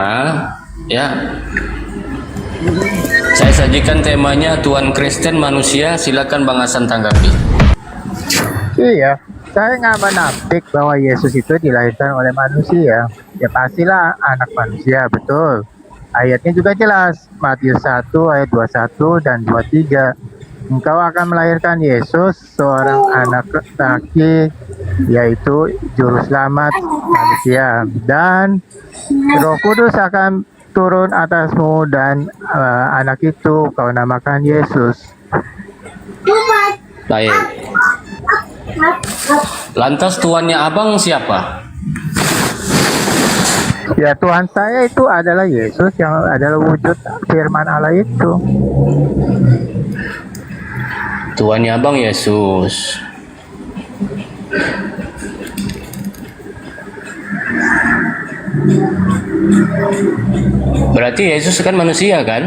Ya, saya sajikan temanya Tuhan Kristen manusia. Silakan Bang Hasan tanggapi. Iya, saya nggak menampik bahwa Yesus itu dilahirkan oleh manusia. Ya pastilah anak manusia, betul. Ayatnya juga jelas, Matius 1 ayat 21 dan 23. Engkau akan melahirkan Yesus, seorang anak laki, yaitu juru selamat manusia. Dan Roh Kudus akan turun atasmu dan anak itu kau namakan Yesus. Baik. Lantas tuannya abang siapa? Ya Tuhan saya itu adalah Yesus yang adalah wujud firman Allah itu. Tuannya abang Yesus. Berarti Yesus kan manusia kan?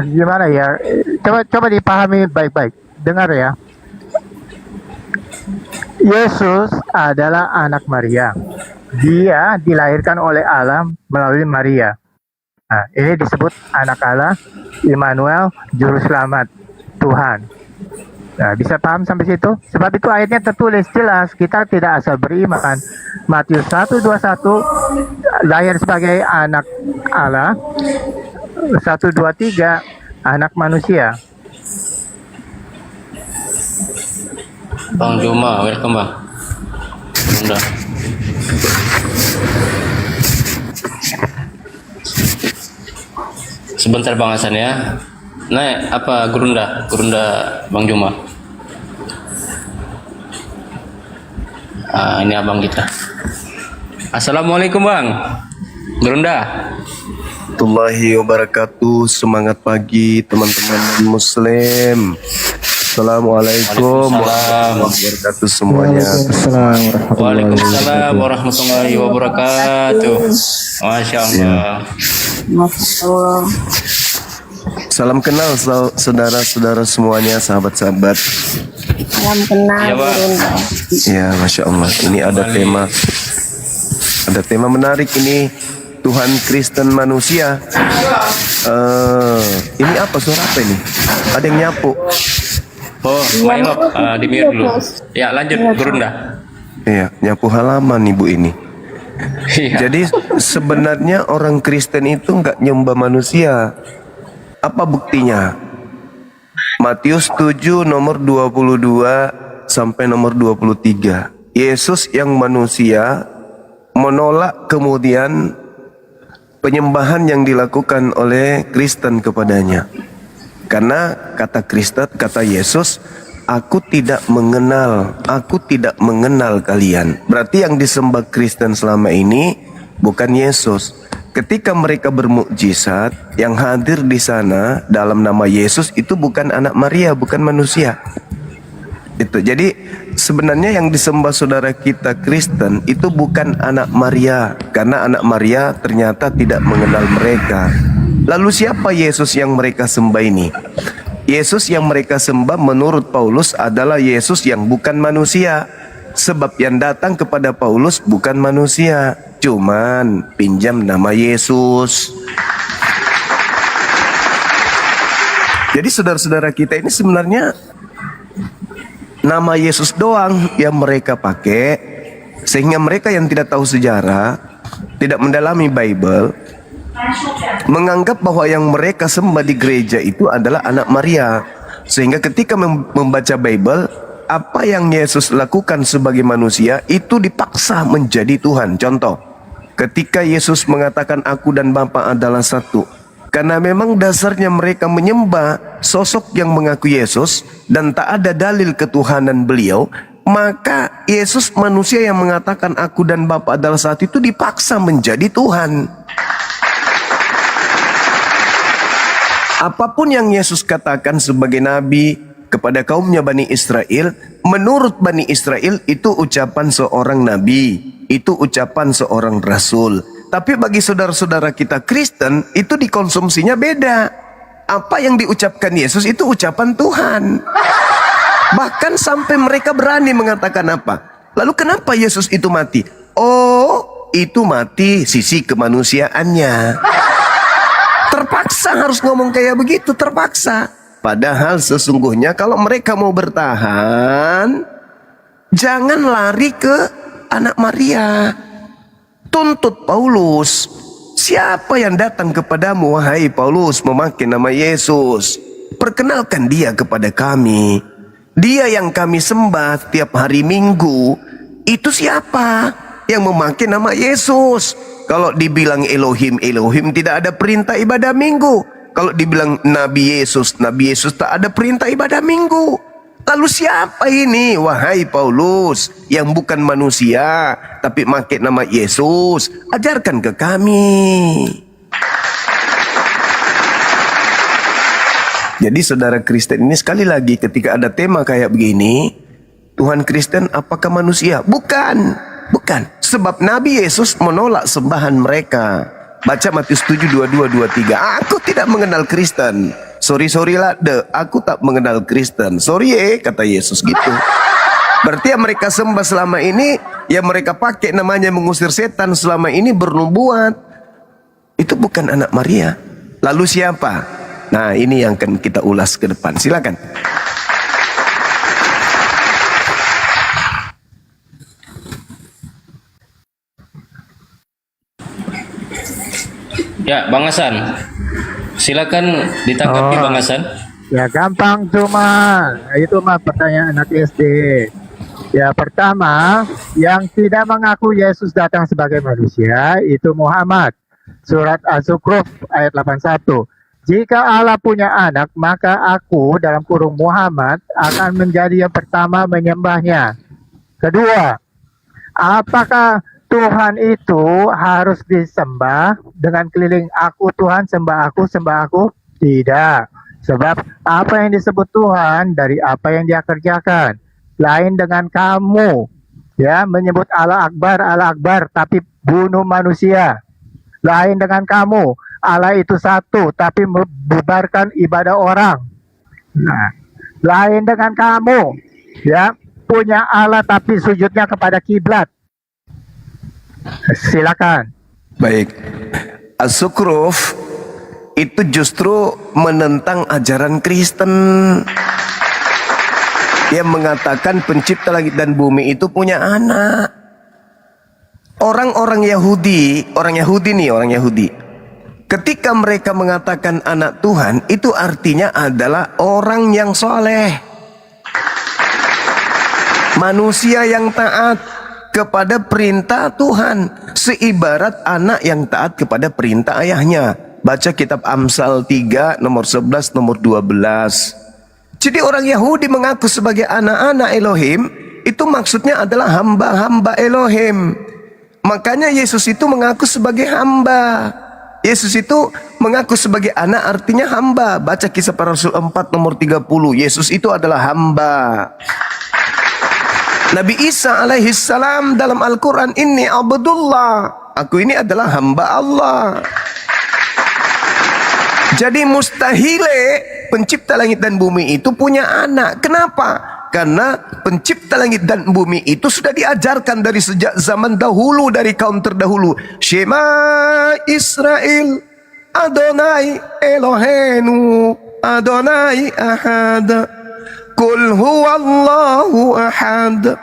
Gimana ya? Coba dipahami baik-baik. Dengar ya. Yesus adalah anak Maria. Dia dilahirkan oleh Allah melalui Maria. Nah, ini disebut anak Allah, Immanuel, juru selamat Tuhan. Nah, bisa paham sampai situ? Sebab itu ayatnya tertulis jelas, kita tidak asal beriman. Matius 1:21 lahir sebagai anak Allah, 1, 2, 3 anak manusia. Bang Juma, welcome Bang. Udah. Sebentar Bang Hasan ya. Nah, apa Gurunda Bang Juma. Ini abang kita. Assalamualaikum Bang. Gurunda. Warahmatullahi wabarakatuh. Semangat pagi teman-teman Muslim. Assalamualaikum warahmatullahi wabarakatuh semuanya. Waalaikumsalam warahmatullahi wabarakatuh. Masya Allah. Salam kenal saudara-saudara semuanya, sahabat-sahabat. Salam kenal Ya, Pak. Gurunda. Ya, Masya Allah. Ini ada tema menarik ini. Tuhan Kristen manusia. Ini apa, suara apa ini? Ada yang nyapu. Oh, Milo, di mute dulu. Ya, lanjut Gurunda. Iya, nyapu halaman ibu ini. Iya. Jadi sebenarnya orang Kristen itu nggak nyembah manusia. Apa buktinya? Matius 7 nomor 22 sampai nomor 23. Yesus yang manusia menolak kemudian penyembahan yang dilakukan oleh Kristen kepadanya. Karena kata Kristen, kata Yesus, aku tidak mengenal kalian. Berarti yang disembah Kristen selama ini bukan Yesus. Ketika mereka bermukjizat, yang hadir di sana dalam nama Yesus itu bukan anak Maria, bukan manusia. Itu. Jadi sebenarnya yang disembah saudara kita Kristen itu bukan anak Maria, karena anak Maria ternyata tidak mengenal mereka. Lalu siapa Yesus yang mereka sembah ini? Yesus yang mereka sembah menurut Paulus adalah Yesus yang bukan manusia. Sebab yang datang kepada Paulus bukan manusia, cuman pinjam nama Yesus. Jadi saudara-saudara kita ini sebenarnya nama Yesus doang yang mereka pakai, sehingga mereka yang tidak tahu sejarah, tidak mendalami Bible, menganggap bahwa yang mereka sembah di gereja itu adalah anak Maria. Sehingga ketika membaca Bible, apa yang Yesus lakukan sebagai manusia itu dipaksa menjadi Tuhan. Contoh, ketika Yesus mengatakan aku dan Bapa adalah satu, karena memang dasarnya mereka menyembah sosok yang mengaku Yesus dan tak ada dalil ketuhanan beliau, maka Yesus manusia yang mengatakan aku dan Bapa adalah satu itu dipaksa menjadi Tuhan. Apapun yang Yesus katakan sebagai nabi kepada kaumnya Bani Israel, menurut Bani Israel itu ucapan seorang nabi, itu ucapan seorang rasul. Tapi bagi saudara-saudara kita Kristen, itu dikonsumsinya beda. Apa yang diucapkan Yesus itu ucapan Tuhan. Bahkan sampai mereka berani mengatakan apa? Lalu kenapa Yesus itu mati? Oh, itu mati sisi kemanusiaannya. Terpaksa harus ngomong kayak begitu, terpaksa. Padahal sesungguhnya kalau mereka mau bertahan, jangan lari ke anak Maria. Tuntut Paulus, siapa yang datang kepadamu wahai Paulus memakai nama Yesus? Perkenalkan dia kepada kami. Dia yang kami sembah tiap hari Minggu, itu siapa yang memakai nama Yesus? Kalau dibilang Elohim, Elohim tidak ada perintah ibadah Minggu. Kalau dibilang Nabi Yesus tak ada perintah ibadah Minggu. Lalu siapa ini wahai Paulus yang bukan manusia tapi pakai nama Yesus? Ajarkan ke kami. Jadi saudara Kristen ini sekali lagi ketika ada tema kayak begini, Tuhan Kristen apakah manusia? Bukan. Sebab Nabi Yesus menolak sembahan mereka. Baca Matius 7, 22, 23. Aku tidak mengenal Kristen. Sorry lah, aku tak mengenal Kristen. Sorry kata Yesus gitu. Berarti yang mereka sembah selama ini, yang mereka pakai namanya mengusir setan selama ini bernubuat, itu bukan anak Maria. Lalu siapa? Nah ini yang akan kita ulas ke depan. Silakan. Ya, Bang Hasan. Silakan ditanggapi Bang Hasan. Ya gampang cuma itu mah pertanyaan anak SD. Ya pertama, yang tidak mengaku Yesus datang sebagai manusia itu Muhammad. Surat Az-Zukhruf ayat 81. Jika Allah punya anak, maka aku dalam kurung Muhammad akan menjadi yang pertama menyembahnya. Kedua, apakah Tuhan itu harus disembah dengan keliling aku Tuhan, sembah aku, sembah aku? Tidak. Sebab apa yang disebut Tuhan dari apa yang dia kerjakan. Lain dengan kamu ya menyebut Allah Akbar tapi bunuh manusia. Lain dengan kamu, Allah itu satu tapi membubarkan ibadah orang. Nah, lain dengan kamu ya punya Allah tapi sujudnya kepada kiblat. Silakan. Baik. Az-Zukhruf itu justru menentang ajaran Kristen yang mengatakan pencipta langit dan bumi itu punya anak. Orang Yahudi, ketika mereka mengatakan anak Tuhan, itu artinya adalah orang yang soleh, manusia yang taat kepada perintah Tuhan, seibarat anak yang taat kepada perintah ayahnya. Baca kitab Amsal 3 nomor 11 nomor 12. Jadi orang Yahudi mengaku sebagai anak-anak Elohim, itu maksudnya adalah hamba-hamba Elohim. Makanya Yesus itu mengaku sebagai hamba. Yesus itu mengaku sebagai anak artinya hamba. Baca Kisah Para Rasul 4 nomor 30. Yesus itu adalah hamba. Nabi Isa alaihissalam dalam Al-Quran, Inni Abdullah, aku ini adalah hamba Allah. Jadi mustahile pencipta langit dan bumi itu punya anak. Kenapa? Karena pencipta langit dan bumi itu sudah diajarkan dari sejak zaman dahulu, dari kaum terdahulu. Shema Israel, Adonai Elohenu, Adonai Ahad, Kul huwallahu ahad.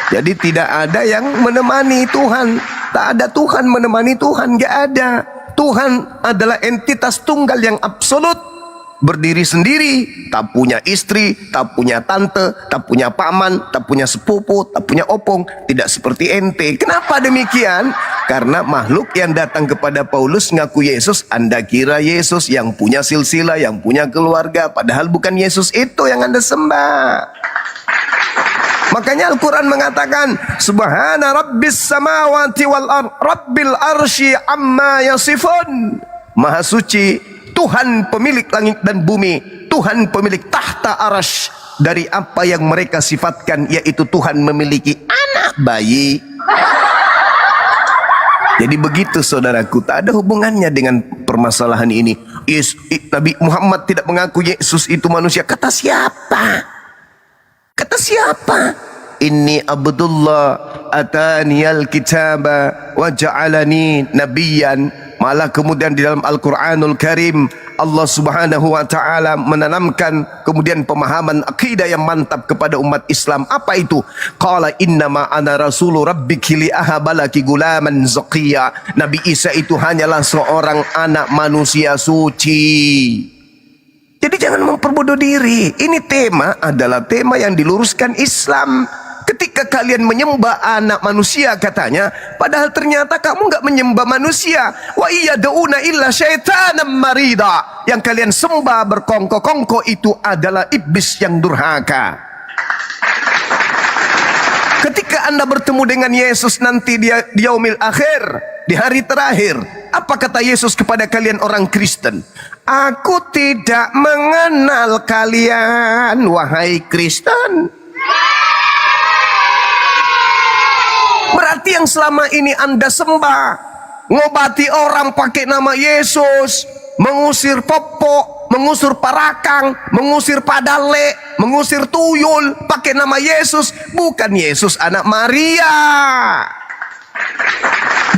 Jadi tidak ada yang menemani Tuhan. Tak ada Tuhan menemani Tuhan. Gak ada. Tuhan adalah entitas tunggal yang absolut, berdiri sendiri, tak punya istri, tak punya tante, tak punya paman, tak punya sepupu, tak punya opong. Tidak seperti ente. Kenapa demikian? Karena makhluk yang datang kepada Paulus ngaku Yesus, Anda kira Yesus yang punya silsilah, yang punya keluarga, padahal bukan Yesus itu yang Anda sembah. Makanya Al-Quran mengatakan, Subhana Rabbis samawati wal Rabbil arsy amma yasifun. Maha suci Tuhan pemilik langit dan bumi, Tuhan pemilik tahta arash, dari apa yang mereka sifatkan, yaitu Tuhan memiliki anak bayi. Jadi begitu saudaraku, tak ada hubungannya dengan permasalahan ini. Nabi Muhammad tidak mengaku Yesus itu manusia. Kata siapa? Kata siapa? Inni Abdullah ataniyal kitaba wa ja'alani nabiyan. Malah kemudian di dalam Al-Quranul Karim Allah Subhanahu wa ta'ala menanamkan kemudian pemahaman akidah yang mantap kepada umat Islam. Apa itu? Qala innama ana rasulu rabbiki li ahabalaki gulaman zakiya. Nabi Isa itu hanyalah seorang anak manusia suci. Jadi jangan memperbodoh diri. Ini tema adalah tema yang diluruskan Islam. Ketika kalian menyembah anak manusia katanya, padahal ternyata kamu nggak menyembah manusia. Wa iyad'una illa syaitanan marida. Yang kalian sembah berkongko-kongko itu adalah iblis yang durhaka. Ketika Anda bertemu dengan Yesus nanti di yaumil akhir, di hari terakhir, apa kata Yesus kepada kalian orang Kristen? Aku tidak mengenal kalian, wahai Kristen. Berarti yang selama ini Anda sembah, ngobati orang pakai nama Yesus, mengusir popok, mengusir parakang, mengusir padale, mengusir tuyul pakai nama Yesus, bukan Yesus anak Maria.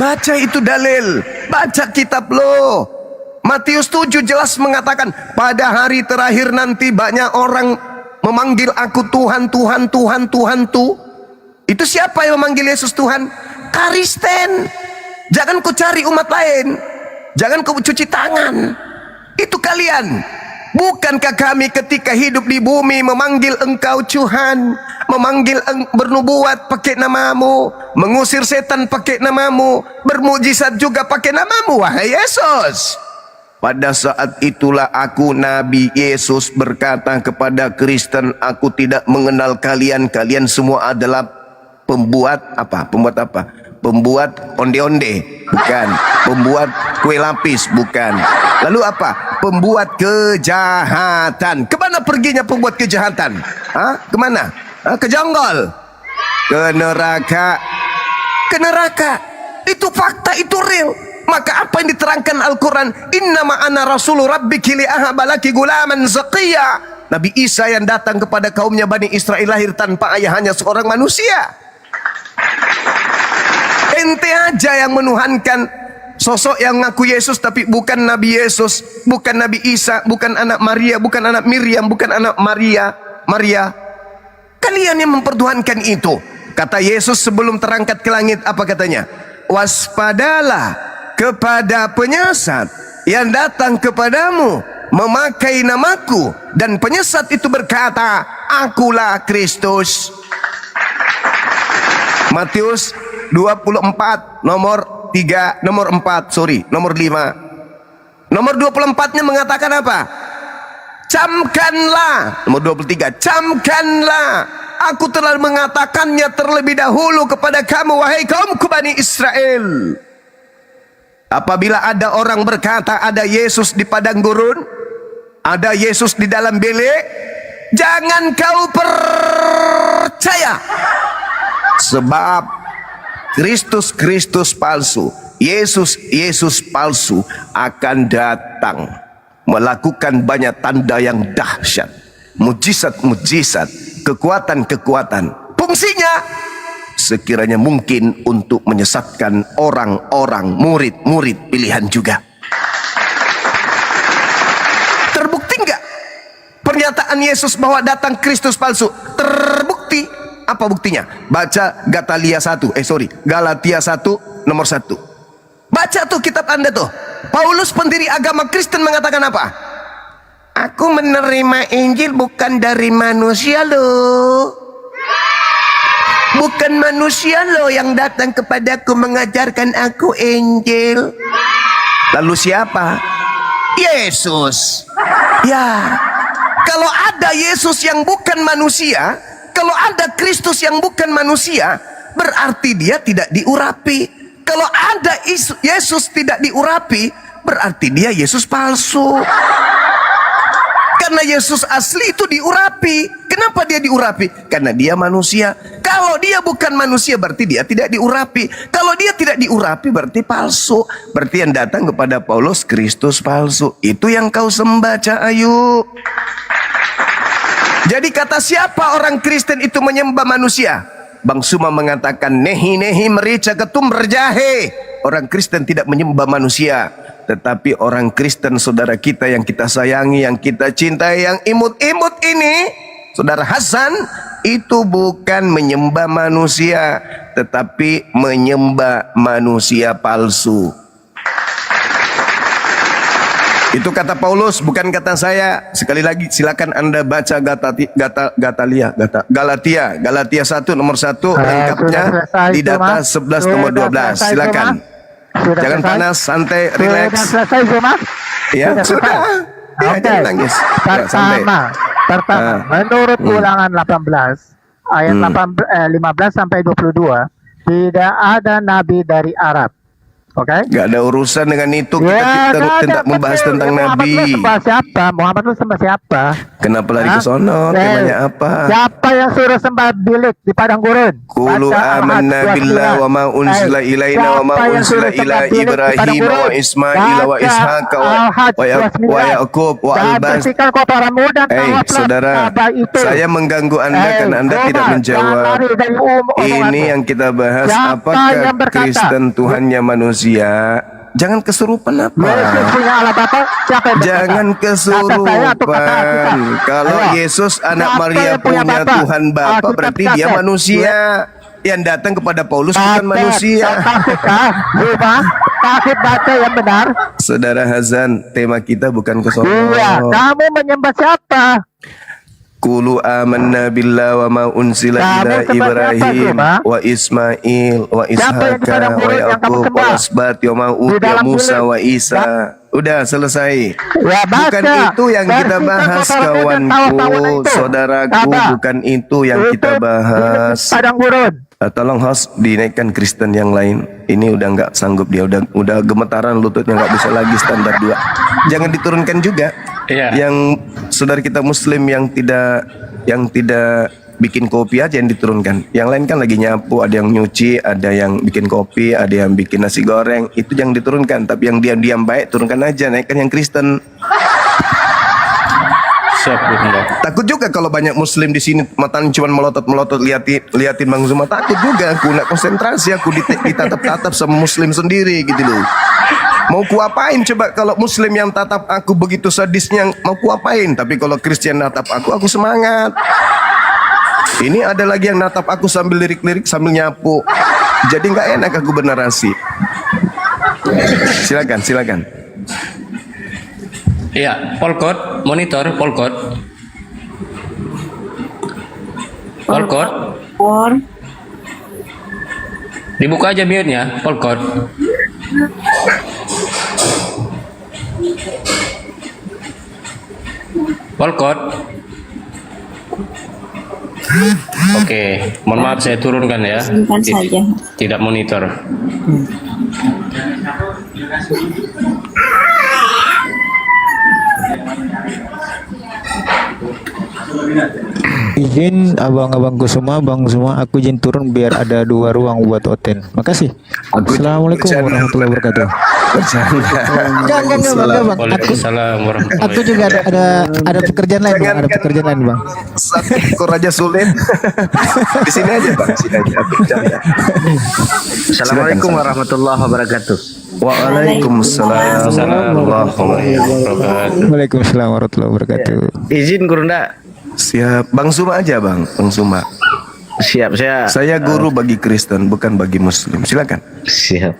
Baca itu dalil, baca kitab lo. Matius 7 jelas mengatakan pada hari terakhir nanti banyak orang memanggil aku Tuhan, Tuhan, Tuhan, Tuhan tuh. Itu siapa yang memanggil Yesus Tuhan? Kristen. Jangan kau cari umat lain. Jangan kau cuci tangan. Itu kalian. Bukankah kami ketika hidup di bumi memanggil engkau Tuhan, memanggil bernubuat pakai namamu, mengusir setan pakai namamu, bermujizat juga pakai namamu, wahai Yesus. Pada saat itulah aku Nabi Yesus berkata kepada Kristen, aku tidak mengenal kalian. Kalian semua adalah pembuat apa? Pembuat apa? Pembuat onde-onde, bukan. Pembuat kue lapis, bukan. Lalu apa? Pembuat kejahatan. Kemana perginya pembuat kejahatan? Hah? Kemana? Hah? Ke jonggol? Ke neraka? Ke neraka. Itu fakta, itu real. Maka apa yang diterangkan Al-Quran? Innama ana rasulu rabbiki li ahabalaki gulaman zakiya. Nabi Isa yang datang kepada kaumnya Bani Israel lahir tanpa ayah, hanya seorang manusia. Ente aja yang menuhankan sosok yang ngaku Yesus tapi bukan Nabi Yesus, bukan Nabi Isa, bukan anak Maria, bukan anak Miriam, bukan anak Maria. Kalian yang mempertuhankan itu. Kata Yesus sebelum terangkat ke langit, apa katanya? Waspadalah kepada penyesat yang datang kepadamu memakai namaku, dan penyesat itu berkata, akulah Kristus. Matius 24 nomor 4, nomor 5. Nomor 24-nya mengatakan apa? Camkanlah. Nomor 23, camkanlah. Aku telah mengatakannya terlebih dahulu kepada kamu, wahai kaumku Bani Israel. Apabila ada orang berkata ada Yesus di padang gurun, ada Yesus di dalam bilik, jangan kau percaya. Sebab Kristus palsu, Yesus palsu akan datang melakukan banyak tanda yang dahsyat, mujizat-mujizat, kekuatan-kekuatan. Fungsinya sekiranya mungkin untuk menyesatkan orang-orang, murid-murid pilihan juga. Terbukti enggak pernyataan Yesus bahwa datang Kristus palsu? Terbukti. Apa buktinya? Baca Galatia 1 nomor 1. Baca tuh kitab Anda tuh. Paulus pendiri agama Kristen mengatakan apa? Aku menerima Injil bukan dari manusia loh. Bukan manusia loh yang datang kepadaku mengajarkan aku Injil. Lalu siapa? Yesus. Ya. Kalau ada Yesus yang bukan manusia, kalau ada Kristus yang bukan manusia, berarti dia tidak diurapi. Kalau ada Yesus tidak diurapi, berarti dia Yesus palsu. Karena Yesus asli itu diurapi. Kenapa dia diurapi? Karena dia manusia. Kalau dia bukan manusia, berarti dia tidak diurapi. Kalau dia tidak diurapi, berarti palsu. Berarti yang datang kepada Paulus Kristus palsu. Itu yang kau sembah, Cak Ayu. Jadi kata siapa orang Kristen itu menyembah manusia? Bang Suma mengatakan nehi merica ketum berjahe. Orang Kristen tidak menyembah manusia, tetapi orang Kristen saudara kita yang kita sayangi, yang kita cintai, yang imut-imut ini, saudara Hasan, itu bukan menyembah manusia, tetapi menyembah manusia palsu. Itu kata Paulus, bukan kata saya. Sekali lagi silakan Anda baca Galatia 1 nomor 1 lengkapnya di data 11 nomor 12. Silakan. Jangan panas, santai, relax. Sudah selesai Zuma? Ya, sudah. Ya, jangan nangis. Ya, santai. Pertama, menurut Ulangan 18 ayat 15 sampai 22, tidak ada nabi dari Arab. Oke? Gak ada urusan dengan itu. Kita tidak membahas tentang Nabi. Muhammad lu sembah siapa? Kenapa lari ke sono? Temanya apa? Siapa yang suruh sembah bilik di padang gurun? Qulu amanna billah wa ma unzila ilaina wa ma unzila ila Ibrahim wa Ismail wa Ishaq wa Yaqub wa al-Bas. Saudara, saya mengganggu Anda karena Anda tidak menjawab. Ini yang kita bahas. Apakah Kristen Tuhannya manusia? Jangan kesurupan apa? Jangan kesurupan. Kalau Yesus anak Maria punya Tuhan Bapa, berarti dia manusia. Yang datang kepada Paulus bukan manusia. Takut baca yang benar. Saudara Hazan, tema kita bukan ke sono. Iya, kamu menyembah siapa? Qulu amanna billah wa ma unzila ila Ibrahim wa Ismail wa Ishaq wa Yaqub wa asbat wa ma utiya Musa wa Isa. Udah selesai. Ya, bukan itu yang kita bahas kawanku, saudaraku, bukan itu yang kita bahas. Padang gurun. Tolong host dinaikkan Kristen yang lain. Ini udah nggak sanggup dia, udah gemetaran lututnya, nggak bisa lagi standar 2. Jangan diturunkan juga. Iya. Yang saudara kita Muslim yang tidak bikin kopi aja yang diturunkan. Yang lain kan lagi nyapu, ada yang nyuci, ada yang bikin kopi, ada yang bikin nasi goreng. Itu yang diturunkan. Tapi yang diam-diam baik turunkan aja, naikkan yang Kristen. Takut juga kalau banyak Muslim di sini matanya cuma melotot liatin Bang Zuma. Takut juga aku nak konsentrasi, aku ditatap-tatap sama Muslim sendiri gitu loh. Mau kuapain coba kalau Muslim yang tatap aku begitu sadisnya, mau kuapain? Tapi kalau Kristen natap aku semangat. Ini ada lagi yang natap aku sambil lirik-lirik sambil nyapu. Jadi nggak enak aku bernarasi. Silakan. Iya, Polkot, monitor, Polkot. Dibuka aja mute-nya, Polkot. Polkot. Oke, mohon maaf saya turunkan ya. Simpan saja. Tidak monitor. Izin abang-abangku semua, bang semua, aku izin turun biar ada 2 ruang buat Oten. Makasih. Assalamualaikum warahmatullahi wabarakatuh. Enggak bang. Waalaikumsalam warahmatullahi Aku juga ada pekerjaan lain bang. Ada pekerjaan lain bang. Satu Raja Sulit. Di sini aja bang, sini aja. Aku bercanda. Assalamualaikum warahmatullahi wabarakatuh. Waalaikumsalam warahmatullahi wabarakatuh. Waalaikumsalam warahmatullahi wabarakatuh. Izin Gurunda. Siap, Bang Suma aja bang, Bang Suma. Siap, Saya guru bagi Kristen, bukan bagi Muslim. Silakan. Siap.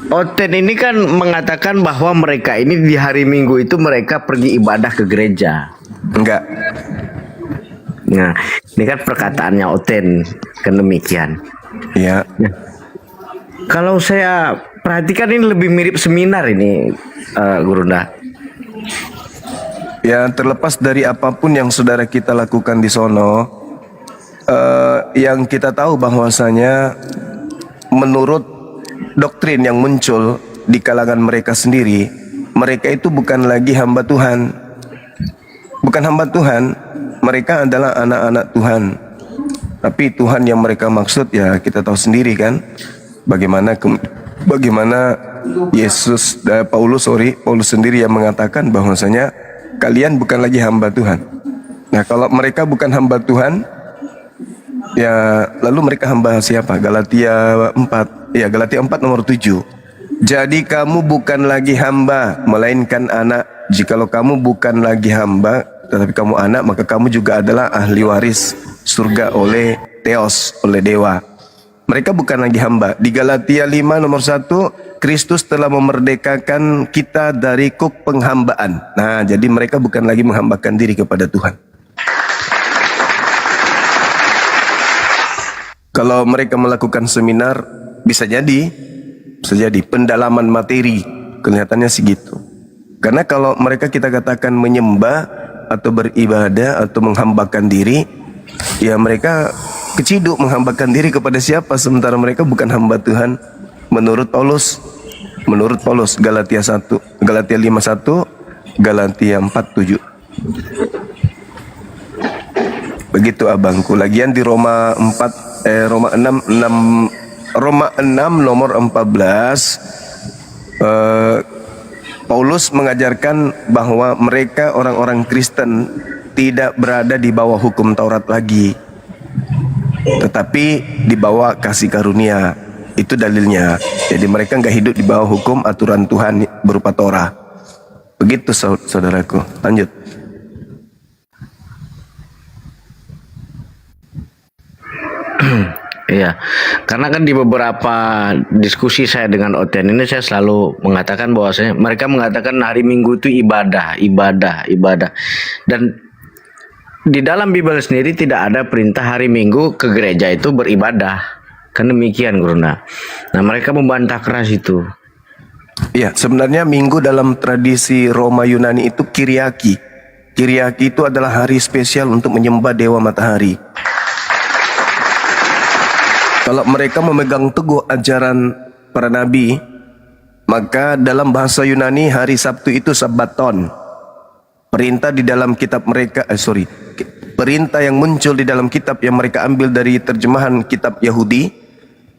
Oten ini kan mengatakan bahwa mereka ini di hari Minggu itu mereka pergi ibadah ke gereja. Enggak. Nah, ini kan perkataannya Oten, kan demikian. Ya. Nah, kalau saya perhatikan ini lebih mirip seminar ini, Gurunda. Ya, terlepas dari apapun yang saudara kita lakukan di sono, yang kita tahu bahwasanya menurut doktrin yang muncul di kalangan mereka sendiri, mereka itu bukan lagi hamba Tuhan. Bukan hamba Tuhan, mereka adalah anak-anak Tuhan. Tapi Tuhan yang mereka maksud ya kita tahu sendiri kan, bagaimana Paulus sendiri yang mengatakan bahwasanya kalian bukan lagi hamba Tuhan. Nah, kalau mereka bukan hamba Tuhan, ya lalu mereka hamba siapa? Galatia 4. Ya, Galatia 4 nomor 7. Jadi kamu bukan lagi hamba, melainkan anak. Jikalau kamu bukan lagi hamba, tetapi kamu anak, maka kamu juga adalah ahli waris surga oleh Theos, oleh dewa. Mereka bukan lagi hamba. Di Galatia 5 nomor 1, Kristus telah memerdekakan kita dari kuk penghambaan. Nah, jadi mereka bukan lagi menghambakan diri kepada Tuhan. Kalau mereka melakukan seminar, bisa jadi pendalaman materi, kelihatannya segitu. Karena kalau mereka kita katakan menyembah atau beribadah atau menghambakan diri, ya mereka keciduk menghambakan diri kepada siapa, sementara mereka bukan hamba Tuhan menurut Paulus. Galatia 1, Galatia 5:1, Galatia 4:7. Begitu abangku. Lagian di Roma 6 nomor 14, Paulus mengajarkan bahwa mereka orang-orang Kristen tidak berada di bawah hukum Taurat lagi, tetapi di bawah kasih karunia. Itu dalilnya. Jadi mereka nggak hidup di bawah hukum aturan Tuhan berupa Torah. Begitu saudaraku. Lanjut. Iya, karena kan di beberapa diskusi saya dengan Oten ini saya selalu mengatakan bahwasanya mereka mengatakan hari Minggu itu ibadah. Dan di dalam Bible sendiri tidak ada perintah hari Minggu ke gereja itu beribadah. Kan demikian, Guruna. Nah, mereka membantah keras itu. Ya, sebenarnya Minggu dalam tradisi Roma Yunani itu Kyriaki. Kyriaki itu adalah hari spesial untuk menyembah dewa matahari. Kalau mereka memegang teguh ajaran para nabi, maka dalam bahasa Yunani hari Sabtu itu Sabaton. Perintah di dalam kitab mereka, perintah yang muncul di dalam kitab yang mereka ambil dari terjemahan kitab Yahudi,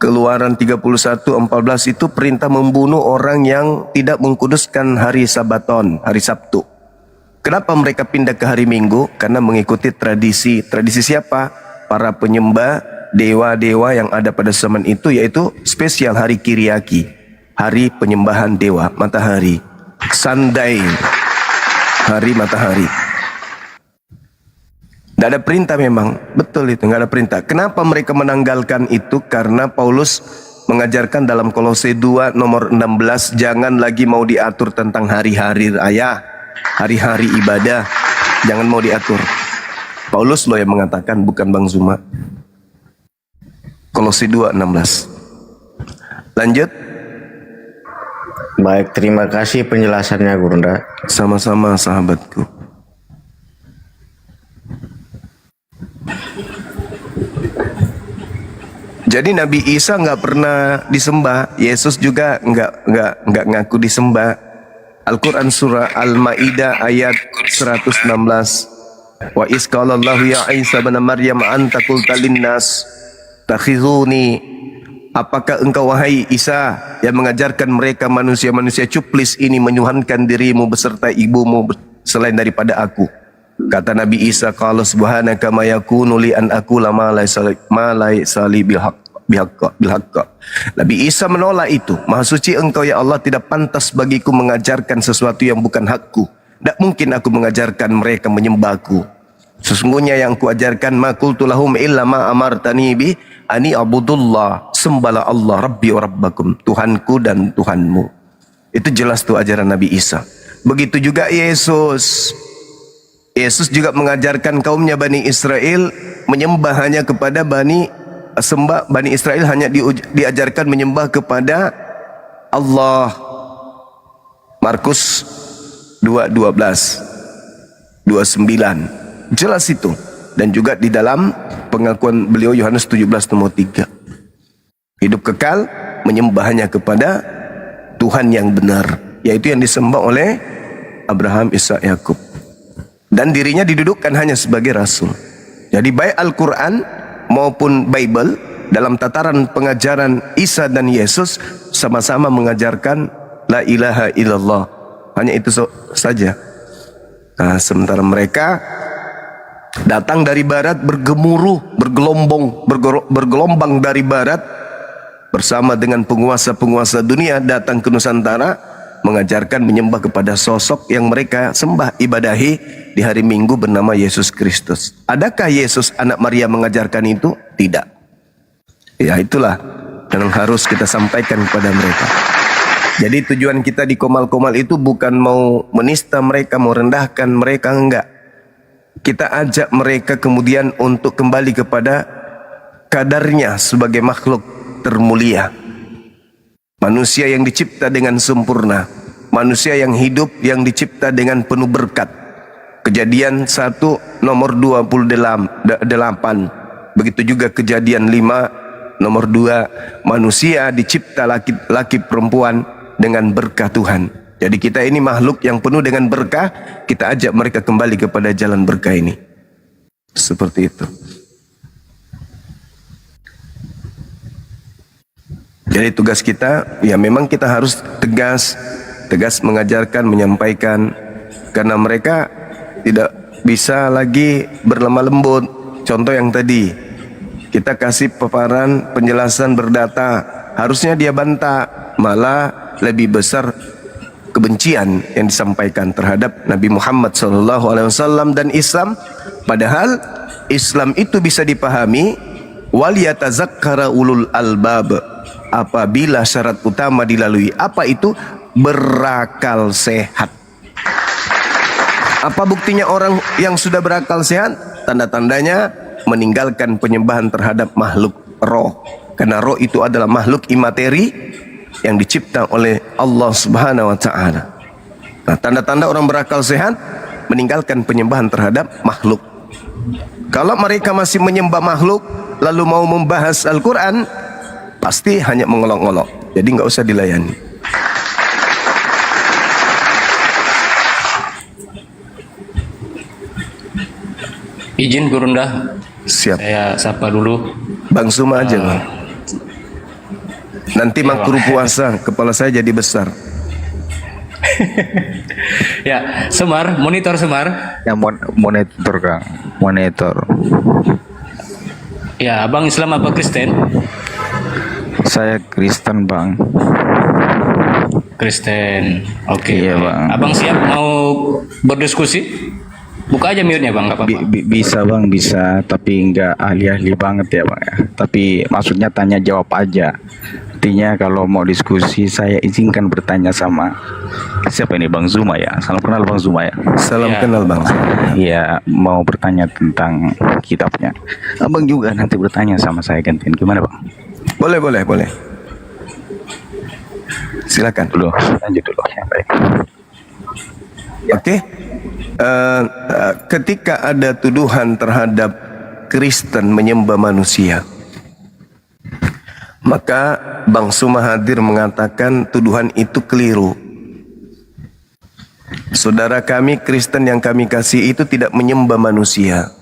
Keluaran 31:14 itu perintah membunuh orang yang tidak mengkuduskan hari Sabaton, hari Sabtu. Kenapa mereka pindah ke hari Minggu? Karena mengikuti tradisi. Tradisi siapa? Para penyembah dewa-dewa yang ada pada zaman itu, yaitu spesial hari Kyriaki, hari penyembahan dewa matahari, Sunday, hari matahari. Tidak ada perintah memang, betul itu, nggak ada perintah. Kenapa mereka menanggalkan itu? Karena Paulus mengajarkan dalam Kolose 2 nomor 16, jangan lagi mau diatur tentang hari-hari raya, hari-hari ibadah, jangan mau diatur. Paulus loh yang mengatakan, bukan Bang Zuma. Kolose 2:16. Lanjut. Baik, terima kasih penjelasannya, Gurunda. Sama-sama sahabatku. Jadi Nabi Isa nggak pernah disembah, Yesus juga nggak ngaku disembah. Al-Quran surah Al-Maidah ayat 116. Wa isqalallahu ya Isa bin Maryam anta qulta linnas takhizuni, apakah engkau wahai Isa yang mengajarkan mereka manusia-manusia cuplis ini menyuhankan dirimu beserta ibumu selain daripada aku? Kata Nabi Isa, qala subhanaka ma yakunu li an aqula ma laysa li bil haqq. Nabi Isa menolak itu. Maha suci engkau ya Allah, tidak pantas bagiku mengajarkan sesuatu yang bukan hakku. Tidak mungkin aku mengajarkan mereka menyembahku. Sesungguhnya yang kuajarkan ma qultu lahum illa ma amartani bi ani abudullah, sembahlah Allah rabbi wa rabbakum, Tuhanku dan Tuhanmu. Itu jelas tuh ajaran Nabi Isa. Begitu juga Yesus. Yesus juga mengajarkan kaumnya Bani Israel menyembah hanya kepada Bani Israel hanya diajarkan menyembah kepada Allah. Markus 2:12, 29. Jelas itu. Dan juga di dalam pengakuan beliau Yohanes 17 nomor 3. Hidup kekal menyembahnya kepada Tuhan yang benar, yaitu yang disembah oleh Abraham, Ishak, Yakub. Dan dirinya didudukkan hanya sebagai rasul. Jadi baik Al-Quran maupun Bible dalam tataran pengajaran Isa dan Yesus sama-sama mengajarkan la ilaha illallah. Hanya itu saja. Nah, sementara mereka datang dari barat, bergemuruh, bergelombang dari barat bersama dengan penguasa-penguasa dunia datang ke Nusantara mengajarkan menyembah kepada sosok yang mereka sembah ibadahi di hari Minggu bernama Yesus Kristus. Adakah Yesus anak Maria mengajarkan itu? Tidak. Ya, itulah yang harus kita sampaikan kepada mereka. Jadi tujuan kita di Komal-Komal itu bukan mau menista mereka, mau rendahkan mereka, enggak. Kita ajak mereka kemudian untuk kembali kepada kadarnya sebagai makhluk termulia. Manusia yang dicipta dengan sempurna, manusia yang hidup yang dicipta dengan penuh berkat. Kejadian 1 nomor 28. Begitu juga Kejadian 5 nomor 2, manusia dicipta laki-laki perempuan dengan berkah Tuhan. Jadi kita ini makhluk yang penuh dengan berkah, kita ajak mereka kembali kepada jalan berkah ini. Seperti itu. Jadi tugas kita, ya memang kita harus tegas mengajarkan, menyampaikan, karena mereka tidak bisa lagi berlemah lembut. Contoh yang tadi, kita kasih paparan, penjelasan berdata, harusnya dia bantah, malah lebih besar kebencian yang disampaikan terhadap Nabi Muhammad SAW dan Islam. Padahal Islam itu bisa dipahami, wal yatazakkara ulul albab, apabila syarat utama dilalui. Apa itu? Berakal sehat. Apa buktinya orang yang sudah berakal sehat? Tanda-tandanya meninggalkan penyembahan terhadap makhluk roh. Karena roh itu adalah makhluk imateri yang dicipta oleh Allah Subhanahu wa taala. Nah, tanda-tanda orang berakal sehat meninggalkan penyembahan terhadap makhluk. Kalau mereka masih menyembah makhluk lalu mau membahas Al-Qur'an, pasti hanya mengolok-olok. Jadi nggak usah dilayani. Izin Gurunda, Siap. saya sapa dulu. Bang Suma aja, Bang. Nanti makruh puasa, kepala saya jadi besar. Ya, Semar, monitor Semar. Ya monitor Kang, monitor. Ya, Abang Islam apa Kristen? Saya Kristen Bang. Kristen. Oke. Iya, Bang. Abang siap mau berdiskusi? Buka aja mute-nya Bang, nggak apa-apa. Bisa Bang, bisa, tapi nggak ahli-ahli banget ya Bang ya. Tapi maksudnya tanya jawab aja. Artinya kalau mau diskusi saya izinkan bertanya sama siapa ini, Bang Zuma ya. Salam kenal Bang Zuma ya. Salam Ya. kenal, Bang. Iya, mau bertanya tentang kitabnya. Abang juga nanti bertanya sama saya gantian, gimana Bang? Boleh. Silakan. Dulu, lanjut dulu. Ya, baik. Oke. Ketika ada tuduhan terhadap Kristen menyembah manusia, maka Bang Suma hadir mengatakan tuduhan itu keliru. Saudara kami Kristen yang kami kasih itu tidak menyembah manusia.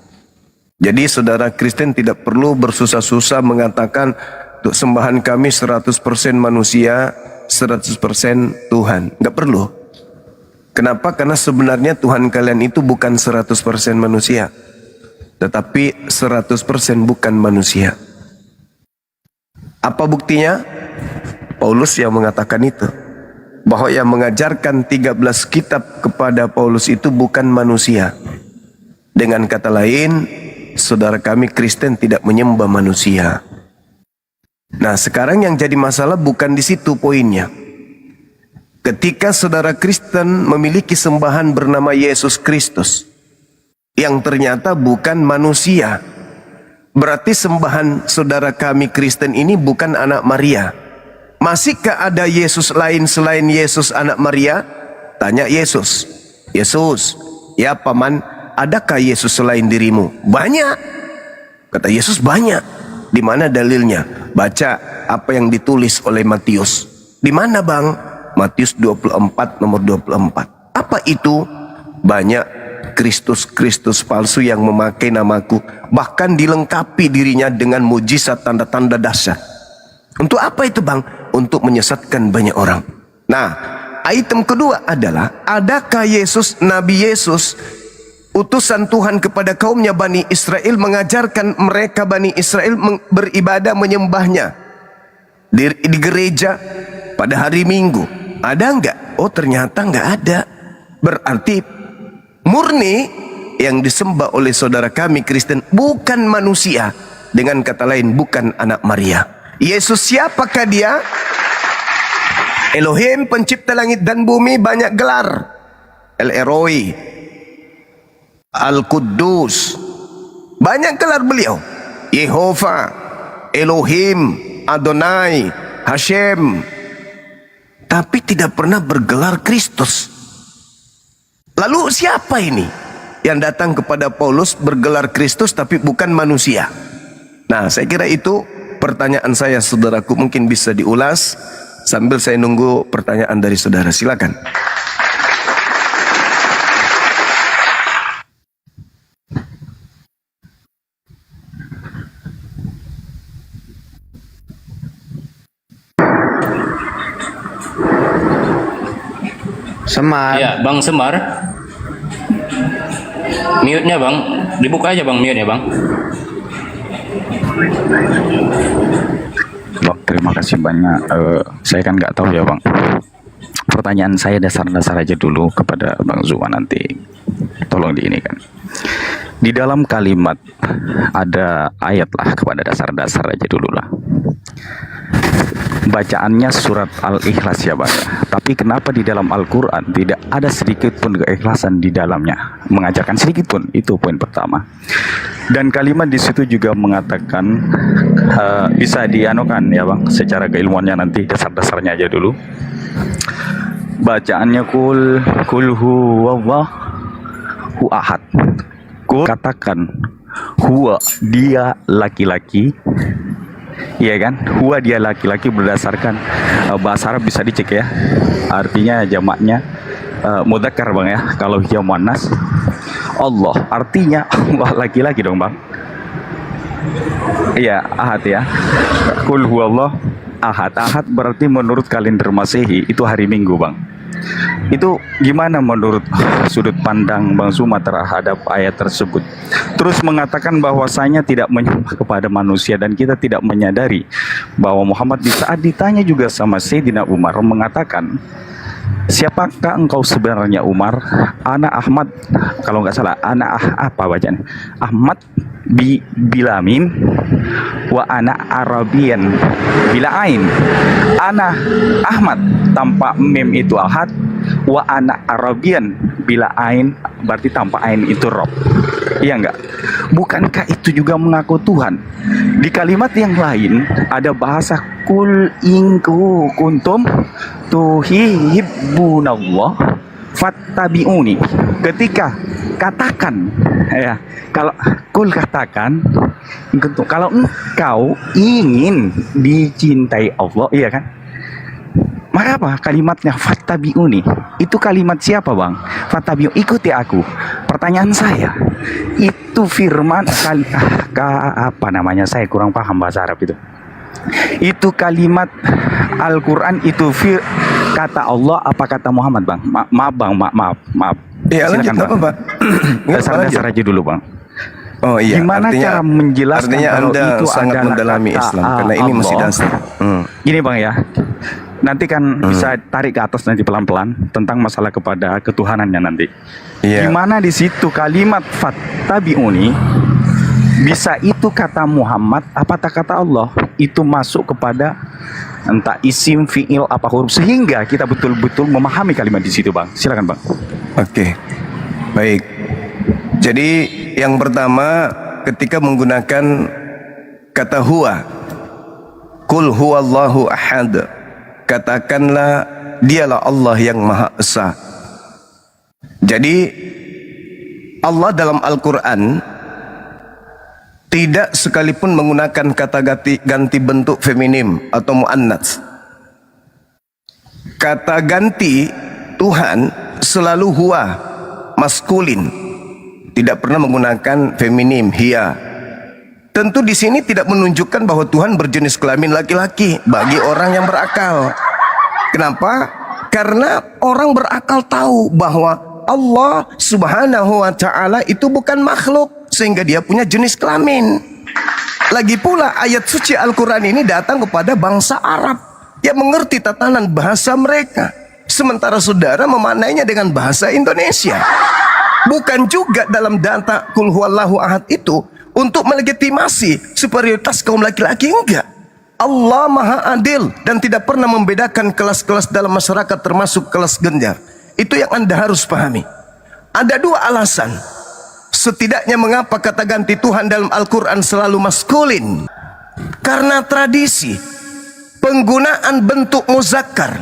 Jadi saudara Kristen tidak perlu bersusah-susah mengatakan untuk sembahan kami 100% manusia, 100% Tuhan. Nggak perlu. Kenapa? Karena sebenarnya Tuhan kalian itu bukan 100% manusia, tetapi 100% bukan manusia. Apa buktinya? Paulus yang mengatakan itu, bahwa yang mengajarkan 13 kitab kepada Paulus itu bukan manusia. Dengan kata lain, saudara kami Kristen tidak menyembah manusia. Nah, sekarang yang jadi masalah bukan di situ poinnya. Ketika saudara Kristen memiliki sembahan bernama Yesus Kristus, yang ternyata bukan manusia, berarti sembahan saudara kami Kristen ini bukan anak Maria. Masihkah ada Yesus lain selain Yesus anak Maria? Tanya Yesus. Yesus, ya paman, adakah Yesus selain dirimu? Banyak. Kata Yesus, banyak. Di mana dalilnya? Baca apa yang ditulis oleh Matius. Di mana Bang? Matius 24 nomor 24. Apa itu? Banyak Kristus palsu yang memakai namaku, bahkan dilengkapi dirinya dengan mujizat tanda-tanda dahsyat. Untuk apa itu Bang? Untuk menyesatkan banyak orang. Nah, Item kedua adalah, adakah Yesus, Nabi Yesus, utusan Tuhan kepada kaumnya Bani Israel, mengajarkan mereka Bani Israel beribadah menyembahnya di gereja pada hari Minggu? Ada enggak? Oh, ternyata enggak ada. Berarti murni yang disembah oleh saudara kami Kristen bukan manusia. Dengan kata lain, bukan anak Maria. Yesus siapakah dia? Elohim, pencipta langit dan bumi, banyak gelar. El Eroi, Al-Quddus, banyak gelar beliau. Yehova, Elohim, Adonai, Hashem. Tapi tidak pernah bergelar Kristus. Lalu siapa ini yang datang kepada Paulus bergelar Kristus tapi bukan manusia? Nah, saya kira itu pertanyaan saya, saudaraku. Mungkin bisa diulas sambil saya nunggu pertanyaan dari saudara. Silakan. Semar. Ya, Bang Semar. Mute-nya, Bang. Dibuka aja, Bang, mute-nya, Bang. Bang, terima kasih banyak. Saya kan nggak tahu ya Bang. Pertanyaan saya dasar-dasar aja dulu kepada Bang Zuma nanti. Tolong di ini kan. Di dalam kalimat ada ayat lah, kepada dasar-dasar aja dulu lah. Bacaannya surat Al-Ikhlas ya Bang. Tapi kenapa di dalam Al-Quran tidak ada sedikit pun keikhlasan di dalamnya? Mengajarkan sedikit pun, itu poin pertama. Dan kalimat di situ juga mengatakan bisa dianukan ya Bang, secara keilmuannya nanti dasar-dasarnya aja dulu. Bacaannya kul huwallahu ahad. Kul, katakan huwa, dia laki-laki. Iya kan, huwa dia laki-laki, berdasarkan bahasa Arab bisa dicek ya. Artinya jamaknya mudzakkar Bang ya. Kalau dia muannas Allah, artinya Allah laki-laki dong Bang. Iya, ahad ya. Kul huwallah ahad. Ahad berarti menurut kalender Masehi itu hari Minggu Bang. Itu gimana menurut sudut pandang Bang Zuma terhadap ayat tersebut? Terus mengatakan bahwasanya tidak menyembah kepada manusia, dan kita tidak menyadari bahwa Muhammad di saat ditanya juga sama Sayyidina Umar mengatakan, siapakah engkau sebenarnya Umar? Ana Ahmad, kalau nggak salah, apa bacanya? Ahmad bilamin wa ana Arabian bila ain. Ana Ahmad tanpa mim itu ahad, wa ana Arabian bila ain berarti tanpa ain itu rob. Iya enggak? Bukankah itu juga mengaku Tuhan? Di kalimat yang lain ada bahasa kul ingku kuntum tuhibbunallah fattabi'uni. Ketika katakan ya, kalau kul katakan kalau engkau ingin dicintai Allah, iya kan? Maka apa kalimatnya fattabi'uni? Itu kalimat siapa Bang? Fattabi'u, ikuti aku. Pertanyaan saya, itu firman apa namanya? Saya kurang paham bahasa Arab itu. Itu kalimat Al-Quran, itu kata Allah apa kata Muhammad Bang? Maaf Bang, maaf. Ya, lanjut, Silakan, apa Pak? Dasar-dasar aja dulu Bang. Oh iya, Gimana artinya, cara menjelaskan artinya kalau Anda itu sangat adalah mendalami kata Islam, karena ini masih Allah. dasar. Gini Bang ya, nanti kan bisa tarik ke atas nanti pelan-pelan tentang masalah kepada ketuhanannya nanti. Iya. Gimana di situ kalimat fattabi'uni bisa itu kata Muhammad apa kata Allah? Itu masuk kepada entah isim, fiil, apa huruf, sehingga kita betul-betul memahami kalimat di situ Bang. Silakan Bang. Oke, baik. Jadi yang pertama, ketika menggunakan kata huwa, kul huwallahu ahad, katakanlah dialah Allah yang Maha Esa. Jadi Allah dalam Al-Quran tidak sekalipun menggunakan kata ganti bentuk feminim atau muannats. Kata ganti Tuhan selalu huwa, maskulin, tidak pernah menggunakan feminim, hiya. Tentu di sini tidak menunjukkan bahwa Tuhan berjenis kelamin laki-laki bagi orang yang berakal. Kenapa? Karena orang berakal tahu bahwa Allah Subhanahu wa taala itu bukan makhluk sehingga dia punya jenis kelamin. Lagi pula ayat suci Al-Qur'an ini datang kepada bangsa Arab yang mengerti tatanan bahasa mereka. Sementara saudara memaknainya dengan bahasa Indonesia. Bukan juga dalam data Qul huwallahu ahad itu untuk melegitimasi superioritas kaum laki-laki, enggak. Allah Maha Adil dan tidak pernah membedakan kelas-kelas dalam masyarakat termasuk kelas genjar. Itu yang Anda harus pahami. Ada dua alasan setidaknya mengapa kata ganti Tuhan dalam Al-Quran selalu maskulin. Karena tradisi penggunaan bentuk muzakkar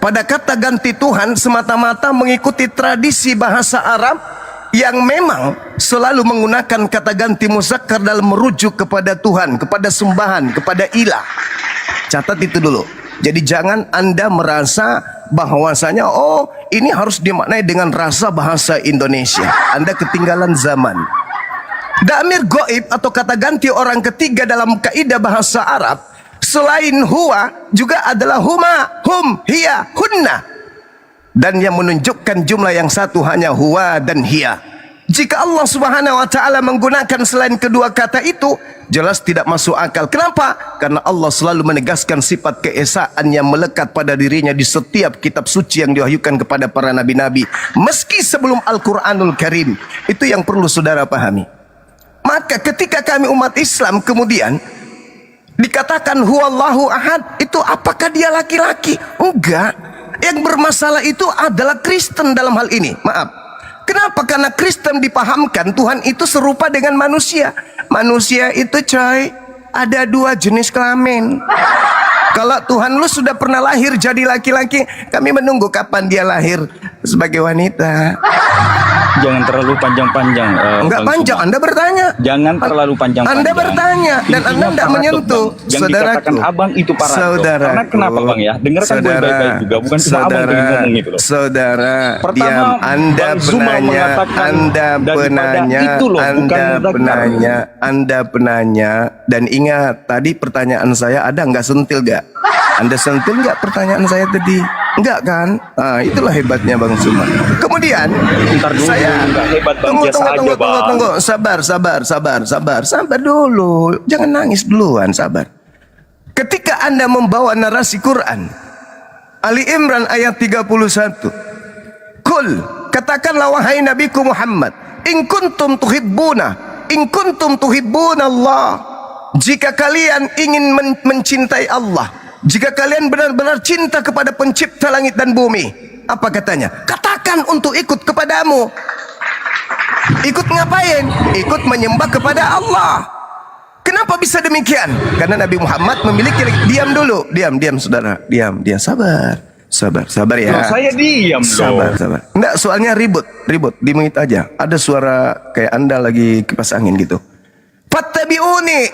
pada kata ganti Tuhan semata-mata mengikuti tradisi bahasa Arab yang memang selalu menggunakan kata ganti muzakkar dalam merujuk kepada Tuhan, kepada sembahan, kepada ilah. Catat itu dulu. Jadi jangan Anda merasa bahwasanya oh ini harus dimaknai dengan rasa bahasa Indonesia. Anda ketinggalan zaman. Damir goib atau kata ganti orang ketiga dalam kaidah bahasa Arab selain huwa juga adalah huma, hum, hiya, hunna. Dan yang menunjukkan jumlah yang satu hanya huwa dan hiya. Jika Allah Subhanahu wa taala menggunakan selain kedua kata itu, jelas tidak masuk akal. Kenapa? Karena Allah selalu menegaskan sifat keesaan yang melekat pada dirinya di setiap kitab suci yang diwahyukan kepada para nabi-nabi, meski sebelum Al-Qur'anul Karim. Itu yang perlu saudara pahami. Maka ketika kami umat Islam kemudian dikatakan huwallahu ahad, itu apakah dia laki-laki? Enggak. Yang bermasalah itu adalah Kristen dalam hal ini. Maaf. Kenapa? Karena Kristen dipahamkan Tuhan itu serupa dengan manusia. Manusia itu coy, ada dua jenis kelamin. Kalau Tuhan lu sudah pernah lahir jadi laki-laki, kami menunggu kapan dia lahir sebagai wanita. Jangan terlalu panjang-panjang. Enggak Bang panjang, Suma. Anda bertanya. Jangan terlalu panjang-panjang. Anda bertanya dan Intinya Anda tidak paradoks, menyentuh. Bang. Yang Saudaraku. dikatakan abang itu paradoks. Saudaraku. Karena kenapa bang ya? Dengarkan gue baik-baik juga. Bukan cuma abang yang ngomong gitu loh. Saudara, Pertama, diam. Anda Bang Zuma penanya, mengatakan Anda daripada penanya, itu loh, bukan Anda muzakkar. penanya, Anda penanya. Dan ingat, tadi pertanyaan saya ada nggak sentil nggak? Anda sentil nggak pertanyaan saya tadi? Enggak kan? Nah, itulah hebatnya Bang Zuma. Kemudian Ntar dulu, saya nggak hebat Bang, biasa aja, Bang. tunggu. Sabar dulu. Jangan nangis duluan, sabar. Ketika Anda membawa narasi Quran, Ali Imran ayat 31. Kul, katakanlah wahai Nabiku Muhammad, in kuntum tuhibbuna Allah. Jika kalian ingin mencintai Allah, jika kalian benar-benar cinta kepada pencipta langit dan bumi, apa katanya? Katakan untuk ikut kepadamu. Ikut ngapain? Ikut menyembah kepada Allah. Kenapa bisa demikian? Karena Nabi Muhammad memiliki... Diam dulu. Diam saudara. Diam. Sabar ya. Loh, saya diam Sabar. Enggak, soalnya ribut. Dimungit aja. Ada suara kayak Anda lagi kipas angin gitu. Fattabi'uni.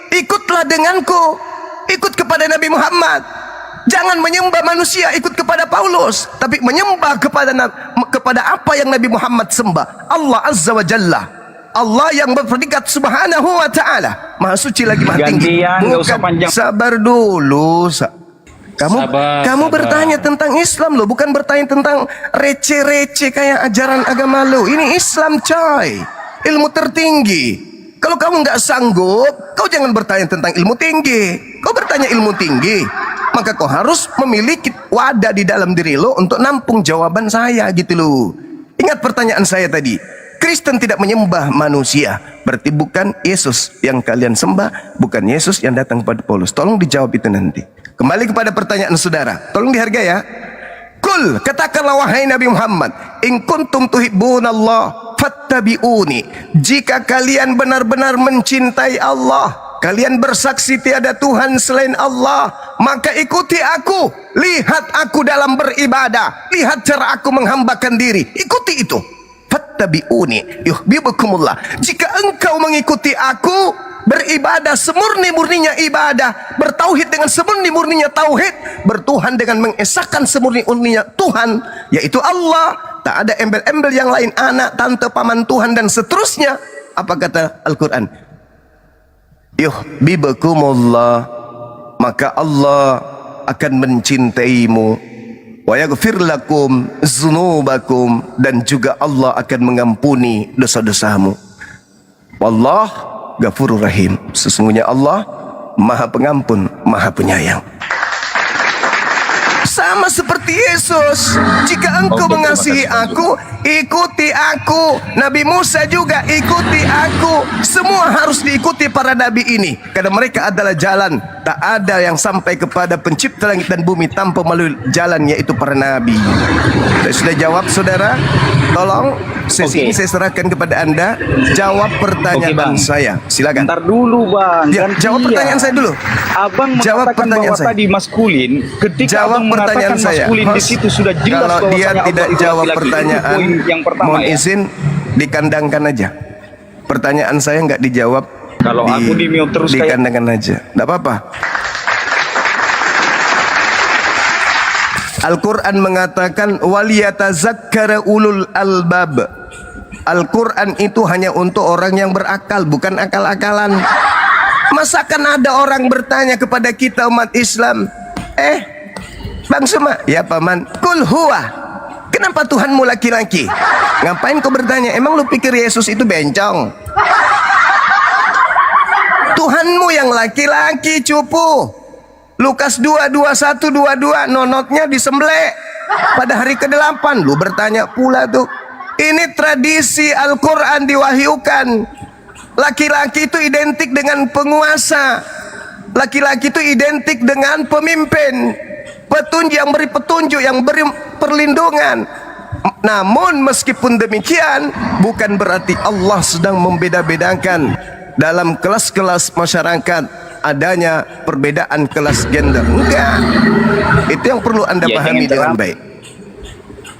Ikutlah denganku. Ikut kepada Nabi Muhammad. Jangan menyembah manusia ikut kepada Paulus, tapi menyembah kepada apa yang Nabi Muhammad sembah. Allah Azza wa Jalla. Allah yang berpredikat Subhanahu wa ta'ala. Maha suci lagi maha tinggi. Gantian, nggak usah panjang. Sabar dulu. Kamu Sabar. bertanya tentang Islam loh, bukan bertanya tentang receh-receh kayak ajaran agama lo. Ini Islam coy. Ilmu tertinggi. Kalau kamu nggak sanggup, kau jangan bertanya tentang ilmu tinggi. Kau bertanya ilmu tinggi, maka kau harus memiliki wadah di dalam diri lo untuk nampung jawaban saya gitu loh. Ingat pertanyaan saya tadi. Kristen tidak menyembah manusia, berarti bukan Yesus yang kalian sembah, bukan Yesus yang datang kepada Paulus. Tolong dijawab itu nanti. Kembali kepada pertanyaan saudara, tolong dihargai ya. Kul, katakanlah wahai Nabi Muhammad, in kuntum tuhibbunallah fattabi'uni. Jika kalian benar-benar mencintai Allah, kalian bersaksi tiada Tuhan selain Allah, maka ikuti aku. Lihat aku dalam beribadah, lihat cara aku menghambakan diri. Ikuti itu. Fattabi'uni yuhibbukumullah. Jika engkau mengikuti aku, beribadah semurni-murninya ibadah, bertauhid dengan semurni-murninya tauhid, bertuhan dengan mengesahkan semurni-murninya Tuhan, yaitu Allah. Tak ada embel-embel yang lain, anak, tante, paman Tuhan dan seterusnya. Apa kata Al-Quran? Yuhibbukumullah, maka Allah akan mencintaimu. wa yaghfir lakum dzunubakum, dan juga Allah akan mengampuni dosa-dosamu. Wallah ghafurur rahim. Sesungguhnya Allah Maha Pengampun, Maha Penyayang. Sama seperti Yesus. Jika engkau mengasihi aku, ikuti aku. Nabi Musa juga ikuti aku. Semua harus diikuti para nabi ini, karena mereka adalah jalan. Tak ada yang sampai kepada pencipta langit dan bumi tanpa melalui jalan, yaitu para nabi. Saya sudah jawab, saudara. Tolong sesi ini saya serahkan kepada Anda. Jawab pertanyaan saya. Silakan. Bentar dulu bang. Ya, jawab pertanyaan saya dulu. Abang Jawab mengatakan pertanyaan bahwa saya. tadi maskulin. Ketika Jawab abang pertanyaan mengatakan saya. maskulin di Host, situ sudah jelas kalau dia bahwasanya tidak Allah itu jawab laki-laki. Itu pertanyaan, poin yang pertama mohon ya. izin dikandangkan aja. Pertanyaan saya nggak dijawab. Kalau aku di-mute terus kayak- dikandangkan aja, nggak apa-apa. Al-Quran mengatakan waliyatazakkara ulul albab. Al-Quran itu hanya untuk orang yang berakal, bukan akal-akalan. Masakan ada orang bertanya kepada kita umat Islam, Bang Suma, ya paman, kul huwa, kenapa Tuhanmu laki-laki? Ngapain kau bertanya? Emang lu pikir Yesus itu bencong? Tuhanmu yang laki-laki, cupu. Lukas 2:21-22, nonotnya disembelih pada hari ke-8. Lu bertanya pula tuh. Ini tradisi Al-Quran diwahyukan. Laki-laki itu identik dengan penguasa. Laki-laki itu identik dengan pemimpin. Petunjuk, yang beri petunjuk, yang beri perlindungan. Namun meskipun demikian, bukan berarti Allah sedang membeda-bedakan dalam kelas-kelas masyarakat adanya perbedaan kelas gender. Enggak. Itu yang perlu Anda pahami dengan baik.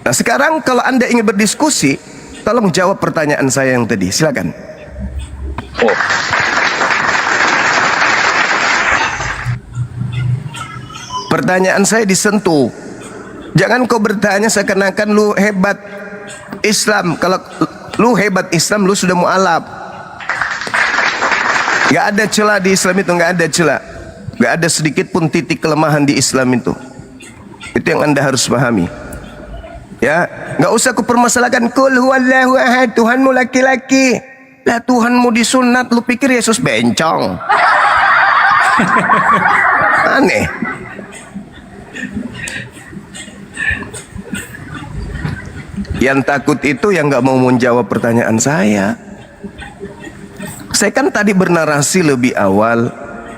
Nah, sekarang kalau Anda ingin berdiskusi, tolong jawab pertanyaan saya yang tadi. Silakan. Pertanyaan saya disentuh. Jangan kau bertanya seakan-akan lu hebat Islam. Kalau lu hebat Islam, lu sudah mu'alaf. Gak ada celah di Islam itu, gak ada celah. Gak ada sedikit pun titik kelemahan di Islam itu. Itu yang Anda harus pahami. Ya, gak usah aku permasalahkan. Kul huwallahu ahad, Tuhanmu laki-laki. Lah Tuhanmu disunat, lu pikir Yesus bencong? Aneh. Yang takut itu yang gak mau menjawab pertanyaan saya. Saya kan tadi bernarasi lebih awal.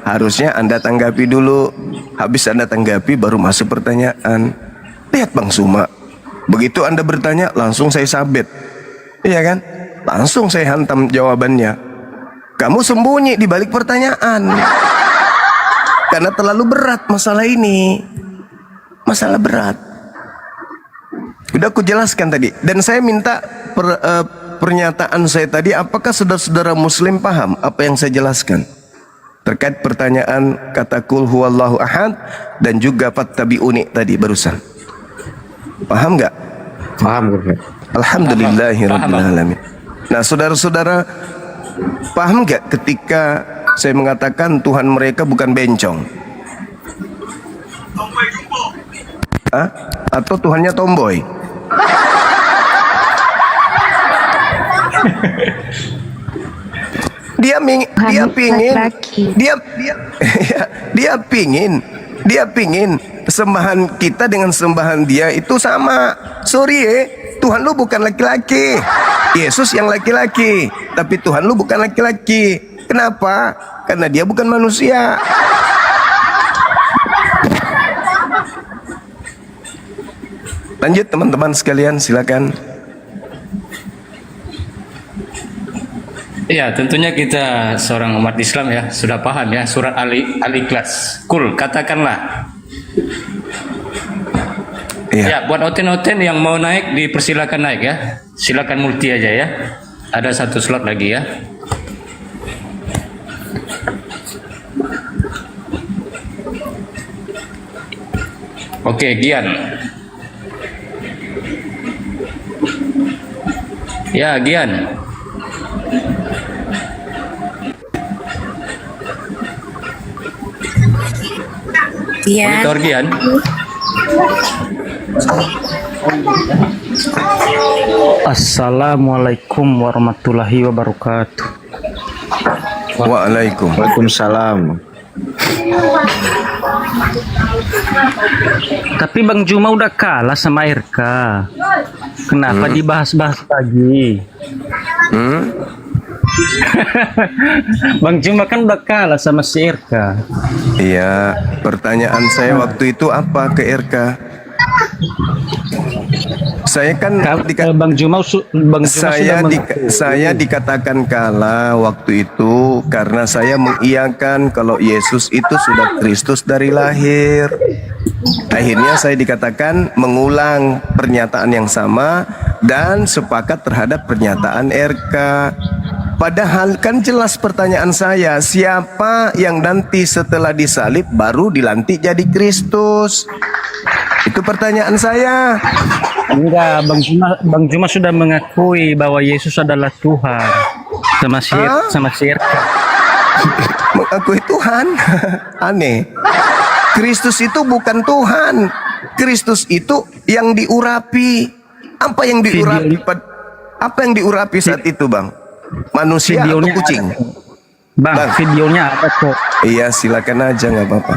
Harusnya Anda tanggapi dulu. Habis Anda tanggapi baru masuk pertanyaan. Lihat Bang Suma, begitu Anda bertanya langsung saya sabet. Iya kan? Langsung saya hantam jawabannya. Kamu sembunyi di balik pertanyaan. Karena terlalu berat masalah ini. Masalah berat. Udah aku jelaskan tadi. Dan saya minta pernyataan saya tadi, apakah saudara-saudara muslim paham apa yang saya jelaskan terkait pertanyaan kata kul huwallahu ahad dan juga fattabi'uni tadi barusan? Paham nggak? Paham, Guru. Alhamdulillahirabbil alamin. Nah, saudara-saudara paham nggak ketika saya mengatakan Tuhan mereka bukan bencong? Hah? Atau Tuhannya tomboy? Dia pingin sembahan kita dengan sembahan dia itu sama. Sorry Tuhan lu bukan laki-laki. Yesus yang laki-laki, tapi Tuhan lu bukan laki-laki. Kenapa? Karena dia bukan manusia. Lanjut teman-teman sekalian, silakan. Ya, tentunya kita seorang umat Islam ya sudah paham ya surat Al-Ikhlas. Kul, katakanlah. Ya, buat oten-oten yang mau naik dipersilakan naik ya. Silakan multi aja ya. Ada satu slot lagi ya. Oke, Gian. Ya, Gian. Iya. Monitor Gian. Assalamualaikum warahmatullahi wabarakatuh. Waalaikumsalam. Tapi Bang Juma udah kalah sama RK. Kenapa dibahas-bahas lagi? Bang Juma kan udah kalah sama si RK. Iya, pertanyaan saya waktu itu apa ke RK? Saya kan Bang Juma saya dikatakan kalah waktu itu karena saya mengiyakan kalau Yesus itu sudah Kristus dari lahir. Akhirnya saya dikatakan mengulang pernyataan yang sama dan sepakat terhadap pernyataan RK. Padahal kan jelas pertanyaan saya, siapa yang nanti setelah disalib baru dilantik jadi Kristus? Itu pertanyaan saya. Enggak, Bang Juma sudah mengakui bahwa Yesus adalah Tuhan sama si RK. Mengakui Tuhan? Aneh. Kristus itu bukan Tuhan. Kristus itu yang diurapi. Apa yang diurapi? Apa yang diurapi saat itu, Bang? Manusia atau kucing? Bang, videonya ada kok. Iya, silakan aja, nggak apa-apa.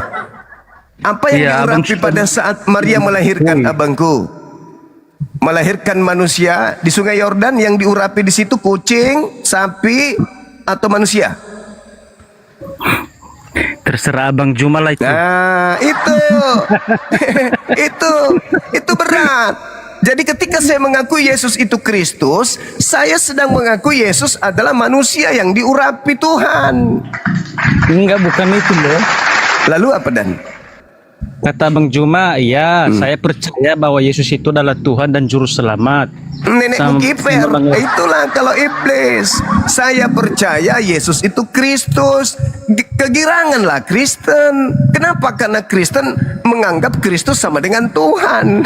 Apa yang diurapi pada saat Maria melahirkan abangku? Melahirkan manusia di Sungai Yordan, yang diurapi di situ kucing, sapi, atau manusia? Terserah Bang Juma lah itu. Nah, itu. itu berat. Jadi ketika saya mengaku Yesus itu Kristus, saya sedang mengaku Yesus adalah manusia yang diurapi Tuhan. Enggak, bukan itu loh. Lalu apa Dan? Kata Bang Juma, ya saya percaya bahwa Yesus itu adalah Tuhan dan Juru Selamat. Nenek kiper, itulah kalau iblis. Saya percaya Yesus itu Kristus. Kegiranganlah Kristen. Kenapa? Karena Kristen menganggap Kristus sama dengan Tuhan.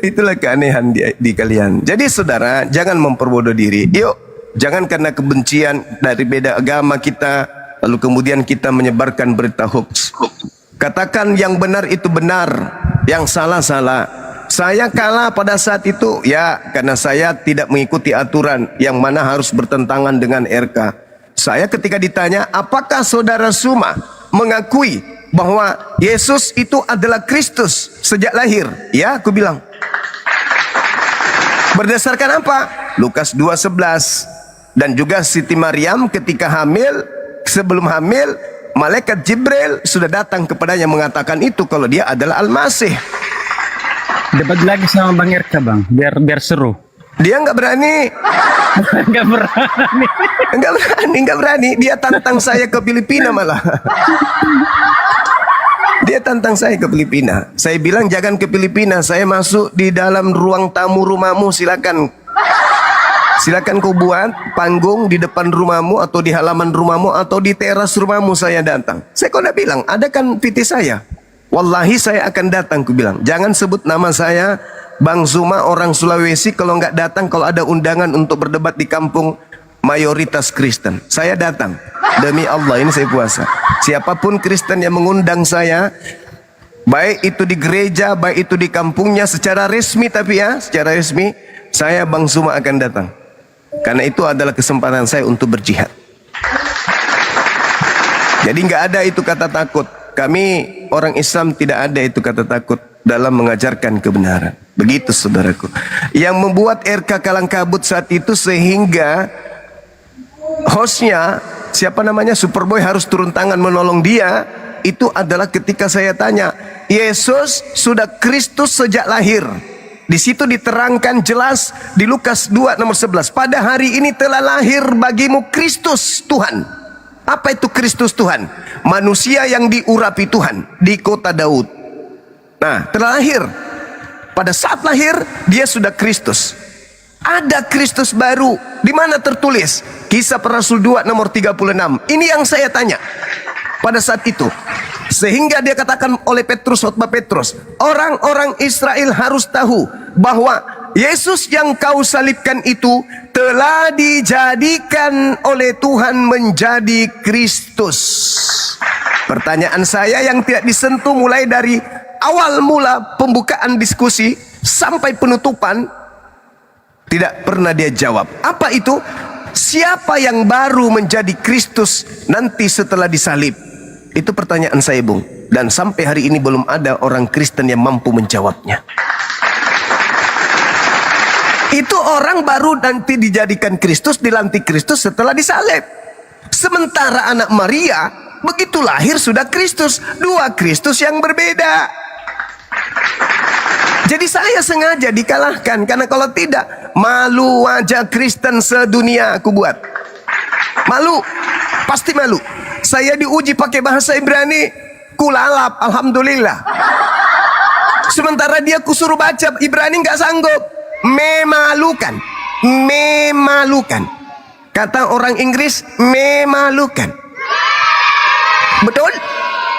Itulah keanehan di kalian. Jadi saudara, jangan memperbodoh diri. Yuk, jangan karena kebencian dari beda agama kita, lalu kemudian kita menyebarkan berita hoax. Katakan yang benar itu benar, yang salah salah. Saya kalah pada saat itu ya karena saya tidak mengikuti aturan yang mana harus bertentangan dengan RK. Saya ketika ditanya, apakah saudara Suma mengakui bahwa Yesus itu adalah Kristus sejak lahir? Ya, aku bilang. Berdasarkan apa? Lukas 2:11. Dan juga Siti Maryam ketika hamil, sebelum hamil, malaikat Jibril sudah datang kepadanya mengatakan itu kalau dia adalah Al-Masih. Debat lagi sama Bang RK, Bang, biar seru. Dia nggak berani. Nggak berani. Dia tantang saya ke Filipina malah. Dia tantang saya ke Filipina. Saya bilang jangan ke Filipina, saya masuk di dalam ruang tamu rumahmu, silakan. Silakan kau buat panggung di depan rumahmu atau di halaman rumahmu atau di teras rumahmu, saya datang. Saya kok udah bilang, ada kan PT saya. Wallahi saya akan datang, ku bilang. Jangan sebut nama saya, Bang Zuma orang Sulawesi, kalau nggak datang, kalau ada undangan untuk berdebat di kampung mayoritas Kristen. Saya datang. Demi Allah, ini saya puasa. Siapapun Kristen yang mengundang saya, baik itu di gereja, baik itu di kampungnya, secara resmi tapi ya, secara resmi, saya Bang Zuma akan datang. Karena itu adalah kesempatan saya untuk berjihad. Jadi nggak ada itu kata takut. Kami orang Islam tidak ada itu kata takut dalam mengajarkan kebenaran. Begitu saudaraku. Yang membuat RK kalang kabut saat itu sehingga hostnya, siapa namanya, Superboy harus turun tangan menolong dia. Itu adalah ketika saya tanya, Yesus sudah Kristus sejak lahir. Di situ diterangkan jelas di Lukas 2:11. Pada hari ini telah lahir bagimu Kristus Tuhan. Apa itu Kristus Tuhan? Manusia yang diurapi Tuhan di kota Daud. Nah, telah lahir. Pada saat lahir, dia sudah Kristus. Ada Kristus baru. Di mana tertulis? Kisah Para Rasul 2:36. Ini yang saya tanya pada saat itu. Sehingga dia katakan oleh Petrus, khotbah Petrus, orang-orang Israel harus tahu bahwa Yesus yang kau salibkan itu telah dijadikan oleh Tuhan menjadi Kristus. Pertanyaan saya yang tidak disentuh mulai dari awal mula pembukaan diskusi sampai penutupan, tidak pernah dia jawab. Apa itu? Siapa yang baru menjadi Kristus nanti setelah disalib? Itu pertanyaan saya, Bung. Dan sampai hari ini belum ada orang Kristen yang mampu menjawabnya. Itu orang baru nanti dijadikan Kristus, dilantik Kristus setelah disalib. Sementara anak Maria begitu lahir sudah Kristus, dua Kristus yang berbeda. Jadi saya sengaja dikalahkan, karena kalau tidak, malu wajah Kristen sedunia aku buat. Malu, pasti malu. Saya diuji pakai bahasa Ibrani, kulalap, alhamdulillah. Sementara dia kusuruh baca Ibrani nggak sanggup. Memalukan, memalukan. Kata orang Inggris, memalukan. Betul?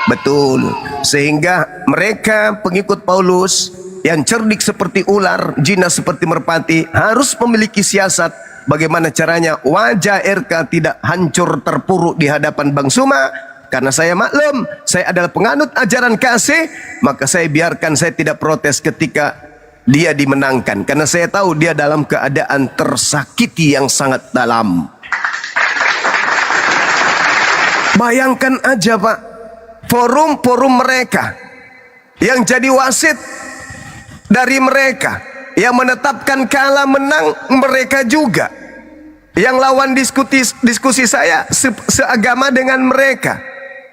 Betul. Sehingga mereka pengikut Paulus yang cerdik seperti ular, jinak seperti merpati, harus memiliki siasat bagaimana caranya wajah RK tidak hancur terpuruk di hadapan Bang Suma. Karena saya maklum, saya adalah penganut ajaran kasih, maka saya biarkan, saya tidak protes ketika dia dimenangkan, karena saya tahu dia dalam keadaan tersakiti yang sangat dalam. Bayangkan aja Pak, forum-forum mereka yang jadi wasit dari mereka, yang menetapkan kalah menang mereka juga, yang lawan diskusi saya seagama dengan mereka,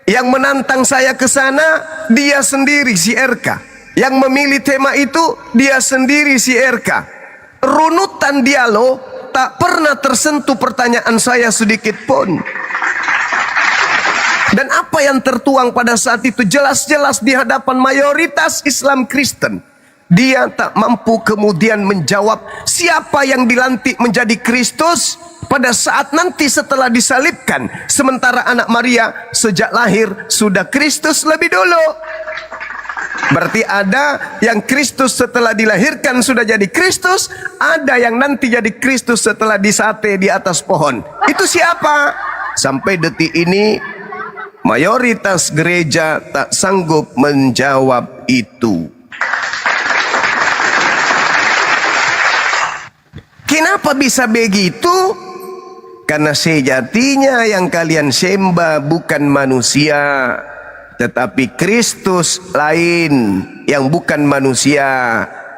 yang menantang saya ke sana dia sendiri si RK, yang memilih tema itu dia sendiri si RK. Runutan dialog tak pernah tersentuh pertanyaan saya sedikit pun. Dan apa yang tertuang pada saat itu jelas-jelas di hadapan mayoritas Islam Kristen. Dia tak mampu kemudian menjawab siapa yang dilantik menjadi Kristus pada saat nanti setelah disalibkan. Sementara anak Maria sejak lahir sudah Kristus lebih dulu. Berarti ada yang Kristus setelah dilahirkan sudah jadi Kristus, ada yang nanti jadi Kristus setelah disate di atas pohon. Itu siapa? Sampai detik ini mayoritas gereja tak sanggup menjawab itu. Kenapa bisa begitu? Karena sejatinya yang kalian sembah bukan manusia, tetapi Kristus lain yang bukan manusia,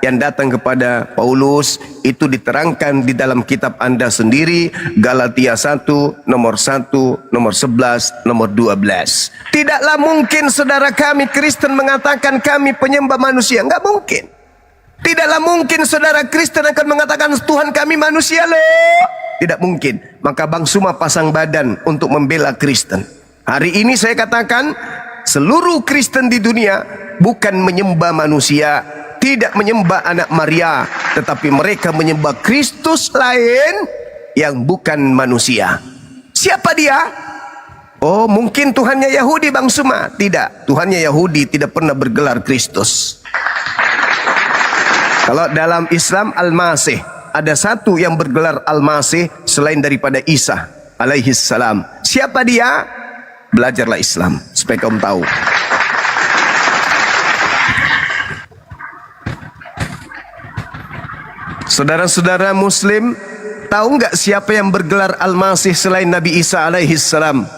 yang datang kepada Paulus. Itu diterangkan di dalam kitab Anda sendiri, Galatia 1, nomor 1, nomor 11, nomor 12. Tidaklah mungkin saudara kami Kristen mengatakan kami penyembah manusia. Enggak mungkin. Tidaklah mungkin saudara Kristen akan mengatakan Tuhan kami manusia loh. Tidak mungkin. Maka Bang Suma pasang badan untuk membela Kristen. Hari ini saya katakan, seluruh Kristen di dunia bukan menyembah manusia, tidak menyembah anak Maria, tetapi mereka menyembah Kristus lain yang bukan manusia. Siapa dia? Oh, mungkin Tuhannya Yahudi Bang Suma. Tidak, Tuhannya Yahudi tidak pernah bergelar Kristus. Kalau dalam Islam Al-Masih, ada satu yang bergelar Al-Masih selain daripada Isa alaihis salam. Siapa dia? Belajarlah Islam supaya kamu tahu. Saudara-saudara Muslim, tahu nggak siapa yang bergelar Al-Masih selain Nabi Isa alaihis salam?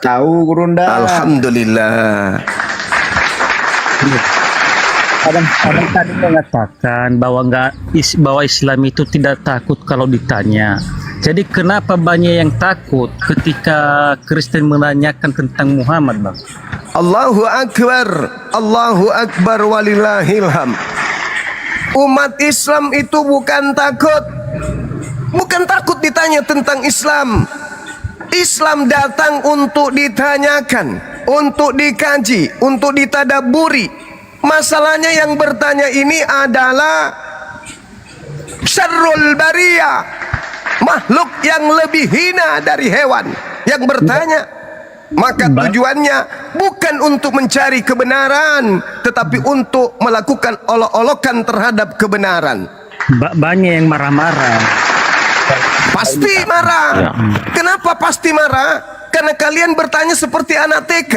Tahu Gurunda. Alhamdulillah. Abang tadi mengatakan bahwa bahwa Islam itu tidak takut kalau ditanya. Jadi kenapa banyak yang takut ketika Kristen menanyakan tentang Muhammad, Bang? Allahu Akbar, Allahu Akbar walillahilham. Umat Islam itu bukan takut ditanya tentang Islam. Islam datang untuk ditanyakan, untuk dikaji, untuk ditadaburi. Masalahnya yang bertanya ini adalah syarrul bariyah, makhluk yang lebih hina dari hewan yang bertanya. Maka tujuannya bukan untuk mencari kebenaran, tetapi untuk melakukan olok-olokan terhadap kebenaran. Banyak yang marah-marah. Pasti marah. Kenapa pasti marah? Karena kalian bertanya seperti anak TK.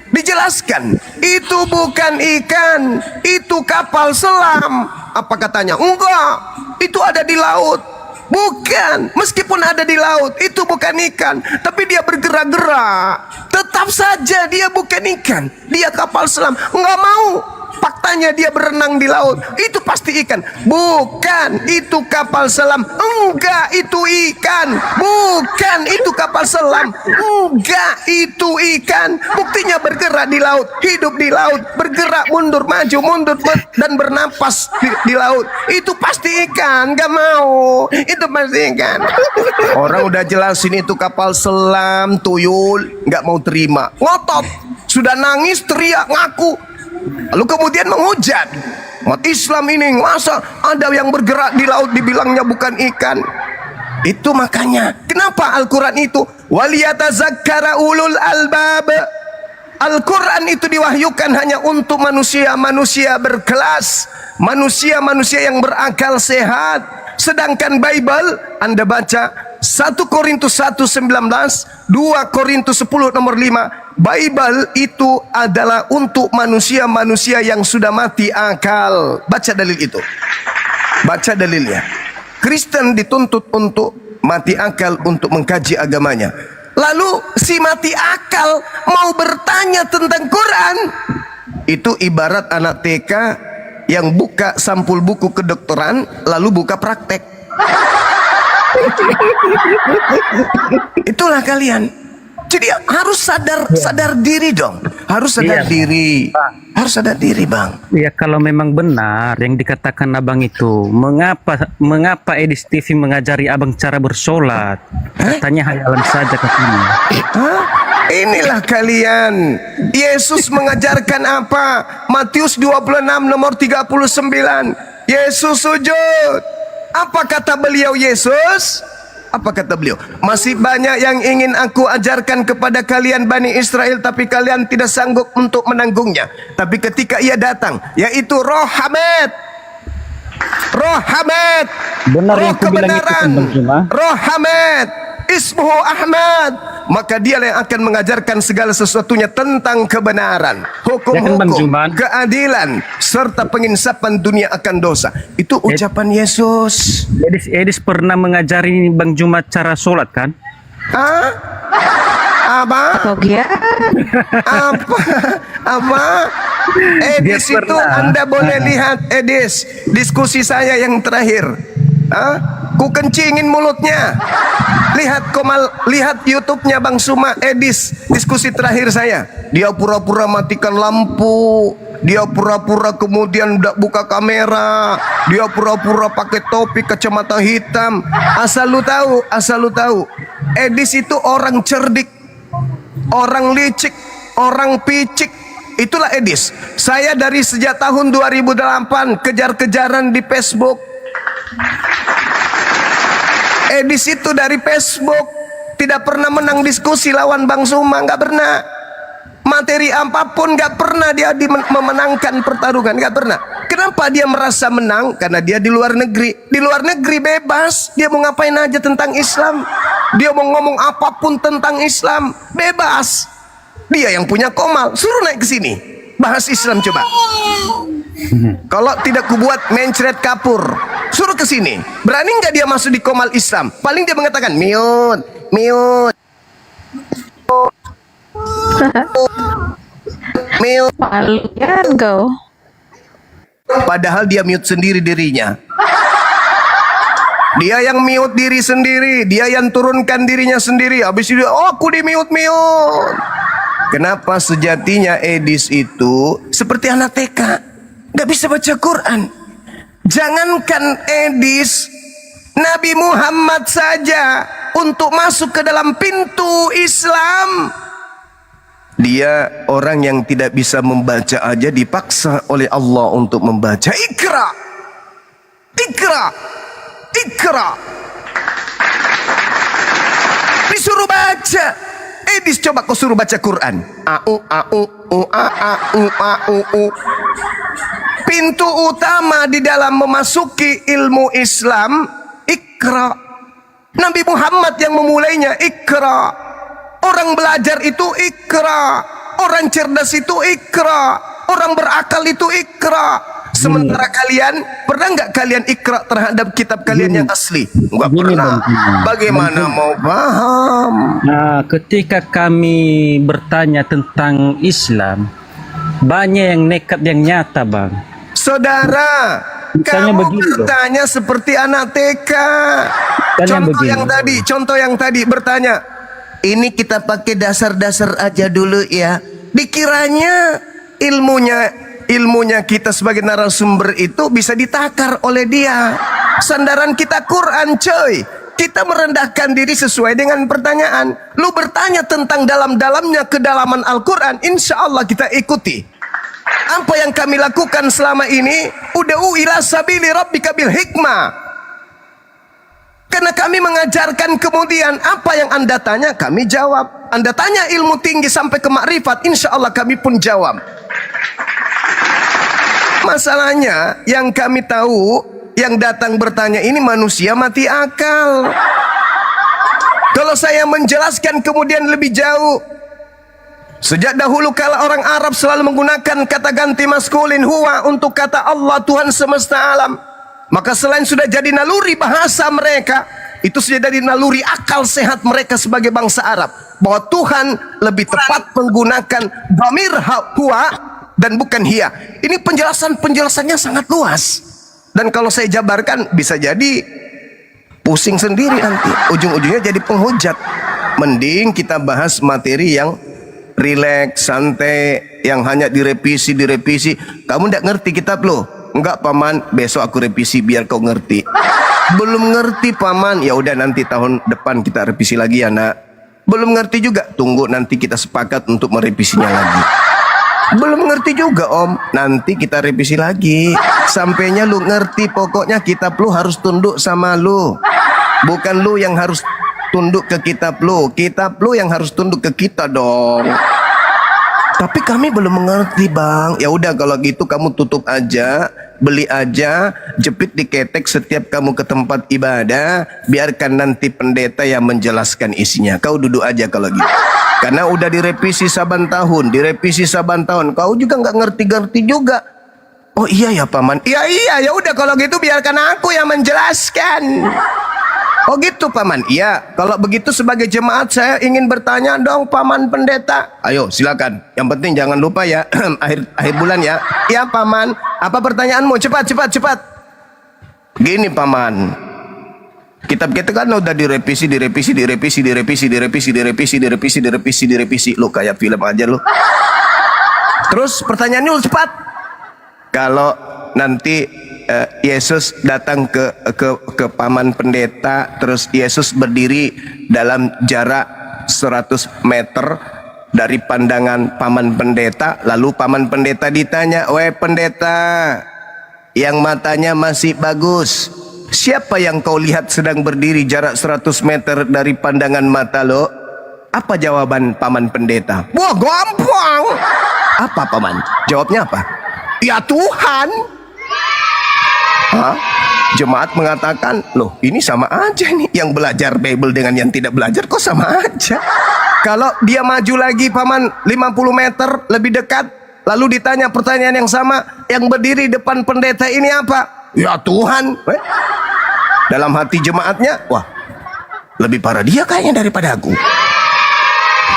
Dijelaskan, itu bukan ikan, itu kapal selam. Apa katanya? Enggak, itu ada di laut. Bukan, meskipun ada di laut, itu bukan ikan, tapi dia bergerak-gerak. Tetap saja dia bukan ikan, dia kapal selam. Enggak mau. Faktanya dia berenang di laut, itu pasti ikan. Bukan, itu kapal selam. Enggak, itu ikan. Bukan, itu kapal selam. Enggak, itu ikan. Buktinya bergerak di laut, hidup di laut, bergerak mundur maju mundur dan bernapas di laut. Itu pasti ikan. Enggak mau, itu pasti ikan. Orang udah jelasin itu kapal selam, tuyul nggak mau terima, ngotot, sudah nangis, teriak, ngaku. Lalu kemudian menghujat, umat Islam ini masa ada yang bergerak di laut dibilangnya bukan ikan. Itu makanya kenapa Al-Quran itu waliyatazakkara ulul albab. Al-Quran itu diwahyukan hanya untuk manusia-manusia berkelas, manusia-manusia yang berakal sehat. Sedangkan Bible Anda baca 1 Korintus 1:19, 2 Korintus 10 nomor 5. Bible itu adalah untuk manusia-manusia yang sudah mati akal. Baca dalil itu. Baca dalilnya. Kristen dituntut untuk mati akal untuk mengkaji agamanya. Lalu si mati akal mau bertanya tentang Quran. Itu ibarat anak TK yang buka sampul buku kedokteran lalu buka praktek. Itulah kalian. Jadi harus sadar diri dong. Harus sadar diri. Harus sadar diri, Bang. Ya kalau memang benar yang dikatakan abang itu, mengapa Edis TV mengajari abang cara bersolat? Katanya hayalan saja katanya. Hah? Inilah kalian. Yesus mengajarkan apa? Matius 26 nomor 39. Yesus sujud. Apa kata beliau Yesus? Apa kata beliau? Masih banyak yang ingin aku ajarkan kepada kalian Bani Israel, tapi kalian tidak sanggup untuk menanggungnya. Tapi ketika ia datang, yaitu Roh Hamid, Roh Hamid, Benar Roh yang aku bilang itu, kebenaran, Bang Juma. Roh Hamid, Ismuhu Ahmad, maka dia yang akan mengajarkan segala sesuatunya tentang kebenaran, Ya kan, Bang hukum-hukum, Juman? keadilan, serta penginsapan dunia akan dosa. Itu ucapan Yesus. Edis pernah mengajari Bang Jumat cara sholat kan? Hah? Apa? Apa? Edis Dia itu pernah. Anda boleh lihat Edis diskusi saya yang terakhir. Ku kencingin mulutnya. Lihat YouTube-nya Bang Suma Edis diskusi terakhir saya. Dia pura-pura matikan lampu. Dia pura-pura kemudian buka kamera. Dia pura-pura pakai topi kacamata hitam. Asal lu tahu. Edis itu orang cerdik, orang licik, orang picik. Itulah Edis. Saya dari sejak tahun 2008 kejar-kejaran di Facebook. Edis itu dari Facebook tidak pernah menang diskusi lawan Bang Suma, nggak pernah. Materi apapun nggak pernah dia memenangkan pertarungan, nggak pernah. Kenapa dia merasa menang? Karena dia di luar negeri. Di luar negeri bebas, dia mau ngapain aja tentang Islam. Dia mau ngomong apapun tentang Islam, bebas. Dia yang punya Komal, suruh naik ke sini, bahas Islam coba. Kalau tidak kubuat mencret kapur, suruh ke sini. Berani nggak dia masuk di Komal Islam? Paling dia mengatakan mute. Malu ya kau. Padahal dia mute sendiri dirinya. Dia yang mute diri sendiri, dia yang turunkan dirinya sendiri. Habis itu, oh aku di mute. Kenapa sejatinya Edis itu seperti anak TK, nggak bisa baca Quran. Jangankan Edis, Nabi Muhammad saja untuk masuk ke dalam pintu Islam, dia orang yang tidak bisa membaca aja dipaksa oleh Allah untuk membaca. Ikra. Disuruh baca. Edis coba kau suruh baca Quran. Pintu utama di dalam memasuki ilmu Islam, Ikra. Nabi Muhammad yang memulainya, Ikra. Orang belajar itu Ikra. Orang cerdas itu ikra, orang berakal itu ikra. Sementara kalian, pernah nggak kalian ikra terhadap kitab kalian yang asli? Nggak pernah. Bagaimana mau paham? Nah, ketika kami bertanya tentang Islam, banyak yang nekat yang nyata, Bang. Saudara, Misalnya kamu begini loh. bertanya seperti anak TK. Misalnya Contoh yang tadi bertanya, ini kita pakai dasar-dasar aja dulu ya. Dikiranya ilmunya kita sebagai narasumber itu bisa ditakar oleh dia. Sandaran kita Quran, coy. Kita merendahkan diri sesuai dengan pertanyaan. Lu bertanya tentang dalam-dalamnya kedalaman Al-Quran, insya Allah kita ikuti. Apa yang kami lakukan selama ini, ud'u ila sabili rabbika bil hikmah. Karena kami mengajarkan, kemudian apa yang Anda tanya kami jawab. Anda tanya ilmu tinggi sampai ke makrifat, insya Allah kami pun jawab. Masalahnya yang kami tahu, yang datang bertanya ini manusia mati akal. Kalau saya menjelaskan kemudian lebih jauh, sejak dahulu kala orang Arab selalu menggunakan kata ganti maskulin huwa untuk kata Allah, Tuhan semesta alam. Maka selain sudah jadi naluri bahasa mereka, itu sudah jadi naluri akal sehat mereka sebagai bangsa Arab, bahwa Tuhan lebih tepat menggunakan dhamir huwa dan bukan hiya. Ini penjelasannya sangat luas. Dan kalau saya jabarkan bisa jadi pusing sendiri nanti. Ujung-ujungnya jadi penghujat. Mending kita bahas materi yang rileks, santai, yang hanya direvisi. Kamu tidak ngerti kitab lo? Enggak paman, besok aku revisi biar kau ngerti. Belum ngerti paman, ya udah nanti tahun depan kita revisi lagi ya nak. Belum ngerti juga, tunggu nanti kita sepakat untuk merevisinya lagi. Belum ngerti juga om, nanti kita revisi lagi. Sampainya lu ngerti, pokoknya kitab lu harus tunduk sama lu. Bukan lu yang harus tunduk ke kitab lu yang harus tunduk ke kita dong. Tapi kami belum mengerti bang. Ya udah kalau gitu kamu tutup aja, beli aja, jepit di ketek setiap kamu ke tempat ibadah. Biarkan nanti pendeta yang menjelaskan isinya. Kau duduk aja kalau gitu. Karena udah direvisi saban tahun. Kau juga nggak ngerti-ngerti juga. Oh iya ya paman. Iya ya udah kalau gitu biarkan aku yang menjelaskan. Oh gitu paman. Iya, kalau begitu sebagai jemaat saya ingin bertanya dong paman pendeta. Ayo silakan. Yang penting jangan lupa ya akhir bulan ya. Iya paman. Apa pertanyaanmu? Cepat. Gini paman. Kitab kita kan udah direvisi. Lu kayak film aja lu. Terus pertanyaannya lu cepat. Kalau nanti Yesus datang ke paman pendeta, terus Yesus berdiri dalam jarak 100 meter dari pandangan paman pendeta, lalu paman pendeta ditanya, "Weh pendeta, yang matanya masih bagus, siapa yang kau lihat sedang berdiri jarak 100 meter dari pandangan mata lo?" Apa jawaban paman pendeta? Wah gampang. Apa paman? Jawabnya apa? Ya Tuhan. Hah? Jemaat mengatakan, loh ini sama aja nih, yang belajar Bible dengan yang tidak belajar kok sama aja. Kalau dia maju lagi paman 50 meter lebih dekat, lalu ditanya pertanyaan yang sama, yang berdiri depan pendeta ini apa? Ya Tuhan. Dalam hati jemaatnya, wah lebih parah dia kayaknya daripada aku.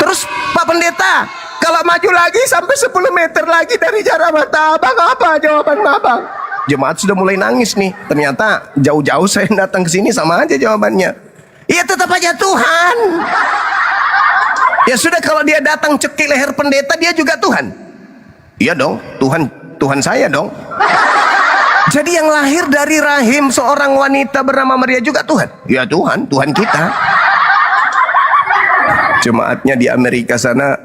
Terus Pak Pendeta, kalau maju lagi sampai 10 meter lagi dari jarak mata abang, apa jawaban abang? Jemaat sudah mulai nangis nih. Ternyata jauh-jauh saya datang ke sini sama aja jawabannya. Iya tetap aja Tuhan. Ya sudah kalau dia datang cekik leher pendeta, dia juga Tuhan. Iya dong, Tuhan saya dong. Jadi yang lahir dari rahim seorang wanita bernama Maria juga Tuhan. Ya Tuhan kita. Jemaatnya di Amerika sana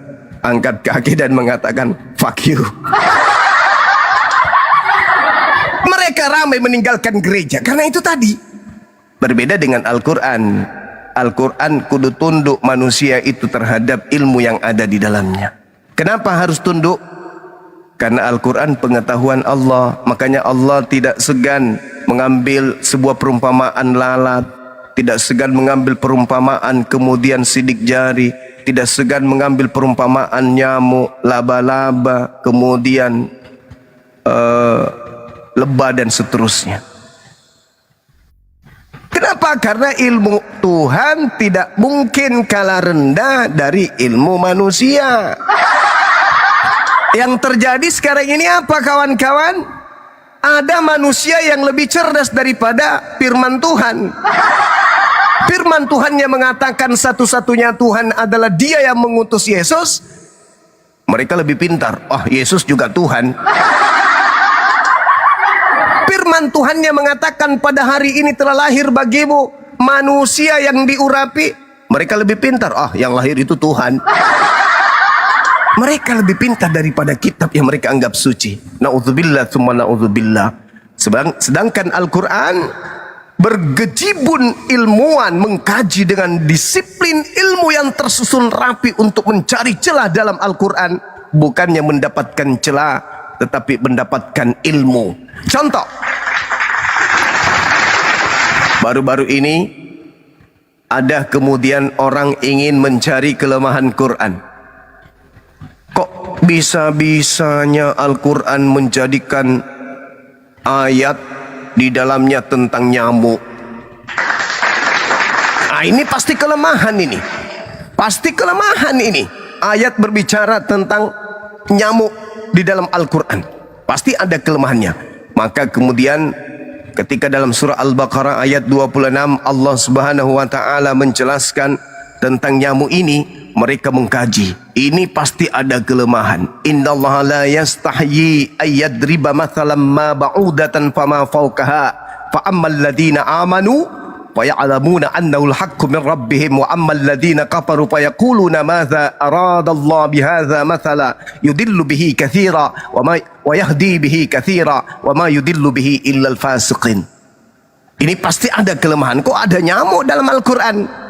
angkat kaki dan mengatakan fuck you. Mereka ramai meninggalkan gereja karena itu tadi. Berbeda dengan Al-Quran. Al-Quran kudu tunduk manusia itu terhadap ilmu yang ada di dalamnya. Kenapa harus tunduk? Karena Al-Quran pengetahuan Allah. Makanya Allah tidak segan mengambil sebuah perumpamaan lalat, tidak segan mengambil perumpamaan kemudian sidik jari. tidak segan mengambil perumpamaan nyamuk, laba-laba, kemudian lebah dan seterusnya. Kenapa? Karena ilmu Tuhan tidak mungkin kalah rendah dari ilmu manusia. Yang terjadi sekarang ini apa, kawan-kawan? Ada manusia yang lebih cerdas daripada firman Tuhan. Firman Tuhan yang mengatakan satu-satunya Tuhan adalah Dia yang mengutus Yesus. Mereka lebih pintar. Oh, Yesus juga Tuhan. Firman Tuhan yang mengatakan pada hari ini telah lahir bagimu manusia yang diurapi. Mereka lebih pintar. Oh, yang lahir itu Tuhan. Mereka lebih pintar daripada kitab yang mereka anggap suci. Na'udzubillah tsumma na'udzubillah. Sedangkan Al-Quran bergejibun ilmuwan mengkaji dengan disiplin ilmu yang tersusun rapi untuk mencari celah dalam Al-Quran. Bukannya mendapatkan celah, tetapi mendapatkan ilmu. Contoh, baru-baru ini ada kemudian orang ingin mencari kelemahan Quran. Kok bisa-bisanya Al-Quran menjadikan ayat di dalamnya tentang nyamuk? Nah, ini pasti kelemahan ini. Pasti kelemahan ini. Ayat berbicara tentang nyamuk di dalam Al-Quran. Pasti ada kelemahannya. Maka kemudian ketika dalam surah Al-Baqarah ayat 26 Allah Subhanahu wa taala menjelaskan tentang nyamuk ini, mereka mengkaji. Ini pasti ada kelemahan. Innallaha la yastahyi ayyadriba mathalan ma ba'udatan fama fawqaha fa ammal ladina amanu fa ya'lamuna annahu al-haqqu min rabbihim wa ammal ladina kafaru fa yaquluna madza arada Allah bihadza mathala yudillu bihi katsira wa yahdi bihi katsira wa ma yudillu bihi illa al-fasiqin. Ini pasti ada kelemahan. Kok ada nyamuk dalam Al-Quran?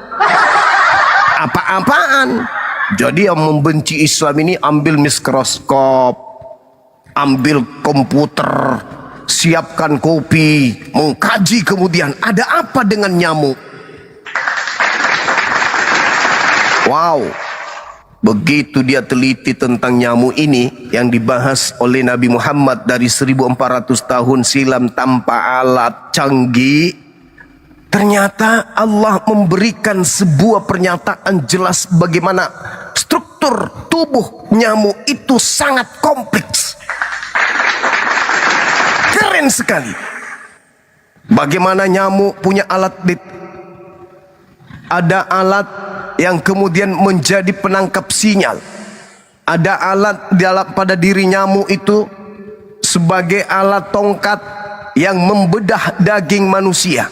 Apa-apaan? Jadi yang membenci Islam ini ambil mikroskop, ambil komputer, siapkan kopi, mengkaji kemudian ada apa dengan nyamuk. Wow, begitu dia teliti tentang nyamuk ini yang dibahas oleh Nabi Muhammad dari 1400 tahun silam tanpa alat canggih. Ternyata Allah memberikan sebuah pernyataan jelas bagaimana struktur tubuh nyamuk itu sangat kompleks. Keren sekali. Bagaimana nyamuk punya alat ada alat yang kemudian menjadi penangkap sinyal. Ada alat pada diri nyamuk itu sebagai alat tongkat yang membedah daging manusia.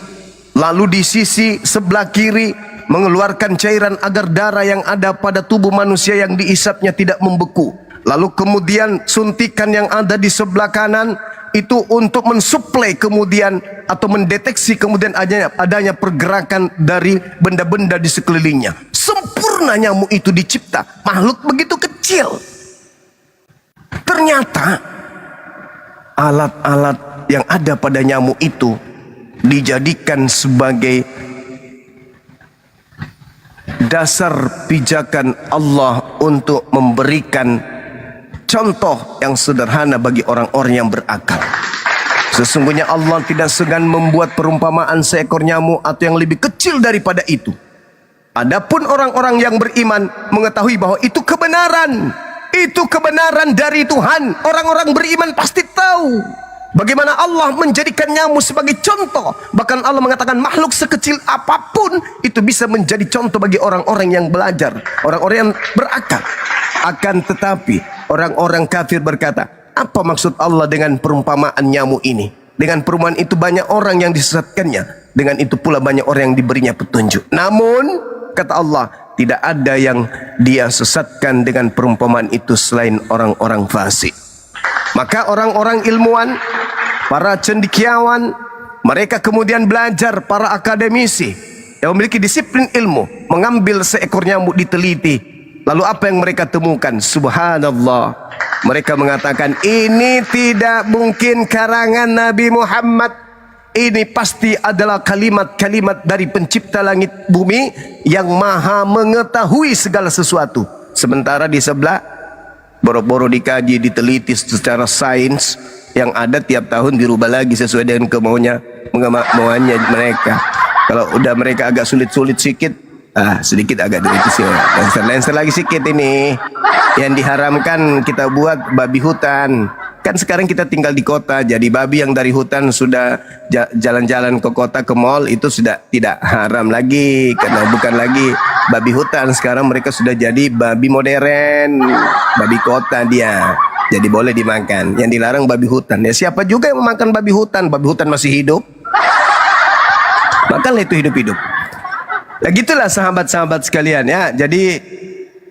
Lalu di sisi sebelah kiri mengeluarkan cairan agar darah yang ada pada tubuh manusia yang diisapnya tidak membeku. Lalu kemudian suntikan yang ada di sebelah kanan itu untuk mensuplai kemudian atau mendeteksi kemudian adanya pergerakan dari benda-benda di sekelilingnya. Sempurna nyamuk itu dicipta. Makhluk begitu kecil. Ternyata alat-alat yang ada pada nyamuk itu dijadikan sebagai dasar pijakan Allah untuk memberikan contoh yang sederhana bagi orang-orang yang berakal. Sesungguhnya Allah tidak segan membuat perumpamaan seekor nyamuk atau yang lebih kecil daripada itu. Adapun orang-orang yang beriman mengetahui bahwa itu kebenaran. Itu kebenaran dari Tuhan. Orang-orang beriman pasti tahu bagaimana Allah menjadikan nyamuk sebagai contoh. Bahkan Allah mengatakan makhluk sekecil apapun itu bisa menjadi contoh bagi orang-orang yang belajar, orang-orang yang berakal. Akan tetapi orang-orang kafir berkata, apa maksud Allah dengan perumpamaan nyamuk ini? Dengan perumpamaan itu banyak orang yang disesatkannya. Dengan itu pula banyak orang yang diberinya petunjuk. Namun kata Allah, tidak ada yang dia sesatkan dengan perumpamaan itu selain orang-orang fasik. Maka orang-orang ilmuwan, para cendekiawan, mereka kemudian belajar, para akademisi yang memiliki disiplin ilmu, mengambil seekor nyamuk diteliti. Lalu apa yang mereka temukan? Subhanallah. Mereka mengatakan ini tidak mungkin karangan Nabi Muhammad. ini pasti adalah kalimat-kalimat dari pencipta langit bumi yang maha mengetahui segala sesuatu. Sementara di sebelah boro-boro dikaji, diteliti secara sains, yang ada tiap tahun dirubah lagi sesuai dengan kemauannya mereka. Kalau udah mereka agak sulit-sulit sedikit, sedikit agak direvisi. Lenser lagi sedikit ini. Yang diharamkan kita buat babi hutan. Kan sekarang kita tinggal di kota, jadi babi yang dari hutan sudah jalan-jalan ke kota, ke mall, itu sudah tidak haram lagi, karena bukan lagi babi hutan. Sekarang mereka sudah jadi babi modern, babi kota dia, jadi boleh dimakan. Yang dilarang babi hutan. Ya siapa juga yang memakan babi hutan? Babi hutan masih hidup, makanlah itu hidup-hidup. Nah gitulah sahabat-sahabat sekalian ya. Jadi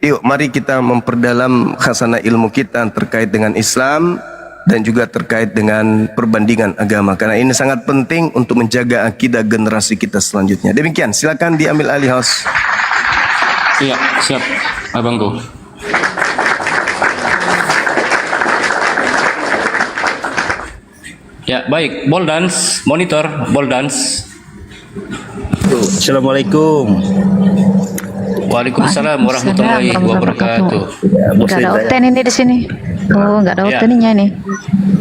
yuk mari kita memperdalam khasanah ilmu kita terkait dengan Islam dan juga terkait dengan perbandingan agama, karena ini sangat penting untuk menjaga akidah generasi kita selanjutnya. Demikian, silakan diambil alih host. Iya, siap, abangku. Ya, baik. Ball dance, monitor, ball dance. Assalamualaikum. Waalaikumsalam warahmatullahi wabarakatuh. Nggak ada Oten ini di sini. Oh, nggak ada Ya. Oteninya nih.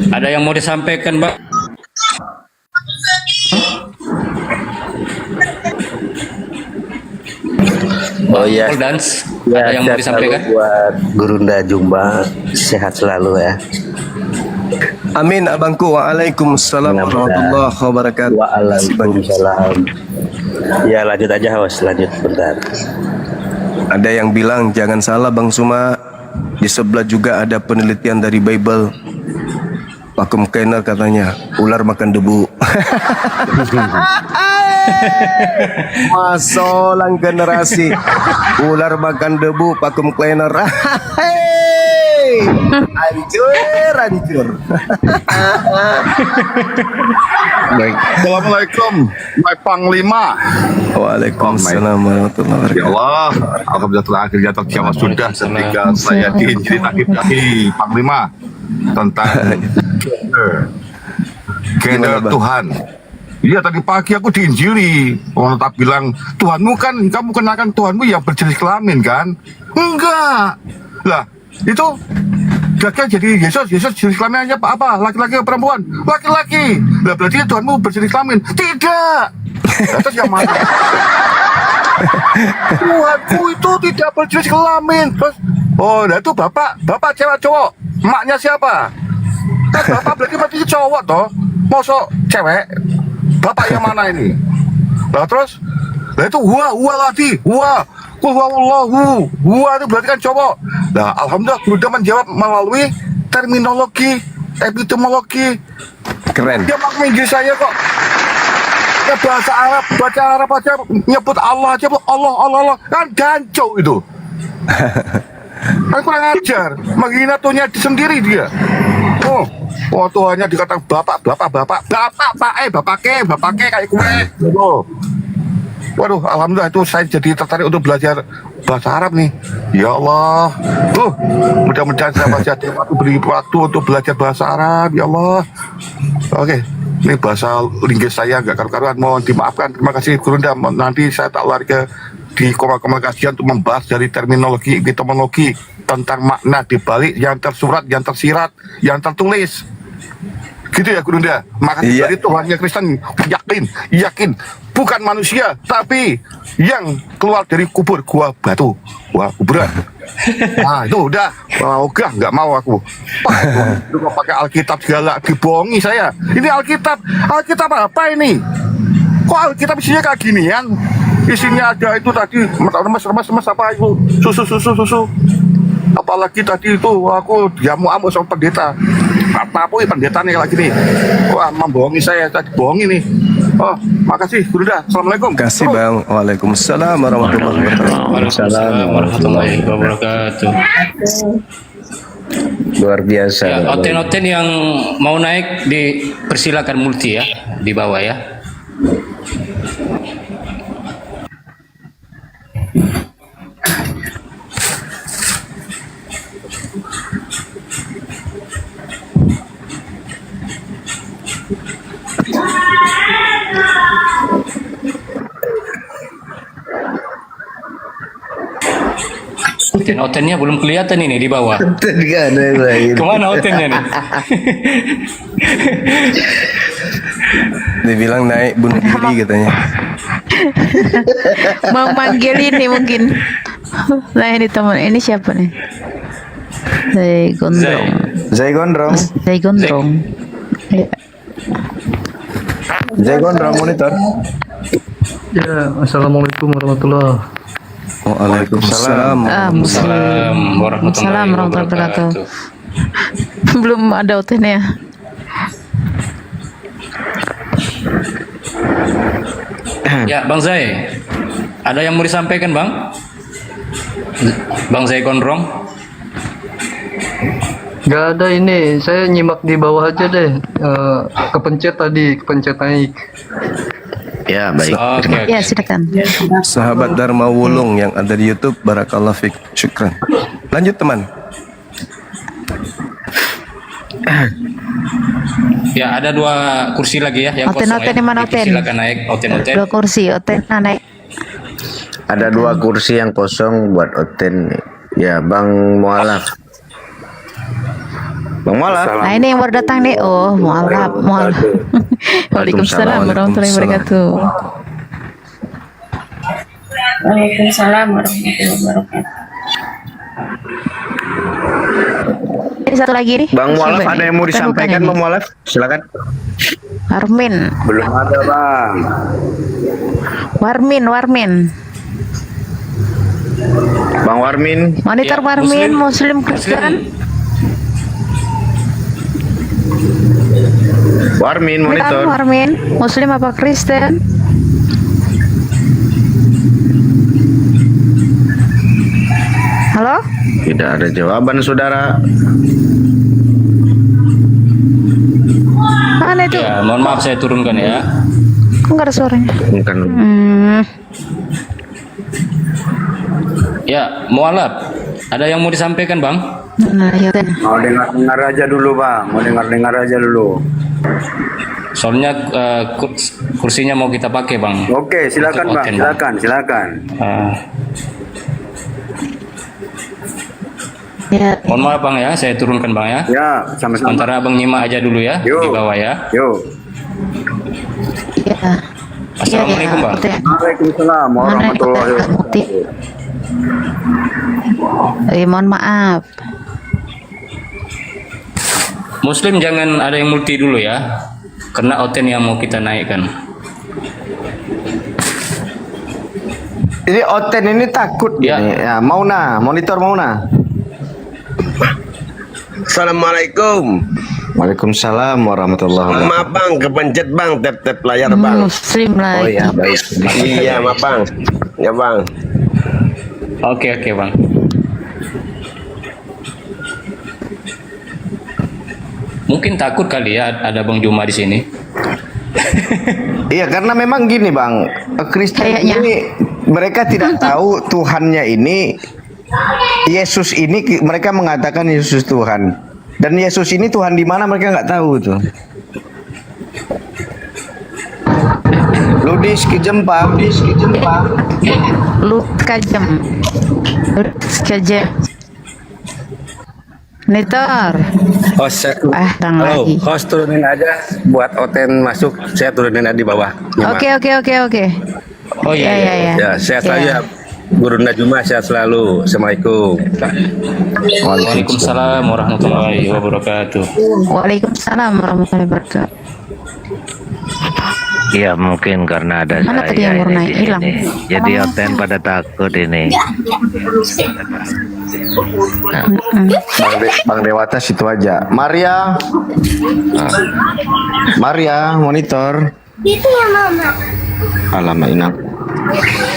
Ada yang mau disampaikan, Mbak? Oh iya, Ball dance. ya, Ada yang mau sehat disampaikan? selalu buat Gurunda Jumba, sehat selalu ya. Amin abangku. Waalaikumsalam warahmatullahi wabarakatuh. Waalaikumsalam. Ya lanjut aja host, lanjut bentar. Ada yang bilang jangan salah Bang Suma, di sebelah juga ada penelitian dari Bible. Vacuum cleaner katanya ular makan debu. Masolang generasi ular makan debu, vacuum cleaner. Hancur. Baik. Assalamualaikum, my Panglima. Waalaikumsalam warahmatullahi Ya wabarakatuh. Allah, alhamdulillah akhirnya terjawab sudah ketika saya diinjili dari Panglima tentang gender Tuhan. Iya tadi pagi aku diinjili, orang tak bilang Tuhanmu kan, kamu kenakan Tuhanmu yang berjenis kelamin kan? Enggak. Lah itu gagal jadi Yesus jenis kelaminnya apa? Laki-laki atau perempuan? Laki-laki. Lah berarti Tuhanmu berjenis kelamin? Tidak. Terus yang mana? Tuhanku itu tidak berjenis kelamin. Terus, oh, nah itu bapak cewek cowok, emaknya siapa? Kan bapak berarti cowok toh, mosok cewek, bapak yang mana ini? Nah terus, nah itu huwa lagi, huwa itu berarti kan cowok. Nah alhamdulillah sudah menjawab melalui terminologi, epistemologi. Keren. Dia menginjil saya kok. Ya bahasa Arab, baca Arab aja nyebut Allah aja, Allah kan ganco itu. Kan kurang ajar, menghina Tuhannya sendiri dia. Oh Tuhannya dikatakan bapak kayak kue. Waduh, alhamdulillah itu saya jadi tertarik untuk belajar bahasa Arab nih. Ya Allah, mudah-mudahan saya masih ada waktu beri waktu untuk belajar bahasa Arab. Ya Allah. Oke. Ini bahasa linggis saya nggak karu-karuan, mohon dimaafkan. Terima kasih Gurunda. Nanti saya tak lari ke di koma-koma kajian untuk membahas dari terminologi, epistemologi tentang makna di balik yang tersurat, yang tersirat, yang tertulis. Gitu ya Gurunda. Makanya Iya. dari Tuhannya Kristen yakin bukan manusia tapi yang keluar dari kubur gua batu. Wah, kuburan. Nah, itu udah. Ogah nggak mau aku. Itu mau pakai Alkitab segala dibohongi saya. Ini Alkitab apa ini? Kok Alkitab isinya kayak ginian? Isinya ada itu tadi remes apa itu susu. Apalagi tadi itu aku diamuk-amuk sama pendeta. Apa pendeta nih lagi nih? Wah, membohongi saya tadi, bohongi nih. Oh, makasih Gurunda. Assalamualaikum. Terima kasih Bang. Waalaikumsalam warahmatullahi wabarakatuh. Waalaikumsalam warahmatullahi wabarakatuh. Luar biasa. Ya, Oten yang mau naik dipersilakan multi ya, di bawah ya. Oten-otennya belum kelihatan ini di bawah. Tidak ada yang lain. Kemana otennya nih? Dibilang naik bunuh diri katanya. Mau manggil ini mungkin. Nah ini teman, ini siapa nih? Zai Gondrong. Zai Gondrong. Zai Gondrong. Ya. Zai Gondrong monitor. Ya, assalamualaikum warahmatullahi. Waalaikumsalam. Waalaikumsalam warahmatullahi wabarakatuh. Belum ada otennya. Ya, Bang Zai. Ada yang mau disampaikan, Bang? Bang Zai Gondrong? Gak ada ini, saya nyimak di bawah aja deh. Kepencet tadi, kepencet naik. Ya, baik. Oke. Ya silakan. Sahabat Dharma Wulung yang ada di YouTube, barakallah fik, syukran. Lanjut teman. Ya, ada 2 kursi lagi ya yang Oten, kosong oten ya. di mana, oten? Silakan naik oten-oten. 2 kursi, oten naik. Ada 2 kursi yang kosong buat Oten. Ya, Bang Mualaf. Bang Mualaf. Nah ini yang baru datang nih. Oh, mualaf. Waalaikumsalam warahmatullahi wabarakatuh. Waalaikumsalam warahmatullahi wabarakatuh. Ini satu lagi nih. Bang Mualaf Siapa ada nih? yang mau Bukan, disampaikan bukan Bang ini. Mualaf? Silakan. Warmin. Belum ada, Bang. Warmin. Bang Warmin. Monitor Ya, Warmin, Muslim Kristen. Warmin Monitor monitor. Warmin, Muslim apa Kristen? Halo? Tidak ada jawaban, Saudara. Mana itu? Ya, mohon maaf saya turunkan ya. Kok nggak ada suaranya? Bukan. Ya, mualaf. Ada yang mau disampaikan, Bang? Nah, ya kan. Mau dengar aja dulu bang, mau dengar aja dulu. Soalnya kursinya mau kita pakai, Bang. Oke, silakan Untuk bang, oten, silakan. Ya, Mohon maaf, Bang ya, saya turunkan, Bang ya. Ya, sama-sama. Sementara Abang nyimak aja dulu ya Yuk. di bawah ya. Yuk. ya. Assalamualaikum, Bang. Oten. Waalaikumsalam warahmatullahi wabarakatuh. Mohon maaf. Muslim jangan ada yang multi dulu ya. Karena oten yang mau kita naikkan. Ini Oten ini takut Ya. gini. Ya, Mauna, monitor Mauna. Assalamualaikum. Waalaikumsalam warahmatullahi wabarakatuh. Maaf bang, kepencet bang, tap layar bang. Muslim Oh lagi. ya, baik. Iya maaf bang. Ya bang. Oke, Bang. Mungkin takut kali ya ada Bang Juma di sini. Iya, karena memang gini Bang, Kristen Kayaknya. ini mereka tidak tahu Tuhannya ini Yesus ini, mereka mengatakan Yesus Tuhan. Dan Yesus ini Tuhan di mana mereka nggak tahu tuh. Ludis kejempa. Lu kajem. Monitor. Host, Datang lagi. host turunin aja buat Oten masuk, saya turunin aja di bawah. Oke. Oh iya. Ya. Ya, sehat Ya. saja. Guru Najuma sehat selalu. Assalamualaikum. Waalaikumsalam warahmatullahi wabarakatuh. Waalaikumsalam warahmatullahi wabarakatuh. Iya mungkin karena ada Mana tadi yang saya baru ini naik? di Hilang. sini. Jadi Oten pada takut ini. Bang Dewata situ aja. Maria. Maria monitor. Itu ya mama. Alamak inang.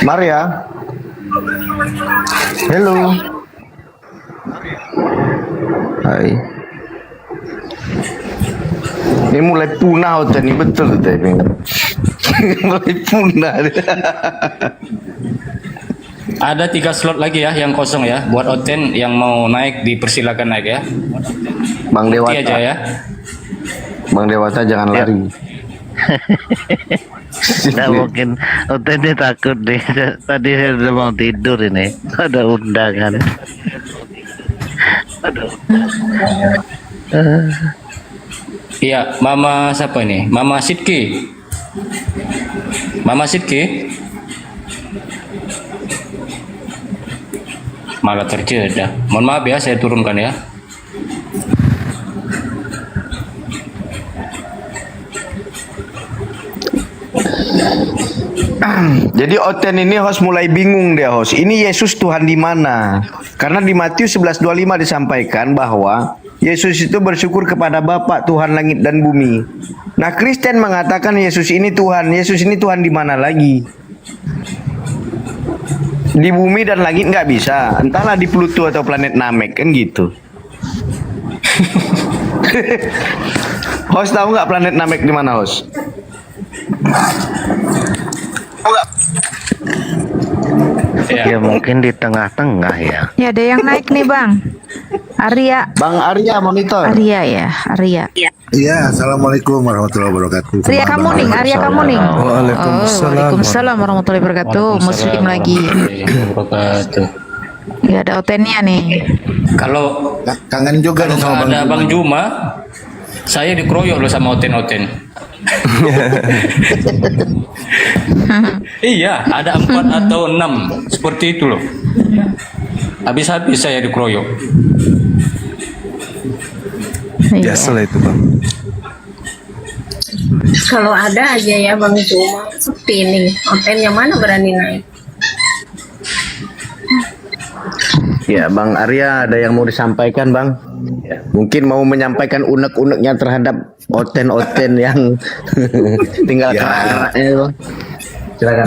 Maria. Hello. Hai. Ini mulai punah Oten ini betul tuh ini. Mulai punah. Ada 3 slot lagi ya yang kosong ya. Buat Oten yang mau naik dipersilakan naik ya. Bang Nanti aja Dewata. ya. Bang Dewata jangan lari. Tidak mungkin. Oten ini takut deh. Tadi saya udah mau tidur ini. Ada undangan. Iya, Mama siapa ini? Mama Sidki. Mama Sidki. Malah terjeda. Mohon maaf ya, saya turunkan ya. Jadi Oten ini host mulai bingung dia host. Ini Yesus Tuhan di mana? Karena di Matius 11:25 disampaikan bahwa Yesus itu bersyukur kepada Bapa Tuhan langit dan bumi. Nah, Kristen mengatakan Yesus ini Tuhan. Yesus ini Tuhan di mana lagi? Di bumi dan langit nggak bisa. Entahlah di Pluto atau planet Namek kan gitu. Host tahu nggak planet Namek di mana host? Ya mungkin di tengah-tengah ya. Ya ada yang naik nih Bang. Arya. Bang Arya monitor. Arya ya, Arya. Iya, assalamualaikum warahmatullahi wabarakatuh. Arya kamu nih, Arya kamu nih. Waalaikumsalam warahmatullahi wabarakatuh. Muslim lagi. Ya ada Otennya nih. Kalau kangen juga nih sama ada Bang Juma, saya dikeroyok loh sama Oten-Oten. Iya, ada 4 atau 6 seperti itu loh. Habis-habis saya dikeroyok. Biasa lah itu Bang. Kalau ada aja ya Bang Juma, sepi nih. Oten yang mana berani naik? Ya, Bang Arya ada yang mau disampaikan, Bang? Ya, mungkin mau menyampaikan unek-uneknya terhadap Oten-Oten yang tinggal kerak-keraknya, Bang. Silakan.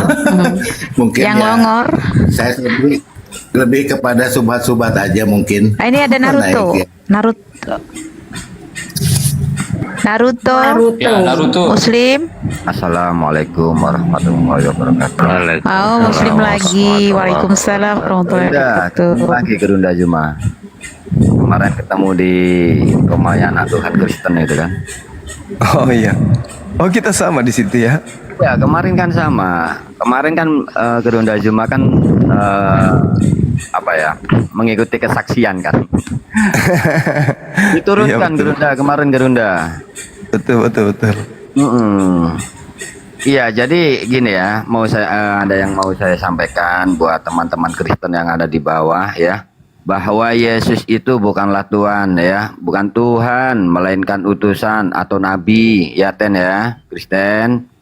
Mungkin yang longor. Saya lebih kepada subhat-subhat aja mungkin. Ini ada Naruto. Naik, ya. Naruto. Ya, Naruto. Muslim. Assalamualaikum warahmatullahi wabarakatuh. Oh, Muslim lagi. Waalaikumsalam warahmatullahi wabarakatuh. Lagi Gerunda Juma. Kemarin ketemu di rumah anak Tuhan Kristen itu kan. Oh iya. Oh kita sama di situ ya. Ya kemarin kan sama. Kemarin kan Gerunda Juma kan apa ya, mengikuti kesaksian kan. Diturunkan Gerunda kemarin Gerunda. Betul. Iya, jadi gini ya, ada yang mau saya sampaikan buat teman-teman Kristen yang ada di bawah ya, bahwa Yesus itu bukanlah Tuhan ya, bukan Tuhan, melainkan utusan atau nabi ya Ten ya, Kristen.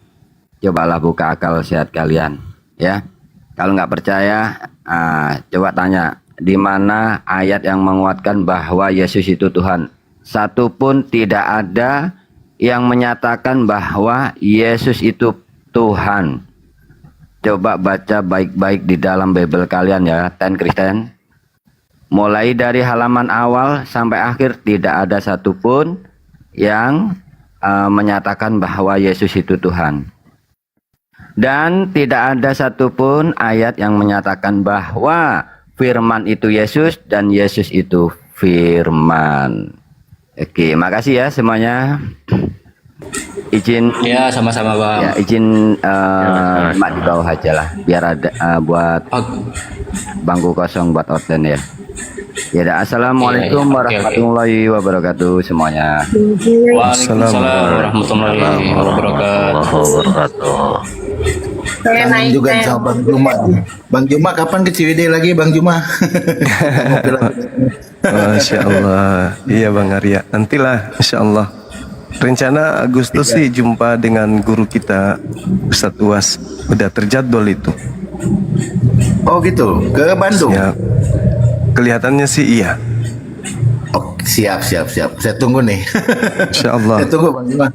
Cobalah buka akal sehat kalian ya. Kalau nggak percaya, coba tanya di mana ayat yang menguatkan bahwa Yesus itu Tuhan. Satu pun tidak ada yang menyatakan bahwa Yesus itu Tuhan. Coba baca baik-baik di dalam Bible kalian ya, Ten Kristen. Mulai dari halaman awal sampai akhir tidak ada satupun yang menyatakan bahwa Yesus itu Tuhan. Dan tidak ada satupun ayat yang menyatakan bahwa firman itu Yesus dan Yesus itu firman. Oke, makasih ya semuanya. Izin ya sama-sama Bang. Ya, izin mak di bawah aja lah biar ada buat bangku kosong buat Oten ya. Ya, assalamualaikum warahmatullahi wabarakatuh semuanya. Waalaikumsalam warahmatullahi wabarakatuh. Kangen juga sama Bang Juma. Bang Juma kapan ke Ciwidey lagi Bang Juma? Masya Allah. Iya Bang Arya. Nantilah Insya Allah. Rencana Agustus sih jumpa dengan guru kita Ustadz Uwas. Udah terjadwal itu. Oh gitu. Ke Bandung. Siap. Kelihatannya sih iya. Oh, siap. Saya tunggu nih. Insya Allah. Saya tunggu Bang Juma.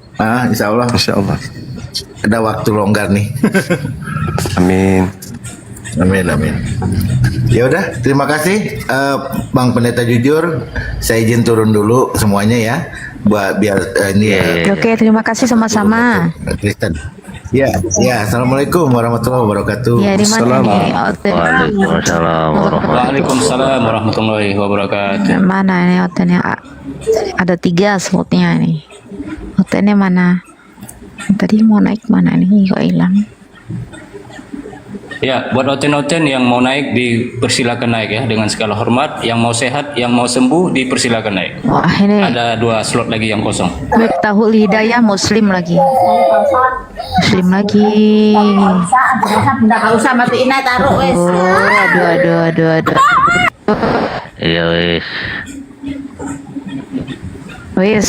Insya Allah. Insya Allah. Ada waktu longgar nih. Amin. Ya udah, terima kasih Bang Pendeta Jujur. Saya izin turun dulu semuanya ya, buat biar ini ya. Oke, terima kasih sama-sama. Kristen. Ya, assalamualaikum warahmatullahi wabarakatuh. Ya, di mana nih? Waalaikumsalam warahmatullahi wabarakatuh. Mana ini hotelnya? Ada 3 slotnya nih. Hotelnya mana? Tadi mau naik mana nih kok hilang? Ya, buat oten-oten yang mau naik dipersilakan naik ya dengan segala hormat. Yang mau sehat, yang mau sembuh dipersilakan naik. Wah ini Ada 2 slot lagi yang kosong. Miftahul Hidayah Muslim lagi. Muslim lagi. Nggak usah matiin aja, taruh wes. Oh, aduh. Iya wis. Wes.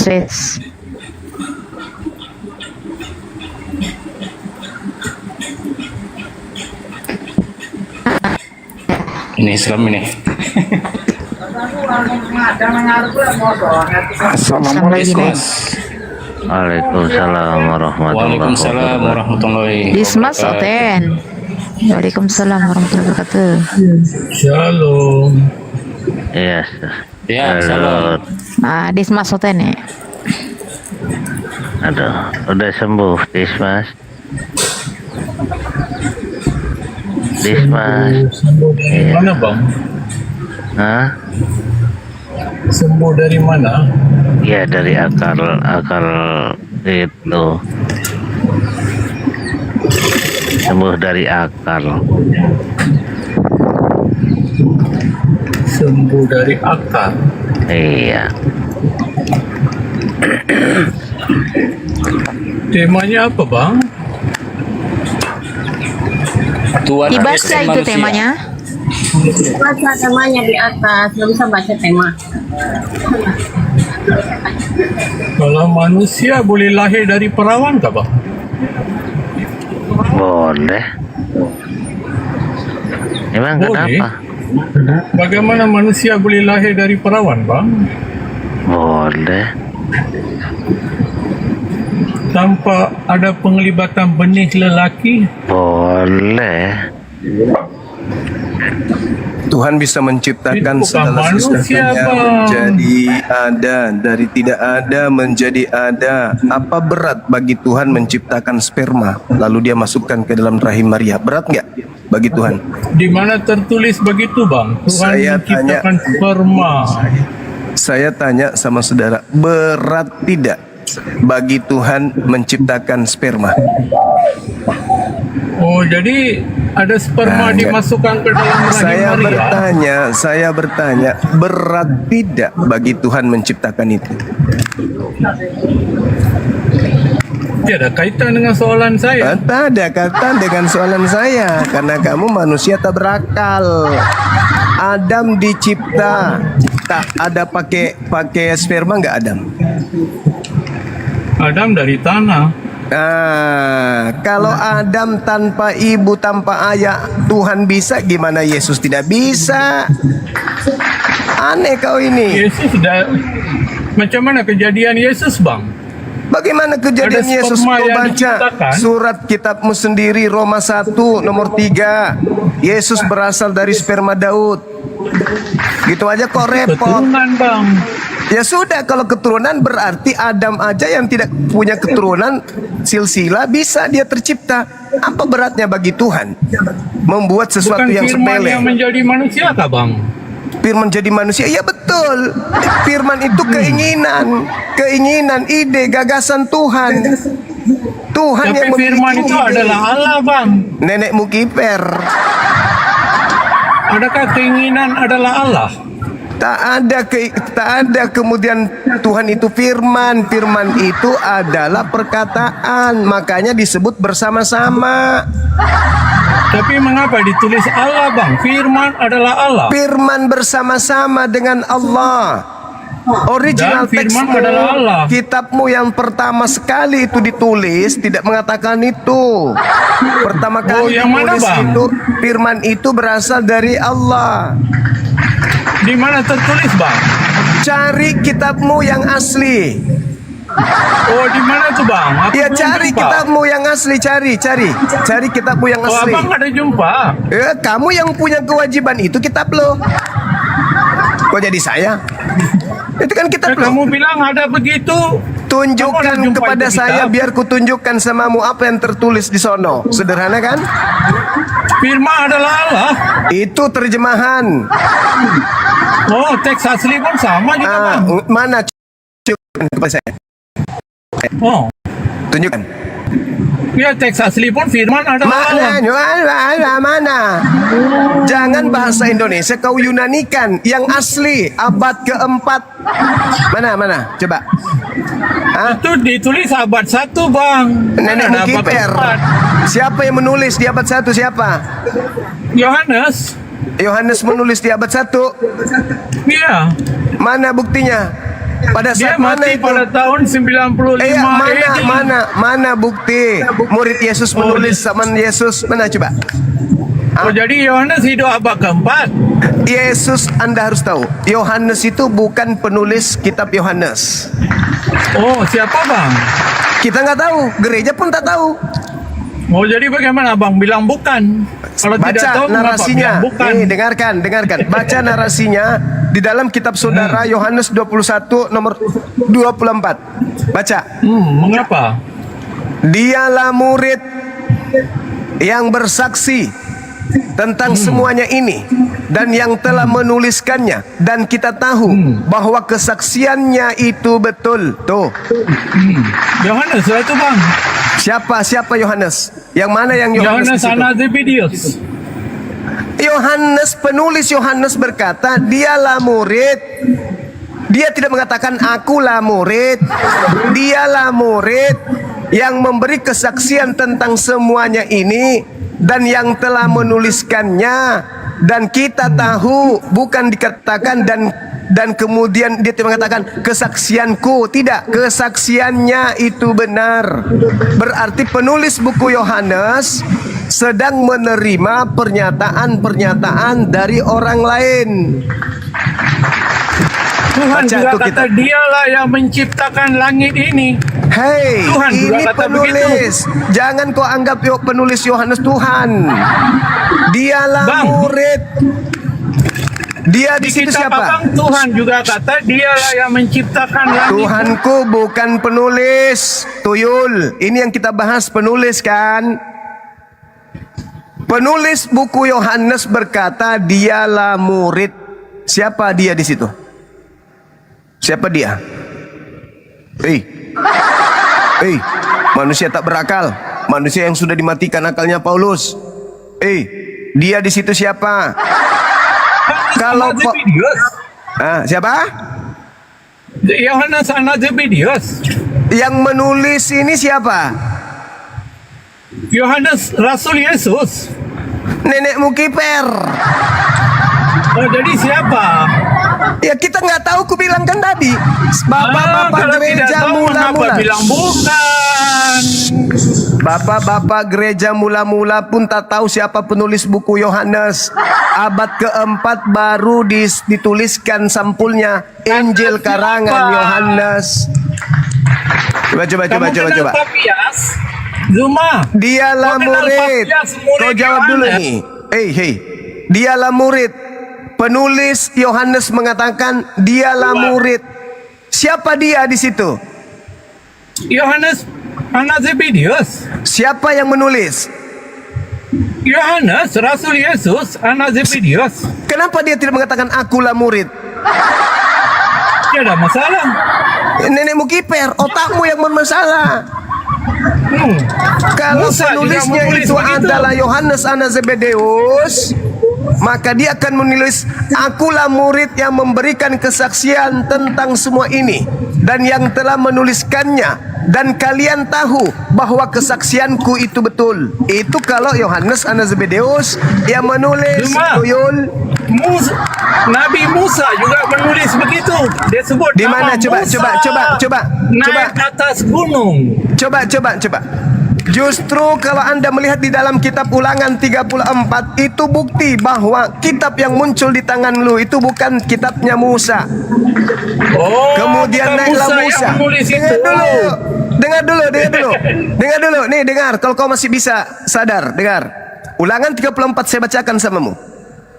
Ini Islam ini. Assalamualaikum. Waalaikumsalam warahmatullahi Waalaikumsalam warahmatullahi Dismas wabarakatuh. Oten. Waalaikumsalam warahmatullahi wabarakatuh. Shalom. Iya. Ya, salam. Dismas Oten ya. Aduh, udah sembuh, Dismas. Sembuh dari mana bang? Hah? Sembuh dari mana? Ya dari akar itu. Sembuh dari akar. Sembuh dari akar. Iya. Temanya apa bang? Tuhan Dibaca Yesus itu manusia. temanya. Baca temanya di atas, nggak bisa baca tema. Kalau manusia boleh lahir dari perawan tak bang? Boleh. Emang Boleh. kenapa? Bagaimana manusia boleh lahir dari perawan bang? Boleh. Tanpa ada penglibatan benih lelaki? Boleh. Tuhan bisa menciptakan Itu bukan segala manusia, sesuatunya Bang. menjadi ada, dari tidak ada menjadi ada. Apa berat bagi Tuhan menciptakan sperma lalu dia masukkan ke dalam rahim Maria? Berat nggak bagi Tuhan? Di mana tertulis begitu bang? Tuhan Saya menciptakan sperma. Saya tanya sama saudara, berat tidak bagi Tuhan menciptakan sperma? Oh jadi ada sperma Enggak. dimasukkan ke dalam rahim Maria? Saya bertanya, berat tidak bagi Tuhan menciptakan itu? Tiada kaitan dengan soalan saya. Tak ada kaitan dengan soalan saya, karena kamu manusia tak berakal. Adam dicipta tak ada pakai sperma nggak Adam? Adam dari tanah. Nah, kalau Adam tanpa ibu, tanpa ayah, Tuhan bisa, gimana Yesus tidak bisa? Aneh kau ini. Yesus sudah. Macam mana kejadian Yesus bang? Bagaimana kejadian Ada Yesus? sperma Kau yang baca diciptakan? surat kitabmu sendiri, Roma 1 nomor 3. Yesus berasal dari sperma Daud. Gitu aja kok repot. Keturunan bang. Ya sudah, kalau keturunan berarti Adam aja yang tidak punya keturunan silsilah bisa dia tercipta. Apa beratnya bagi Tuhan membuat sesuatu Bukan yang firman sepele? yang menjadi manusia kah bang? Firman jadi manusia, ya betul. Firman itu keinginan, ide, gagasan Tuhan. Tuhan Tapi yang memiliki firman itu ide. adalah Allah bang. Nenekmu kiper. Adakah keinginan adalah Allah? Tak ada kemudian Tuhan itu firman. Firman itu adalah perkataan, makanya disebut bersama-sama. Tapi mengapa ditulis Allah bang? Firman adalah Allah. Firman bersama-sama dengan Allah. Original Dan firman teksmu, adalah Allah. kitabmu yang pertama sekali itu ditulis tidak mengatakan itu. Pertama kali yang mana, ditulis Bang? itu, firman itu berasal dari Allah. Di mana tertulis bang? Cari kitabmu yang asli. Oh di mana tuh bang? Aku Ya belum cari jumpa. kitabmu yang asli, cari kitabmu yang Oh, asli. abang ada jumpa? Kamu yang punya kewajiban itu kitab lo. Kok jadi saya? Itu kan kitab lo. Kamu bilang ada begitu. Tunjukkan Kamu ada jumpa kepada itu saya kitab? biar kutunjukkan samamu apa yang tertulis di sono. Sederhana kan? Firman adalah Allah. Itu terjemahan. Oh teks asli pun sama juga bang. Mana? Tunjukkan kepada saya. Oh Tunjukkan. Ya teks asli pun firman adalah Mana? Jangan bahasa Indonesia kau Yunanikan. Yang asli abad keempat. Mana? Coba. Itu ditulis abad 1 bang. Nenek Ada abad Mukiper. keempat. Siapa yang menulis di abad 1? Siapa? Yohanes. Yohanes menulis di abad 1. Iya. Mana buktinya? Pada Dia saat mana mati itu? pada tahun 95 Mana bukti murid Yesus menulis zaman Yesus? Mana coba? Oh, jadi Yohanes hidup abad keempat. Yesus, Anda harus tahu, Yohanes itu bukan penulis kitab Yohanes. Oh, siapa bang? Kita nggak tahu, gereja pun tak tahu. Oh, jadi bagaimana bang bilang bukan? Kalau tidak tahu Baca narasinya. bukan. Dengarkan. Baca narasinya di dalam kitab saudara Yohanes 21 nomor 24. Baca. Mengapa? Dialah murid yang bersaksi tentang semuanya ini dan yang telah menuliskannya, dan kita tahu bahwa kesaksiannya itu betul. Tuh. Yohanes itu bang. Siapa Yohanes? Yang mana yang Yohanes? Yohanes anak Zebedeus. Yohanes, penulis Yohanes berkata, dialah murid. Dia tidak mengatakan akulah murid. Dialah murid yang memberi kesaksian tentang semuanya ini dan yang telah menuliskannya, dan kita tahu, bukan dikatakan dan kemudian dia mengatakan kesaksianku. Tidak, kesaksiannya itu benar. Berarti penulis buku Yohanes sedang menerima pernyataan-pernyataan dari orang lain. Tuhan juga kata dialah yang menciptakan langit ini. Hei, Tuhan juga ini kata penulis. Jangan kau anggap penulis Yohanes Tuhan. Dialah murid. Dia di situ kitab siapa? Abang, Tuhan juga kata dialah yang menciptakan langit. Tuhanku bukan penulis. Tuyul, ini yang kita bahas penulis kan? Penulis buku Yohanes berkata dialah murid. Siapa dia di situ? Siapa dia? Manusia tak berakal, manusia yang sudah dimatikan akalnya Paulus. Dia di situ siapa? Kalau siapa? Yohanes anak Zebedeus. Yang menulis ini siapa? Yohanes Rasul Yesus. Nenek Mukiper. Oh, jadi siapa? Ya kita nggak tahu, ku bilang kan tadi. Bapak-bapak gereja mula-mula bilang bukan. Bapak-bapak gereja mula-mula pun tak tahu siapa penulis buku Yohanes. Abad keempat baru dituliskan sampulnya Injil karangan Yohanes. Coba. Zuma. Dialah murid. Kau jawab dulu nih. Dialah murid. Penulis Yohanes mengatakan dialah murid. Siapa dia di situ? Yohanes anak Zebedeus. Siapa yang menulis? Yohanes Rasul Yesus anak Zebedeus. Kenapa dia tidak mengatakan akulah murid? Tidak ada masalah. Nenek Mukiper, otakmu yang bermasalah. Kalau penulisnya itu adalah Yohanes anak Zebedeus, maka dia akan menulis akulah murid yang memberikan kesaksian tentang semua ini dan yang telah menuliskannya, dan kalian tahu bahwa kesaksianku itu betul. Itu kalau Yohanes anak Zebedeus yang menulis. Tuyul. Nabi Musa juga menulis begitu. Dia sebut di mana? Coba. Naik atas gunung. Coba. Justru kalau Anda melihat di dalam kitab Ulangan 34, itu bukti bahwa kitab yang muncul di tangan lu itu bukan kitabnya Musa. Kemudian naiklah Musa. Dengar dulu. Nih, dengar. Kalau kau masih bisa sadar, dengar. Ulangan 34 saya bacakan samamu.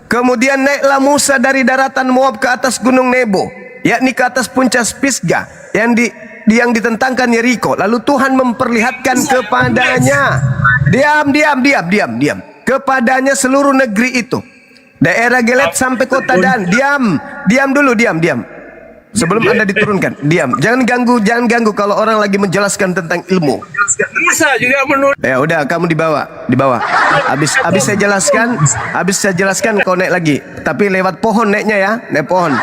Kemudian naiklah Musa dari daratan Moab ke atas gunung Nebo, yakni ke atas puncak Pisgah yang ditentangkan Yeriko. Lalu Tuhan memperlihatkan kepadanya, diam. Kepadanya seluruh negeri itu, daerah Gilead sampai kota Dan. Diam dulu. Sebelum Anda diturunkan, diam. Jangan ganggu kalau orang lagi menjelaskan tentang ilmu. Musa juga menulis. Ya udah, kamu di bawah. Habis saya jelaskan kau naik lagi. Tapi lewat pohon naiknya ya, naik pohon.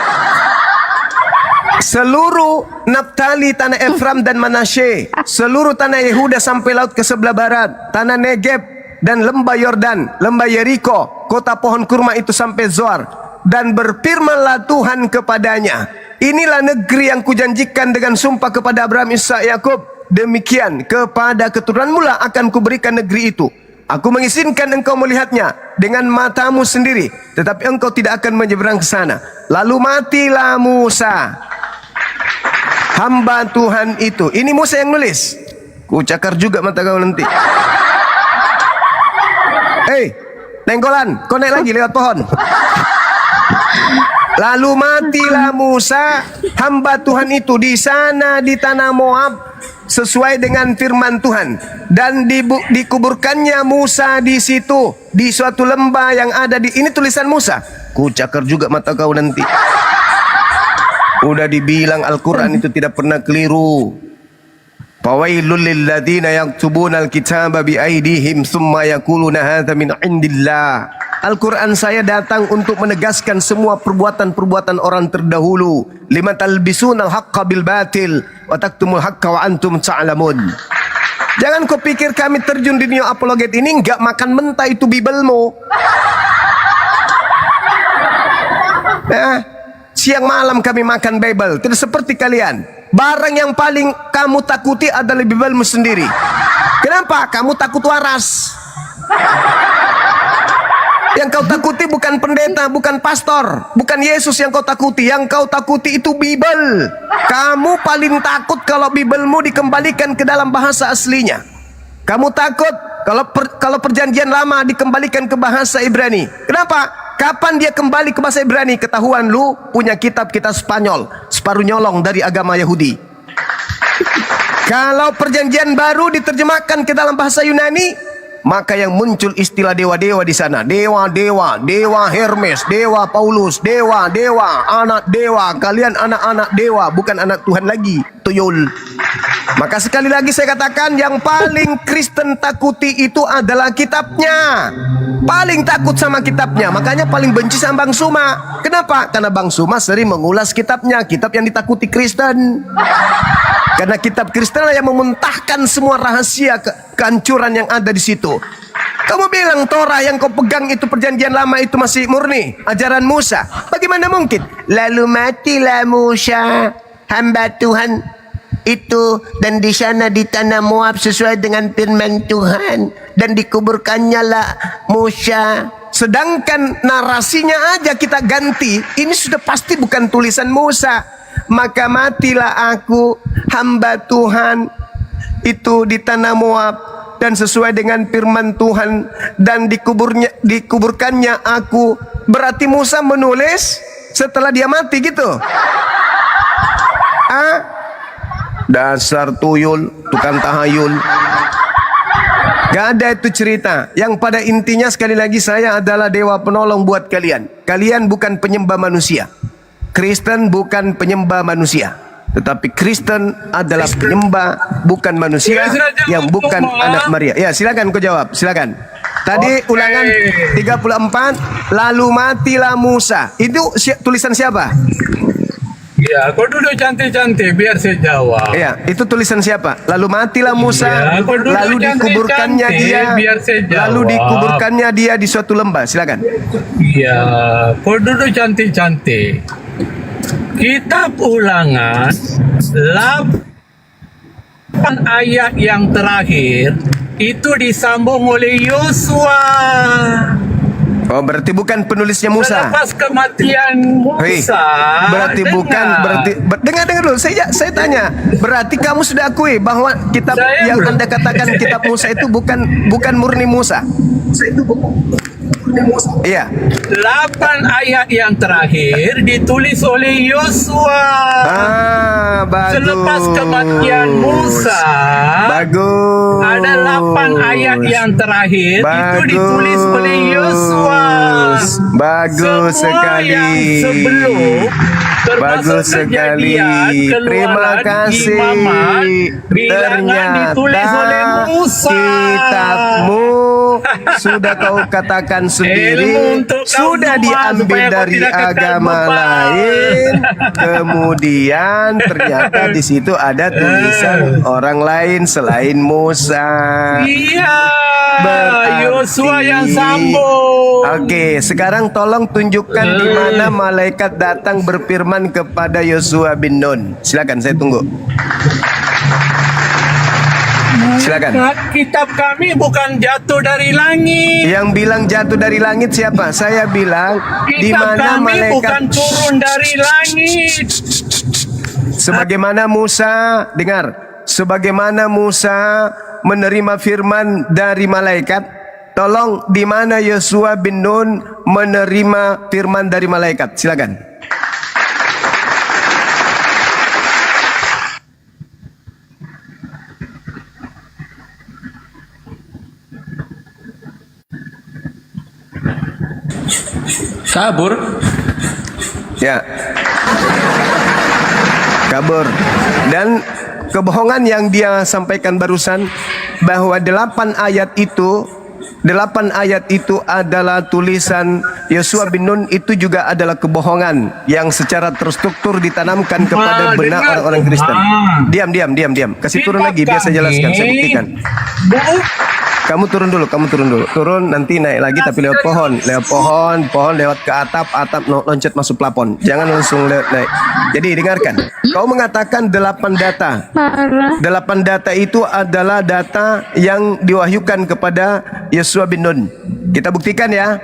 Seluruh Naftali, tanah Efram dan Manasye, seluruh tanah Yehuda sampai laut ke sebelah barat, tanah Negeb dan lembah Yordan, lembah Yeriko, kota pohon kurma itu sampai Zoar. Dan berfirmanlah Tuhan kepadanya, inilah negeri yang kujanjikan dengan sumpah kepada Abraham, Ishak, Yakub. Demikian kepada keturunan mula akan kuberikan negeri itu. Aku mengizinkan engkau melihatnya dengan matamu sendiri, tetapi engkau tidak akan menyeberang ke sana. Lalu matilah Musa, hamba Tuhan itu. Ini Musa yang nulis. Ku cakar juga mata kau nanti. Hei, Tenggolan, kau naik lagi lewat pohon. Lalu matilah Musa, hamba Tuhan itu di sana di tanah Moab, sesuai dengan firman Tuhan. Dan dikuburkannya Musa di situ, di suatu lembah yang ada di... Ini tulisan Musa. Ku cakar juga mata kau nanti. Udah dibilang Al-Quran itu tidak pernah keliru. Fawailul lilladzina yaktubuna al-kitaba biaidihim thumma yaquluna hadza min indillah. Al-Quran saya datang untuk menegaskan semua perbuatan-perbuatan orang terdahulu. Lima talbisunal haqqa bil batil wa taktumul haqqa wa antum ta'lamun. Jangan kau pikir kami terjun di neo apologet ini enggak makan mentah itu Bibelmu. Siang malam kami makan Bible. Tidak seperti kalian. Barang yang paling kamu takuti adalah Bibelmu sendiri. Kenapa? Kamu takut waras. Yang kau takuti bukan pendeta, bukan pastor, bukan Yesus yang kau takuti. Yang kau takuti itu Bible. Kamu paling takut kalau Bibelmu dikembalikan ke dalam bahasa aslinya. Kamu takut kalau perjanjian lama dikembalikan ke bahasa Ibrani. Kenapa? Kapan dia kembali ke bahasa Ibrani? Ketahuan lu punya kitab Spanyol, separuh nyolong dari agama Yahudi. Kalau perjanjian baru diterjemahkan ke dalam bahasa Yunani, maka yang muncul istilah dewa-dewa di sana. Dewa Hermes, dewa Paulus, dewa, anak dewa. Kalian anak-anak dewa, bukan anak Tuhan lagi. Tuyul. Maka sekali lagi saya katakan, yang paling Kristen takuti itu adalah kitabnya. Paling takut sama kitabnya. Makanya paling benci sama Bang Suma. Kenapa? Karena Bang Suma sering mengulas kitabnya. Kitab yang ditakuti Kristen. Karena kitab Kristen yang memuntahkan semua rahasia kehancuran yang ada di situ. Kamu bilang Torah yang kau pegang itu perjanjian lama itu masih murni ajaran Musa. Bagaimana mungkin? Lalu matilah Musa, hamba Tuhan itu, dan di sana di tanah Moab sesuai dengan firman Tuhan, dan dikuburkannya lah Musa. Sedangkan narasinya aja kita ganti. Ini sudah pasti bukan tulisan Musa. Maka matilah aku, hamba Tuhan itu di tanah Moab, dan sesuai dengan firman Tuhan, dan dikuburkannya aku. Berarti Musa menulis setelah dia mati gitu. Dasar tuyul, tukang tahayul. Gak ada itu cerita. Yang pada intinya sekali lagi, saya adalah dewa penolong buat kalian. Kalian bukan penyembah manusia. Kristen bukan penyembah manusia, tetapi Kristen adalah penyembah bukan manusia, yang bukan anak Maria. Ya, silakan kau jawab, silakan. Tadi ulangan 34, lalu matilah Musa. Itu tulisan siapa? Ya, kau duduk cantik-cantik biar saya jawab. Ya, itu tulisan siapa? Lalu matilah Musa, ya, lalu dikuburkannya dia, biar saya jawab. lalu dikuburkannya dia di suatu lembah. Silakan. Ya, kau duduk cantik-cantik. Kitab Ulangan 8 ayat yang terakhir itu disambung oleh Yosua. Oh, berarti bukan penulisnya Musa. Selepas kematian Musa. Berarti bukan, berarti dengar dulu. Saya tanya. Berarti kamu sudah akui bahwa kitab yang Anda katakan kitab Musa itu bukan murni Musa. Iya. 8 ayat yang terakhir ditulis oleh Yosua. Bagus. Selepas kematian Musa. Bagus. Ada 8 ayat yang terakhir itu ditulis oleh Yosua. Bagus Semua sekali. yang sebelum Bagus sekali. Terima kasih. Ternyata kitabmu sudah kau katakan sendiri sudah diambil dari agama lain. Kemudian ternyata di situ ada tulisan orang lain selain Musa. Iya, Berarti- Yosua yang sambung. Oke, sekarang tolong tunjukkan di mana malaikat datang berfirman kepada Yosua bin Nun. Silakan, saya tunggu. Silakan. Kitab kami bukan jatuh dari langit. Yang bilang jatuh dari langit siapa? Saya bilang di Kitab mana kami bukan malaikat turun dari langit. sebagaimana Musa, dengar, sebagaimana Musa menerima firman dari malaikat, tolong di mana Yosua bin Nun menerima firman dari malaikat? Silakan. Kabur. Ya. Kabur. Dan kebohongan yang dia sampaikan barusan bahwa 8 ayat itu adalah tulisan Yosua bin Nun, itu juga adalah kebohongan yang secara terstruktur ditanamkan kepada benak dengar. orang-orang Kristen. Diam. Kasih turun lagi biar saya jelaskan, saya buktikan. Kamu turun dulu. Turun nanti naik lagi tapi lewat pohon, lewat ke atap loncat masuk plafon. Jangan langsung lewat naik. Jadi dengarkan. Kau mengatakan 8 data. 8 data itu adalah data yang diwahyukan kepada Yosua bin Nun. Kita buktikan ya.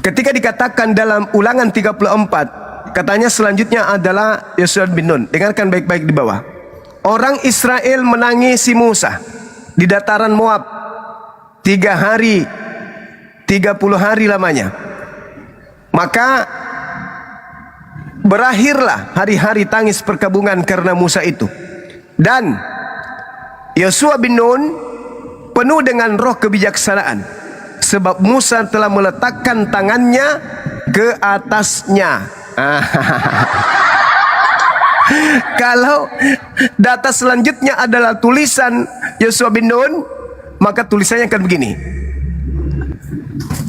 Ketika dikatakan dalam Ulangan 34, katanya selanjutnya adalah Yosua bin Nun. Dengarkan baik-baik di bawah. Orang Israel menangisi Musa di dataran Moab 3 hari 30 hari lamanya. Maka berakhirlah hari-hari tangis perkabungan karena Musa itu. Dan Yosua bin Nun penuh dengan roh kebijaksanaan sebab Musa telah meletakkan tangannya ke atasnya. Kalau data selanjutnya adalah tulisan Yosua bin Nun, maka tulisannya akan begini.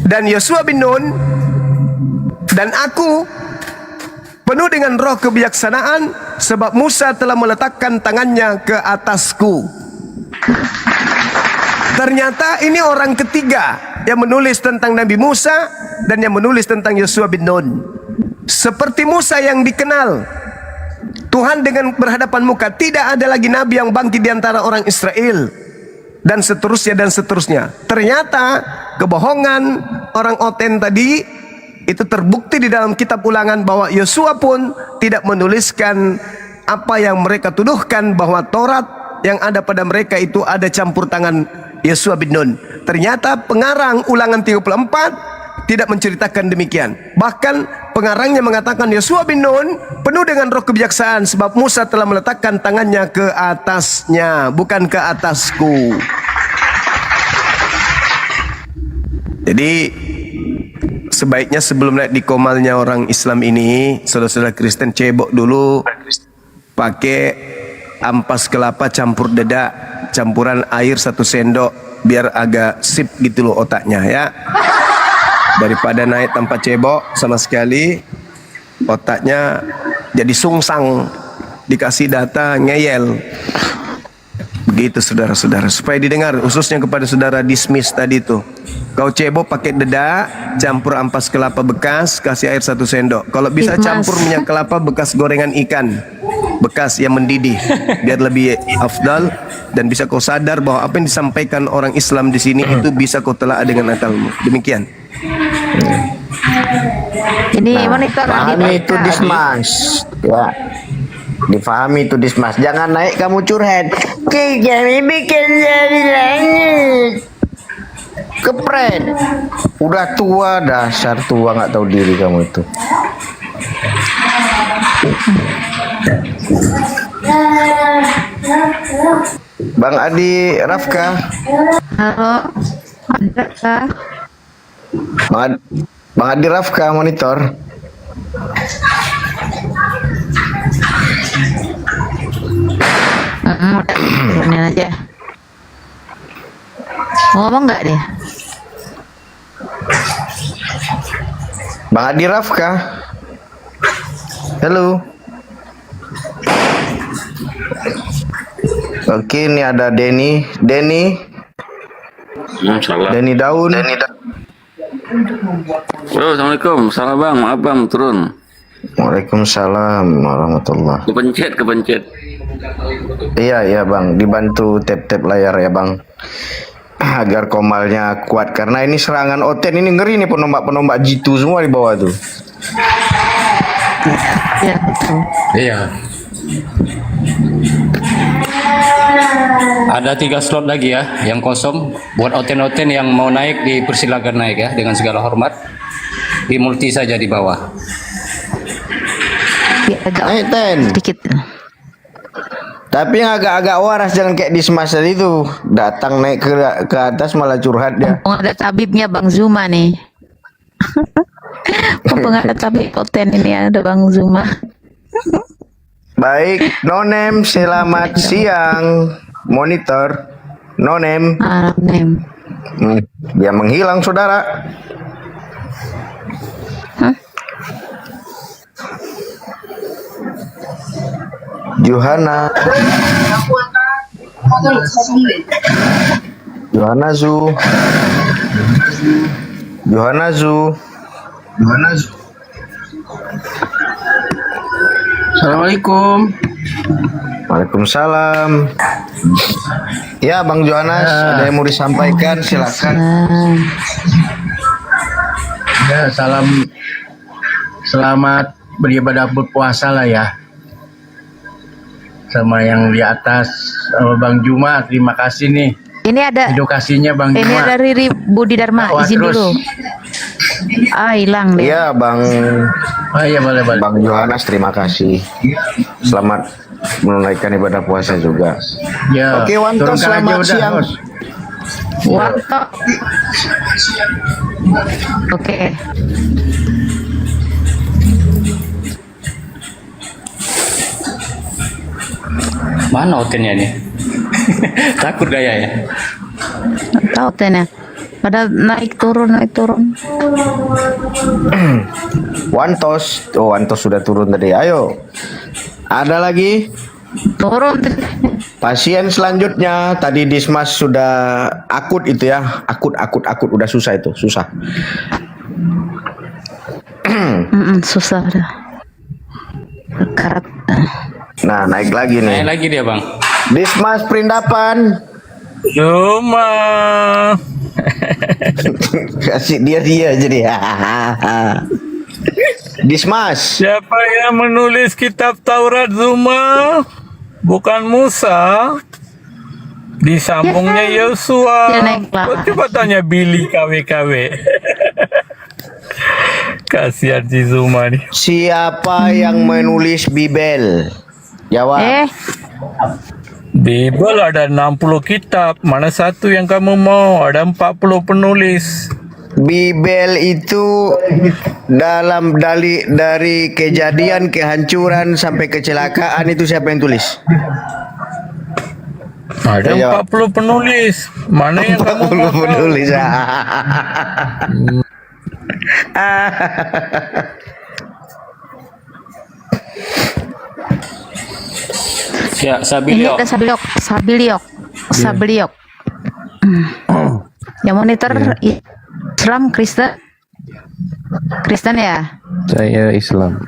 Dan Yosua bin Nun dan aku penuh dengan roh kebijaksanaan sebab Musa telah meletakkan tangannya ke atasku. Ternyata ini orang ketiga yang menulis tentang Nabi Musa dan yang menulis tentang Yosua bin Nun. Seperti Musa yang dikenal Tuhan dengan berhadapan muka, tidak ada lagi nabi yang bangkit di antara orang Israel, dan seterusnya. Ternyata kebohongan orang Oten tadi itu terbukti di dalam kitab Ulangan bahwa Yosua pun tidak menuliskan apa yang mereka tuduhkan bahwa Taurat yang ada pada mereka itu ada campur tangan Yosua bin Nun. Ternyata pengarang Ulangan 34 tidak menceritakan demikian. Bahkan pengarangnya mengatakan Yosua bin Nun penuh dengan roh kebijaksanaan sebab Musa telah meletakkan tangannya ke atasnya, bukan ke atasku. Jadi sebaiknya sebelum naik di komalnya orang Islam ini, saudara-saudara Kristen cebok dulu, pakai ampas kelapa campur dedak, campuran air 1 sendok biar agak sip gitu loh otaknya ya. Daripada naik tanpa cebok sama sekali, otaknya jadi sungsang, dikasih data ngeyel. Begitu saudara-saudara, supaya didengar khususnya kepada saudara dismiss tadi itu. Kau cebok pakai dedak, campur ampas kelapa bekas, kasih air 1 sendok. Kalau bisa campur minyak kelapa bekas gorengan ikan bekas yang mendidih, biar lebih afdal dan bisa kau sadar bahwa apa yang disampaikan orang Islam di sini itu bisa kau telaah dengan akalmu. Demikian. Ini monitor Pahami itu Dismas, ya. Difahami itu Dismas. Jangan naik kamu curhat. Kami bikin dari langit. Kepret. Udah tua, dasar tua, nggak tahu diri kamu itu. Bang Adi Rafka. Halo, ada kah? Bang Adi Rafka monitor. Udah, turunin aja. Ngomong nggak dia? Bang Adi Rafka. Halo. Oke, ini ada Denny. Denny Daun. Halo, assalamualaikum. Salah bang, maaf bang, turun. Waalaikumsalam warahmatullah. Kepencet. Iya bang, dibantu tap layar ya bang, agar komalnya kuat karena ini serangan Oten ini ngeri nih, penombak jitu semua di bawah tuh. Ya, betul. Iya. Ada 3 slot lagi ya yang kosong. Buat Oten-Oten yang mau naik dipersilakan naik ya dengan segala hormat. Di multi saja di bawah. Ya, agak sedikit. Tapi yang agak-agak waras, jangan kayak di Smash tadi tuh, datang naik ke atas malah curhat dia. Mumpung ada tabibnya Bang Zuma nih. Mumpung ada tabib Oten ini, ada Bang Zuma. Baik, Nonem, selamat siang. Monitor, Nonem. Nem. Dia menghilang, saudara. Johanna Zu. Assalamualaikum. Waalaikumsalam. Ya, Bang Johannes, ada yang mau disampaikan, silakan. Ya, selamat beribadah berpuasa lah ya. Sama yang di atas, sama Bang Juma, terima kasih nih. Ini ada edukasinya Bang Juma. Ini ada Riri Budi Dharma, izin dulu. Hilang deh. Iya, Bang. Oh iya, boleh. Bang Johannes, terima kasih. Selamat menunaikan ibadah puasa juga. Ya. Oke, Wanto, selamat siang. Wanto. Oke. Mana Otennya nih? Takut gaya ya? Tahu Otennya. Pada naik turun. Wantos sudah turun tadi. Ayo. Ada lagi? Turun. Pasien selanjutnya tadi di Smash sudah akut itu ya. Akut udah susah itu, susah. Susah dah. Karat. Nah, naik lagi nih. Naik lagi dia, Bang. Dismas Perindapan. Cuma kasih dia jadi. Dismas. Siapa yang menulis kitab Taurat Zuma? Bukan Musa. Disambungnya Yosua. Coba tanya Billy KW. Kasihan si Zuma nih. Siapa yang menulis Bibel? Jawab. Bibel ada 60 kitab. Mana satu yang kamu mau? Ada 40 penulis. Bibel itu dari kejadian, kehancuran sampai kecelakaan itu siapa yang tulis? Ada 40 penulis. Mana yang kamu mau? 40 penulis. Ya, Sabiliok. Ini ada Sabiliok. Yang monitor Islam, Kristen ya? Saya Islam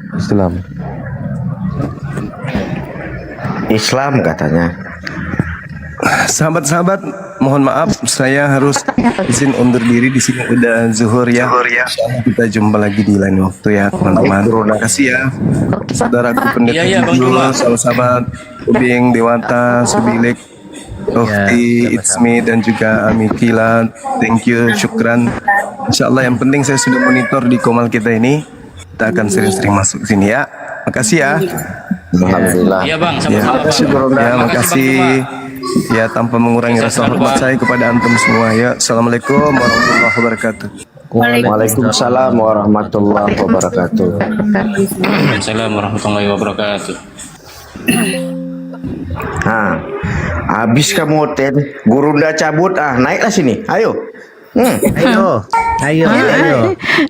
katanya. Sahabat-sahabat, mohon maaf saya harus izin undur diri di sini, udah zuhur ya. Kita jumpa lagi di lain waktu ya, teman-teman. Terima kasih ya. Saudaraku pendeta Jujur, sahabat Ubing, Dewata, Subilik, Ukti, Itsmi, dan juga Amikila. Thank you, syukran. Insyaallah yang penting saya sudah monitor di komal kita ini. Kita akan sering-sering masuk ke sini ya. Makasih ya. Alhamdulillah. Iya, Bang, sama-sama. Ya, makasih. Ya, tanpa mengurangi rasa hormat saya kepada antum semua ya. Assalamualaikum warahmatullahi wabarakatuh. Waalaikumsalam warahmatullahi wabarakatuh. Waalaikumsalam warahmatullahi wabarakatuh. Nah, habis kamu Oten, Gurunda cabut, naiklah sini, ayo. Ayo.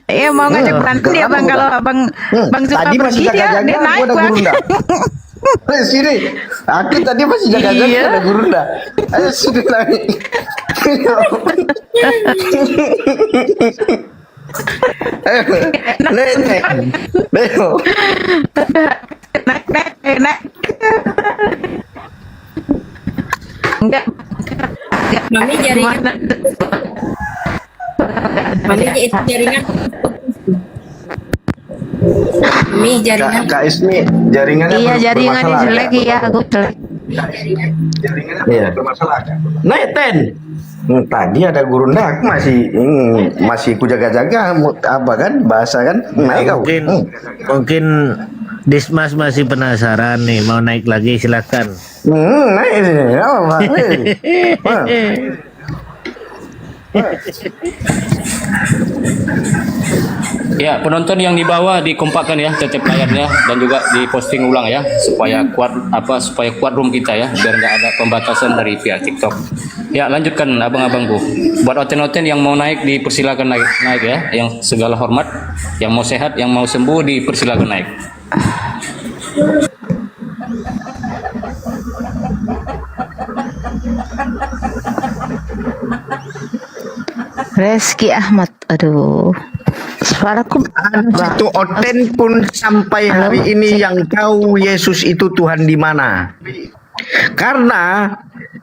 Iya mau ngajak berantem dia bang kalau bang Zuma Tadi masih pergi dia jaga-jaga, naik aku ada bang. Gurunda. Ayo sini, aku tadi masih jaga-jaga Iya. ada Gurunda. Ayo sini naik. Naik. Naik. Enggak. Mami jaringan. Mami itu jaringan. Mami jaringan. Kak Ismi, jaringannya Iya jaringannya bermasalah, jelek Kak. ya aku jelek. Iya. Naik Ten. Tadi ada Gurunda, aku masih ku jaga-jaga apa kan bahasa kan naik kau. Mungkin Dismas masih penasaran nih, mau naik lagi silakan. Naik sini. Apa? Ya, penonton yang di bawah dikompakkan ya, tetep layarnya dan juga diposting ulang ya supaya kuat room kita ya, biar nggak ada pembatasan dari pihak TikTok. Ya, lanjutkan abang-abangku. Buat oten-oten yang mau naik dipersilakan naik ya, yang segala hormat, yang mau sehat, yang mau sembuh dipersilakan naik. Reski Ahmad, aduh, suaraku Itu Oten pun sampai hari ini yang tahu Yesus itu Tuhan di mana. Karena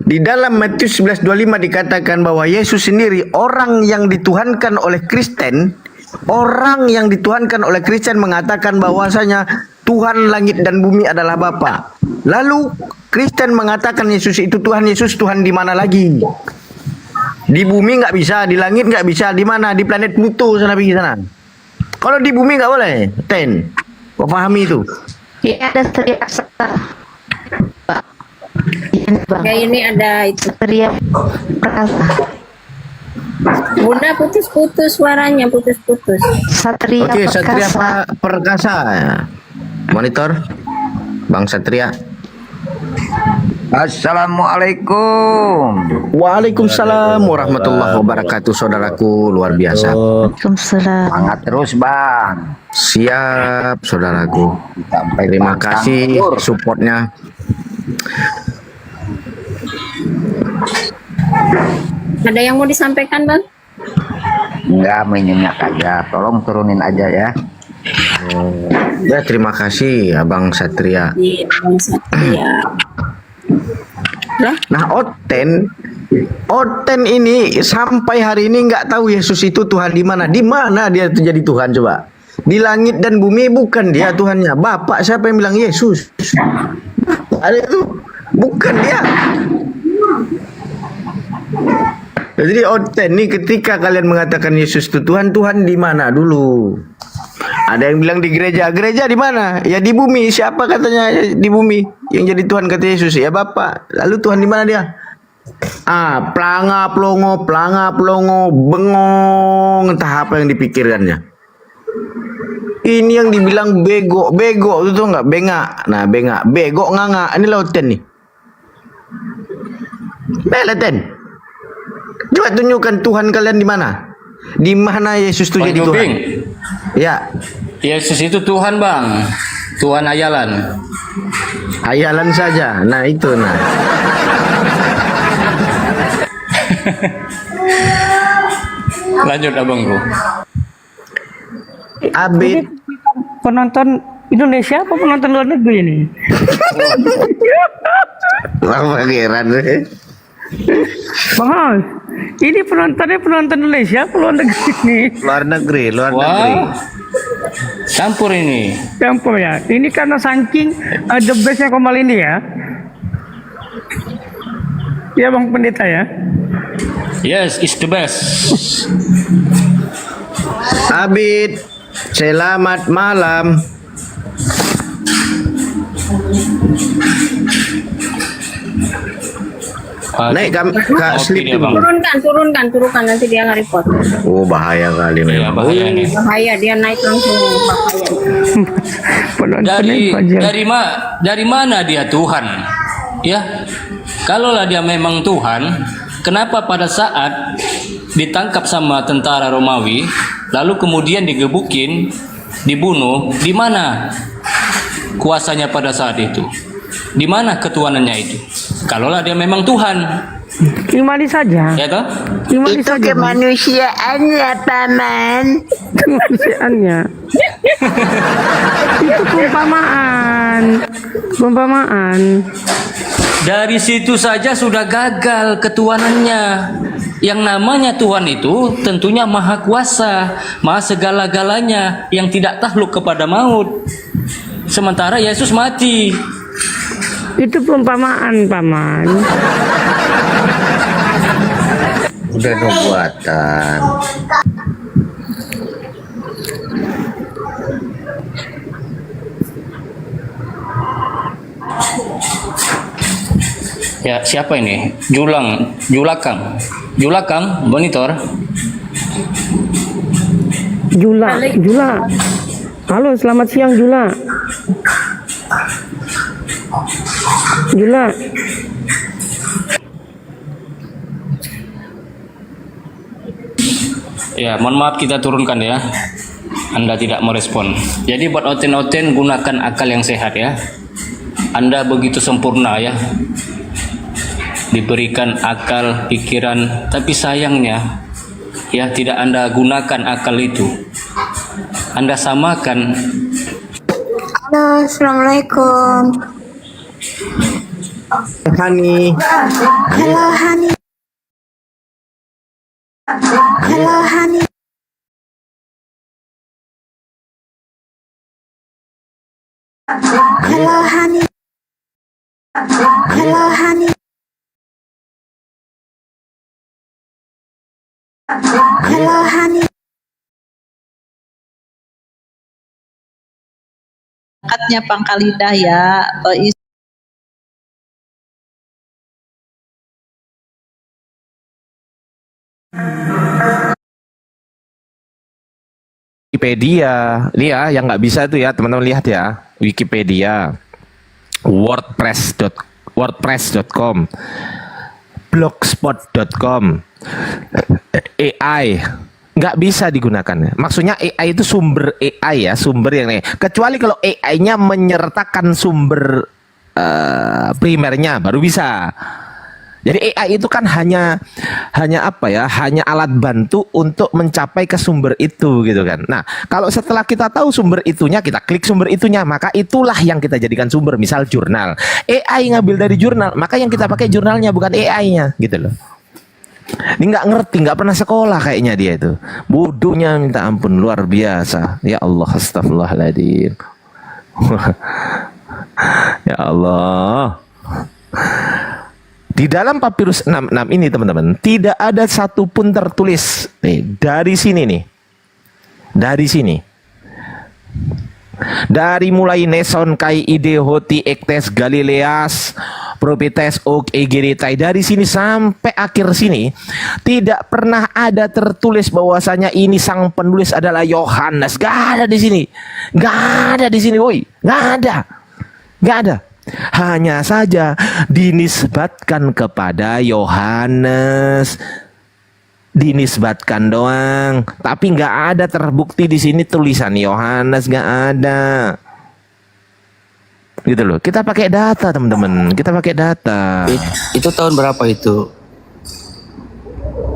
di dalam Matius 11:25 dikatakan bahwa Yesus sendiri orang yang dituhankan oleh Kristen, mengatakan bahwasanya Tuhan langit dan bumi adalah Bapa. Lalu Kristen mengatakan Yesus itu Tuhan. Yesus Tuhan di mana lagi? Di bumi nggak bisa, di langit nggak bisa, di mana? Di planet Pluto sana pergi sana. Kalau di bumi nggak boleh, Ten. Kau pahami itu? ya ada teriak serta. Kayak ini ada itu. Teriak perkasa. Bunda putus-putus suaranya, putus-putus. Satria Oke, Satria Perkasa. Perkasa. Monitor, Bang Satria. Assalamualaikum. Waalaikumsalam warahmatullahi wabarakatuh, saudaraku luar biasa. Waalaikumsalam. Semangat terus bang. Siap, saudaraku. Terima kasih supportnya. Ada yang mau disampaikan, Bang? Enggak, menyenyak aja. Tolong turunin aja ya. Ya, terima kasih Abang Satria. Iya, Bang Satria. Nah, Oten ini sampai hari ini nggak tahu Yesus itu Tuhan di mana. Di mana dia itu jadi Tuhan coba? Di langit dan bumi bukan dia Tuhannya. Bapak siapa yang bilang Yesus? Ada itu bukan dia. Jadi Oten nih ketika kalian mengatakan Yesus itu Tuhan, Tuhan di mana dulu? Ada yang bilang di gereja. Gereja di mana? Ya di bumi. Siapa katanya di bumi yang jadi Tuhan kata Yesus? Ya Bapak. Lalu Tuhan di mana dia? Planga plongo, bengong, entah apa yang dipikirkannya. Ini yang dibilang bego itu tuh nggak bengak. Nah, bengak, bego, nganga. Ini Oten nih. Belaten. Coba tunjukkan Tuhan kalian di mana? Di mana Yesus itu jadi Tuhan? Ya. Yesus itu Tuhan bang, Tuhan ayalan. Ayalan saja. Nah itu nah. Lanjut abangku. Abid. Penonton Indonesia apa penonton luar negeri ini? Apa heran? Bang Al, ini penontonnya penonton Indonesia apa luar negeri nih? Luar negeri. Campur ini. Campur ya. Ini karena saking the bestnya Komal ini ya. Ya Bang Pendeta ya. Yes, it's the best. Abid, selamat malam. Naik Kak Oke Slip dia, itu. Bang. Turunkan nanti dia nge-report. Oh bahaya kali Iya, memang. bahaya nih. Bahaya dia naik langsung bahaya. Dari mana dia Tuhan? Ya. Kalaulah dia memang Tuhan, kenapa pada saat ditangkap sama tentara Romawi, lalu kemudian digebukin, dibunuh, di mana kuasanya pada saat itu? Di mana ketuhanannya itu? Kalaulah dia memang Tuhan, Imani saja. ya toh? Imani Itu saja. kemanusiaannya, Paman. Kemanusiaannya. Itu perumpamaan. Perumpamaan. Dari situ saja sudah gagal ketuhanannya. Yang namanya Tuhan itu tentunya maha kuasa, maha segala-galanya, yang tidak takluk kepada maut. Sementara Yesus mati. Itu perumpamaan, Paman. Udah dong buatan. Ya, siapa ini? Julakang, monitor. Jula. Halo, selamat siang Jula. Jula. Ya, mohon maaf kita turunkan ya. Anda tidak merespon. Jadi buat oten-oten gunakan akal yang sehat ya. Anda begitu sempurna ya. Diberikan akal, pikiran, tapi sayangnya ya tidak Anda gunakan akal itu. Anda samakan. Halo, assalamualaikum. Hani. Halo, Hani. Halo, Hani. Halo, Hani. Halo, Hani. Halo, Hani. Akadnya Pangkalidah ya, atau Wikipedia, ini ya yang nggak bisa tuh ya teman-teman lihat ya, Wikipedia, wordpress.com, blogspot.com, AI nggak bisa digunakan. Maksudnya AI itu sumber AI ya, sumber yang kecuali kalau AI-nya menyertakan sumber primernya baru bisa. Jadi AI itu kan hanya apa ya? Hanya alat bantu untuk mencapai ke sumber itu gitu kan. Nah, kalau setelah kita tahu sumber itunya, kita klik sumber itunya, maka itulah yang kita jadikan sumber. Misal jurnal. AI ngambil dari jurnal, maka yang kita pakai jurnalnya bukan AI-nya gitu loh. Ini nggak ngerti, nggak pernah sekolah kayaknya dia itu. Bodohnya minta ampun, luar biasa. Ya Allah, astagfirullahaladzim. Ya Allah. Di dalam Papirus 66 ini teman-teman, tidak ada satupun tertulis nih, dari sini nih. Dari sini. Dari mulai Neson kai ide hoti ektes Galileas propites og egeritai, dari sini sampai akhir sini tidak pernah ada tertulis bahwasanya ini sang penulis adalah Yohanes. Gak ada di sini. Gak ada di sini, woi. Gak ada. Gak ada. Hanya saja dinisbatkan kepada Yohanes, dinisbatkan doang, tapi nggak ada terbukti di sini tulisan Yohanes, nggak ada, gitu loh. Kita pakai data teman-teman, kita pakai data. Itu tahun berapa itu?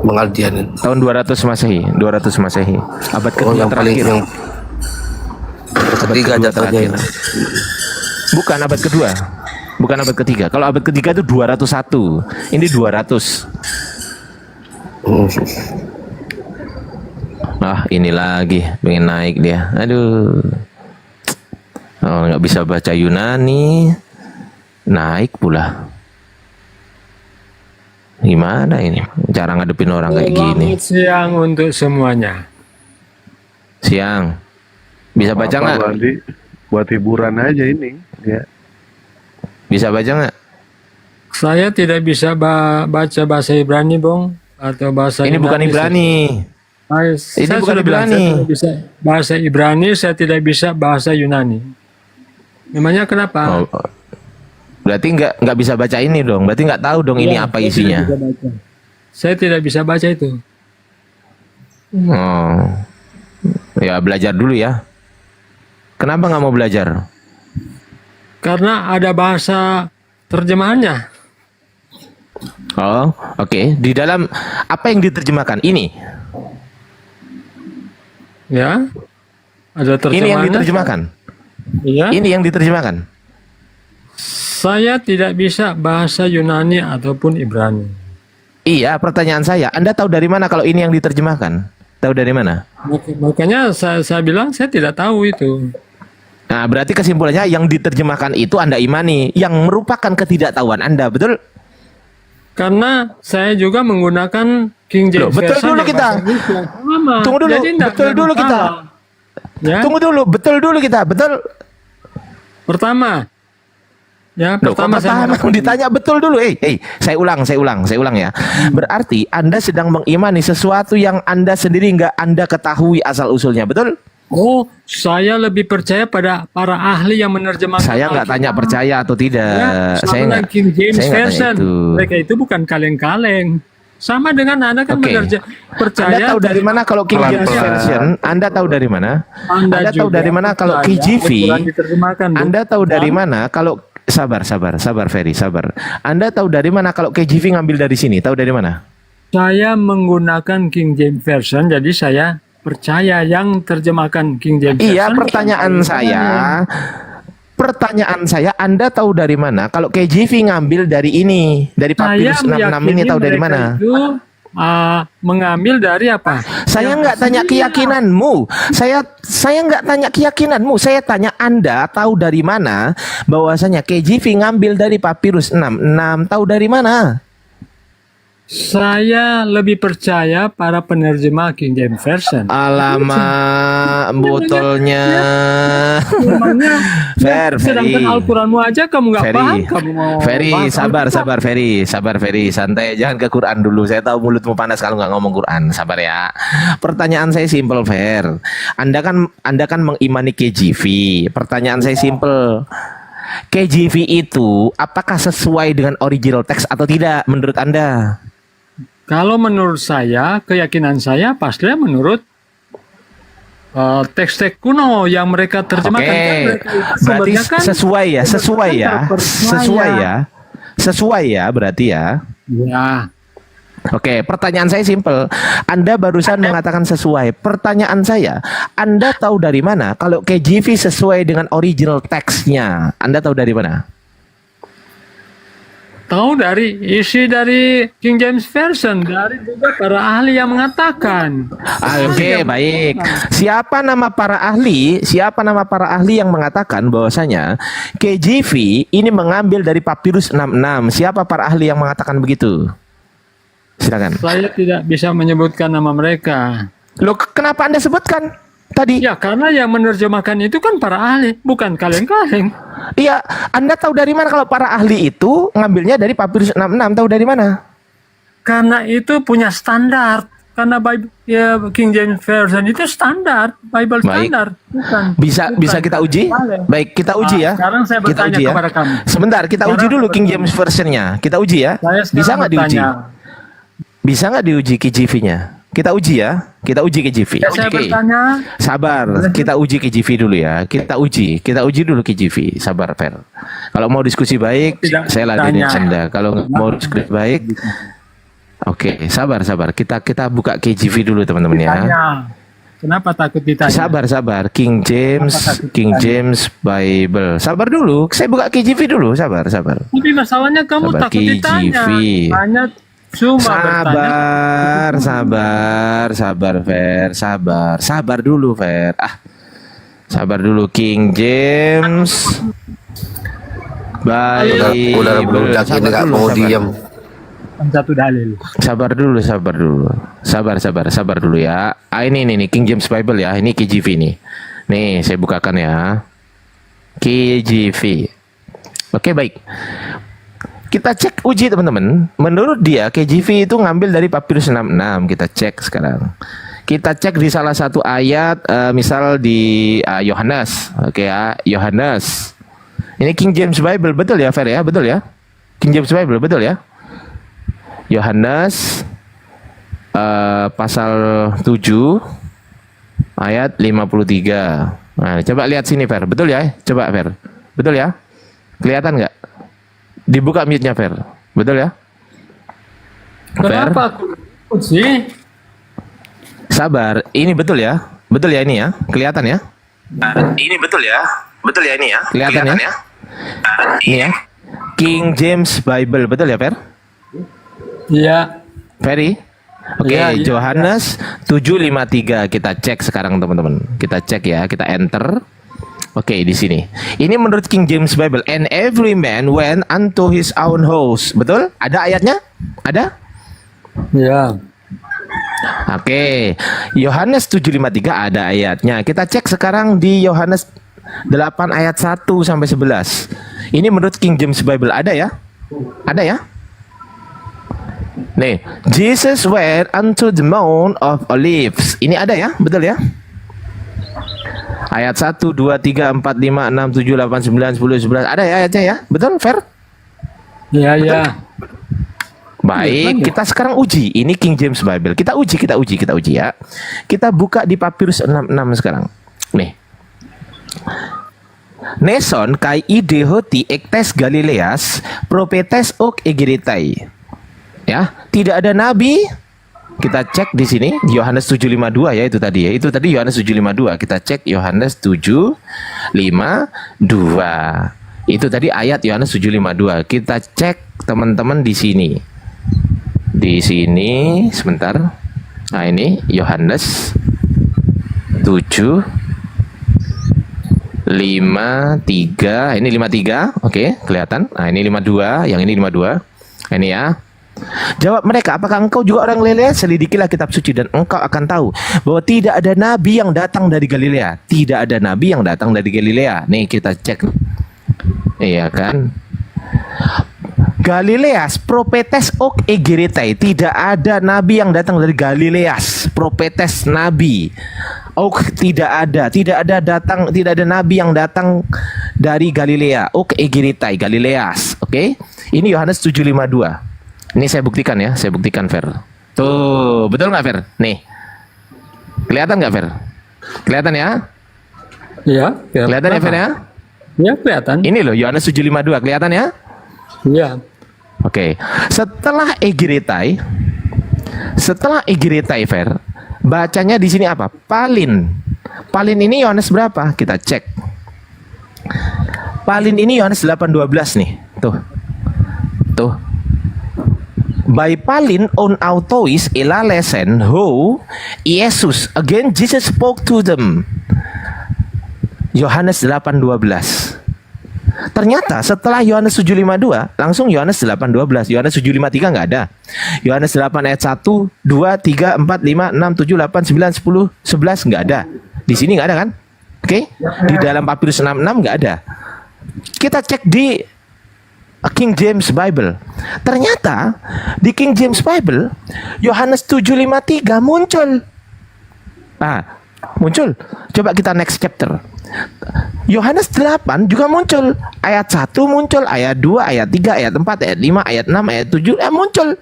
Bang Aldian? Tahun 200 Masehi, 200 Masehi, abad kedua terakhir. Ketiga jatuhnya. Bukan abad kedua, bukan abad ketiga. Kalau abad ketiga itu 201, ini 200. Ah, ini lagi pengen naik dia. Aduh, oh, nggak bisa baca Yunani, naik pula. Gimana ini cara ngadepin orang kayak gini? Siang untuk semuanya. Siang, bisa baca nggak? Buat hiburan aja ini, ya. Bisa baca nggak? Saya tidak bisa baca bahasa Ibrani, Bung, atau bahasa Ini bukan Yunani. Ibrani. Saya Ini bukan sudah bilang, Ibrani. saya tidak bisa bahasa Ibrani, saya tidak bisa bahasa Yunani. Memangnya kenapa? Oh, berarti nggak bisa baca ini dong. Berarti nggak tahu dong ini Iya, apa saya tidak isinya. bisa baca. Saya tidak bisa baca itu. Oh, ya belajar dulu ya. Kenapa nggak mau belajar? Karena ada bahasa terjemahannya. Oh, oke. Di dalam apa yang diterjemahkan ini? Ya, ada terjemahannya. Ini yang diterjemahkan. Iya. Ini yang diterjemahkan. Saya tidak bisa bahasa Yunani ataupun Ibrani. Iya, pertanyaan saya. Anda tahu dari mana kalau ini yang diterjemahkan? Tahu dari mana? Makanya saya bilang saya tidak tahu itu. Nah, berarti kesimpulannya yang diterjemahkan itu Anda imani, yang merupakan ketidaktahuan Anda, betul? Karena saya juga menggunakan King James Loh, betul Version dulu yang kita. bahasa Inggris yang sama. Tunggu dulu, Jadi betul dulu kita. Ya. Tunggu dulu, betul dulu kita, betul. Pertama, ya Loh, pertama saya kok ditanya betul dulu. Saya ulang ya. Berarti Anda sedang mengimani sesuatu yang Anda sendiri nggak Anda ketahui asal usulnya, betul? Oh, saya lebih percaya pada para ahli yang menerjemahkan. Saya nggak tanya percaya atau tidak. Ya, sama Saya dengan nggak. King James saya nggak tanya Version. itu. Mereka itu bukan kaleng-kaleng. Sama dengan Anda kan Oke. percaya. Anda tahu dari mana kalau King James Version? Anda tahu dari mana? Anda tahu juga dari mana kalau percaya KJV? Al-Quran diterjemahkan, Bu. Anda tahu dari mana kalau sabar Ferry, sabar. Anda tahu dari mana kalau KJV ngambil dari sini? Tahu dari mana? Saya menggunakan King James Version, jadi saya percaya yang terjemahkan King James Version. Iya, pertanyaan saya, Anda tahu dari mana kalau KJV ngambil dari ini, dari Papyrus 66 ini, tahu dari mana? Itu mengambil dari apa? Saya nggak tanya keyakinanmu. Saya nggak tanya keyakinanmu. Saya tanya Anda tahu dari mana bahwasanya KJV ngambil dari Papyrus 66. Tahu dari mana? Saya lebih percaya para penerjemah King James Version. Alamak, botolnya. Sedangkan Al-Quranmu aja kamu nggak paham, kamu mau Ferry, bahas sabar Alkitab. Ferry, santai, jangan ke Quran dulu. Saya tahu mulutmu panas kalau nggak ngomong Quran. Sabar ya. Pertanyaan saya simple, Fer. Anda kan mengimani KJV. Pertanyaan saya simple. KJV itu apakah sesuai dengan original teks atau tidak menurut Anda? Kalau menurut saya, keyakinan saya pastinya menurut teks-teks kuno yang mereka terjemahkan. Oke, Kan mereka itu berarti sumbernya kan sesuai ya berarti ya. Ya. Oke, pertanyaan saya simpel. Anda barusan mengatakan sesuai. Pertanyaan saya, Anda tahu dari mana kalau KJV sesuai dengan original teksnya? Anda tahu dari mana? Tahu dari isi dari King James Version, dari juga para ahli yang mengatakan. Oke, baik. Siapa nama para ahli? Siapa nama para ahli yang mengatakan bahwasanya KJV ini mengambil dari Papyrus 66? Siapa para ahli yang mengatakan begitu? Silakan. Saya tidak bisa menyebutkan nama mereka. Loh, kenapa Anda sebutkan tadi? Ya, karena yang menerjemahkan itu kan para ahli, bukan kaleng-kaleng. Iya, Anda tahu dari mana kalau para ahli itu ngambilnya dari Papyrus 66? Tahu dari mana? Karena itu punya standar. Karena Bible, ya, King James Version itu standar, Bible Baik. standar, bukan. Bisa kita uji? Baik, kita uji ya. Sekarang saya Kita bertanya uji ya. kepada kamu. Sebentar, kita uji dulu King James Version-nya. Kita uji ya. Bisa nggak diuji? Bisa nggak diuji KJV-nya? Kita uji ya. Kita uji KJV. Saya Oke. bertanya. Sabar, kita uji KJV dulu ya. Kita uji dulu KJV. Sabar, Fer. Kalau mau diskusi baik, saya ladenin tanya. Anda. Kalau mau diskusi baik, oke, sabar. Kita buka KJV dulu teman-teman ya. Ditanya. Kenapa takut ditanya? Sabar. King James Bible. Sabar dulu. Saya buka KJV dulu. Sabar. Tapi masalahnya kamu Sabar, takut ditanya. KJV. Hanya cuma bertanya. Sabar, Fer. Sabar dulu, Fer. Sabar dulu, King James Bible. Udah beludak ini nggak mau diam. Satu dalil. Sabar dulu. Sabar dulu ya. Ini nih King James Bible ya. Ini KJV nih. Nih, saya bukakan ya. KJV. Oke, baik. Kita cek uji teman-teman. Menurut dia KJV itu ngambil dari Papirus 66. Kita cek sekarang. Kita cek di salah satu ayat, misal di Yohanes. Oke ya, Yohanes. Ini King James Bible, betul ya Fer ya? Betul ya? King James Bible, betul ya? Yohanes pasal 7 ayat 53. Nah, coba lihat sini Fer, betul ya? Coba Fer, betul ya? Kelihatan nggak? Dibuka mute-nya Fer, betul ya? Kenapa aku ikut sih? Sabar, ini betul ya? Betul ya ini ya? Kelihatan ya? Ini betul ya? Betul ya ini ya? Kelihatan ya? Ini ya? King James Bible, betul ya Fer? Iya. Ferry? Oke, Iya, iya, Yohanes 7:53 kita cek sekarang teman-teman. Kita cek ya, kita enter. Oke, di sini. Ini menurut King James Bible, and every man went unto his own house. Betul? Ada ayatnya? Ada? Ya. Oke. Yohanes 7:53 ada ayatnya. Kita cek sekarang di Yohanes 8 ayat 1 sampai 11. Ini menurut King James Bible ada ya? Ada ya? Nih, Jesus went unto the Mount of Olives. Ini ada ya? Betul ya? Ayat 1, 2, 3, 4, 5, 6, 7, 8, 9, 10, 11. Ada ya ayatnya ya? Betul, Fer? Iya, iya. Baik, kita sekarang uji. Ini King James Bible. Kita uji ya. Kita buka di Papirus 66 sekarang. Nih. Neson kai ide hoti ektes Galileas propetes ok egeritai. Ya, tidak ada nabi. Kita cek di sini Yohanes 7:52 ya, itu tadi ya. Itu tadi Yohanes 7:52. Kita cek Yohanes 7:52. Itu tadi ayat Yohanes 7:52. Kita cek teman-teman di sini. Di sini sebentar. Nah, ini Yohanes 7:53. Ini 53. Oke, kelihatan. Nah, ini 52, yang ini 52. Ini ya. Jawab mereka, apakah engkau juga orang Galilea? Selidikilah kitab suci dan engkau akan tahu bahwa tidak ada nabi yang datang dari Galilea. Tidak ada nabi yang datang dari Galilea. Nih kita cek. Iya kan? Galileas propetes ok egeritai. Tidak ada nabi yang datang dari Galileas. Propetes nabi. Ok tidak ada nabi yang datang dari Galilea. Ok egeritai Galileas. Oke? Ini Yohanes 7:52. Ini saya buktikan ya, Fer. Tuh, betul nggak Fer? Nih, kelihatan nggak Fer? Kelihatan ya? Iya. Kelihatan ya Fer ya? Iya, kelihatan. Ini loh, Yohanes 7:52, kelihatan ya? Iya. Oke, setelah egeritai Fer, bacanya di sini apa? Palin. Palin ini Yohanes berapa? Kita cek. Palin ini Yohanes 8:12 nih. Tuh. By palin on autois elalesen ho Jesus again Jesus spoke to them. Yohanes 8:12. Ternyata setelah Yohanes 7:52 langsung Yohanes 8:12. Yohanes 7:53 nggak ada. Yohanes 8 ayat 1, 2, 3, 4, 5, 6, 7, 8, 9, 10, 11 nggak ada. Di sini nggak ada kan? Oke? Di dalam Papirus 66 nggak ada. Kita cek di King James Bible. Ternyata di King James Bible Yohanes 7:53 muncul. Muncul. Coba kita next chapter. Yohanes 8 juga muncul. Ayat 1 muncul, ayat 2, ayat 3, ayat 4, ayat 5, ayat 6, ayat 7 muncul.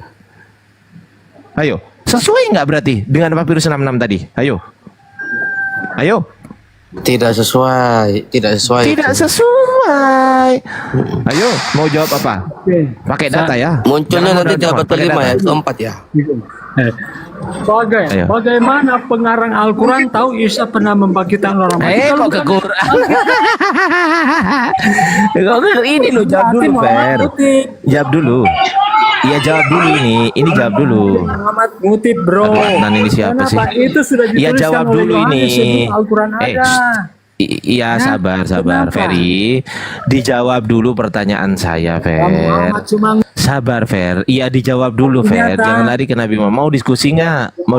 Ayo, sesuai nggak berarti dengan Papirus 66 tadi? Ayo. Tidak sesuai. Ayo, mau jawab apa? Pakai data ya. Munculnya nanti 3:45 ya, 4 ya. Bagaimana pengarang Al-Quran tahu Isa pernah membangkitkan orang mati? Kok ke Quran? Ini lo jawab dulu, Fer. Jawab dulu. Iya jawab dulu ini. Ini jawab dulu. Muhammad ngutip bro. Nah ini siapa sih? Itu sudah dituliskan Iya jawab dulu ini. Al-Quran ada. Iya sabar Ferry. Dijawab dulu pertanyaan saya Fer. Sabar Fer. Iya dijawab dulu Fer. Jangan lari ke Nabi Muhammad. Mau diskusi nggak? Mau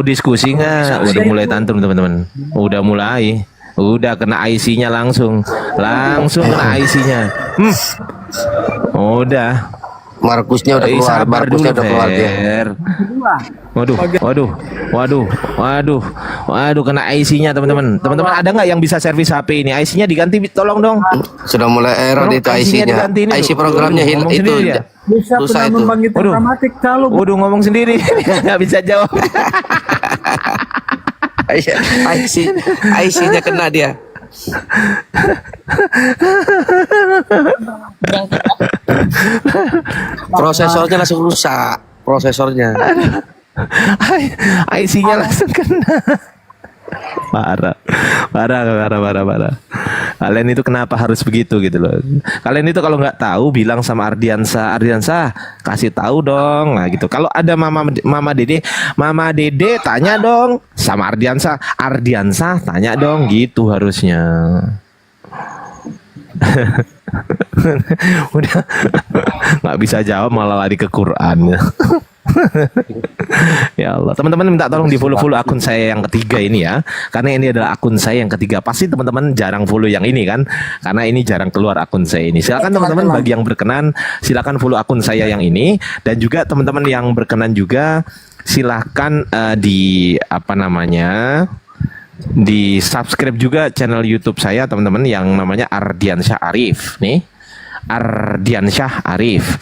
diskusi nggak? Udah mulai tantrum teman-teman. Udah mulai. Udah kena IC-nya langsung kena IC-nya. Udah. Markusnya udah keluar, Sabar Markusnya dulu, udah keluar dia. Fer. Waduh, kena IC-nya teman-teman. Teman-teman ada nggak yang bisa servis HP ini? IC-nya diganti, tolong dong. Sudah mulai error Tolong, itu IC-nya IC-nya. diganti ini, IC loh. programnya Waduh, hilang ngomong itu. sendiri dia. Bisa Susah pernah itu. membangkit Waduh. dramatik kalau Waduh, ngomong sendiri, nggak bisa jawab. IC-nya kena dia. Prosesornya langsung rusak. Prosesornya. IC-nya langsung kena. Parah. Kalian itu kenapa harus begitu gitu loh? Kalian itu kalau nggak tahu bilang sama Ardiansa, kasih tahu dong. Nah gitu. Kalau ada Mama Dede tanya dong sama Ardiansa tanya dong gitu harusnya. Udah nggak bisa jawab malah lari ke Quran. Ya Allah, teman-teman minta tolong di follow akun saya yang ketiga ini ya, karena ini adalah akun saya yang ketiga. Pasti teman-teman jarang follow yang ini kan, karena ini jarang keluar akun saya ini. Silakan teman-teman bagi yang berkenan, silakan follow akun saya yang ini, dan juga teman-teman yang berkenan juga silakan di di subscribe juga channel YouTube saya teman-teman yang namanya Ardiansyah Arif nih. Ardiansyah Arif.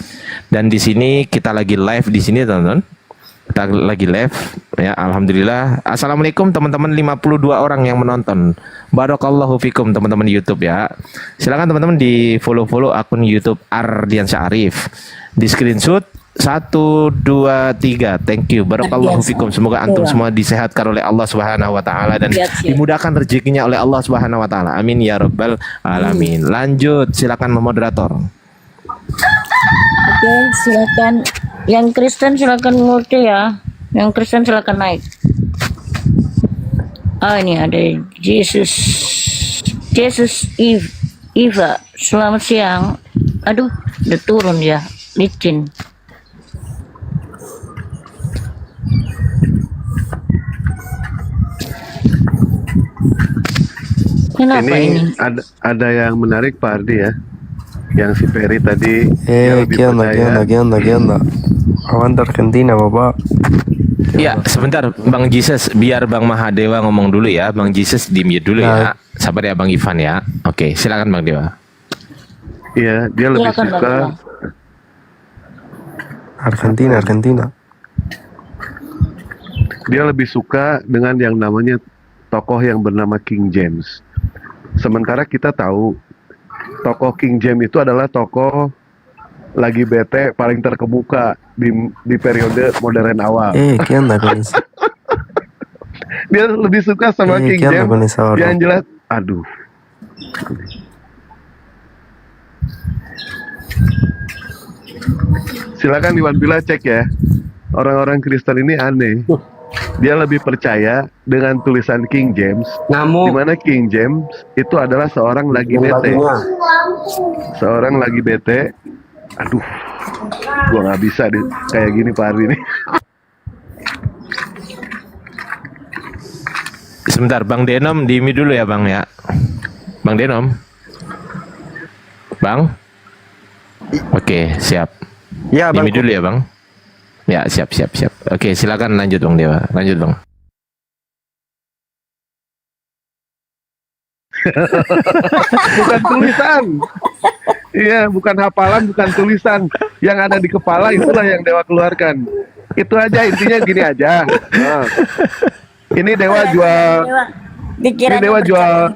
Dan di sini kita lagi live di sini teman-teman. Kita lagi live ya, alhamdulillah. Assalamualaikum teman-teman, 52 orang yang menonton. Barakallahu fikum teman-teman YouTube ya. Silakan teman-teman di follow akun YouTube Ardiansyah Arif. Di screenshot 1, 2, 3. Thank you. Barakallahu fikum. Semoga antum semua disehatkan oleh Allah Subhanahu wa taala dan dimudahkan rezekinya oleh Allah Subhanahu wa taala. Amin ya rabbal alamin. Lanjut, silakan moderator. Oke, silakan. Yang Kristen silakan mute ya. Yang Kristen silakan naik. Ini ada Jesus Eva. Selamat siang. Aduh, udah turun ya. Licin. Kenapa ini? Ada yang menarik Pak Ardi ya. Yang si Ferry tadi dia lebih percaya. ¿Qué onda? Aguanta Argentina, Bapak. Ya, sebentar Bang Jesus, biar Bang Mahadewa ngomong dulu ya. Bang Jesus di mute dulu ya. Sabar ya Bang Ivan ya. Oke, silakan Bang Dewa. Iya, dia lebih suka Argentina. Dia lebih suka dengan yang namanya tokoh yang bernama King James. Sementara kita tahu tokoh King James itu adalah tokoh lagi bete paling terkemuka di periode modern awal. ¿Qué onda con eso? Dia lebih suka sama King ¿Qué onda James con esa hora? yang jelas. Aduh. Silakan Iwan Bila cek ya. Orang-orang Kristen ini aneh. Dia lebih percaya dengan tulisan King James, di mana King James itu adalah seorang lagi bete. Seorang lagi bete. Aduh, gua nggak bisa deh kayak gini Pak Ardi nih. Sebentar, Bang Denom di mute dulu ya Bang ya. Bang Denom. Bang. Oke, siap. Ya, di Bang. mute dulu ya Bang. Ya, siap. Oke, silakan lanjut Bang Dewa. Lanjut Bang. Bukan tulisan. Iya, bukan hafalan, bukan tulisan. Yang ada di kepala itulah yang Dewa keluarkan. Itu aja intinya gini aja. Nah, ini Dewa jual. Ini Dewa jual.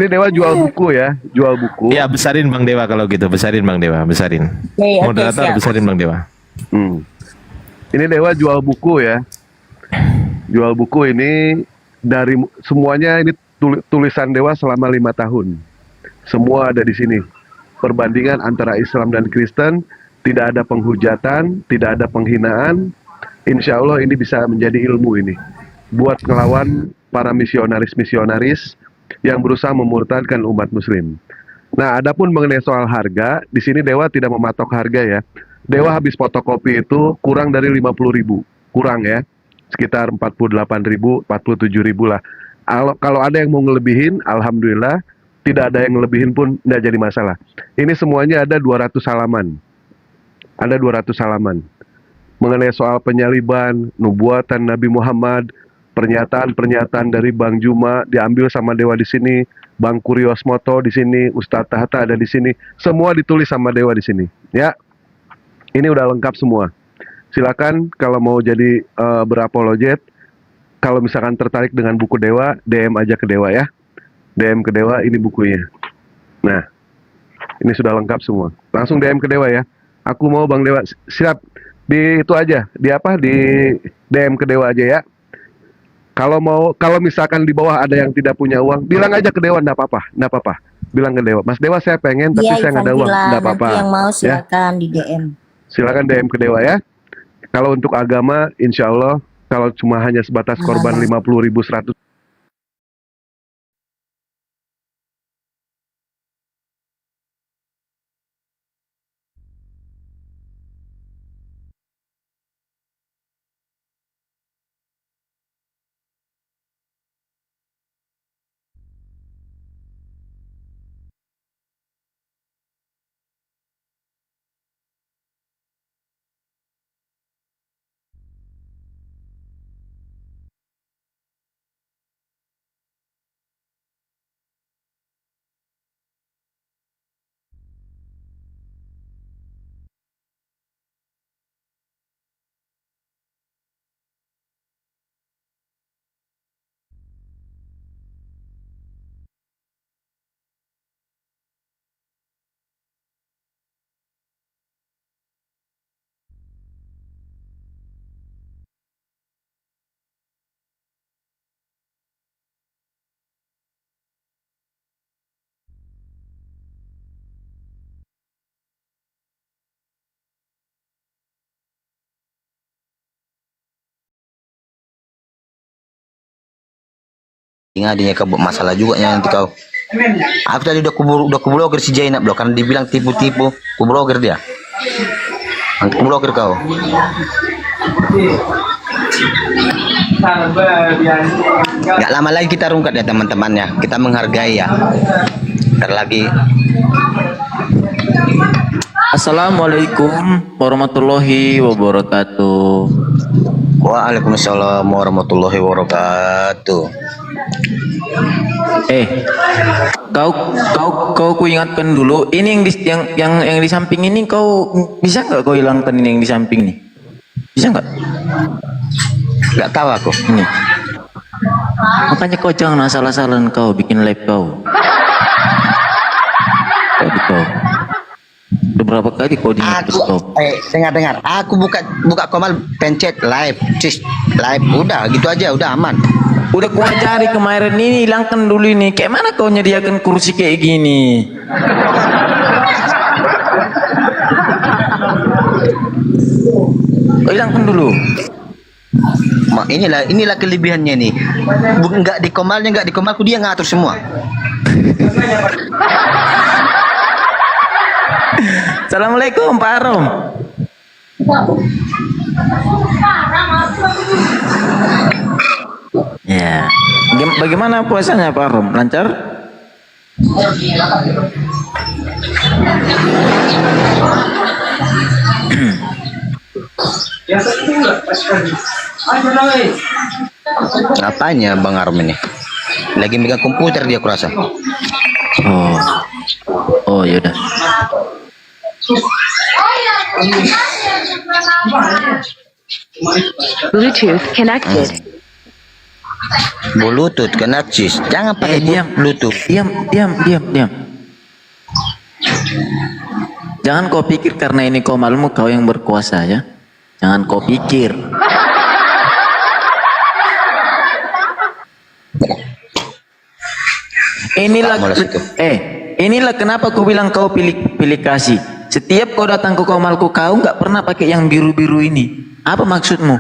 Ini Dewa jual buku ya, jual buku. Ya, besarin Bang Dewa kalau gitu, besarin Bang Dewa, besarin. Moderator siap. besarin Bang Dewa. Ini Dewa jual buku ya. Jual buku ini dari semuanya ini tulisan Dewa selama 5 tahun. Semua ada di sini. Perbandingan antara Islam dan Kristen, tidak ada penghujatan, tidak ada penghinaan. Insya Allah ini bisa menjadi ilmu ini. Buat ngelawan para misionaris-misionaris yang berusaha memurtadkan umat muslim. Nah, adapun mengenai soal harga, di sini Dewa tidak mematok harga ya. Dewa habis fotokopi itu kurang dari 50.000. Kurang ya. Sekitar 48.000, 47.000 lah. Kalau ada yang mau ngelebihin, alhamdulillah. tidak ada yang lebihin pun tidak jadi masalah. Ini semuanya ada 200 halaman. Ada 200 halaman. Mengenai soal penyaliban, nubuatan Nabi Muhammad, pernyataan-pernyataan dari Bang Juma diambil sama Dewa di sini, Bang Kuriosmoto di sini, Ustadz Tahta ada di sini, semua ditulis sama Dewa di sini. Ya, ini udah lengkap semua. Silakan kalau mau jadi berapologet, kalau misalkan tertarik dengan buku Dewa, DM aja ke Dewa ya. DM ke Dewa, ini bukunya. Nah, ini sudah lengkap semua. Langsung DM ke Dewa ya. Aku mau Bang Dewa, siap. Di itu aja, di DM ke Dewa aja ya. Kalau misalkan di bawah ada yang tidak punya uang, bilang aja ke Dewa, enggak apa-apa. Bilang ke Dewa, Mas Dewa saya pengen tapi saya nggak ada uang, enggak apa-apa. Nanti yang mau Ya. silakan di DM. Silakan DM ke Dewa ya. Kalau untuk agama, insya Allah kalau cuma hanya sebatas korban 50.000 100. Adanya kau buat masalah juga nanti kau. Aku tadi udah kublokir si Jainab loh, karena dibilang tipu-tipu, kublokir dia. Kublokir kau. Gak lama lagi kita rungkat ya teman-temannya. Kita menghargai ya. Ntar lagi. Assalamualaikum warahmatullahi wabarakatuh. Waalaikumsalam warahmatullahi wabarakatuh. Kau ku ingatkan dulu. Ini yang di samping ini kau bisa nggak kau hilangkan ini yang di samping nih? Bisa nggak? Nggak tahu aku. Ini. Makanya kau jangan asal-asalan kau bikin live kau. Kau. Beberapa kali kau di kau. Dengar. Aku buka Komal pencet live, live udah gitu aja, udah aman. Udah ku cari kemarin ini, hilangkan dulu ini. Kayak mana kau nyediakan kursi kayak gini? Kau hilangkan dulu. Inilah kelebihannya nih. Nggak di Komalku dia ngatur semua. Assalamualaikum Pak Arom. Ya, bagaimana puasanya Pak Arom? Lancar? Apanya Bang Arom ini? Lagi megang komputer dia kurasa. Oh yaudah. Bluetooth connected. Bluetooth connected. Jangan pakai Bluetooth. Diam. Jangan kau pikir karena ini kau malumu kau yang berkuasa ya. Jangan kau pikir. Inilah kenapa aku bilang kau pilih kasih. Setiap kau datang ke Komalku kau nggak pernah pakai yang biru-biru ini. Apa maksudmu?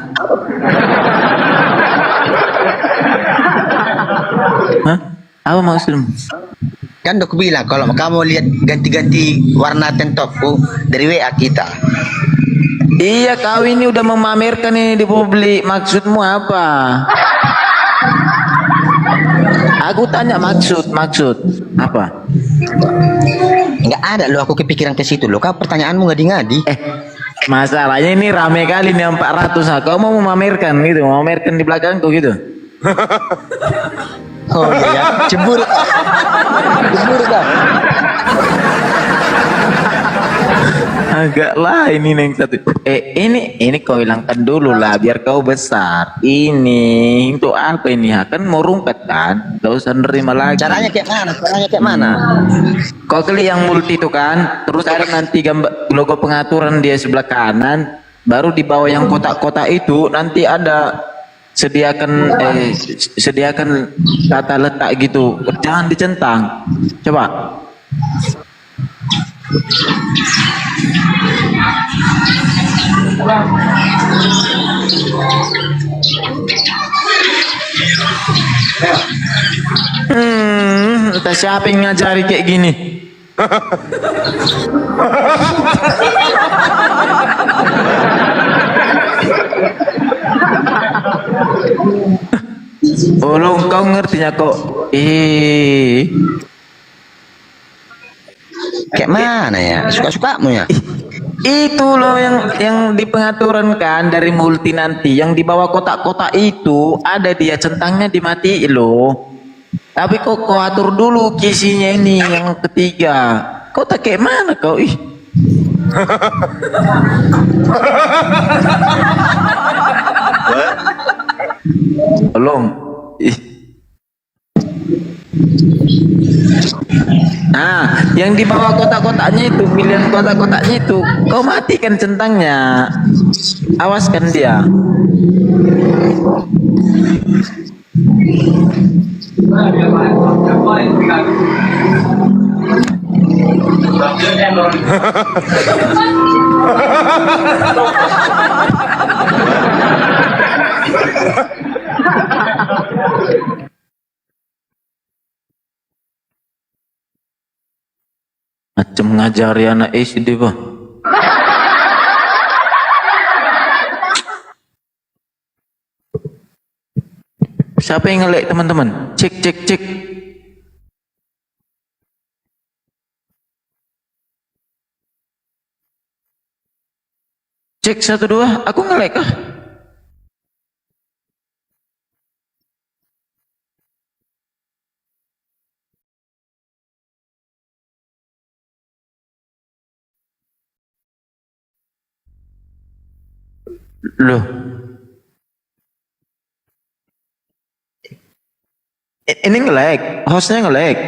Hah? Apa maksudmu? Kan aku bilang kalau kamu lihat ganti-ganti warna tentopku dari WA kita. Iya, kau ini udah memamerkan ini di publik. Maksudmu apa? Aku tanya maksud. Apa? Nggak ada lo, aku kepikiran ke situ lo. Kau pertanyaanmu ngadi-ngadi. Masalahnya ini rame kali nih 400. Nah, kau mau memamerkan gitu, memamerkan di belakangku gitu. Oh iya ya, cemburu. Cemburu kau. Agak lah ini yang satu. Ini kau hilangkan dulu lah biar kau besar. Ini untuk apa ini? Kan mau rungkat kan? Gak usah nerima lagi. Caranya kayak mana? Caranya kayak mana? Kau klik yang multi itu kan, terus ada nanti gambar logo pengaturan dia sebelah kanan, baru di bawah yang kotak-kotak itu nanti ada sediakan kata letak gitu. Jangan dicentang. Coba. Entah siapa yang ngajari kayak gini. Tolong kau ngertinya kok. Kayak mana ya? Suka-sukamu ya? Itu loh yang di pengaturan kan dari multi nanti yang di bawah kotak-kotak itu ada dia centangnya dimatiin loh. Tapi kok kau atur dulu kisinya ini yang ketiga. Kau tak kayak mana kau ih? Tolong. Nah, yang di bawah kotak-kotaknya itu, pilihan kotak-kotaknya itu, kau matikan centangnya. Awaskan dia. Macam ngajari anak SD bah. Siapa yang ngelek teman-teman? Cek cek cek. Cek 1 2, aku ngelek kah? Loh. Ini nge-lag, hostnya nge-lag.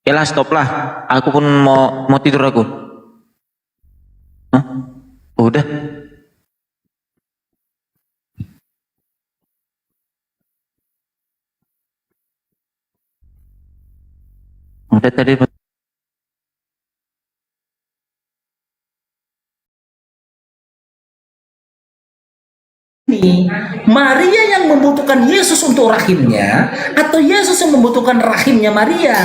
Yalah stop lah, aku pun mau tidur aku. Hah? Udah. Udah tadi. Maria yang membutuhkan Yesus untuk rahimnya atau Yesus yang membutuhkan rahimnya Maria?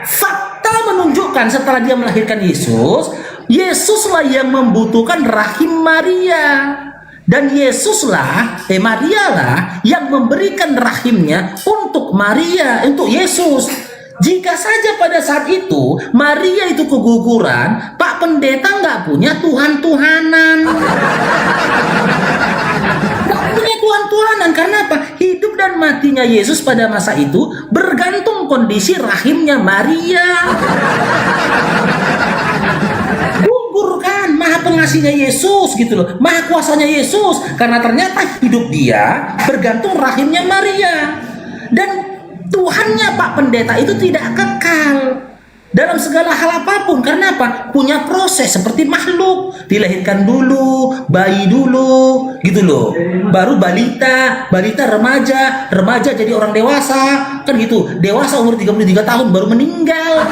Fakta menunjukkan setelah dia melahirkan Yesus, Yesuslah yang membutuhkan rahim Maria. Dan Yesuslah, Maria lah yang memberikan rahimnya untuk Maria, untuk Yesus. Jika saja pada saat itu Maria itu keguguran, Pak Pendeta nggak punya Tuhan-Tuhanan. Nggak punya Tuhan-Tuhanan, karena apa? Hidup dan matinya Yesus pada masa itu bergantung kondisi rahimnya Maria. Gugur kan, maha pengasihnya Yesus gitu loh, maha kuasanya Yesus, karena ternyata hidup dia bergantung rahimnya Maria. Dan Tuhannya Pak Pendeta itu tidak kekal dalam segala hal apapun. Karena apa? Punya proses seperti makhluk, dilahirkan dulu, bayi dulu gitu loh, baru balita, remaja jadi orang dewasa kan gitu, dewasa umur 33 tahun baru meninggal.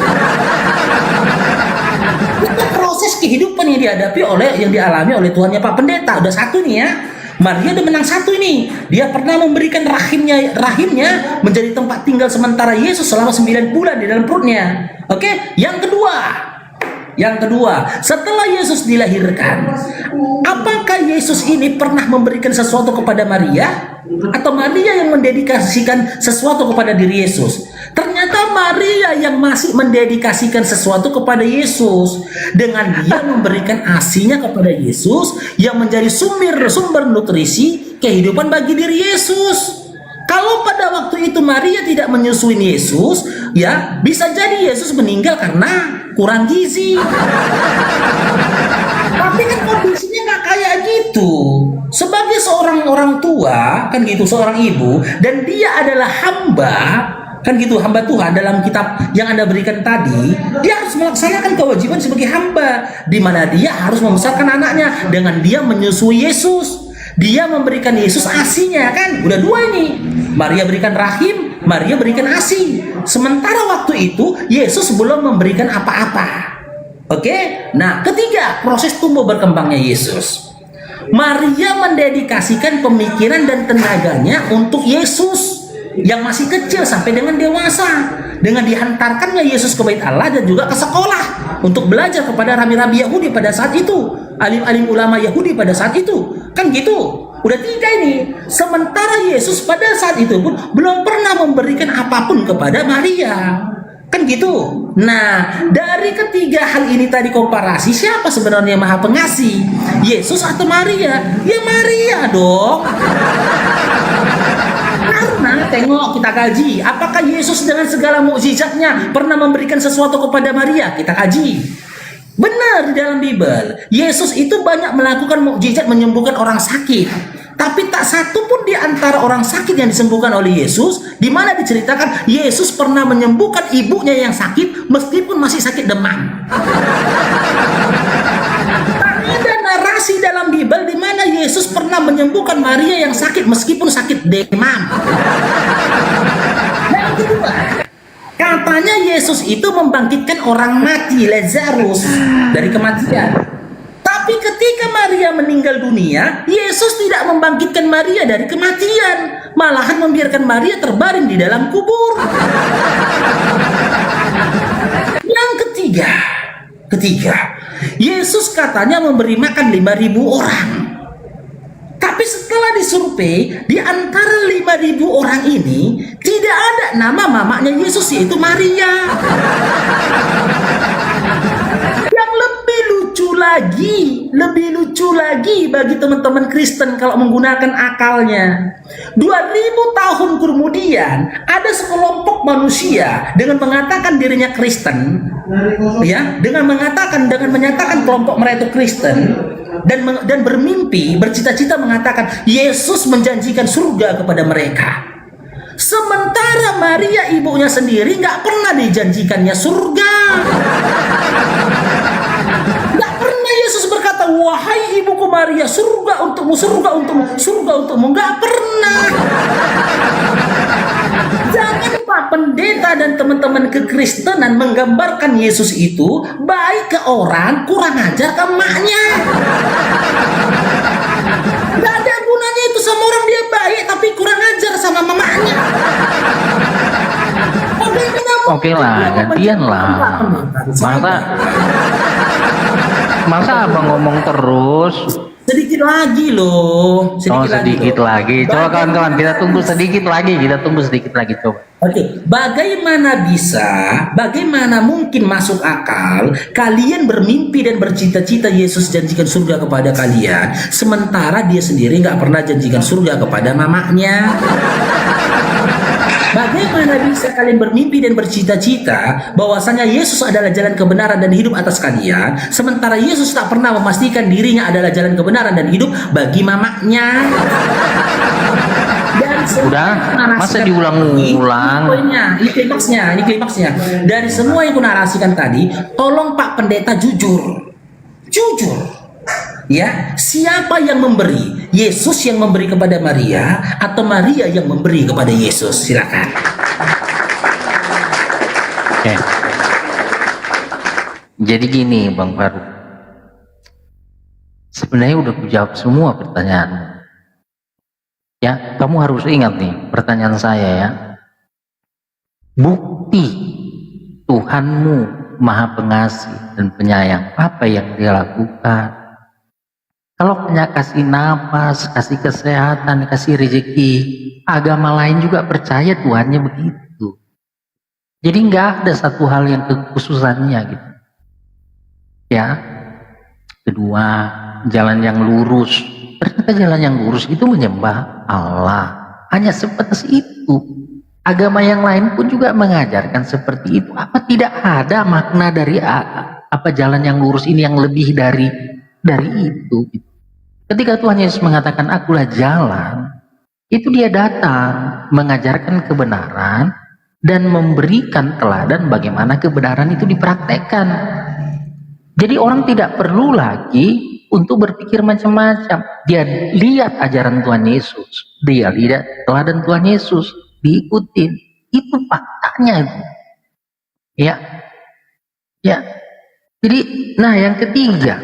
Itu proses kehidupan yang dihadapi oleh, yang dialami oleh Tuhannya Pak Pendeta. Udah satu nih ya. Maria udah menang satu ini. Dia pernah memberikan rahimnya menjadi tempat tinggal sementara Yesus selama 9 bulan di dalam perutnya. Oke, yang kedua, setelah Yesus dilahirkan, apakah Yesus ini pernah memberikan sesuatu kepada Maria? Atau Maria yang mendedikasikan sesuatu kepada diri Yesus? Ternyata Maria yang masih mendedikasikan sesuatu kepada Yesus, dengan dia memberikan asinya kepada Yesus yang menjadi sumber nutrisi kehidupan bagi diri Yesus. Kalau pada waktu itu Maria tidak menyusui Yesus, ya bisa jadi Yesus meninggal karena kurang gizi. Tapi kan kondisinya nggak kayak gitu. Sebagai seorang orang tua, kan gitu, seorang ibu, dan dia adalah hamba, kan gitu, hamba Tuhan dalam kitab yang Anda berikan tadi, dia harus melaksanakan kewajiban sebagai hamba, di mana dia harus membesarkan anaknya dengan dia menyusui Yesus. Dia memberikan Yesus asinya, kan? Udah dua ini. Maria berikan rahim, Maria berikan asi. Sementara waktu itu Yesus belum memberikan apa-apa. Oke? Nah, ketiga, proses tumbuh berkembangnya Yesus. Maria mendedikasikan pemikiran dan tenaganya untuk Yesus yang masih kecil sampai dengan dewasa, dengan dihantarkannya Yesus ke bait Allah dan juga ke sekolah untuk belajar kepada rabi-rabi Yahudi pada saat itu, alim-alim ulama Yahudi pada saat itu, kan gitu. Udah tiga ini. Sementara Yesus pada saat itu pun belum pernah memberikan apapun kepada Maria, kan gitu. Nah, dari ketiga hal ini tadi komparasi, siapa sebenarnya Maha Pengasih, Yesus atau Maria? Ya Maria dong. Karena tengok, kita kaji, apakah Yesus dengan segala mukjizatnya pernah memberikan sesuatu kepada Maria? Kita kaji. Benar, di dalam Bible Yesus itu banyak melakukan mukjizat menyembuhkan orang sakit, tapi tak satu pun di antara orang sakit yang disembuhkan oleh Yesus di mana diceritakan Yesus pernah menyembuhkan ibunya yang sakit meskipun masih sakit demam. Ada narasi dalam Bible di mana Yesus pernah menyembuhkan Maria yang sakit meskipun sakit demam. Yang kedua, katanya Yesus itu membangkitkan orang mati, Lazarus, dari kematian. Tapi ketika Maria meninggal dunia, Yesus tidak membangkitkan Maria dari kematian, malahan membiarkan Maria terbaring di dalam kubur. Yang ketiga, Yesus katanya memberi makan 5.000 orang. Tapi setelah disurvei, di antara 5.000 orang ini tidak ada nama mamanya Yesus, yaitu Maria. Yang lebih lucu lagi bagi teman-teman Kristen kalau menggunakan akalnya, 2000 tahun kemudian ada sekelompok manusia dengan mengatakan dirinya Kristen, ya, dengan menyatakan kelompok mereka itu Kristen, dan bermimpi, bercita-cita mengatakan Yesus menjanjikan surga kepada mereka. Sementara Maria ibunya sendiri nggak pernah dijanjikannya surga. Nggak pernah Yesus berkata, wahai ibuku Maria, surga untukmu, surga untukmu, surga untukmu. Nggak pernah. Jangan Pak Pendeta dan teman-teman kekristenan menggambarkan Yesus itu baik ke orang, kurang ajar ke emaknya. Gak ada gunanya itu sama orang, dia baik tapi kurang ajar sama mamanya. Oke lah, gantian lah. Masa abang ngomong terus? Sedikit lagi loh. Sedikit lagi. Coba kawan-kawan, kita tunggu sedikit lagi. Coba. Oke, bagaimana mungkin masuk akal kalian bermimpi dan bercita-cita Yesus janjikan surga kepada kalian, sementara dia sendiri nggak pernah janjikan surga kepada mamanya? Bagaimana bisa kalian bermimpi dan bercita-cita bahwasanya Yesus adalah jalan kebenaran dan hidup atas kalian, sementara Yesus tak pernah memastikan dirinya adalah jalan kebenaran dan hidup bagi mamanya? Udah, masa diulang-ulang? Ini klimaksnya. Dari semua yang kunarasikan tadi, tolong Pak Pendeta jujur. Ya, siapa yang memberi? Yesus yang memberi kepada Maria atau Maria yang memberi kepada Yesus? Silakan. Oke. Jadi gini, Bang Faru. Sebenarnya udah kujawab semua pertanyaanmu. Ya, kamu harus ingat nih pertanyaan saya ya. Bukti Tuhanmu Maha Pengasih dan Penyayang, apa yang dia lakukan? Kalau hanya kasih napas, kasih kesehatan, kasih rezeki, agama lain juga percaya Tuhannya begitu. Jadi nggak ada satu hal yang kekhususannya gitu. Ya. Kedua, jalan yang lurus. Ternyata jalan yang lurus itu menyembah Allah. Hanya sebatas itu. Agama yang lain pun juga mengajarkan seperti itu. Apa tidak ada makna dari apa jalan yang lurus ini yang lebih dari itu? Ketika Tuhan Yesus mengatakan akulah jalan, itu dia datang mengajarkan kebenaran dan memberikan teladan bagaimana kebenaran itu dipraktekkan. Jadi orang tidak perlu lagi untuk berpikir macam-macam. Dia lihat ajaran Tuhan Yesus, dia lihat teladan Tuhan Yesus, diikutin. Itu faktanya itu. Ya. Jadi, nah yang ketiga,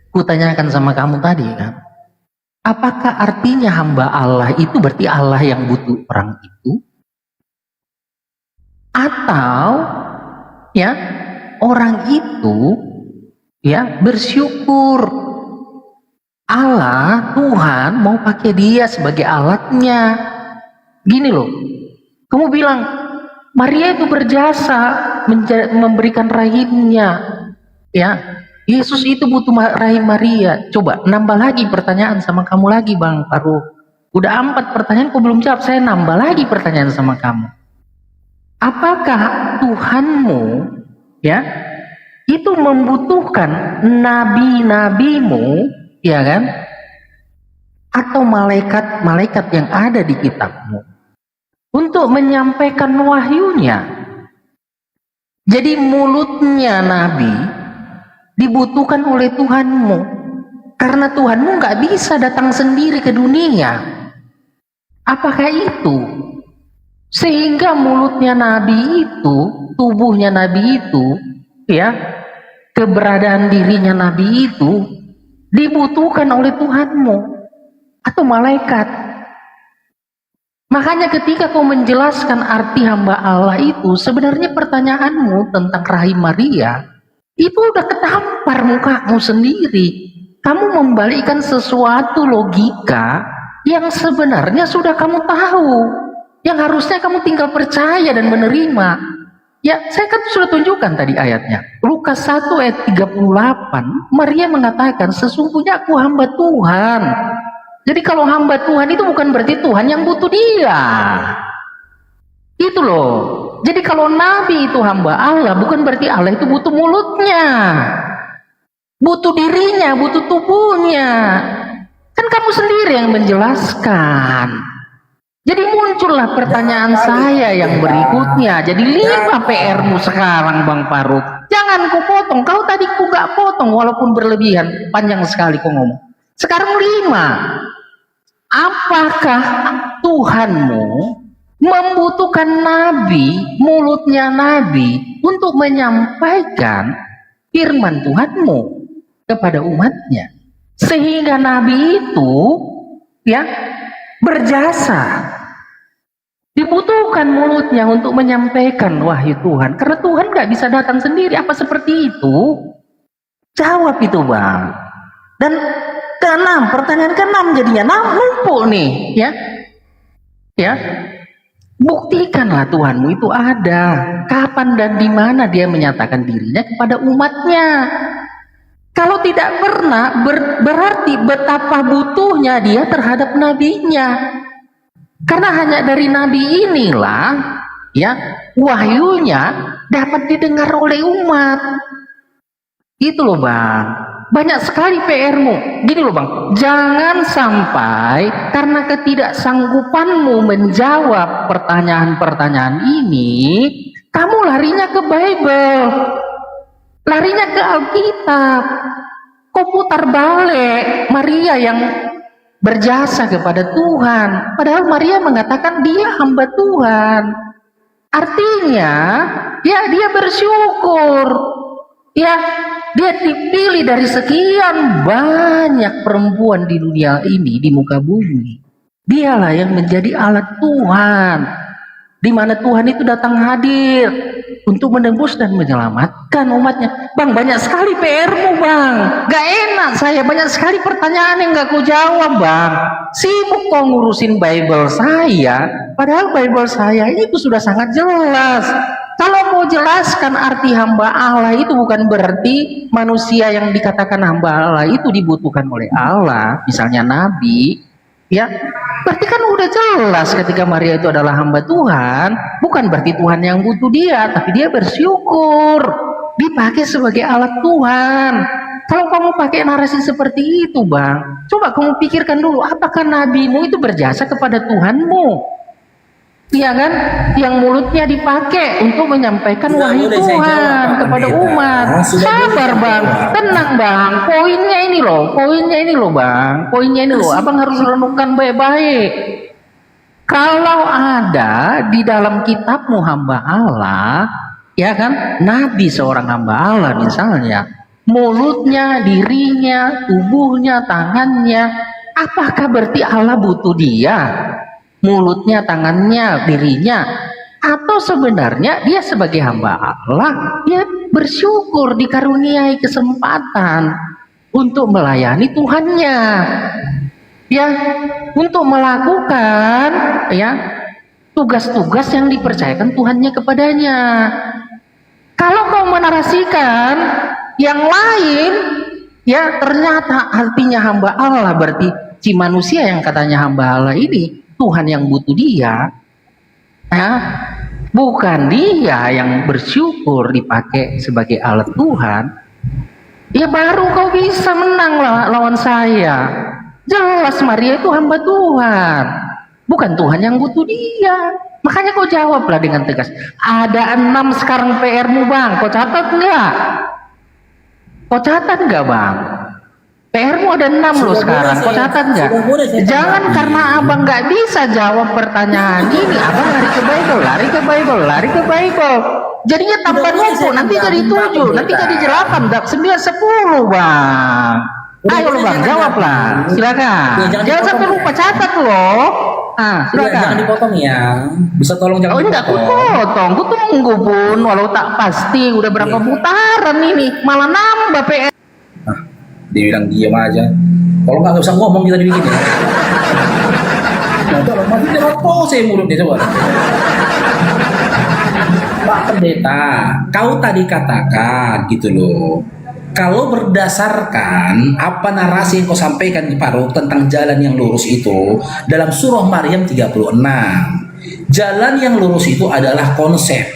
kutanyakan sama kamu tadi kan, apakah artinya hamba Allah itu berarti Allah yang butuh orang itu? Atau ya orang itu ya bersyukur Allah, Tuhan mau pakai dia sebagai alatnya. Gini loh, kamu bilang Maria itu berjasa memberikan rahimnya, ya Yesus itu butuh rahim Maria. Coba nambah lagi pertanyaan sama kamu lagi Bang Faruk. Udah 4 pertanyaan kok belum jawab, saya nambah lagi pertanyaan sama kamu. Apakah Tuhanmu ya itu membutuhkan nabi-nabimu, ya kan, atau malaikat-malaikat yang ada di kitabmu untuk menyampaikan wahyunya? Jadi mulutnya nabi dibutuhkan oleh Tuhanmu, karena Tuhanmu nggak bisa datang sendiri ke dunia. Apakah itu? Sehingga mulutnya nabi itu, tubuhnya nabi itu, ya, keberadaan dirinya nabi itu dibutuhkan oleh Tuhanmu atau malaikat. Makanya ketika kau menjelaskan arti hamba Allah itu, sebenarnya pertanyaanmu tentang rahim Maria itu udah ketampar mukamu sendiri. Kamu membalikkan sesuatu logika yang sebenarnya sudah kamu tahu, yang harusnya kamu tinggal percaya dan menerima. Ya, saya kan sudah tunjukkan tadi ayatnya. Lukas 1 ayat 38, Maria mengatakan, sesungguhnya aku hamba Tuhan. Jadi kalau hamba Tuhan itu bukan berarti Tuhan yang butuh dia. Itu loh. Jadi kalau Nabi itu hamba Allah, bukan berarti Allah itu butuh mulutnya, butuh dirinya, butuh tubuhnya. Kan kamu sendiri yang menjelaskan. Jadi muncullah pertanyaan saya yang berikutnya. Jadi 5 PR-mu sekarang Bang Faruk. Jangan ku potong. Kau tadi ku gak potong walaupun berlebihan. Panjang sekali kau ngomong. Sekarang 5. Apakah Tuhanmu membutuhkan nabi, mulutnya nabi, untuk menyampaikan firman Tuhanmu kepada umatnya? Sehingga nabi itu ya berjasa, dibutuhkan mulutnya untuk menyampaikan wahyu Tuhan, karena Tuhan gak bisa datang sendiri. Apa seperti itu? Jawab itu Bang. Dan ke-6, pertanyaan ke-6 jadinya numpuk nih ya. Buktikanlah Tuhanmu itu ada. Kapan dan di mana dia menyatakan dirinya kepada umatnya? Kalau tidak pernah, berarti betapa butuhnya dia terhadap nabinya. Karena hanya dari nabi inilah ya wahyunya dapat didengar oleh umat. Itu loh Bang. Banyak sekali PR-mu. Gini loh Bang, jangan sampai karena ketidaksanggupanmu menjawab pertanyaan-pertanyaan ini, kamu larinya ke Bible, larinya ke Alkitab. Kau putar balik Maria yang berjasa kepada Tuhan, padahal Maria mengatakan dia hamba Tuhan. Artinya ya dia bersyukur, ya dia dipilih dari sekian banyak perempuan di dunia ini, di muka bumi. Dialah yang menjadi alat Tuhan, di mana Tuhan itu datang hadir untuk menembus dan menyelamatkan umatnya. Bang, banyak sekali PR-mu bang, gak enak saya, banyak sekali pertanyaan yang gak ku jawab bang. Sibuk kau ngurusin Bible saya, padahal Bible saya itu sudah sangat jelas. Kalau mau jelaskan arti hamba Allah itu bukan berarti manusia yang dikatakan hamba Allah itu dibutuhkan oleh Allah, misalnya Nabi, ya berarti kan udah jelas ketika Maria itu adalah hamba Tuhan, bukan berarti Tuhan yang butuh dia, tapi dia bersyukur dipakai sebagai alat Tuhan. Kalau kamu pakai narasi seperti itu bang, coba kamu pikirkan dulu, apakah nabimu itu berjasa kepada Tuhanmu? Iya kan, yang mulutnya dipakai untuk menyampaikan wahyu Tuhan kepada umat. Sabar bang, tenang bang, poinnya ini loh bang, poinnya ini loh, abang harus renungkan baik-baik. Kalau ada di dalam kitabmu hamba Allah, ya kan, nabi seorang hamba Allah misalnya, mulutnya, dirinya, tubuhnya, tangannya, apakah berarti Allah butuh dia? Mulutnya, tangannya, dirinya, atau sebenarnya dia sebagai hamba Allah, dia bersyukur dikaruniai kesempatan untuk melayani Tuhannya, ya, untuk melakukan ya tugas-tugas yang dipercayakan Tuhannya kepadanya. Kalau kau menarasikan yang lain, ya ternyata artinya hamba Allah berarti si manusia yang katanya hamba Allah ini Tuhan yang butuh dia, ya, bukan dia yang bersyukur dipakai sebagai alat Tuhan, ya baru kau bisa menang lawan saya. Jelas Maria itu hamba Tuhan, bukan Tuhan yang butuh dia. Makanya kau jawablah dengan tegas. Ada 6 sekarang PR-mu bang, kau catat nggak? Kau catat nggak bang? PR-mu ada 6 loh sekarang, kau catat nggak? Jangan karena abang nggak bisa jawab pertanyaan ini, abang lari ke Bible. Jadinya tambah numpuk, nanti jadi 7, nanti jadi 8, 9, 10 bang. Ayo loh bang, jawablah, silakan. Jangan sampai lupa catat loh. Silakan. Jangan dipotong ya, bisa tolong jangan dipotong. Enggak, aku potong, aku tunggu pun, walau tak pasti udah berapa putaran ini, malah nambah PR. Dia bilang diam aja. Kalau nggak usah ngomong kita dibikin ya. Nah, tolong mati lewat pose mulutnya coba. Pak Pendeta, kau tadi katakan gitu loh. Kalau berdasarkan apa narasi yang kau sampaikan di Paruk tentang jalan yang lurus itu dalam surah Maryam 36. Jalan yang lurus itu adalah konsep,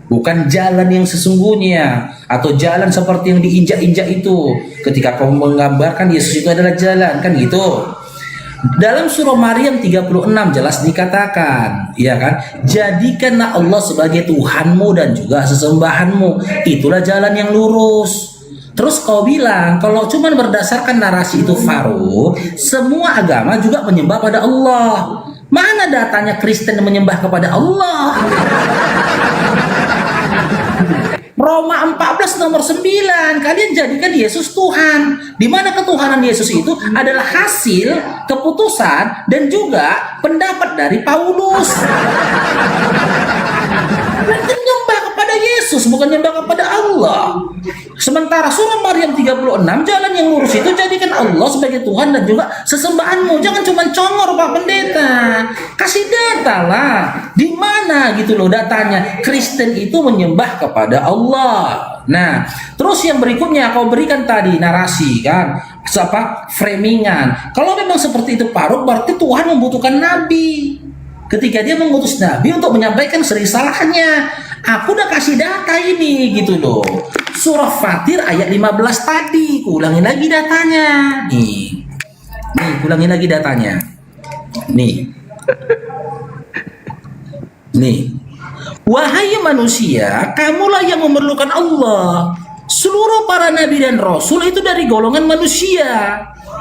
bukan jalan yang sesungguhnya atau jalan seperti yang diinjak-injak itu. Ketika kau menggambarkan Yesus itu adalah jalan, kan gitu. Dalam surah Maryam 36 jelas dikatakan, ya kan? Jadikanlah Allah sebagai Tuhanmu dan juga sesembahanmu. Itulah jalan yang lurus. Terus kau bilang kalau cuma berdasarkan narasi itu Faruk, semua agama juga menyembah pada Allah. Mana datanya Kristen menyembah kepada Allah? Roma 14 nomor 9, kalian jadikan Yesus Tuhan. Di mana ketuhanan Yesus itu adalah hasil keputusan dan juga pendapat dari Paulus. Menyembah kepada Yesus, bukan menyembah kepada Allah. Sementara surah Maryam 36, jalan yang lurus itu jadikan Allah sebagai Tuhan dan juga sesembahanmu. Jangan cuma congor Pak Pendeta. Kasih data lah. Di mana gitu loh datanya Kristen itu menyembah kepada Allah. Nah, terus yang berikutnya kau berikan tadi narasi kan, framingan. Kalau memang seperti itu Paruk, berarti Tuhan membutuhkan nabi. Ketika dia mengutus nabi untuk menyampaikan serisalahnya. Aku udah kasih data ini gitu loh. Surah Fatir ayat 15 tadi, ulangin lagi datanya. Nih, ulangin lagi datanya. Nih. Wahai manusia, kamulah yang memerlukan Allah. Seluruh para nabi dan rasul itu dari golongan manusia.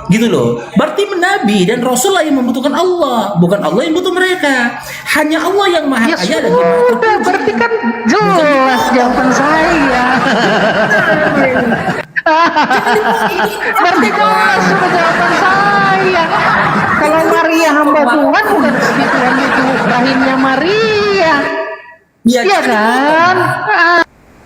Gitu loh. Berarti nabi dan rasul lah yang membutuhkan Allah, bukan Allah yang butuh mereka. Hanya Allah yang maha kaya dan maha terpuji. Berarti kan jelas jawaban saya. Berarti jelas sudah jawaban saya. Kalau Maria hamba Tuhan bukan berarti Tuhan itu rahimnya Maria. Ya, Iya kan?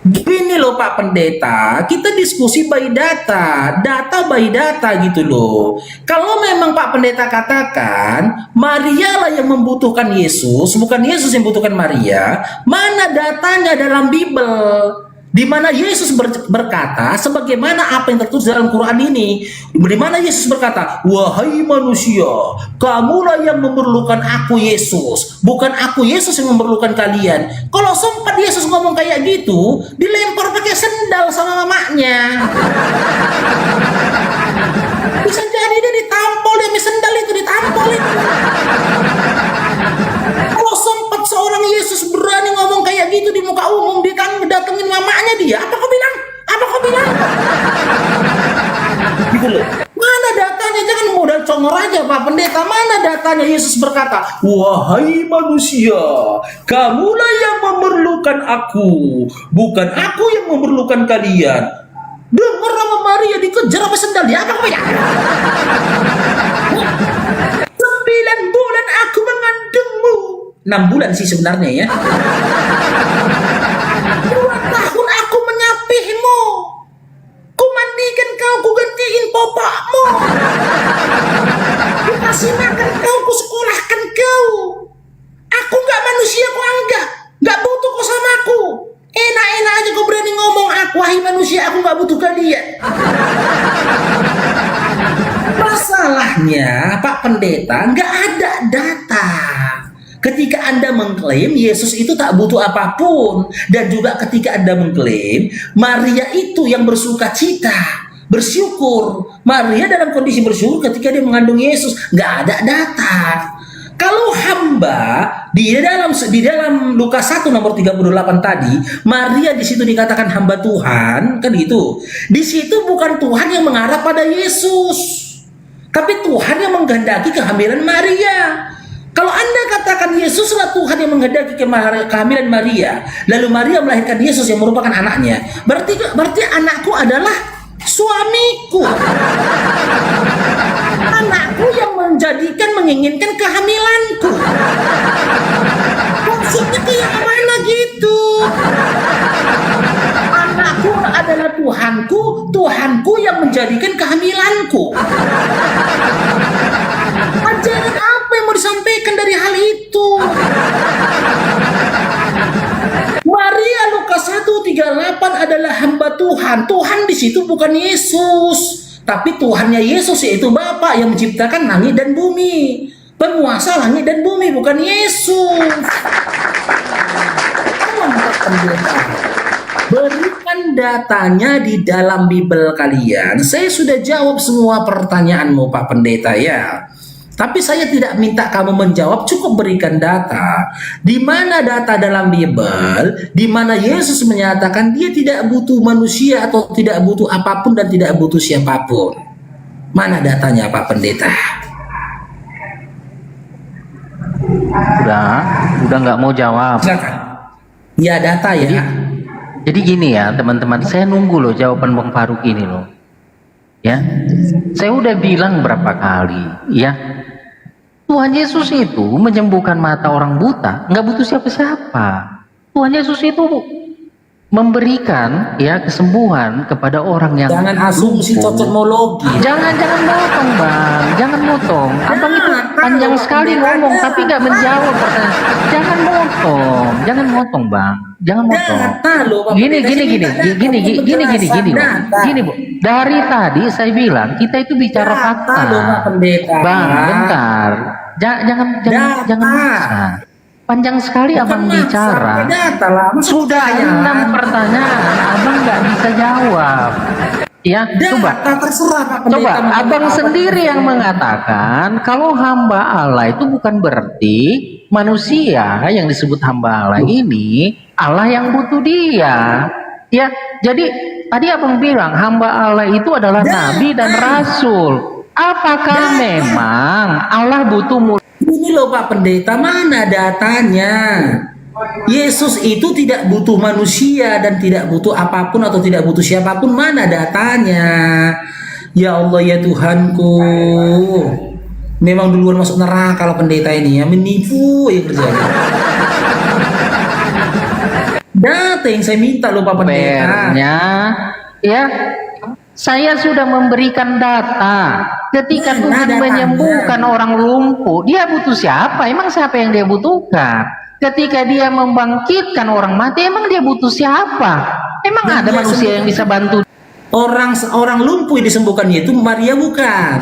Gini loh Pak Pendeta, kita diskusi by data by data gitu loh. Kalau memang Pak Pendeta katakan Maria lah yang membutuhkan Yesus, bukan Yesus yang membutuhkan Maria, mana datanya dalam Bible? Di mana Yesus berkata sebagaimana apa yang tertulis dalam Quran ini, di mana Yesus berkata, wahai manusia, kamulah yang memerlukan aku Yesus, bukan aku Yesus yang memerlukan kalian. Kalau sempat Yesus ngomong kayak gitu, dilempar pakai sendal sama mamanya. Bisa jadi dia ditampol, dia sendal itu ditampol itu. Kalau sempat seorang Yesus berani ngomong kayak gitu di muka umum, dia kan datengin mamanya dia. Apa kau bilang? Apa kau bilang? Gitu loh. Mana datanya? Jangan modal congor aja Pak Pendeta. Mana datanya Yesus berkata, wahai manusia, kamulah yang memerlukan aku, bukan aku yang memerlukan kalian. Dengar sama Maria dikejar apa sendal dia? Apa kau bilang? 9 bulan aku mengandungmu. 6 bulan sih sebenarnya ya. 2 tahun aku menyapihmu. Ku mandikan kau, ku gantiin popokmu. Ku kasih makan kau, ku sekolahkan kau. Aku gak manusia kau anggap. Gak butuh kau sama aku. Enak-enak aja kau berani ngomong aku, wahai manusia, aku gak butuh kalian. Masalahnya Pak Pendeta nggak ada data. Ketika Anda mengklaim Yesus itu tak butuh apapun, dan juga ketika Anda mengklaim Maria itu yang bersuka cita, bersyukur, Maria dalam kondisi bersyukur ketika dia mengandung Yesus, nggak ada data. Kalau hamba di dalam Lukas 1 nomor 38 tadi, Maria di situ dikatakan hamba Tuhan, kan gitu. Di situ bukan Tuhan yang mengarah pada Yesus, tapi Tuhan yang menghendaki kehamilan Maria. Kalau Anda katakan Yesuslah Tuhan yang menghendaki kehamilan Maria, lalu Maria melahirkan Yesus yang merupakan anaknya, berarti anakku adalah suamiku. Anakku yang menginginkan kehamilanku. Maksudnya kayak mana gitu? Anakku adalah Tuhanku, Tuhanku yang menjadikan kehamilanku. Ajaran apa yang mau disampaikan dari hal itu? Maria Lukas 1:38 adalah hamba Tuhan. Tuhan di situ bukan Yesus, tapi Tuhannya Yesus yaitu Bapa yang menciptakan langit dan bumi. Penguasa langit dan bumi, bukan Yesus. Berikan datanya di dalam Bible kalian. Saya sudah jawab semua pertanyaanmu Pak Pendeta ya. Tapi saya tidak minta kamu menjawab, cukup berikan data. Di mana data dalam Bible, di mana Yesus menyatakan dia tidak butuh manusia atau tidak butuh apapun dan tidak butuh siapapun. Mana datanya Pak Pendeta? Udah nggak mau jawab. Ya data ya. Jadi gini ya teman-teman, saya nunggu loh jawaban Bang Faruk ini loh. Ya, saya udah bilang berapa kali, ya. Tuhan Yesus itu menyembuhkan mata orang buta, nggak butuh siapa-siapa. Tuhan Yesus itu memberikan ya kesembuhan kepada orang yang jangan asumsi cocokmologi. Jangan motong Bang, jangan motong. Abang itu panjang sekali ngomong tapi nggak menjawab pertanyaan. Jangan motong Bang, jangan motong. Gini Bu. Dari tadi saya bilang kita itu bicara fakta. Bang, bentar. Jangan maksa. Panjang sekali abang bicara. Sudah 6 pertanyaan, abang nggak bisa jawab. Ya, coba abang sendiri yang mengatakan kalau hamba Allah itu bukan berarti manusia yang disebut hamba Allah ini Allah yang butuh dia. Ya, jadi tadi abang bilang hamba Allah itu adalah nabi dan rasul. Apakah memang Allah butuh Ini loh Pak Pendeta, mana datanya? Yesus itu tidak butuh manusia dan tidak butuh apapun atau tidak butuh siapapun. Mana datanya? Ya Allah ya Tuhanku. Memang duluan masuk neraka kalau pendeta ini ya, menipu ya kerjanya. Data yang saya minta loh Pak Pendeta. Fairnya, ya, saya sudah memberikan data. Ketika Tuhan menyembuhkan orang lumpuh, dia butuh siapa? Emang siapa yang dia butuhkan? Ketika dia membangkitkan orang mati, emang dia butuh siapa? Emang ada manusia yang bisa bantu? Orang lumpuh yang disembuhkannya itu Maria bukan.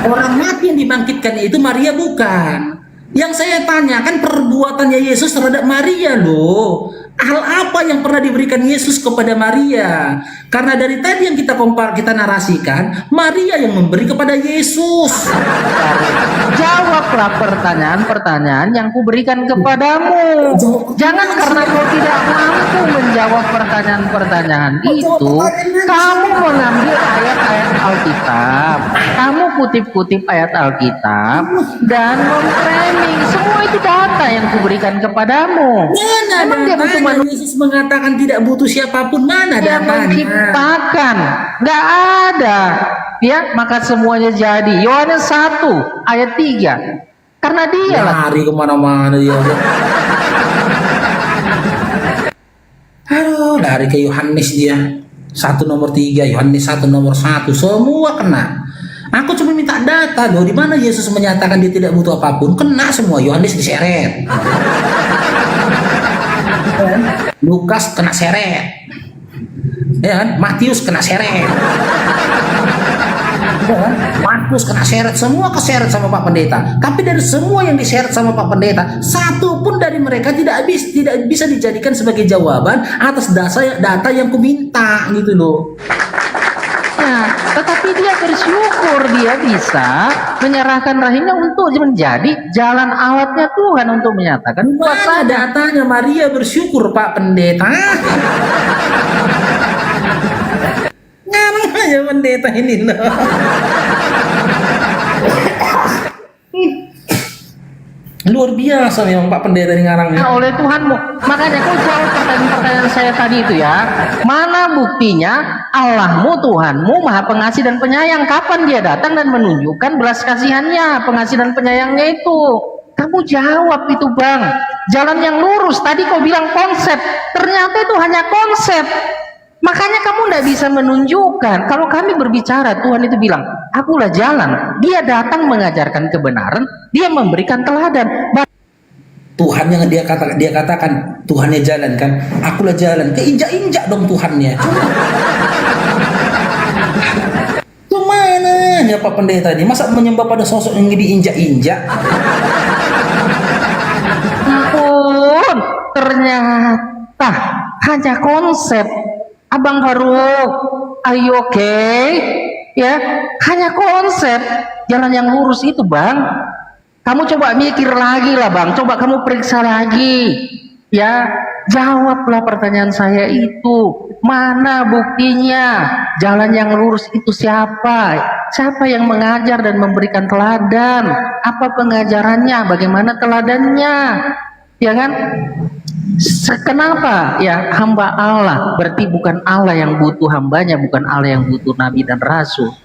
Orang mati yang dibangkitkannya itu Maria bukan. Yang saya tanyakan perbuatannya Yesus terhadap Maria loh. Hal apa yang pernah diberikan Yesus kepada Maria? Karena dari tadi yang kita narasikan, Maria yang memberi kepada Yesus. Jawablah pertanyaan-pertanyaan yang kuberikan kepadamu. Jangan karena kau tidak mampu menjawab pertanyaan-pertanyaan itu, kamu mengambil ayat-ayat Alkitab, kamu kutip-kutip ayat Alkitab, dan memframing. Semua itu data yang kuberikan kepadamu. Emang dia butuh manusia? Yesus mengatakan tidak butuh siapapun, mana yang datanya? menciptakan, nggak ada. Ya, maka semuanya jadi. Yohanes 1 ayat 3. Karena dia lah. Lari kemana-mana dia. Aduh, lari ke Yohanes dia. 1 nomor 3, Yohanes 1 nomor 1, semua kena. Aku cuma minta data loh, di mana Yesus menyatakan dia tidak butuh apapun, kena semua. Yohanes diseret. Lukas kena seret. Ya kan? Matius kena seret. Markus kena seret, semua keseret sama Pak Pendeta. Tapi dari semua yang diseret sama Pak Pendeta, satu pun dari mereka tidak bisa dijadikan sebagai jawaban atas data yang kuminta gitu loh. Nah, tetapi dia bersyukur dia bisa menyerahkan rahimnya untuk menjadi jalan alatnya Tuhan untuk menyatakan kuasa. Datanya Maria bersyukur Pak Pendeta. Ngarang aja pendeta ini loh. Luar biasa memang Pak Pendeta ini ngarangnya. Nah, oleh Tuhanmu. Makanya kau jawab pertanyaan-pertanyaan saya tadi itu ya. Mana buktinya Allahmu, Tuhanmu, Maha Pengasih dan Penyayang? Kapan dia datang dan menunjukkan belas kasihannya, pengasih dan penyayangnya itu? Kamu jawab itu Bang. Jalan yang lurus. Tadi kau bilang konsep. Ternyata itu hanya konsep. Makanya kamu tidak bisa menunjukkan. Kalau kami berbicara, Tuhan itu bilang, akulah jalan. Dia datang mengajarkan kebenaran, dia memberikan teladan. Tuhan yang dia katakan, Tuhannya jalan kan, akulah jalan. Keinjak-injak dong Tuhannya. Kemana ya Pak Pendeta ini? Masa menyembah pada sosok yang diinjak-injak? Ampun, ternyata hanya konsep. Abang Faruk, ayo oke, ya, hanya konsep. Jalan yang lurus itu Bang. Kamu coba mikir lagi lah Bang, coba kamu periksa lagi, ya, jawablah pertanyaan saya itu. Mana buktinya? Jalan yang lurus itu siapa? Siapa yang mengajar dan memberikan teladan? Apa pengajarannya? Bagaimana teladannya? Ya kan? Kenapa ya hamba Allah? Berarti bukan Allah yang butuh hambanya, bukan Allah yang butuh nabi dan rasul.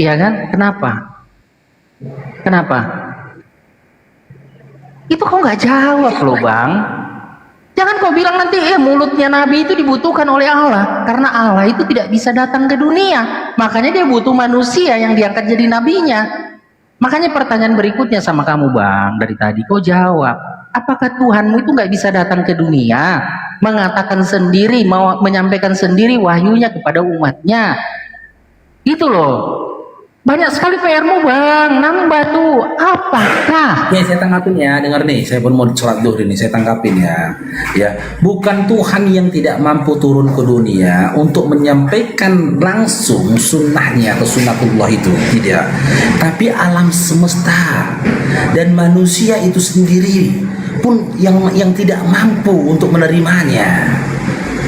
Iya kan? Kenapa? Kenapa? Itu kau nggak jawab loh Bang. Jangan kau bilang nanti mulutnya nabi itu dibutuhkan oleh Allah, karena Allah itu tidak bisa datang ke dunia, makanya dia butuh manusia yang diangkat jadi nabinya. Makanya pertanyaan berikutnya sama kamu Bang, dari tadi kau jawab, apakah Tuhanmu itu nggak bisa datang ke dunia, mengatakan sendiri, mau menyampaikan sendiri wahyunya kepada umatnya? Gitu loh. Banyak sekali PR-mu Bang, nambah tuh. Apakah? Ya saya tanggapin ya, dengar nih, saya pun mau sholat zuhur ini, saya tanggapin ya. Ya, bukan Tuhan yang tidak mampu turun ke dunia untuk menyampaikan langsung sunnahnya atau sunnatullah itu, tidak. Tapi alam semesta dan manusia itu sendiri pun yang tidak mampu untuk menerimanya,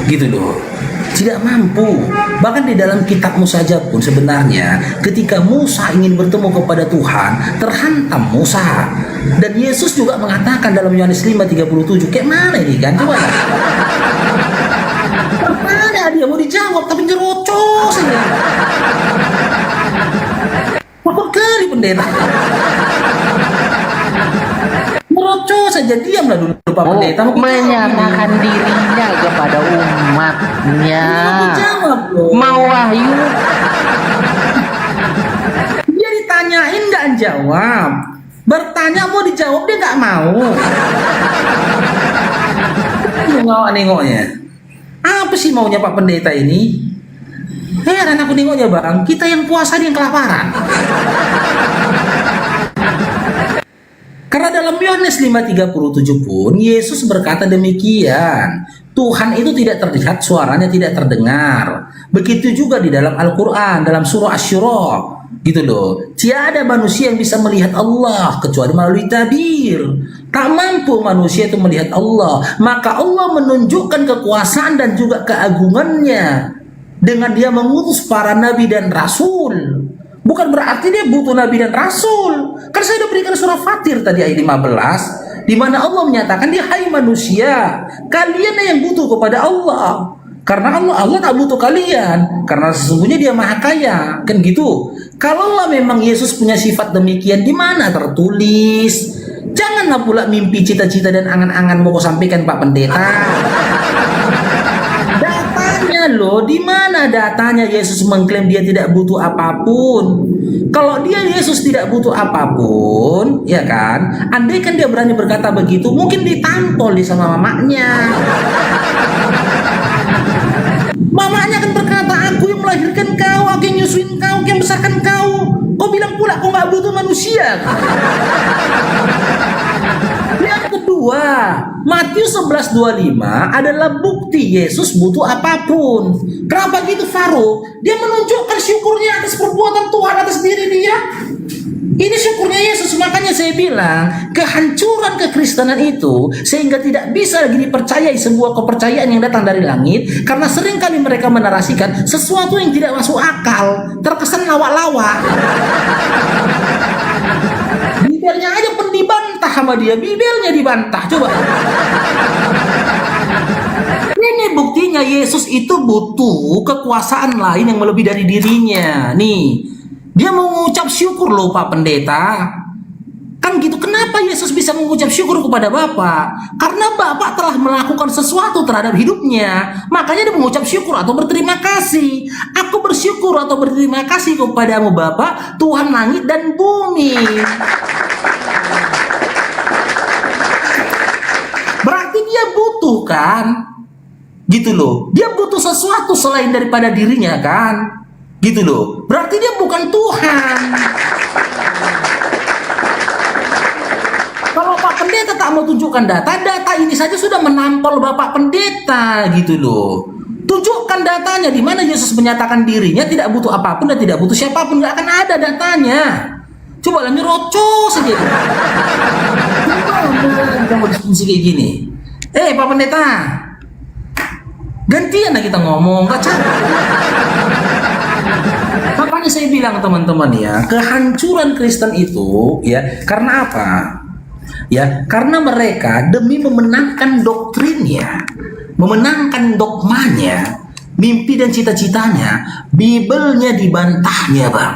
gitu loh. Tidak mampu. Bahkan di dalam kitabmu saja pun sebenarnya ketika Musa ingin bertemu kepada Tuhan, terhantam Musa. Dan Yesus juga mengatakan dalam Yohanes 5:37, kayak mana ini kan? Coba lah. Mana dia mau dijawab tapi nyerocos aja. Pendeta. Merocos saja, diamlah dulu Pak Pendeta. Mau Menyatakan dirinya kepada umatnya. jawab loh. Mau wahyu. Dia ditanyain nggak jawab. Bertanya mau dijawab dia nggak mau. Nengok-nengoknya. Apa sih maunya Pak Pendeta ini? Heran aku nengoknya bang. Kita yang puasa dia yang kelaparan. Karena dalam Yohanes 5:37 pun Yesus berkata demikian. Tuhan itu tidak terlihat, suaranya tidak terdengar. Begitu juga di dalam Al-Quran, dalam surah Asy-Syura. Gitu loh. Tiada manusia yang bisa melihat Allah kecuali melalui tabir. Tak mampu manusia itu melihat Allah. Maka Allah menunjukkan kekuasaan dan juga keagungannya dengan dia mengutus para nabi dan rasul. Bukan berarti dia butuh nabi dan rasul. Kan saya sudah berikan surah Fatir tadi ayat 15, di mana Allah menyatakan dia, hai manusia, kalian yang butuh kepada Allah. Karena Allah tak butuh kalian, karena sesungguhnya dia maha kaya. Kan gitu. Kalaulah memang Yesus punya sifat demikian, di mana tertulis? Janganlah pula mimpi, cita-cita dan angan-angan mau kau sampaikan Pak Pendeta. Loh, di mana datanya Yesus mengklaim dia tidak butuh apapun? Kalau dia Yesus tidak butuh apapun, ya kan? Andai kan dia berani berkata begitu, mungkin ditampol di sama mamanya. Mamanya kan berkata, aku yang melahirkan kau, aku yang nyusuin kau, aku yang besarkan kau. Kau bilang pula kau nggak butuh manusia. Yang kedua, Matius 11:25 adalah bukti Yesus butuh apapun. Kenapa gitu Farouk? Dia menunjukkan syukurnya atas perbuatan Tuhan atas diri dia. Ini syukurnya Yesus. Makanya saya bilang kehancuran kekristenan itu sehingga tidak bisa lagi dipercayai sebuah kepercayaan yang datang dari langit, karena seringkali mereka menarasikan sesuatu yang tidak masuk akal, terkesan lawak-lawak. Bibelnya aja pun dibantah sama dia, Bibelnya dibantah. Coba. Ini buktinya Yesus itu butuh kekuasaan lain yang melebihi dari dirinya. Nih, dia mau mengucap syukur loh Pak Pendeta. Kan gitu, kenapa Yesus bisa mengucap syukur kepada Bapa? Karena Bapa telah melakukan sesuatu terhadap hidupnya. Makanya dia mengucap syukur atau berterima kasih. Aku bersyukur atau berterima kasih kepadamu Bapa, Tuhan langit dan bumi. Berarti dia butuh kan? Gitu loh. Dia butuh sesuatu selain daripada dirinya kan? Gitu loh. Berarti dia bukan Tuhan. Kalau Pak Pendeta tak mau tunjukkan data ini saja sudah menampol Bapak Pendeta gitu loh. Tunjukkan datanya di mana Yesus menyatakan dirinya tidak butuh apapun dan tidak butuh siapapun, nggak akan ada datanya. Coba lah nyerocos saja. Kita mau diskusi kayak gini. Pak Pendeta, gantian lah kita ngomong, nggak capek. Makanya saya bilang teman-teman ya, kehancuran Kristen itu ya karena apa? Ya, karena mereka demi memenangkan doktrinnya, memenangkan dogmanya, mimpi dan cita-citanya, Bibelnya dibantahnya bang.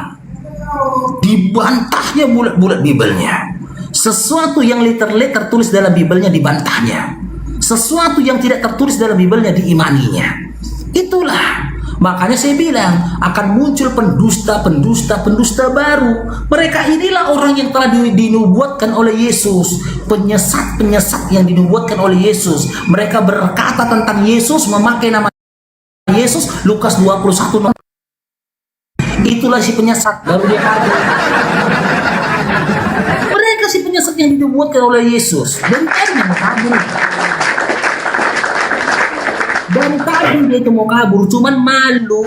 Dibantahnya bulat-bulat Bibelnya. Sesuatu yang literally tertulis dalam Bibelnya dibantahnya. Sesuatu yang tidak tertulis dalam Bibelnya diimaninya. Itulah. Makanya saya bilang akan muncul pendusta baru. Mereka inilah orang yang telah dinubuatkan oleh Yesus, penyesat yang dinubuatkan oleh Yesus. Mereka berkata tentang Yesus, memakai nama Yesus, Lukas 21. Itulah si penyesat baru dia kabur. Mereka si penyesat yang dinubuatkan oleh Yesus dan akhirnya mau kabur. Dan tadi dia itu mau kabur, cuman malu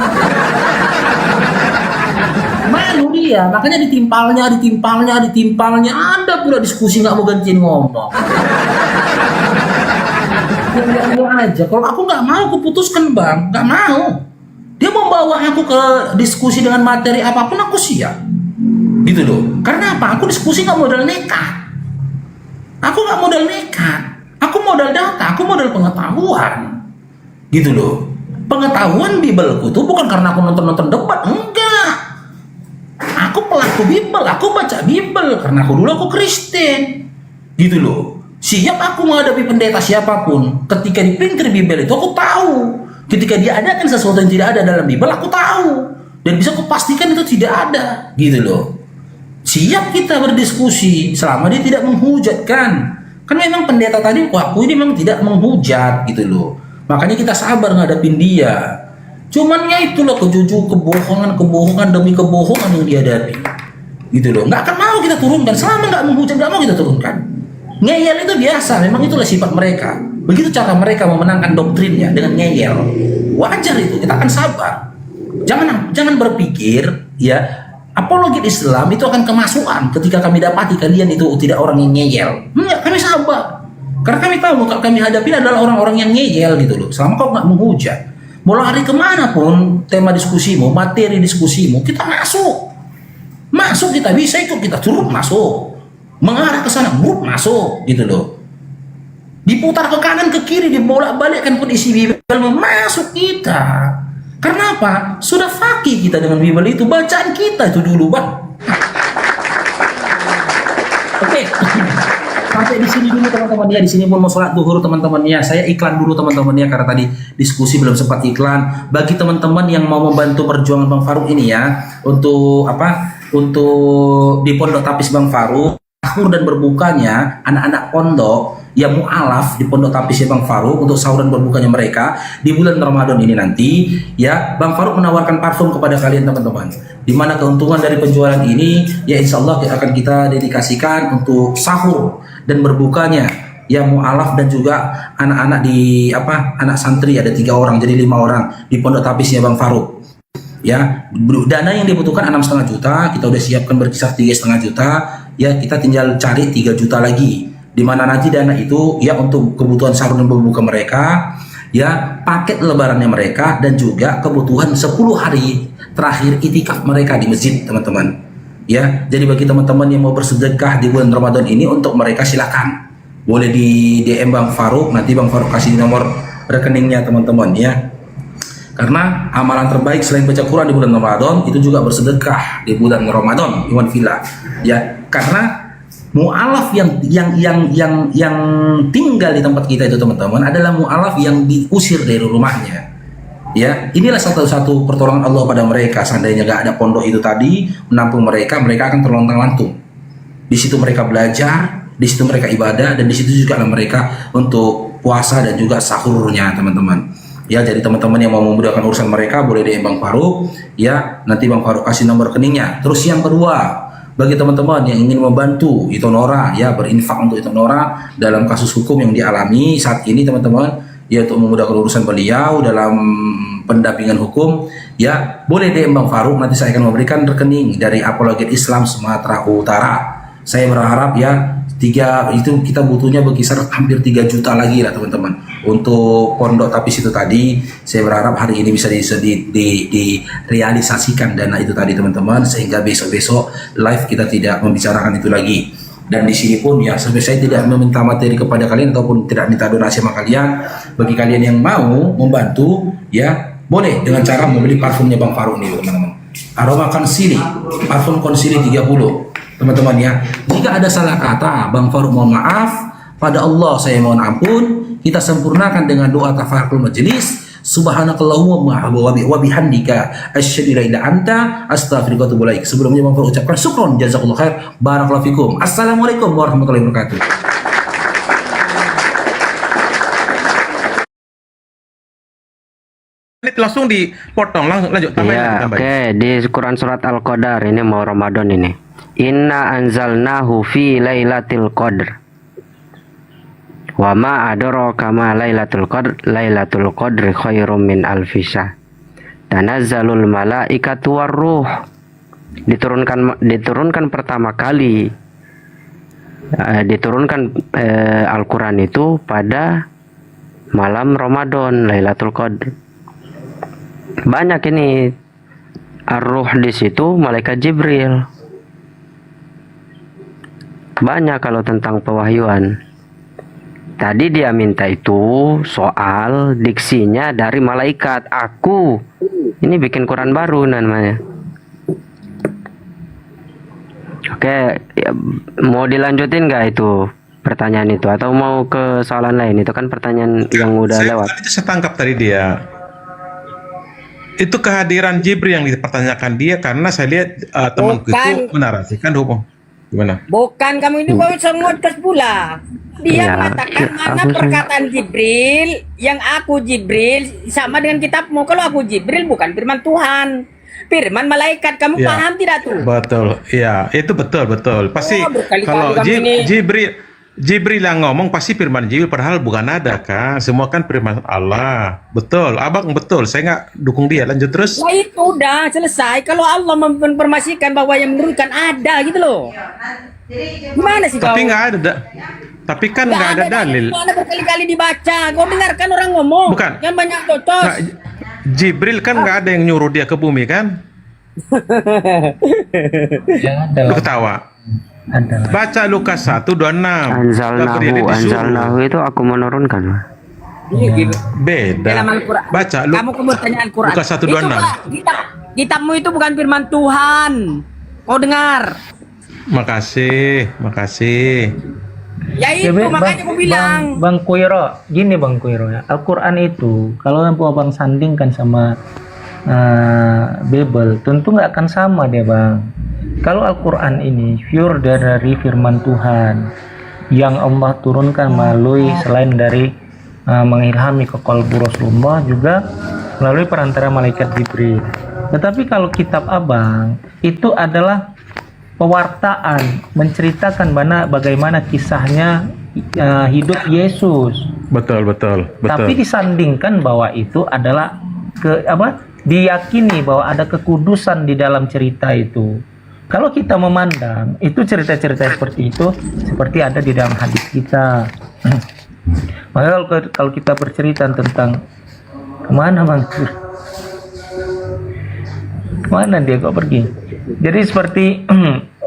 dia, makanya ditimpalnya. Ada pula diskusi nggak mau gantiin ngomong. Ya aja. Kalau aku nggak mau, aku putuskan bang, nggak mau. Dia mau bawa aku ke diskusi dengan materi apapun, aku siap. Gitu loh. Karena apa? Aku diskusi nggak modal nekat. Aku nggak modal nekat. Aku modal data. Aku modal pengetahuan. Gitu loh. Pengetahuan Bibelku itu bukan karena aku nonton debat, enggak. Aku Aku pelaku Bible, aku baca Bible karena aku Kristen. Gitu loh. Siap aku menghadapi pendeta siapapun. Ketika diprinter Bible itu aku tahu. Ketika dia adakan sesuatu yang tidak ada dalam Bible, aku tahu. Dan bisa aku pastikan itu tidak ada. Gitu loh. Siap kita berdiskusi selama dia tidak menghujatkan. Kan memang pendeta tadi aku ini memang tidak menghujat gitu loh. Makanya kita sabar ngadapin dia. Cuman ya itulah kebohongan demi kebohongan yang dihadapi. Gitu loh. Nggak akan mau kita turunkan. Selama nggak menghujat, nggak mau kita turunkan. Ngeyel itu biasa. Memang itulah sifat mereka. Begitu cara mereka memenangkan doktrinnya dengan ngeyel. Wajar itu. Kita akan sabar. Jangan berpikir ya apologi Islam itu akan kemasukan ketika kami dapati kalian itu tidak orang yang ngeyel. Enggak, kami sabar. Karena kami tahu kalau kami hadapi adalah orang-orang yang ngeyel gitu loh. Selama kau nggak menghujat. Mau lari kemana pun tema diskusimu, materi diskusimu, kita masuk. Masuk kita bisa ikut, kita turun masuk. Mengarah ke sana, masuk gitu loh. Diputar ke kanan ke kiri, dibolak-balikkan pun isi Bible masuk kita. Karena apa? Sudah fakih kita dengan Bible itu, bacaan kita itu dulu, Bang. Oke. Sampai di sini dulu teman-teman ya. Di sini pun mau sholat duhur teman-teman ya. Saya iklan dulu teman-teman ya karena tadi diskusi belum sempat iklan. Bagi teman-teman yang mau membantu perjuangan Bang Farouk ini ya, untuk di Pondok Tapis Bang Farouk, sahur dan berbukanya anak-anak pondok yang mu'alaf di Pondok Tapis Bang Farouk untuk sahur dan berbukanya mereka di bulan Ramadan ini nanti ya, Bang Farouk menawarkan parfum kepada kalian teman-teman, di mana keuntungan dari penjualan ini ya insya Allah akan kita dedikasikan untuk sahur dan berbukanya ya mu'alaf dan juga anak-anak di anak santri ada 3 orang jadi 5 orang di Pondok Tapisnya Bang Farouk ya. Dana yang dibutuhkan 6,5 juta, kita udah siapkan berkisar 3,5 juta ya, kita tinggal cari 3 juta lagi, dimana nanti dana itu ya untuk kebutuhan sahur dan berbuka mereka ya, paket lebarannya mereka, dan juga kebutuhan 10 hari terakhir itikaf mereka di masjid teman-teman ya. Jadi bagi teman-teman yang mau bersedekah di bulan Ramadan ini, untuk mereka silakan boleh di DM Bang Farouk, nanti Bang Farouk kasih nomor rekeningnya teman-teman ya. Karena amalan terbaik selain baca Quran di bulan Ramadan itu juga bersedekah di bulan Ramadan, Iwan Villa ya. Karena mu'alaf yang tinggal di tempat kita itu teman-teman adalah mu'alaf yang diusir dari rumahnya ya. Inilah satu-satu pertolongan Allah pada mereka. Seandainya gak ada pondok itu tadi menampung mereka, mereka akan terlontang-lantung. Di situ mereka belajar, di situ mereka ibadah, dan di situ juga mereka untuk puasa dan juga sahurnya teman-teman ya. Jadi teman-teman yang mau memudahkan urusan mereka boleh DM Bang Farouk ya, nanti Bang Farouk kasih nomor rekeningnya. Terus yang kedua, bagi teman-teman yang ingin membantu Itonora ya, berinfak untuk Itonora dalam kasus hukum yang dialami saat ini teman-teman ya, untuk memudahkan urusan beliau dalam pendampingan hukum ya, boleh DM Bang Farouk, nanti saya akan memberikan rekening dari Apologet Islam Sumatera Utara. Saya berharap ya itu kita butuhnya berkisar hampir 3 juta lagi lah teman-teman untuk Pondok Tapis itu tadi. Saya berharap hari ini bisa direalisasikan dana itu tadi teman-teman, sehingga besok-besok live kita tidak membicarakan itu lagi. Dan di sini pun ya, sampai saya tidak meminta materi kepada kalian ataupun tidak minta donasi sama kalian. Bagi kalian yang mau membantu ya, boleh dengan cara membeli parfumnya Bang Farouk nih teman-teman. Aroma Konsili, parfum Konsili 30 teman-teman ya. Jika ada salah kata Bang Farouk mohon maaf, pada Allah saya mohon ampun. Kita sempurnakan dengan doa tafakur majelis. Subhanakallahumma wa bihamdika asyhadu an la ilaha illa anta astaghfiruka wa atubu ilaik. Sebelumnya Bang Farouk ucapkan syukron jazakallahu khair, barakallahu fikum. Assalamualaikum warahmatullahi wabarakatuh. Ini langsung dipotong, lanjut ya, oke. Di Quran surat Al-Qadar ini mau Ramadan ini. Inna anzalnahu fi lailatul qadr. Wa ma adraka ma lailatul qadr. Lailatul qadri khairum min alfi syahr. Tanazzalul malaikatu warruh. Diturunkan pertama kali Al-Qur'an itu pada malam Ramadan, Lailatul Qadr. Banyak ini ar-ruh di situ, malaikat Jibril. Banyak kalau tentang pewahyuan. Tadi dia minta itu soal diksinya dari malaikat. Aku ini bikin Quran baru namanya. Oke, ya, mau dilanjutin nggak itu pertanyaan itu atau mau ke soalan lain? Itu kan pertanyaan yang udah lewat. Saya tangkap tadi dia. Itu kehadiran Jibril yang dipertanyakan dia karena saya lihat temanku itu menarasikan hukum. Gimana? Bukan kamu ini bawa ngocos pula. Dia mengatakan mana perkataan Jibril yang aku Jibril sama dengan kitabmu. Kalau aku Jibril bukan firman Tuhan, firman malaikat. Kamu paham tidak tuh? Betul, ya itu betul. Pasti kalau Jibril yang ngomong pasti firman Jibril, padahal bukan ada kan, semua kan firman Allah. Betul, abang betul. Saya nggak dukung dia. Lanjut terus. Nah itu udah selesai. Kalau Allah menginformasikan bahwa yang menurunkan ada gitu loh. Gimana sih Tapi kau? nggak ada. Tapi kan nggak ada dalil. Ada berkali-kali dibaca. Kau dengarkan orang ngomong. Bukan. Yang banyak cocok. Nah, Jibril kan nggak ada yang nyuruh dia ke bumi kan? Lu ketawa. Baca Lukas 1:26. Anzalnahu itu aku menurunkan. Beda. Baca Kamu pertanyaan Quran. Lukas 1:26. Kitabmu itu bukan firman Tuhan. Kau dengar? Makasih. Ya itu makanya aku bilang. Bang Kuiro, gini Bang Kuiro ya. Al-Quran itu kalau abang sandingkan sama Bible, tentu nggak akan sama dia Bang. Kalau Al-Quran ini pure dari firman Tuhan yang Allah turunkan melalui selain dari mengilhami ke qalbu Rasulullah juga melalui perantara malaikat Jibril. Tetapi kalau kitab abang itu adalah pewartaan menceritakan bagaimana kisahnya hidup Yesus. Betul. Tapi disandingkan bahwa itu adalah diyakini bahwa ada kekudusan di dalam cerita itu. Kalau kita memandang itu cerita-cerita seperti itu seperti ada di dalam hadis kita. Maka kalau kita bercerita tentang kemana Mansur? Kemana dia kok pergi? Jadi seperti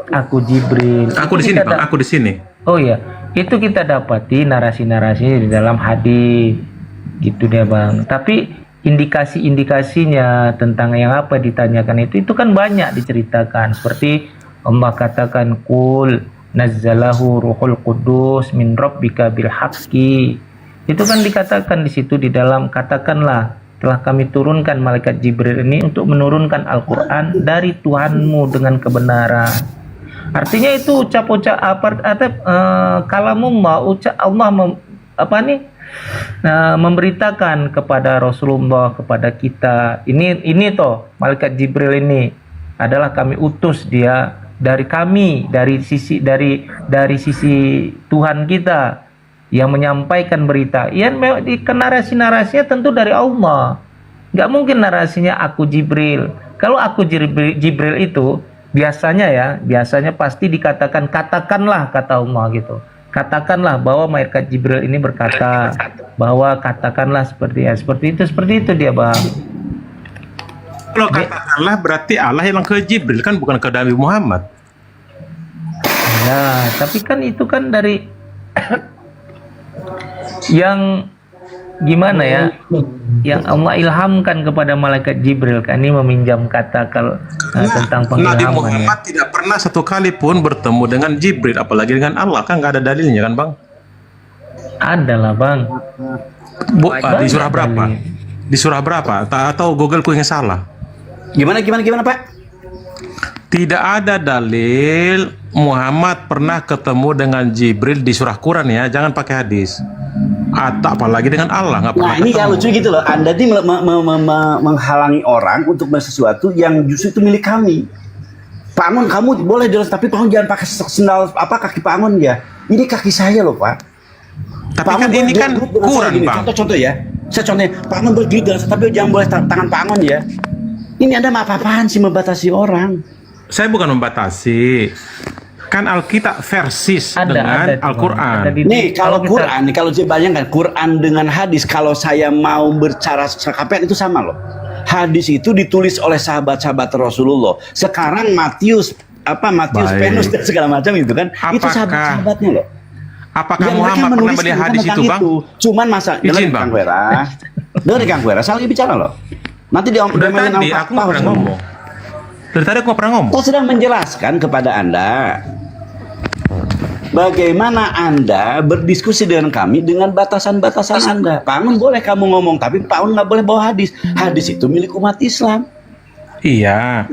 aku Jibril. Aku di sini Bang, aku di sini. Oh iya, itu kita dapati narasi-narasi di dalam hadis gitu dia Bang. Tapi indikasi-indikasinya tentang yang apa ditanyakan itu kan banyak diceritakan. Seperti Allah katakan kul nazzalahu ruhul qudus min rabbika bil haqqi. Itu kan dikatakan di situ di dalam katakanlah telah kami turunkan malaikat Jibril ini untuk menurunkan Al-Quran dari Tuhanmu dengan kebenaran. Artinya itu ucap-ucap kalamullah, Allah memberitakan kepada Rasulullah, kepada kita. Ini toh malaikat Jibril ini adalah kami utus dia dari kami, dari sisi Tuhan kita yang menyampaikan berita. Narasi-narasinya tentu dari Allah. Nggak mungkin narasinya aku Jibril. Kalau aku Jibril itu biasanya pasti dikatakan katakanlah kata Allah gitu. Katakanlah bahwa malaikat Jibril ini berkata bahwa katakanlah seperti itu dia Bang. Kalau katakanlah berarti Allah yang ke Jibril kan bukan ke Nabi Muhammad. Ya, tapi kan itu kan dari yang gimana ya, yang Allah ilhamkan kepada malaikat Jibril kan, ini meminjam kata tentang pengilhaman. Nabi Muhammad tidak pernah satu kali pun bertemu dengan Jibril, apalagi dengan Allah, kan nggak ada dalilnya kan Bang? Ada lah Bang. Di surah berapa? Di surah berapa? Atau Google-ku yang salah? Gimana Pak? Tidak ada dalil Muhammad pernah ketemu dengan Jibril di surah Quran ya, jangan pakai hadis. Atau apalagi dengan Allah nggak pernah. Nah ini yang lucu gitu loh, Anda ini menghalangi orang untuk sesuatu yang justru itu milik kami. Pak Angon kamu boleh jelas, tapi tolong jangan pakai sendal kaki Pak Angon ya. Ini kaki saya loh Pak. Tapi Pak kan Angon ini kan Quran Bang. Contoh ya, saya contohnya Pak Angon boleh jelas, tapi jangan boleh tangan Pak Angon ya. Ini Anda apa-apaan sih membatasi orang? Saya bukan membatasi. Kan Alkitab versis dengan Al-Quran. Nih kalau Quran, kalau saya bayangkan Quran dengan hadis, kalau saya mau bercara sekapen itu sama loh. Hadis itu ditulis oleh sahabat-sahabat Rasulullah. Sekarang Matius Penus dan segala macam itu kan, itu sahabat-sahabatnya loh. Apakah Muhammad pernah melihat hadis itu Bang? Cuman masa izin Bang. Dari Kang Wera, saya lagi bicara loh. Nanti udah tadi aku pernah ngomong. Dari tadi aku nggak pernah ngomong. Saya sedang menjelaskan kepada Anda bagaimana Anda berdiskusi dengan kami dengan batasan-batasan Anda. Pak Angon boleh kamu ngomong, tapi Pak Angon nggak boleh bawa hadis. Hadis itu milik umat Islam. Iya.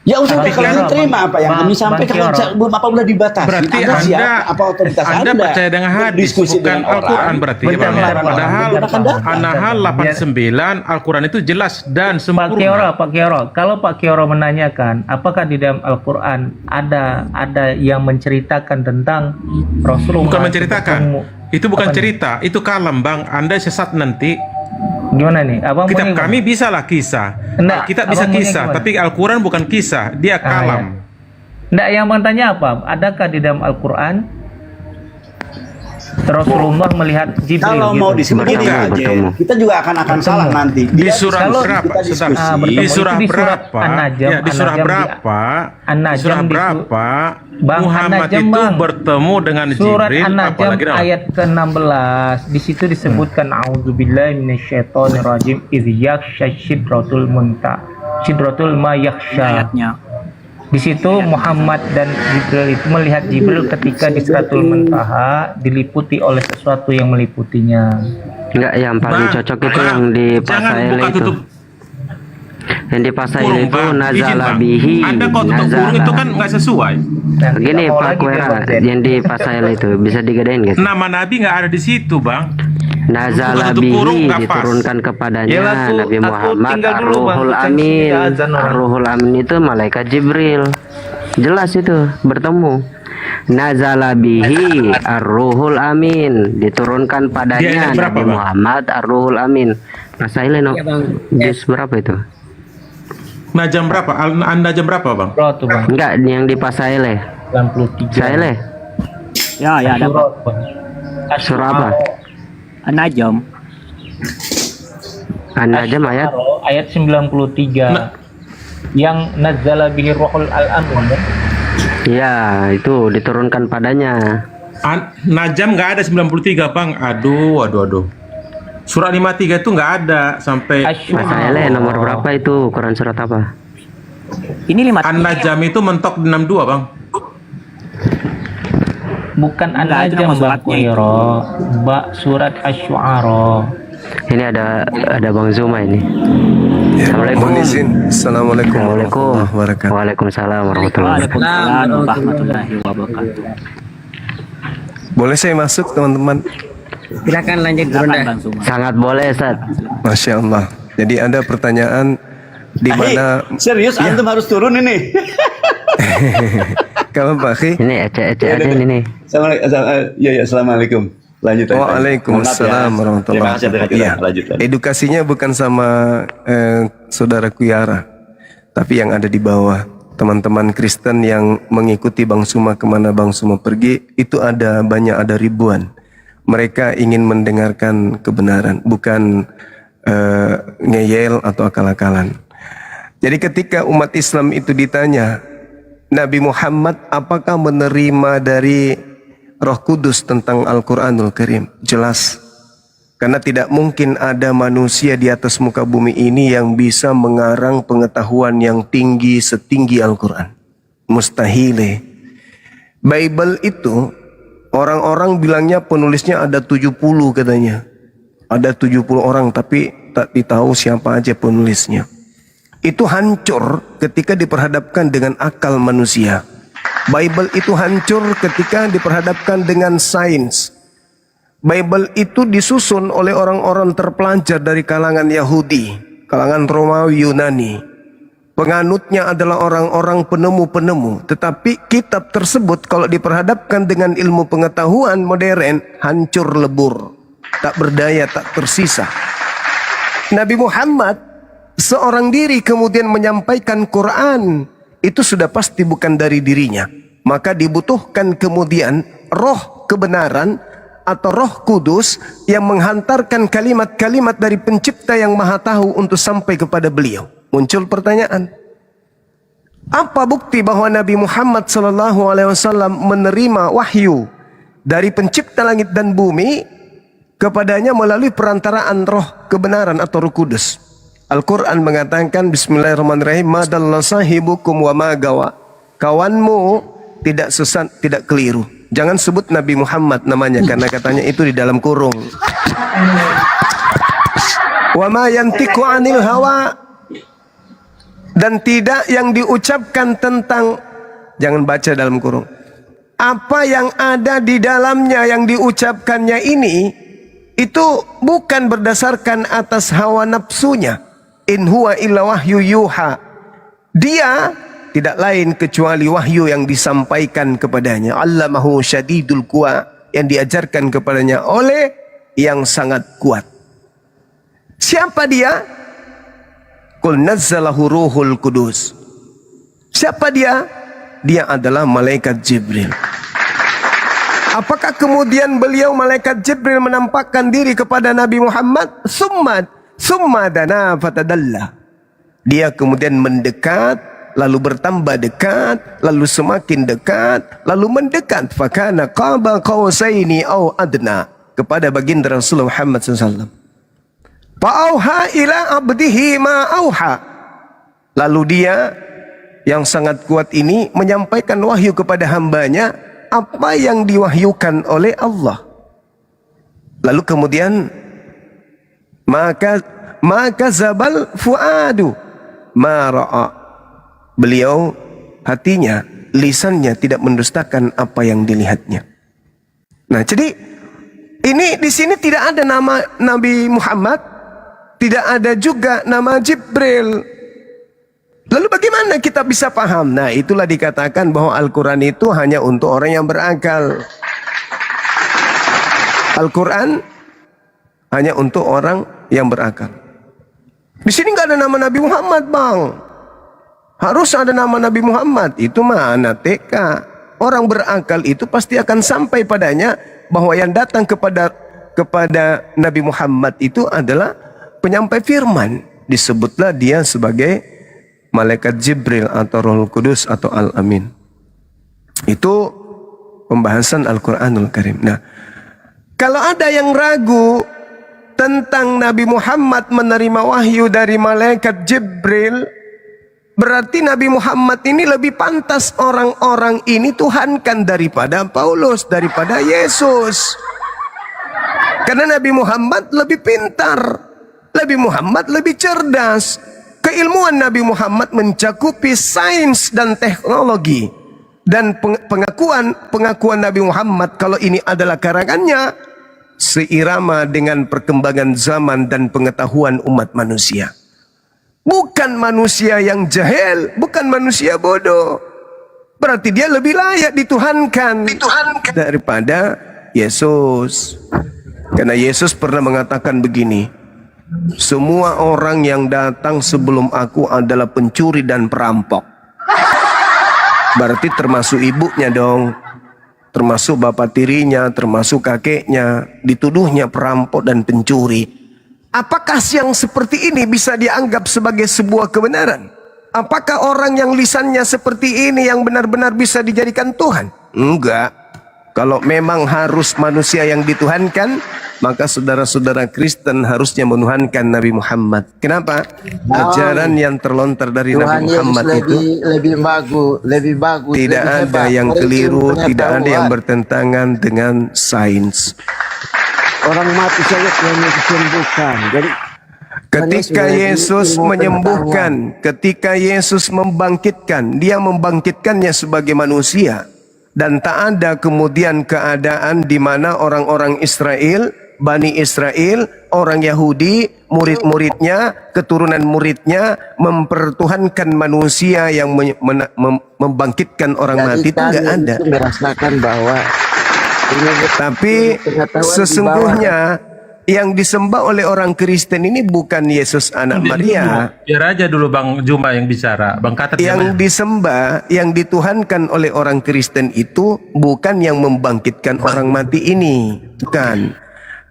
Ya udah, Tapi kalau kan- terima apa yang kami sampaikan, apabila dibatasi. Berarti Anda siapa? Anda, Apa otoritas Anda percaya dengan hadis, berdiskusi bukan dengan Al-Quran orang? berarti. Bentar, Bang. bentar, Padahal bentar, bentar. An-Nahl 89, Al-Quran itu jelas dan Pak Kioro, sempurna. Pak Kioro, kalau Pak Kioro menanyakan apakah di dalam Al-Quran ada yang menceritakan tentang Rasulullah? Bukan menceritakan. Itu bukan Apa nih? cerita, itu kalam, Bang. Anda sesat nanti. Gimana nih? Abang Kitab maunya kami bisa lah kisah. Enggak, Kita bisa abang maunya kisah, gimana? tapi Al-Quran bukan kisah, dia kalam. Nggak, yang mau tanya apa? Adakah di dalam Al-Quran Rasulullah melihat Jibril? Kalau gitu? mau disebut begini aja, kita juga akan salah nanti. Di surah Kalau berapa? kita diskusi, Di surah Itu di surat berapa? An-Najm, Ya, di surah An-Najm berapa? Di An-Najm surah di su- berapa? Bang, Muhammad An-Najm, itu Bang. bertemu dengan Surat Jibril, An-Najm apalagi dengan ayat ke-16 di situ disebutkan A'udzubillahi minasyaitonirrajim idz yakhsha sidratul munta. Sidratul ma yakhsha. Di situ Muhammad dan Jibril itu melihat Jibril ketika di Sidratul Muntaha diliputi oleh sesuatu yang meliputinya. Enggak, yang paling cocok itu yang di Pasail itu. Yang di Pasail Kurung, itu Bang. Izin, nazala Bang. bihi. Anda kalau tutup kurung itu kan nggak sesuai. Begini Pak Kuera, yang di Pasail itu bisa digedein guys. Nama Nabi nggak ada di situ, Bang. Nazala Tutup kurung bihi nggak pas. diturunkan kepadanya Yalah, Nabi aku Muhammad tinggal dulu, Bang. Ar-Ruhul Kan Amin. sini ada azan orang. Ar-Ruhul Amin itu malaikat Jibril. Jelas itu bertemu. Nazala bihi Ar-Ruhul Amin diturunkan Dia padanya ayat berapa, Nabi Bang? Muhammad Ar-Ruhul Amin. Pasail no. Juz berapa itu? Nah, jam berapa? Anda jam berapa, Bang? Tuh, Bang. Enggak, yang di Pasail. 93. Saile. Ya, ada Pak. Surah apa? An-Najm. An-Najm ayat Ayat 93. Yang nazzala bihi ruhul al-amin. ya itu diturunkan padanya. Najm nggak ada 93, Bang. Aduh. Surat 53 itu nggak ada sampai. Pasaile nomor berapa itu? Quran surat apa? Ini 5. An-Najm itu mentok di 62, Bang. Bukan Enggak, itu An-Najm, nama Bang suratnya itu. Kuiro. Surat Asy-Syu'ara. Ini ada Bang Zuma ini. Assalamualaikum. Mohon izin. Assalamualaikum Assalamualaikum. warahmatullahi wabarakatuh. Waalaikumsalam warahmatullahi wabarakatuh. Waalaikumsalam warahmatullahi wabarakatuh. Boleh saya masuk teman-teman? Silakan lanjut Bunda. Sangat boleh, Ustaz. Masya Allah. Jadi ada pertanyaan di mana serius Ya. antum harus turun ini. Kamu Pak Khi? Ini ece-ece aja ini. Assalamualaikum. Lanjut. Waalaikumsalam warahmatullahi Terima kasih atas Iya. lanjut. Edukasinya bukan sama saudaraku Yara, tapi yang ada di bawah. Teman-teman Kristen yang mengikuti Bang Suma kemana Bang Suma pergi, itu ada ribuan. Mereka ingin mendengarkan kebenaran, bukan ngeyel atau akal-akalan. Jadi ketika umat Islam itu ditanya, Nabi Muhammad apakah menerima dari Roh Kudus tentang Al-Quranul Karim? Jelas. Karena tidak mungkin ada manusia di atas muka bumi ini yang bisa mengarang pengetahuan yang tinggi setinggi Al-Quran. Mustahil. Bible itu orang-orang bilangnya penulisnya ada 70 katanya. Ada 70 orang tapi tak ditahu siapa aja penulisnya. Itu hancur ketika diperhadapkan dengan akal manusia. Bible itu hancur ketika diperhadapkan dengan sains. Bible itu disusun oleh orang-orang terpelajar dari kalangan Yahudi, kalangan Romawi, Yunani. Penganutnya adalah orang-orang penemu-penemu. Tetapi kitab tersebut kalau diperhadapkan dengan ilmu pengetahuan modern, hancur lebur. Tak berdaya, tak tersisa. Nabi Muhammad seorang diri kemudian menyampaikan Quran, itu sudah pasti bukan dari dirinya. Maka dibutuhkan kemudian roh kebenaran atau Roh Kudus yang menghantarkan kalimat-kalimat dari pencipta yang maha tahu untuk sampai kepada beliau. Muncul pertanyaan, apa bukti bahwa Nabi Muhammad SAW menerima wahyu dari pencipta langit dan bumi kepadanya melalui perantaraan roh kebenaran atau Roh Kudus? Al-Quran mengatakan Bismillahirrahmanirrahim, madalla sahibukum wa ma gawa. Kawanmu tidak sesat, tidak keliru. Jangan sebut Nabi Muhammad namanya, karena katanya itu di dalam kurung. Wa ma yantiqu anil hawa, dan tidak yang diucapkan tentang, jangan baca dalam kurung. Apa yang ada di dalamnya yang diucapkannya ini, itu bukan berdasarkan atas hawa nafsunya. In huwa illa wahyu yuha. Dia tidak lain kecuali wahyu yang disampaikan kepadanya. Allamahu syadidul quwa, yang diajarkan kepadanya oleh yang sangat kuat. Siapa dia? Qul nazzalahu ruhul kudus. Siapa dia? Dia adalah malaikat Jibril. Apakah kemudian beliau malaikat Jibril menampakkan diri kepada Nabi Muhammad? Summa dana fatadalla. Dia kemudian mendekat, lalu bertambah dekat, lalu semakin dekat, lalu mendekat. Fakana qaba qausaini au adna, kepada baginda Rasulullah Muhammad SAW. Fa'auha ila abdihi ma auha. Lalu dia yang sangat kuat ini menyampaikan wahyu kepada hambanya apa yang diwahyukan oleh Allah. Lalu kemudian maka zabal fuadu ma ra'a. Beliau hatinya, lisannya tidak mendustakan apa yang dilihatnya. Nah, jadi ini di sini tidak ada nama Nabi Muhammad, tidak ada juga nama Jibril. Lalu bagaimana kita bisa paham? Nah, itulah dikatakan bahwa Al-Quran itu hanya untuk orang yang berakal. Al-Quran hanya untuk orang yang berakal. Di sini nggak ada nama Nabi Muhammad, Bang. Harus ada nama Nabi Muhammad. Itu mah anak TK. Orang berakal itu pasti akan sampai padanya bahwa yang datang kepada Nabi Muhammad itu adalah penyampai firman. Disebutlah dia sebagai malaikat Jibril atau Rohul Kudus atau Al-Amin. Itu pembahasan Al-Quranul Karim. Nah, kalau ada yang ragu tentang Nabi Muhammad menerima wahyu dari malaikat Jibril, berarti Nabi Muhammad ini lebih pantas orang-orang ini tuhankan daripada Paulus, daripada Yesus. Karena Nabi Muhammad lebih pintar, Nabi Muhammad lebih cerdas. Keilmuan Nabi Muhammad mencakupi sains dan teknologi. Dan pengakuan Nabi Muhammad kalau ini adalah karangannya seirama dengan perkembangan zaman dan pengetahuan umat manusia. Bukan manusia yang jahil, bukan manusia bodoh. Berarti dia lebih layak dituhankan daripada Yesus. Karena Yesus pernah mengatakan begini, semua orang yang datang sebelum aku adalah pencuri dan perampok. Berarti termasuk ibunya dong, termasuk bapak tirinya, termasuk kakeknya, dituduhnya perampok dan pencuri. Apakah yang seperti ini bisa dianggap sebagai sebuah kebenaran? Apakah orang yang lisannya seperti ini yang benar-benar bisa dijadikan Tuhan? Enggak. Kalau memang harus manusia yang dituhankan, maka saudara-saudara Kristen harusnya menuhankan Nabi Muhammad. Kenapa? Ajaran yang terlontar dari Nabi Muhammad itu lebih bagus. Tidak ada yang keliru, tidak ada yang bertentangan dengan sains. Orang mati saja Tuhan disembuhkan. Jadi ketika Yesus menyembuhkan, ketika Yesus membangkitkan, dia membangkitkannya sebagai manusia. Dan tak ada kemudian keadaan di mana orang-orang Israel, Bani Israel, orang Yahudi, murid-muridnya, keturunan muridnya mempertuhankan manusia yang membangkitkan orang mati. Itu nggak ada. Merasakan bahwa tapi sesungguhnya yang disembah oleh orang Kristen ini bukan Yesus anak Maria. Biar aja dulu Bang Juma yang bicara. Bang Katet yang disembah, yang dituhankan oleh orang Kristen itu bukan yang membangkitkan orang mati ini. Bukan.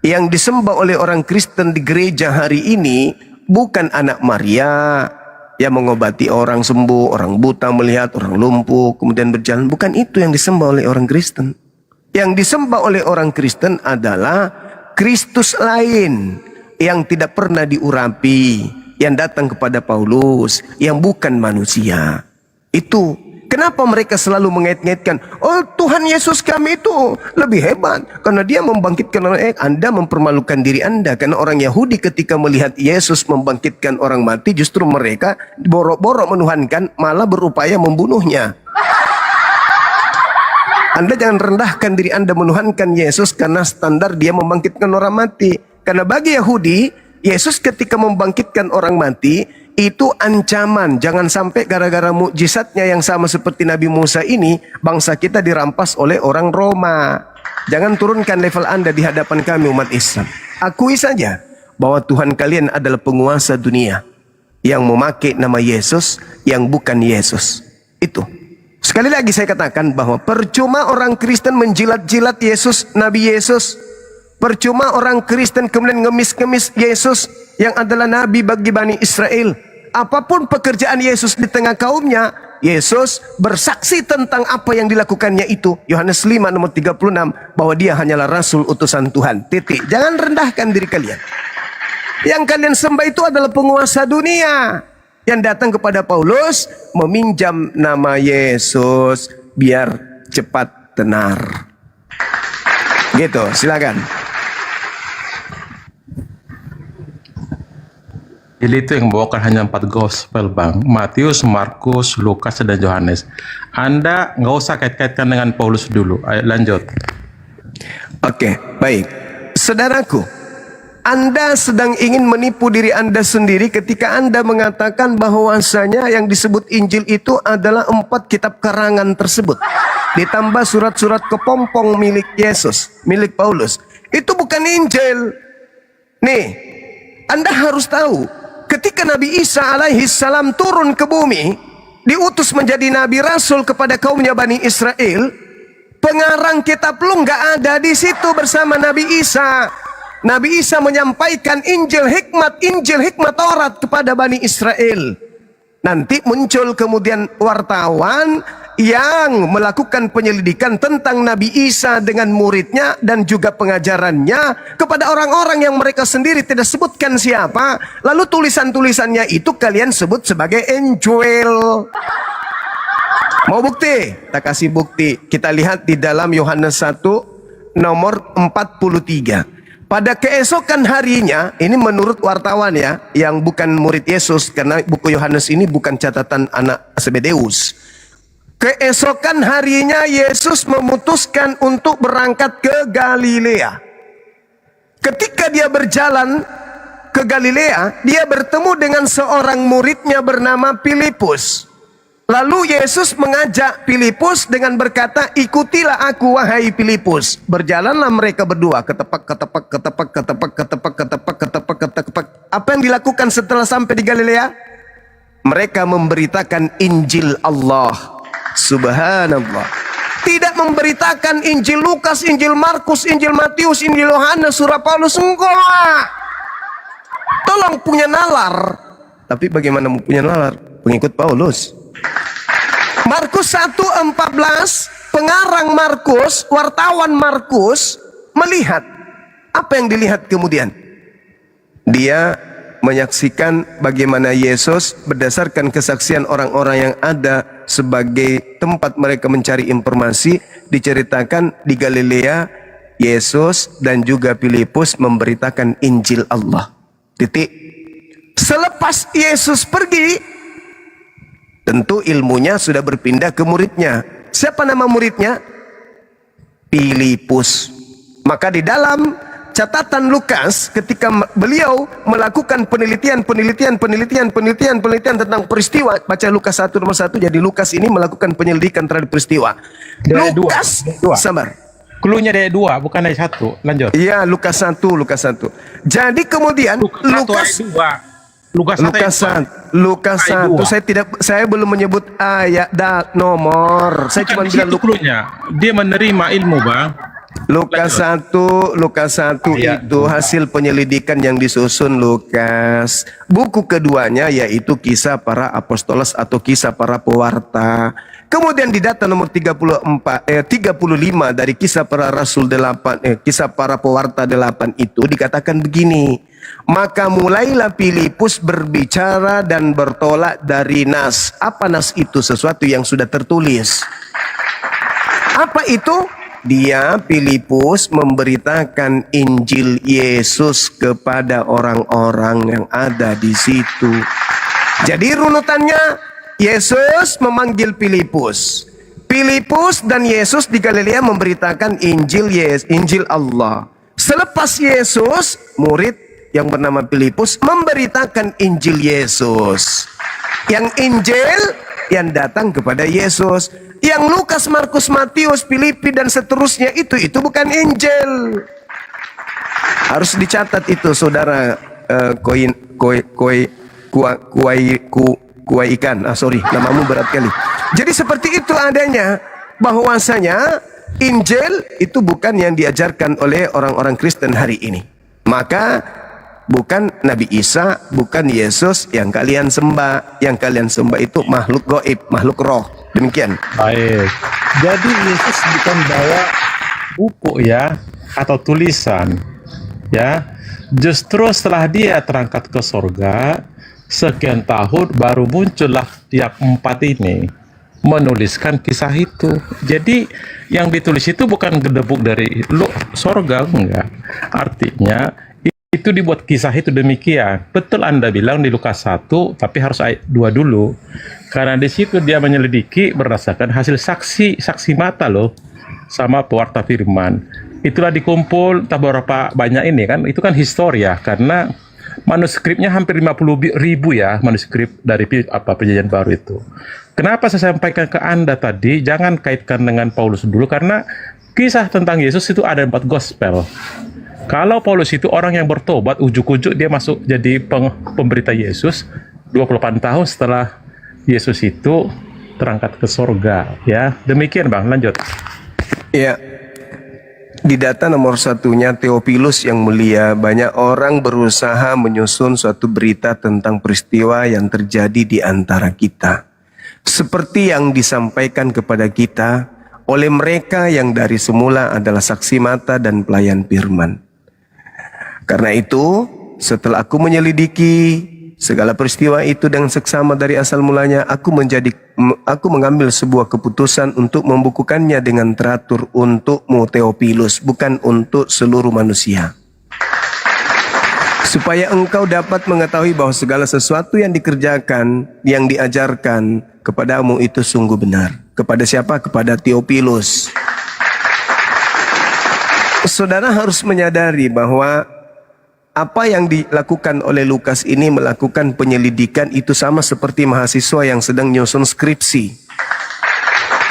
Yang disembah oleh orang Kristen di gereja hari ini bukan anak Maria yang mengobati orang sembuh, orang buta melihat, orang lumpuh kemudian berjalan. Bukan itu yang disembah oleh orang Kristen. Yang disembah oleh orang Kristen adalah Kristus lain yang tidak pernah diurapi, yang datang kepada Paulus yang bukan manusia. Itu kenapa mereka selalu mengait-ngaitkan, oh Tuhan Yesus kami itu lebih hebat karena dia membangkitkan orang. Anda mempermalukan diri Anda, karena orang Yahudi ketika melihat Yesus membangkitkan orang mati, justru mereka borok-borok menuhankan, malah berupaya membunuhnya. Anda jangan rendahkan diri Anda menuhankan Yesus karena standar dia membangkitkan orang mati. Karena bagi Yahudi, Yesus ketika membangkitkan orang mati itu ancaman. Jangan sampai gara-gara mukjizatnya yang sama seperti Nabi Musa ini, bangsa kita dirampas oleh orang Roma. Jangan turunkan level Anda di hadapan kami umat Islam. Akui saja bahwa Tuhan kalian adalah penguasa dunia yang memakai nama Yesus yang bukan Yesus. Itu. Sekali lagi saya katakan bahwa percuma orang Kristen menjilat-jilat Yesus, Nabi Yesus. Percuma orang Kristen kemudian ngemis-ngemis Yesus yang adalah Nabi bagi Bani Israel. Apapun pekerjaan Yesus di tengah kaumnya, Yesus bersaksi tentang apa yang dilakukannya itu. Yohanes 5 nomor 36, bahwa dia hanyalah Rasul utusan Tuhan. Titik. Jangan rendahkan diri kalian. Yang kalian sembah itu adalah penguasa dunia yang datang kepada Paulus meminjam nama Yesus biar cepat tenar. Gitu, silakan. Jadi itu yang membawakan hanya 4 gospel, Bang. Matius, Markus, Lukas, dan Yohanes. Anda nggak usah kait-kaitkan dengan Paulus dulu. Ayo lanjut. Oke, baik. Saudaraku, Anda sedang ingin menipu diri Anda sendiri ketika Anda mengatakan bahwasanya yang disebut Injil itu adalah 4 kitab karangan tersebut. Ditambah surat-surat kepompong milik Yesus, milik Paulus. Itu bukan Injil. Nih, Anda harus tahu, ketika Nabi Isa alaihi salam turun ke bumi, diutus menjadi Nabi Rasul kepada kaumnya Bani Israel, pengarang kitab lu nggak ada di situ bersama Nabi Isa. Nabi Isa menyampaikan Injil hikmat Taurat kepada Bani Israel. Nanti muncul kemudian wartawan yang melakukan penyelidikan tentang Nabi Isa dengan muridnya dan juga pengajarannya kepada orang-orang yang mereka sendiri tidak sebutkan siapa. Lalu tulisan-tulisannya itu kalian sebut sebagai Injil. Mau bukti? Kita kasih bukti. Kita lihat di dalam Yohanes 1 nomor 43. Pada keesokan harinya, ini menurut wartawan ya, yang bukan murid Yesus, karena buku Yohanes ini bukan catatan anak Zebedeus. Keesokan harinya Yesus memutuskan untuk berangkat ke Galilea. Ketika dia berjalan ke Galilea, dia bertemu dengan seorang muridnya bernama Filipus. Lalu Yesus mengajak Filipus dengan berkata, ikutilah aku wahai Filipus. Berjalanlah mereka berdua ketepak. Apa yang dilakukan setelah sampai di Galilea? Mereka memberitakan Injil Allah. Subhanallah. Tidak memberitakan Injil Lukas, Injil Markus, Injil Matius, Injil Yohanes, surah Paulus. Enggak. Tolong punya nalar. Tapi bagaimana mau punya nalar? Pengikut Paulus. Markus 1:14, pengarang Markus, wartawan Markus melihat. Apa yang dilihat kemudian? Dia menyaksikan bagaimana Yesus berdasarkan kesaksian orang-orang yang ada sebagai tempat mereka mencari informasi. Diceritakan di Galilea, Yesus dan juga Filipus memberitakan Injil Allah. Titik. Selepas Yesus pergi, tentu ilmunya sudah berpindah ke muridnya. Siapa nama muridnya? Filipus. Maka di dalam catatan Lukas, ketika beliau melakukan penelitian tentang peristiwa, baca Lukas 1 nomor 1, jadi Lukas ini melakukan penyelidikan terhadap peristiwa. Lukas, sabar. Cluenya dari 2, bukan dari 1. Lanjut. Iya, Lukas 1. Jadi kemudian Lukas 1. Saya belum menyebut ayat dan nomor. Saya cuma bilang dia menerima ilmu, Bang. Lukas 1 itu hasil penyelidikan yang disusun Lukas. Buku keduanya yaitu Kisah Para Apostolos atau Kisah Para Pewarta. Kemudian di data nomor 35 dari Kisah Para Rasul 8, Kisah Para Pewarta 8 itu dikatakan begini. Maka mulailah Filipus berbicara dan bertolak dari nas. Apa nas itu? Sesuatu yang sudah tertulis. Apa itu? Dia, Filipus, memberitakan Injil Yesus kepada orang-orang yang ada di situ. Jadi runutannya, Yesus memanggil Filipus. Filipus dan Yesus di Galilea memberitakan Injil Allah. Selepas Yesus, murid yang bernama Filipus memberitakan Injil Yesus. Yang Injil yang datang kepada Yesus. Yang Lukas, Markus, Matius, Filipi dan seterusnya itu bukan Injil. Harus dicatat itu, saudara. Kuaikan. Sorry, namamu berat kali. Jadi seperti itu adanya, bahwasanya Injil itu bukan yang diajarkan oleh orang-orang Kristen hari ini. Maka bukan Nabi Isa, bukan Yesus yang kalian sembah. Yang kalian sembah itu makhluk gaib, makhluk roh. Demikian. Baik. Jadi Yesus bukan bawa buku ya, atau tulisan ya. Justru setelah dia terangkat ke surga, sekian tahun baru muncullah yang 4 ini menuliskan kisah itu. Jadi yang ditulis itu bukan gedebuk dari surga, enggak. Artinya itu dibuat kisah itu demikian. Betul Anda bilang di Lukas 1, tapi harus ayat 2 dulu. Karena di situ dia menyelidiki berdasarkan hasil saksi mata loh, sama pewarta firman. Itulah dikumpul entah berapa banyak ini kan, itu kan historia, karena manuskripnya hampir 50.000 ya, manuskrip dari perjanjian baru itu. Kenapa saya sampaikan ke Anda tadi, jangan kaitkan dengan Paulus dulu, karena kisah tentang Yesus itu ada 4 gospel. Kalau Paulus itu orang yang bertobat, ujuk-ujuk dia masuk jadi pemberita Yesus 28 tahun setelah Yesus itu terangkat ke surga ya. Demikian Bang, lanjut. Ya. Di data nomor 1-nya Theophilus yang mulia, banyak orang berusaha menyusun suatu berita tentang peristiwa yang terjadi di antara kita. Seperti yang disampaikan kepada kita oleh mereka yang dari semula adalah saksi mata dan pelayan firman. Karena itu, setelah aku menyelidiki segala peristiwa itu dengan seksama dari asal mulanya, aku mengambil sebuah keputusan untuk membukukannya dengan teratur untukmu Theophilus, bukan untuk seluruh manusia. Supaya engkau dapat mengetahui bahwa segala sesuatu yang dikerjakan, yang diajarkan kepadamu itu sungguh benar. Kepada siapa? Kepada Theophilus. Saudara harus menyadari bahwa apa yang dilakukan oleh Lukas ini melakukan penyelidikan itu sama seperti mahasiswa yang sedang nyusun skripsi.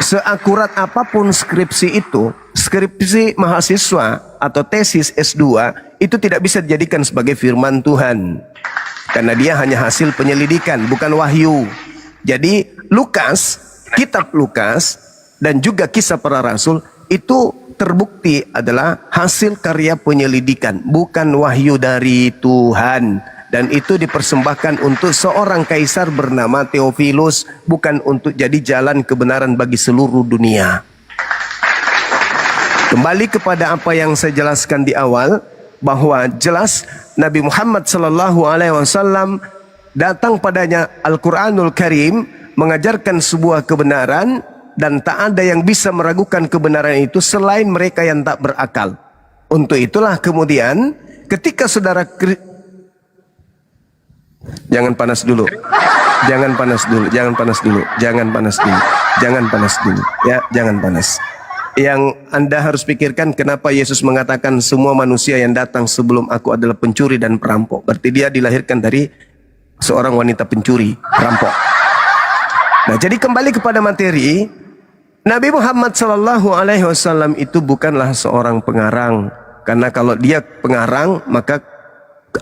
Seakurat apapun skripsi itu, skripsi mahasiswa atau tesis S2 itu tidak bisa dijadikan sebagai firman Tuhan. Karena dia hanya hasil penyelidikan, bukan wahyu. Jadi Lukas, kitab Lukas dan juga kisah para rasul itu terbukti adalah hasil karya penyelidikan, bukan wahyu dari Tuhan. Dan itu dipersembahkan untuk seorang kaisar bernama Theophilus, bukan untuk jadi jalan kebenaran bagi seluruh dunia. Kembali kepada apa yang saya jelaskan di awal, bahwa jelas Nabi Muhammad SAW datang padanya Al-Quranul Karim mengajarkan sebuah kebenaran, dan tak ada yang bisa meragukan kebenaran itu selain mereka yang tak berakal. Untuk itulah kemudian ketika saudara jangan panas dulu. Jangan panas dulu, jangan panas dulu, jangan panas dulu. Jangan panas dulu. Ya, jangan panas. Yang Anda harus pikirkan, kenapa Yesus mengatakan semua manusia yang datang sebelum aku adalah pencuri dan perampok. Berarti dia dilahirkan dari seorang wanita pencuri, perampok. Nah, jadi kembali kepada materi, Nabi Muhammad SAW itu bukanlah seorang pengarang. Karena kalau dia pengarang, maka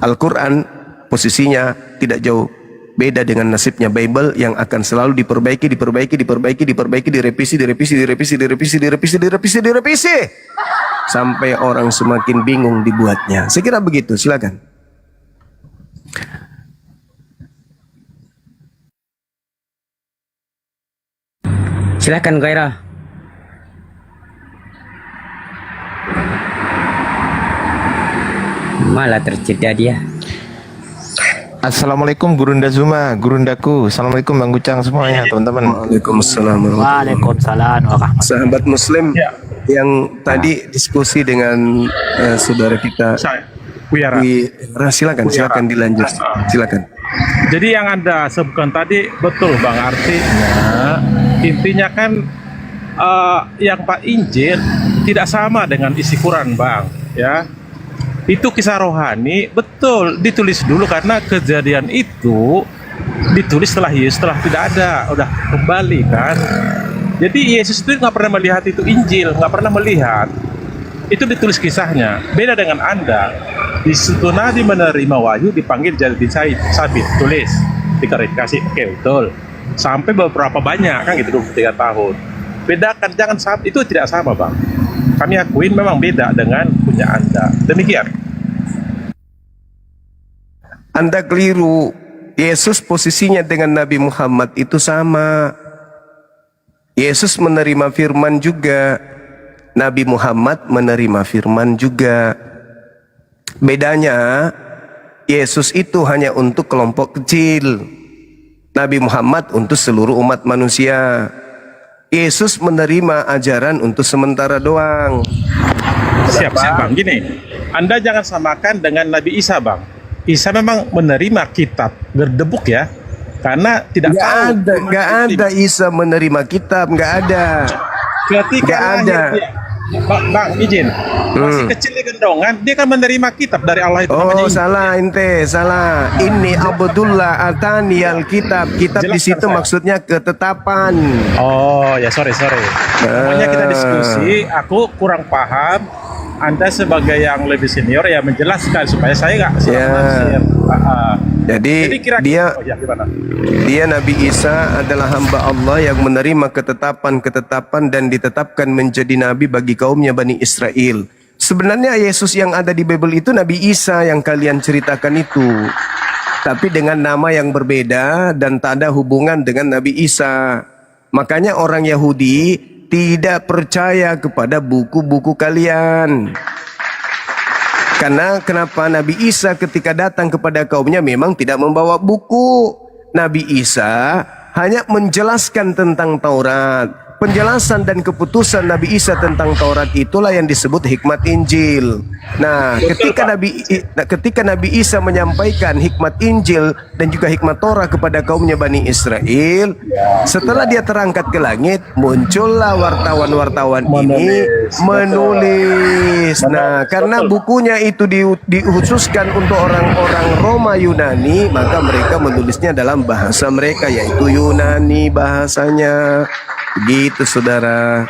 Al-Quran posisinya tidak jauh beda dengan nasibnya Bible yang akan selalu direvisi sampai orang semakin bingung dibuatnya. Saya kira begitu, silakan. Silakan Gairah. Malah terjeda dia. Assalamualaikum Gurunda Zuma, Gurundaku. Assalamualaikum Bang Gucang semuanya teman-teman. Waalaikumsalam. Waalaikumsalam warahmatullahi Sahabat Muslim yang tadi diskusi dengan saudara kita Wiara. Silakan dilanjut. Silakan. Jadi yang Anda sebutkan tadi betul Bang, artinya intinya kan yang Pak Injil tidak sama dengan isi Quran Bang, ya. Itu kisah rohani, betul ditulis dulu karena kejadian itu ditulis setelah Yesus telah tidak ada, udah kembali kan. Jadi Yesus itu nggak pernah melihat itu Injil, nggak pernah melihat. Itu ditulis kisahnya. Beda dengan Anda. Di situ Nabi menerima wahyu dipanggil jadi sabit, tulis, diklarifikasi, oke betul. Sampai beberapa banyak kan gitu 23 tahun. Bedakan, jangan sama, itu tidak sama Bang. Kami akuin memang beda dengan punya Anda. Demikian. Anda keliru. Yesus posisinya dengan Nabi Muhammad itu sama. Yesus menerima firman juga. Nabi Muhammad menerima firman juga. Bedanya, Yesus itu hanya untuk kelompok kecil. Nabi Muhammad untuk seluruh umat manusia. Yesus menerima ajaran untuk sementara doang. Siap Bang, gini, Anda jangan samakan dengan Nabi Isa Bang. Isa memang menerima kitab berdebuk ya, karena tidak tahu. Nggak ada Isa menerima kitab, nggak ada. Ketika ada. Bang, izin. Masih kecil di gendongan, dia kan menerima kitab dari Allah itu. Oh, salah ente, salah. Ini Abdullah atani alkitab. Kitab di situ maksudnya ketetapan. Oh, ya sorry. Pokoknya kita diskusi, aku kurang paham. Anda sebagai yang lebih senior ya menjelaskan supaya saya nggak salah tafsir. Jadi dia Nabi Isa adalah hamba Allah yang menerima ketetapan-ketetapan dan ditetapkan menjadi nabi bagi kaumnya Bani Israel. Sebenarnya Yesus yang ada di Bible itu Nabi Isa yang kalian ceritakan itu, tapi dengan nama yang berbeda dan tak ada hubungan dengan Nabi Isa. Makanya orang Yahudi tidak percaya kepada buku-buku kalian. Karena kenapa Nabi Isa ketika datang kepada kaumnya memang tidak membawa buku. Nabi Isa hanya menjelaskan tentang Taurat. Penjelasan dan keputusan Nabi Isa tentang Taurat itulah yang disebut hikmat Injil. Nah, ketika Nabi Isa menyampaikan hikmat Injil dan juga hikmat Taurat kepada kaumnya Bani Israel, setelah dia terangkat ke langit, muncullah wartawan-wartawan ini menulis. Nah, karena bukunya itu dikhususkan untuk orang-orang Roma Yunani, maka mereka menulisnya dalam bahasa mereka, yaitu Yunani bahasanya. Begitu saudara.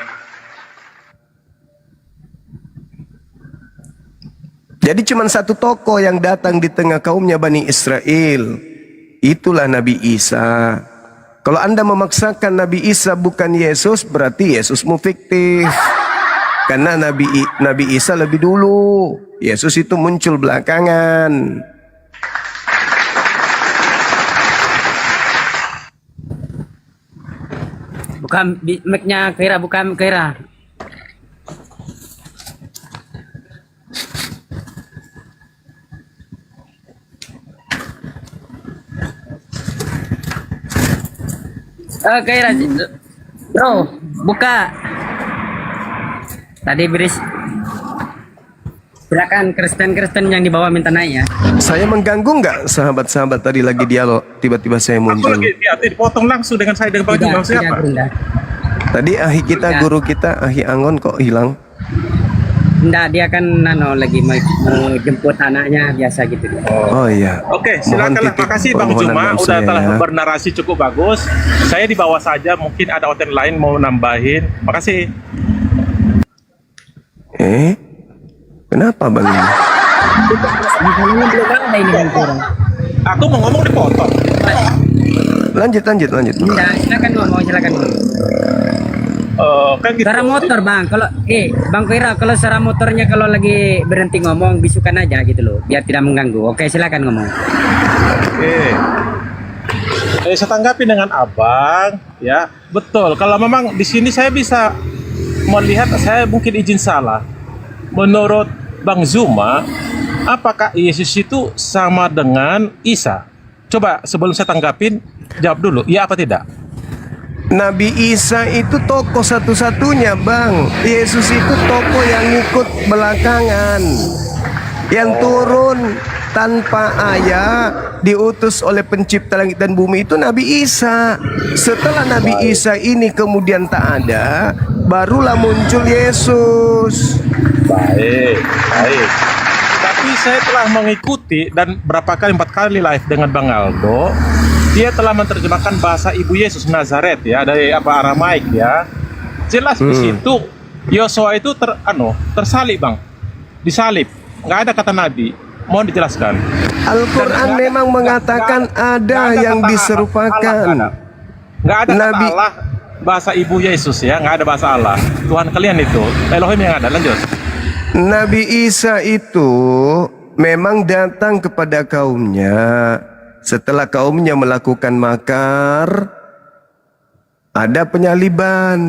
Jadi cuma satu tokoh yang datang di tengah kaumnya Bani Israel. Itulah Nabi Isa. Kalau Anda memaksakan Nabi Isa bukan Yesus, berarti Yesusmu fiktif. Karena Nabi Isa lebih dulu. Yesus itu muncul belakangan. Bukan mic-nya Kira, bukan Kira. Kira, bro, buka. Tadi beris. Silakan Kristen yang di bawah minta naik ya. Saya mengganggu nggak sahabat-sahabat tadi lagi dialog, tiba-tiba saya muncul. Aku lagi dipotong langsung dengan saya dengan Pak Jumlah siapa? Tadi ahi kita, guru kita, ahi Angon kok hilang? Enggak, dia kan lagi mau jemput anaknya biasa gitu. Oh iya. Oke, silakan. Makasih Bang Juma udah telah bernarasi cukup bagus. Saya di bawah saja, mungkin ada konten lain mau nambahin. Makasih. Kenapa Bang? Aku mau ngomong dipotong. Lanjut. Ya, silakan ngomong. Kan gitu. Suara motor Bang, kalau Bang Kira, kalau suara motornya kalau lagi berhenti ngomong bisukan aja gitu loh, biar tidak mengganggu. Oke, silakan ngomong. Saya tanggapi dengan Abang, ya betul. Kalau memang di sini saya bisa melihat, saya mungkin izin salah. Menurut Bang Zuma, apakah Yesus itu sama dengan Isa? Coba sebelum saya tanggapin, jawab dulu, iya apa tidak? Nabi Isa itu tokoh satu-satunya, Bang. Yesus itu tokoh yang ikut belakangan, yang turun tanpa ayah, diutus oleh pencipta langit dan bumi itu Nabi Isa. Setelah Nabi Isa ini kemudian tak ada, barulah muncul Yesus. Baik. Tapi saya telah mengikuti dan 4 kali live dengan Bang Aldo. Dia telah menerjemahkan bahasa Ibu Yesus Nazaret ya, dari Aramaik ya. Jelas di situ Yosua itu tersalib, Bang. Disalib. Nggak ada kata nabi. Mohon dijelaskan. Al-Quran memang mengatakan ada yang diserupakan. Nggak ada kata Allah bahasa Ibu Yesus ya, nggak ada bahasa Allah. Tuhan kalian itu Elohim yang ada. Lanjut. Nabi Isa itu memang datang kepada kaumnya. Setelah kaumnya melakukan makar, ada penyaliban.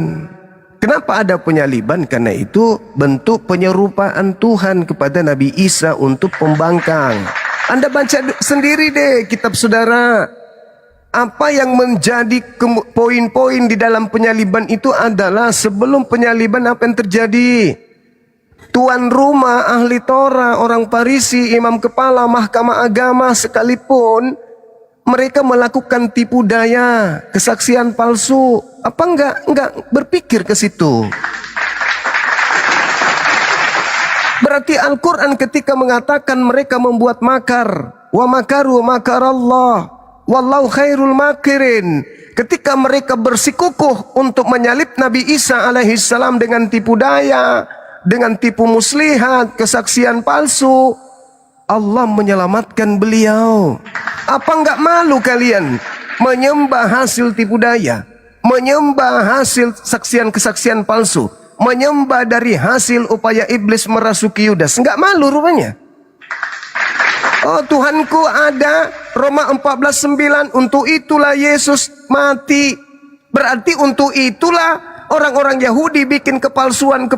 Kenapa ada penyaliban? Karena itu bentuk penyerupaan Tuhan kepada Nabi Isa untuk pembangkang. Anda baca sendiri deh kitab saudara. Apa yang menjadi poin-poin di dalam penyaliban itu adalah sebelum penyaliban apa yang terjadi? Tuan rumah, ahli Torah, orang Farisi, imam kepala, mahkamah agama sekalipun mereka melakukan tipu daya, kesaksian palsu. Apa enggak berpikir ke situ? Berarti Al-Quran ketika mengatakan mereka membuat makar, wa makaru makarallah, wallahu khairul makirin. Ketika mereka bersikukuh untuk menyalib Nabi Isa alaihissalam dengan tipu daya, dengan tipu muslihat, kesaksian palsu, Allah menyelamatkan beliau. Apa enggak malu kalian menyembah hasil tipu daya, menyembah hasil kesaksian palsu, menyembah dari hasil upaya iblis merasuki Yudas? Enggak malu rupanya. Oh, Tuhanku ada, Roma 14:9, untuk itulah Yesus mati. Berarti untuk itulah orang-orang Yahudi bikin kepalsuan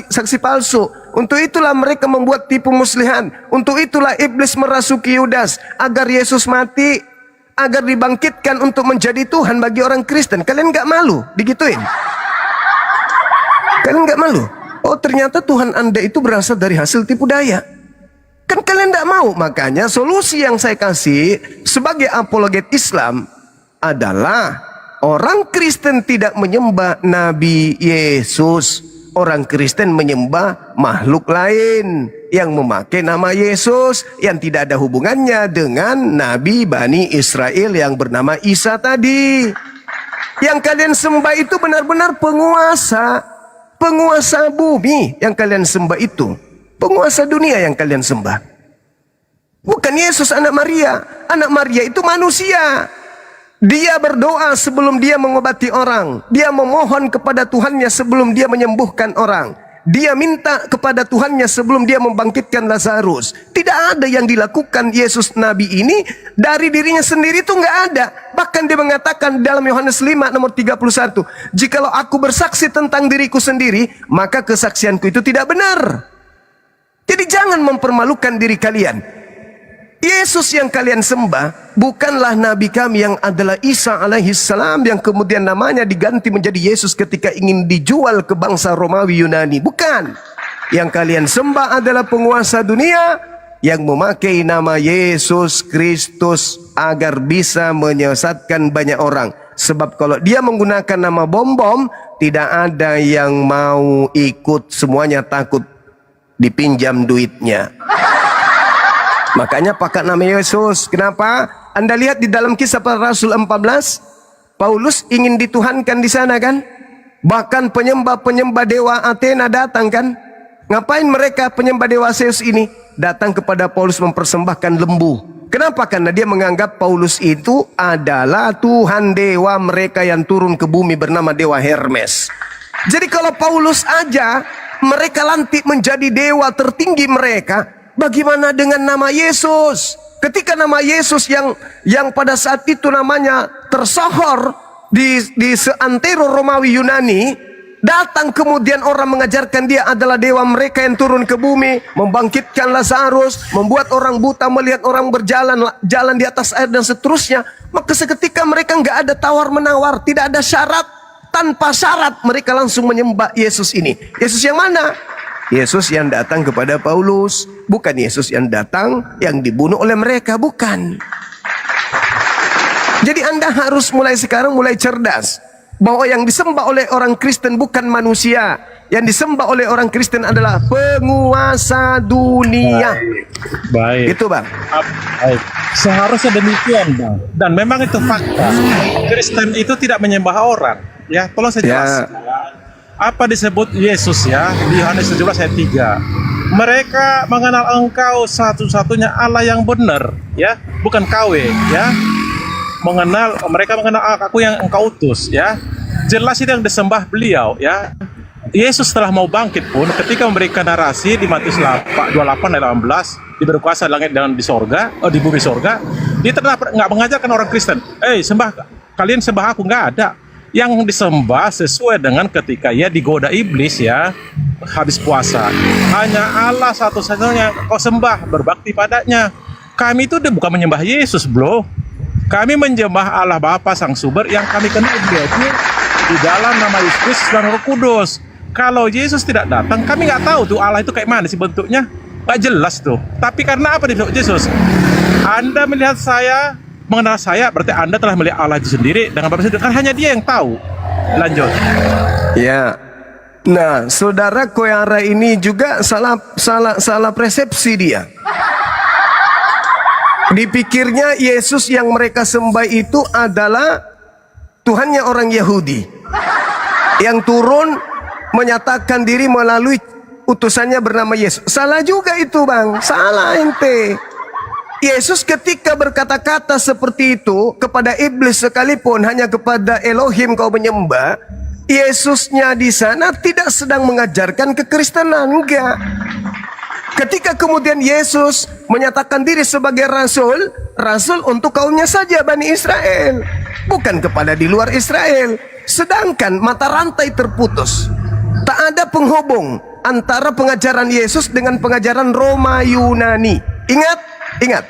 saksi palsu. Untuk itulah mereka membuat tipu muslihan. Untuk itulah iblis merasuki Yudas agar Yesus mati, agar dibangkitkan untuk menjadi Tuhan bagi orang Kristen. Kalian nggak malu digituin? Kalian nggak malu? Oh, ternyata Tuhan Anda itu berasal dari hasil tipu daya. Kan kalian nggak mau. Makanya solusi yang saya kasih sebagai apologet Islam adalah orang Kristen tidak menyembah Nabi Yesus. Orang Kristen menyembah makhluk lain yang memakai nama Yesus, yang tidak ada hubungannya dengan Nabi Bani Israel yang bernama Isa tadi. Yang kalian sembah itu benar-benar penguasa bumi yang kalian sembah itu. Penguasa dunia yang kalian sembah. Bukan Yesus anak Maria. Anak Maria itu manusia. Dia berdoa sebelum dia mengobati orang. Dia memohon kepada Tuhannya sebelum dia menyembuhkan orang. Dia minta kepada Tuhannya sebelum dia membangkitkan Lazarus. Tidak ada yang dilakukan Yesus Nabi ini dari dirinya sendiri, itu nggak ada. Bahkan dia mengatakan dalam Yohanes 5 nomor 31, jikalau aku bersaksi tentang diriku sendiri, maka kesaksianku itu tidak benar. Jadi jangan mempermalukan diri kalian. Yesus yang kalian sembah bukanlah Nabi kami yang adalah Isa alaihissalam, yang kemudian namanya diganti menjadi Yesus ketika ingin dijual ke bangsa Romawi Yunani. Bukan. Yang kalian sembah adalah penguasa dunia yang memakai nama Yesus Kristus agar bisa menyesatkan banyak orang. Sebab kalau dia menggunakan nama bom-bom, tidak ada yang mau ikut, semuanya takut dipinjam duitnya. Makanya pakai nama Yesus. Kenapa? Anda lihat di dalam Kisah Para Rasul 14, Paulus ingin dituhankan di sana kan? Bahkan penyembah-penyembah dewa Athena datang kan? Ngapain mereka penyembah dewa Zeus ini? Datang kepada Paulus mempersembahkan lembu. Kenapa? Karena dia menganggap Paulus itu adalah Tuhan dewa mereka yang turun ke bumi bernama dewa Hermes. Jadi kalau Paulus aja mereka lantik menjadi dewa tertinggi mereka, bagaimana dengan nama Yesus? Ketika nama Yesus yang pada saat itu namanya tersohor di seantero Romawi Yunani, Datang kemudian orang mengajarkan dia adalah dewa mereka yang turun ke bumi, membangkitkan Lazarus, membuat orang buta melihat, orang jalan di atas air dan seterusnya. Maka seketika mereka nggak ada tawar menawar, tidak ada syarat, tanpa syarat mereka langsung menyembah Yesus ini. Yesus yang mana? Yesus yang datang kepada Paulus, bukan Yesus yang datang yang dibunuh oleh mereka, bukan. Jadi Anda harus mulai sekarang mulai cerdas. Bahwa yang disembah oleh orang Kristen bukan manusia. Yang disembah oleh orang Kristen adalah penguasa dunia. Baik. Itu Bang. Baik. Seharusnya demikian Bang. Dan memang itu fakta. Kristen itu tidak menyembah orang. Ya, tolong saya jelaskan. Apa disebut Yesus ya di Yohanes 17 ayat 3. Mereka mengenal engkau satu-satunya Allah yang benar, ya, bukan KW, ya. Mereka mengenal aku yang engkau utus, ya. Jelas itu yang disembah beliau, ya. Yesus setelah mau bangkit pun ketika memberikan narasi di Matius 28 ayat 18, diberi kuasa langit dan di sorga, di bumi sorga, dia tetap nggak mengajarkan orang Kristen, kalian sembah aku, nggak ada. Yang disembah sesuai dengan ketika ia digoda iblis, ya, habis puasa. Hanya Allah satu-satunya kau sembah, berbakti padanya. Kami itu bukan menyembah Yesus, bro. Kami menyembah Allah Bapa Sang Sumber yang kami kenal yaitu di dalam nama Yesus dan Roh Kudus. Kalau Yesus tidak datang, kami nggak tahu tuh Allah itu kayak mana sih bentuknya, nggak jelas tuh. Tapi karena apa disebut Yesus? Anda melihat saya, mengenal saya, berarti Anda telah melihat Allah itu sendiri dengan Bapa sendiri. Kan hanya Dia yang tahu. Lanjut. Ya. Nah, saudara Koyara ini juga salah persepsi dia. Dipikirnya Yesus yang mereka sembah itu adalah Tuhannya orang Yahudi yang turun menyatakan diri melalui utusannya bernama Yesus. Salah juga itu Bang, salah ente. Yesus ketika berkata-kata seperti itu kepada iblis sekalipun, hanya kepada Elohim kau menyembah, Yesusnya di sana tidak sedang mengajarkan kekristenan, enggak. Ketika kemudian Yesus menyatakan diri sebagai rasul untuk kaumnya saja Bani Israel, bukan kepada di luar Israel. Sedangkan mata rantai terputus. Tak ada penghubung antara pengajaran Yesus dengan pengajaran Roma Yunani. Ingat.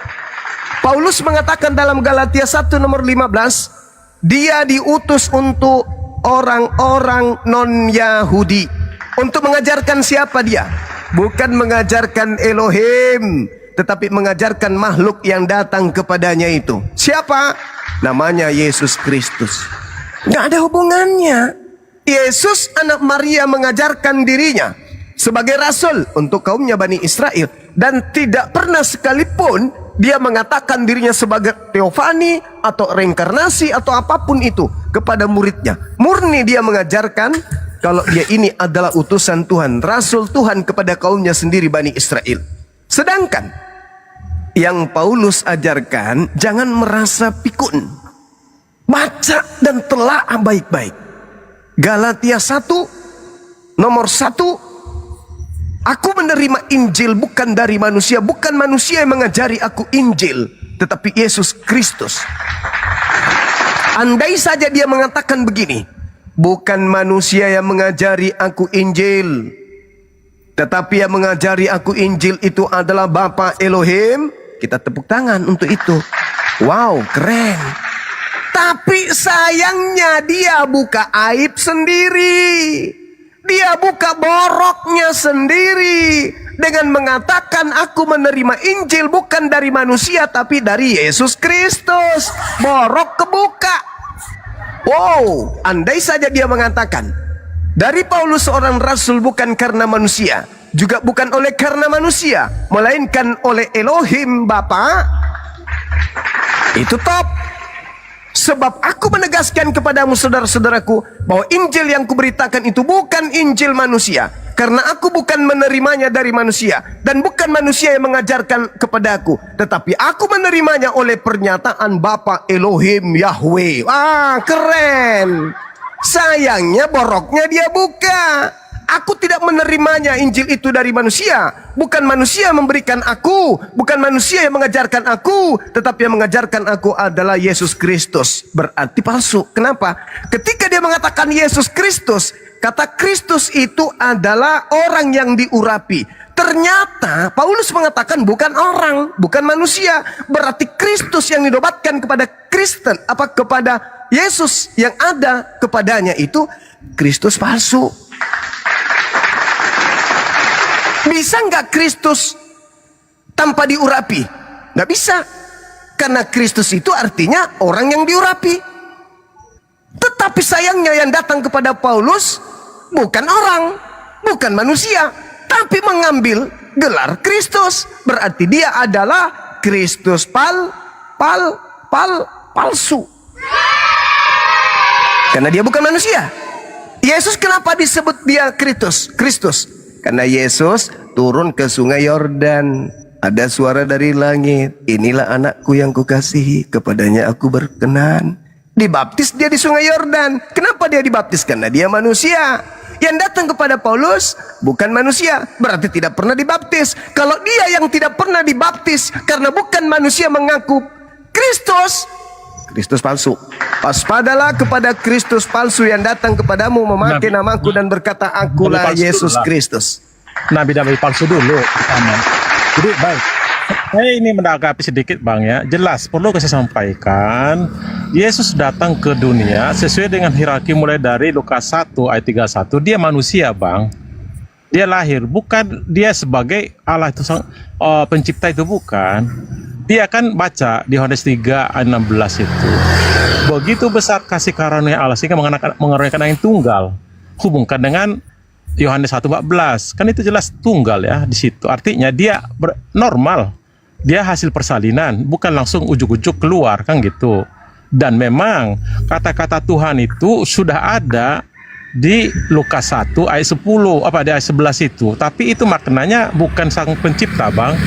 Paulus mengatakan dalam Galatia 1 nomor 15, dia diutus untuk orang-orang non-Yahudi. Untuk mengajarkan siapa dia? Bukan mengajarkan Elohim, tetapi mengajarkan makhluk yang datang kepadanya itu. Siapa? Namanya Yesus Kristus. Nggak ada hubungannya. Yesus anak Maria mengajarkan dirinya sebagai rasul untuk kaumnya Bani Israel. Dan tidak pernah sekalipun dia mengatakan dirinya sebagai teofani atau reinkarnasi atau apapun itu kepada muridnya. Murni dia mengajarkan kalau dia ini adalah utusan Tuhan, rasul Tuhan kepada kaumnya sendiri Bani Israel. Sedangkan yang Paulus ajarkan, jangan merasa pikun. Baca dan telaah baik-baik. Galatia 1 nomor 1, aku menerima Injil bukan dari manusia, bukan manusia yang mengajari aku Injil, tetapi Yesus Kristus. Andai saja dia mengatakan begini, bukan manusia yang mengajari aku Injil, tetapi yang mengajari aku Injil itu adalah Bapa Elohim, kita tepuk tangan untuk itu. Wow, keren. Tapi sayangnya dia buka aib sendiri. Dia buka boroknya sendiri dengan mengatakan aku menerima Injil bukan dari manusia tapi dari Yesus Kristus. Borok kebuka. Wow, andai saja dia mengatakan dari Paulus seorang rasul bukan karena manusia, juga bukan oleh karena manusia, melainkan oleh Elohim Bapa, itu top. Sebab aku menegaskan kepadamu saudara-saudaraku bahwa Injil yang kuberitakan itu bukan Injil manusia, karena aku bukan menerimanya dari manusia dan bukan manusia yang mengajarkan kepadaku, tetapi aku menerimanya oleh pernyataan Bapa Elohim Yahweh. Keren. Sayangnya boroknya dia buka. Aku tidak menerimanya Injil itu dari manusia. Bukan manusia yang memberikan aku, bukan manusia yang mengajarkan aku, tetapi yang mengajarkan aku adalah Yesus Kristus. Berarti palsu. Kenapa? Ketika dia mengatakan Yesus Kristus, Kata Kristus itu adalah orang yang diurapi. Ternyata Paulus mengatakan bukan orang, bukan manusia. Berarti Kristus yang dinobatkan kepada Kristen, kepada Yesus yang ada kepadanya itu Kristus palsu. Bisa nggak Kristus tanpa diurapi? Nggak bisa. Karena Kristus itu artinya orang yang diurapi. Tetapi sayangnya yang datang kepada Paulus bukan orang, bukan manusia, tapi mengambil gelar Kristus. Berarti dia adalah Kristus palsu. Karena dia bukan manusia. Yesus kenapa disebut dia Kristus? Karena Yesus turun ke sungai Yordan. Ada suara dari langit, inilah anakku yang kukasihi, kepadanya aku berkenan. Dibaptis dia di sungai Yordan. Kenapa dia dibaptis? Karena dia manusia. Yang datang kepada Paulus bukan manusia, berarti tidak pernah dibaptis. Kalau dia yang tidak pernah dibaptis karena bukan manusia mengaku Kristus palsu. Waspadalah kepada Kristus palsu yang datang kepadamu memakai namaku dan berkata, akulah Yesus Kristus. Nabi-nabi palsu dulu. Jadi baik, saya ini menanggapi sedikit Bang ya. Jelas perlu saya sampaikan, Yesus datang ke dunia sesuai dengan hierarki mulai dari Lukas 1 ayat 31. Dia manusia Bang. Dia lahir, bukan dia sebagai Allah itu pencipta itu bukan. Dia kan baca di Yohanes 3 ayat 16 itu. Begitu besar kasih karunia Allah sehingga mengaruniakan yang tunggal. Hubungkan dengan Yohanes 1:14, kan itu jelas tunggal ya di situ. Artinya dia normal, dia hasil persalinan, bukan langsung ujuk-ujuk keluar kan gitu. Dan memang kata-kata Tuhan itu sudah ada di Lukas 1 ayat 10 di ayat 11 itu. Tapi itu maknanya bukan sang pencipta Bang.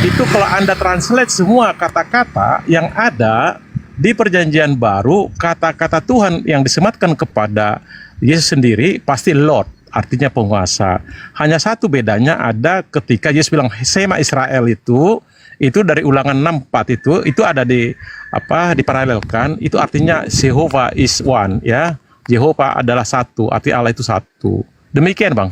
Itu kalau Anda translate semua kata-kata yang ada di perjanjian baru, kata-kata Tuhan yang disematkan kepada Yesus sendiri pasti Lord. Artinya penguasa. Hanya satu bedanya ada ketika Yesus bilang Shema Israel itu dari Ulangan 6:4 itu ada diparalelkan, itu artinya Jehovah is one ya. Jehovah adalah satu, arti Allah itu satu. Demikian Bang.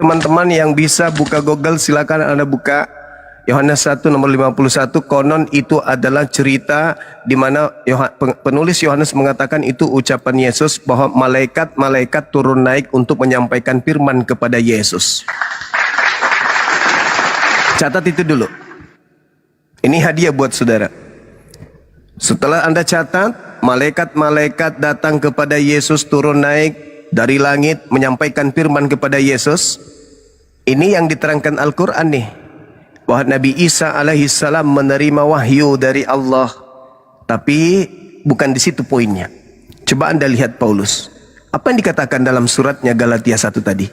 Teman-teman yang bisa buka Google silakan Anda buka Yohanes 1 nomor 51. Konon itu adalah cerita di mana penulis Yohanes mengatakan itu ucapan Yesus bahwa malaikat-malaikat turun naik untuk menyampaikan firman kepada Yesus. Catat itu dulu. Ini hadiah buat saudara. Setelah Anda catat, malaikat-malaikat datang kepada Yesus, turun naik dari langit menyampaikan firman kepada Yesus. Ini yang diterangkan Al-Quran nih, bahwa Nabi Isa alaihissalam menerima wahyu dari Allah. Tapi bukan di situ poinnya. Coba Anda lihat Paulus. Apa yang dikatakan dalam suratnya Galatia 1 tadi?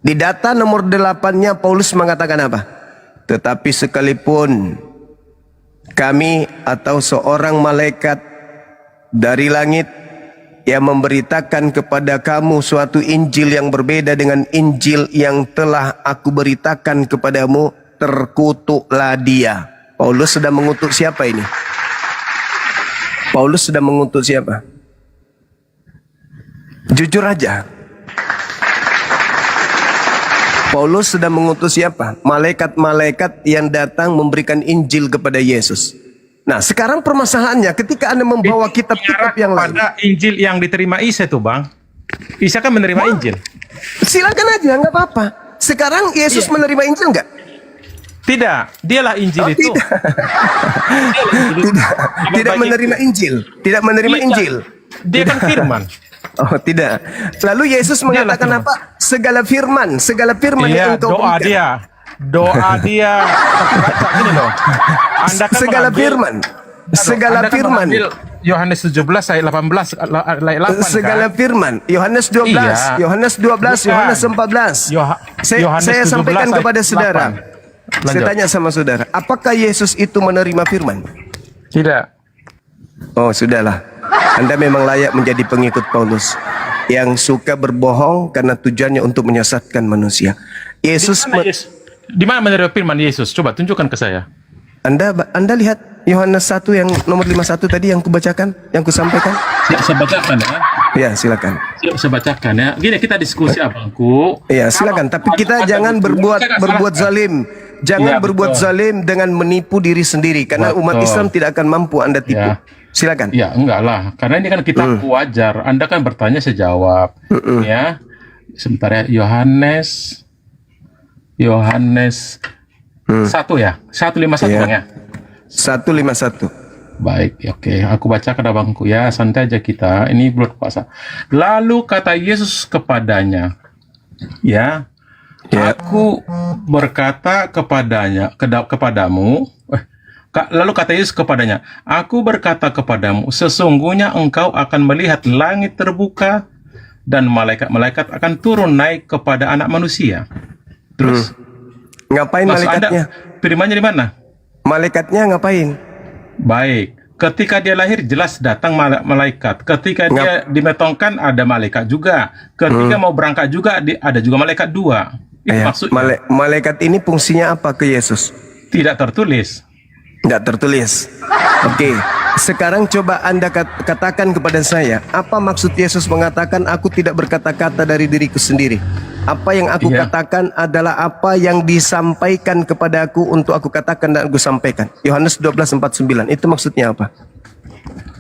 Di data nomor 8-nya Paulus mengatakan apa? Tetapi sekalipun kami atau seorang malaikat dari langit yang memberitakan kepada kamu suatu Injil yang berbeda dengan Injil yang telah aku beritakan kepadamu, terkutuklah dia. Paulus sedang mengutuk siapa ini? Paulus sedang mengutuk siapa? Jujur aja. Paulus sedang mengutus siapa? Malaikat-malaikat yang datang memberikan Injil kepada Yesus. Nah, sekarang permasalahannya ketika Anda membawa kitab-kitab yang lain. Pada Injil yang diterima Isa tuh Bang. Isa kan menerima Injil. Silakan aja, nggak apa-apa. Sekarang Yesus menerima Injil nggak? Tidak, dialah Injil itu. Tidak menerima Injil. Tidak menerima Injil. Dia kan firman. Oh, tidak. Lalu Yesus mengatakan apa? Segala firman yang engkau doa berikan. Doa dia. Gini loh. Anda kan segala firman. Yohanes 17 ayat 18 ayat 8 segala firman. Yohanes 12, iya. Yohanes 12, Yohanes 14. Saya sampaikan kepada saudara. Saya tanya sama saudara, apakah Yesus itu menerima firman? Tidak. Oh, sudahlah. Anda memang layak menjadi pengikut Paulus yang suka berbohong karena tujuannya untuk menyesatkan manusia. Yesus di mana menerima firman Yesus? Coba tunjukkan ke saya. Anda lihat Yohanes 1 yang nomor 51 tadi yang kubacakan, yang kusampaikan. Saya bacakan ya. Ya, silakan. Saya bacakan ya. Gini, kita diskusi abangku. Ya, silakan. Tapi kita jangan berbuat zalim. Jangan Iya, berbuat betul. zalim dengan menipu diri sendiri, karena umat Betul. Islam tidak akan mampu Anda tipu. Ya. Silakan. Ya, enggak lah. Karena ini kan kita wajar. Anda kan bertanya, saya jawab. Ya. Sebentar ya. Yohanes 1 ya. 151 Ya. Bang ya. 151. Baik, oke. Aku bacakan abangku ya. Santai aja kita. Ini bulan puasa. Lalu kata Yesus kepadanya, ya, aku berkata kepadamu, lalu kata Yesus kepadanya, aku berkata kepadamu, sesungguhnya engkau akan melihat langit terbuka dan malaikat-malaikat akan turun naik kepada anak manusia. Terus, ngapain maksud malaikatnya? Anda, firmannya di mana? Malaikatnya ngapain? Baik, ketika dia lahir jelas datang malaikat. Ketika dia dimetongkan ada malaikat juga. Ketika mau berangkat juga ada juga malaikat 2. Itu maksudnya. Malaikat ini fungsinya apa ke Yesus? Tidak tertulis. Tidak tertulis. Oke. Sekarang coba Anda katakan kepada saya, apa maksud Yesus mengatakan aku tidak berkata-kata dari diriku sendiri? Apa yang aku katakan adalah apa yang disampaikan kepadaku untuk aku katakan dan aku sampaikan. Yohanes 12:49. Itu maksudnya apa?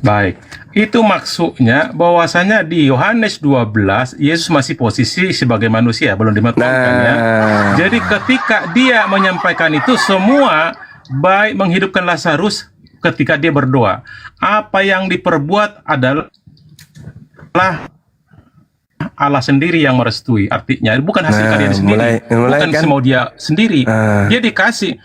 Baik. Itu maksudnya bahwasanya di Yohanes 12 Yesus masih posisi sebagai manusia, belum dimetongkan ya. Jadi ketika dia menyampaikan itu semua, baik menghidupkan Lazarus ketika dia berdoa, apa yang diperbuat adalah Allah sendiri yang merestui. Artinya bukan hasil karya dia sendiri, bukan kan? semau dia sendiri. Dia dikasih.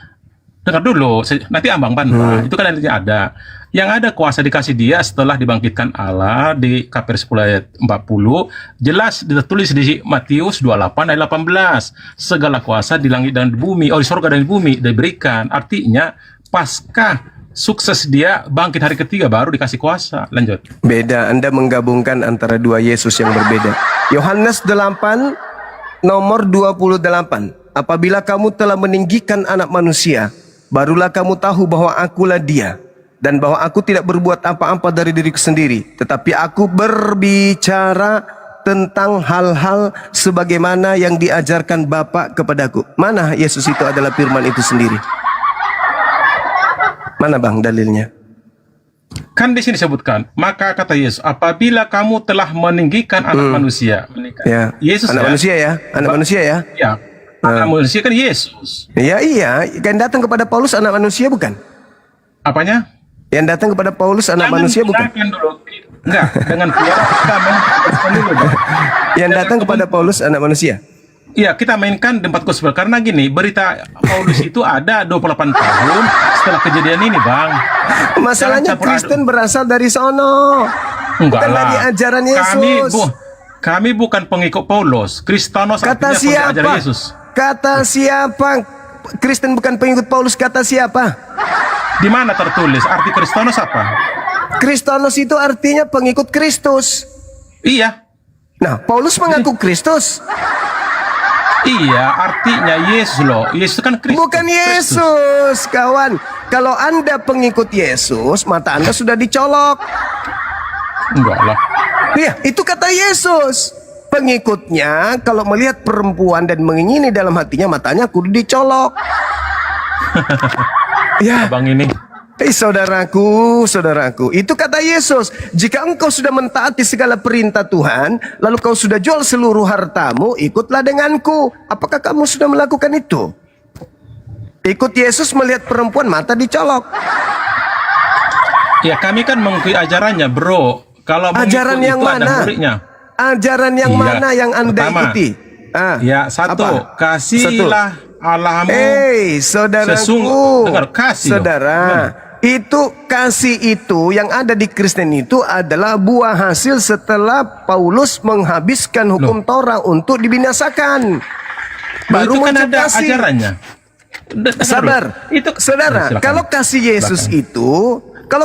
Dengar dulu, nanti ambang bantah. Itu kan ada. Yang ada kuasa dikasih dia setelah dibangkitkan Allah di KPR 10 ayat 40. Jelas ditulis di Matius 28 ayat 18. Segala kuasa di langit dan di bumi, di surga dan di bumi diberikan. Artinya pasca sukses dia bangkit hari ketiga baru dikasih kuasa. Lanjut. Beda, Anda menggabungkan antara dua Yesus yang berbeda. Yohanes 8 nomor 28. Apabila kamu telah meninggikan anak manusia, barulah kamu tahu bahwa akulah dia, dan bahwa aku tidak berbuat apa-apa dari diriku sendiri, tetapi aku berbicara tentang hal-hal sebagaimana yang diajarkan Bapa kepadaku. Mana Yesus itu adalah firman itu sendiri? Mana bang dalilnya? Kan di sini disebutkan, maka kata Yesus, apabila kamu telah meninggikan anak manusia, Ya, Yesus anak manusia ya, anak manusia ya. Ya, anak manusia kan Yesus. Ya iya, yang datang kepada Paulus anak manusia bukan? Apanya? Yang datang kepada Paulus anak manusia bukan? Dulu. Enggak, dengan tiara kita mainkan dulu. Yang datang kepada Paulus anak manusia. Iya, kita mainkan di 4 gospel karena gini, berita Paulus itu ada 28 tahun setelah kejadian ini, Bang. Masalahnya Kristen berasal dari sono. Enggak Bukan lah. dari ajaran Yesus. Kami bukan pengikut Paulus. Kristanos Kata artinya pengikut ajaran siapa? Yesus. Kata siapa? Kristen bukan pengikut Paulus, kata siapa? Di mana tertulis arti Kristanos apa? Kristanos itu artinya pengikut Kristus. Iya. Nah, Paulus mengaku Kristus. Iya, artinya Yesus loh. Yesus kan Kristus. Bukan Yesus, kawan. Kalau Anda pengikut Yesus, mata Anda sudah dicolok. Enggak lah. Iya, itu kata Yesus. Pengikutnya kalau melihat perempuan dan mengingini dalam hatinya, matanya kudu dicolok. Ya, Abang ini. Saudaraku, itu kata Yesus. Jika engkau sudah mentaati segala perintah Tuhan, lalu kau sudah jual seluruh hartamu, ikutlah denganku. Apakah kamu sudah melakukan itu? Ikut Yesus melihat perempuan, mata dicolok. Ya, kami kan mengikuti ajarannya, bro. Kalau Ajaran mengikut yang itu mana? ada muridnya. Ajaran yang Iya, mana yang Anda pertama. ikuti? Ya, satu, kasihlah Allahmu. Saudaraku, dengar, kasih. saudara, itu kasih itu yang ada di Kristen itu adalah buah hasil setelah Paulus menghabiskan hukum Torah untuk dibinasakan. Baru itu kan muncul ada kasih. ajarannya. Sabar, Itu saudara. silakan. Kalau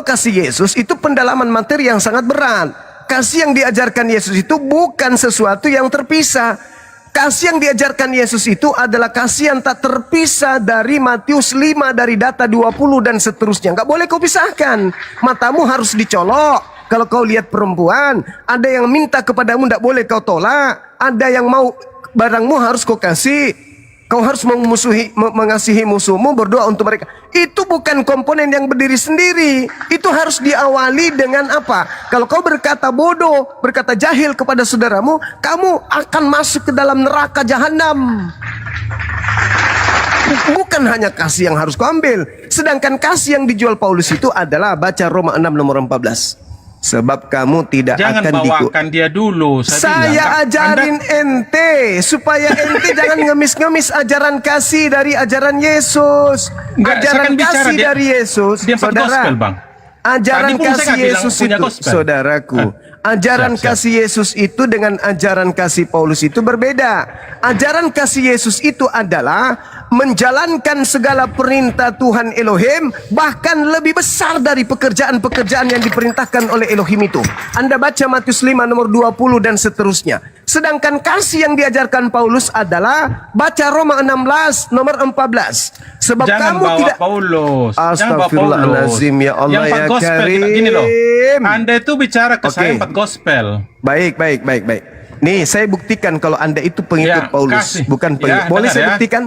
kasih Yesus itu, pendalaman materi yang sangat berat. Kasih yang diajarkan Yesus itu bukan sesuatu yang terpisah. Kasih yang diajarkan Yesus itu adalah kasih yang tak terpisah dari Matius 5, dari data 20 dan seterusnya. Nggak boleh kau pisahkan. Matamu harus dicolok. Kalau kau lihat perempuan, ada yang minta kepadamu, nggak boleh kau tolak. Ada yang mau barangmu harus kau kasih. Kau harus mengasihi musuhmu, berdoa untuk mereka. Itu bukan komponen yang berdiri sendiri. Itu harus diawali dengan apa? Kalau kau berkata bodoh, berkata jahil kepada saudaramu, kamu akan masuk ke dalam neraka jahanam. Bukan hanya kasih yang harus kau ambil. Sedangkan kasih yang dijual Paulus itu adalah baca Roma 6 nomor 14. Sebab kamu tidak Jangan akan bawakan dia dulu. Saya ajarin ente supaya ente jangan ngemis-ngemis ajaran kasih dari ajaran Yesus. Enggak, saya Ajaran kan bicara kasih dia- dari Yesus, dia empat saudara. gospel, Bang. Ajaran Tadi pun saya kasih nggak bilang Yesus punya itu, gospel. saudaraku. Ajaran Siap, siap. kasih Yesus itu dengan ajaran kasih Paulus itu berbeda. Ajaran kasih Yesus itu adalah menjalankan segala perintah Tuhan Elohim, bahkan lebih besar dari pekerjaan-pekerjaan yang diperintahkan oleh Elohim itu. Anda baca Matius 5 nomor 20 dan seterusnya. Sedangkan kasih yang diajarkan Paulus adalah baca Roma 16 nomor 14. Sebab Jangan kamu bawa tidak Paulus. Jangan bawa Paulus. Astagfirullahalazim, ya Allah, Yang empat ya gospel, Karim. gini loh. Anda itu bicara ke saya Oke. empat gospel. Baik. Nih, saya buktikan kalau Anda itu pengikut Ya, Paulus, kasih. bukan pengikut. Ya, Boleh dengar saya ya. buktikan?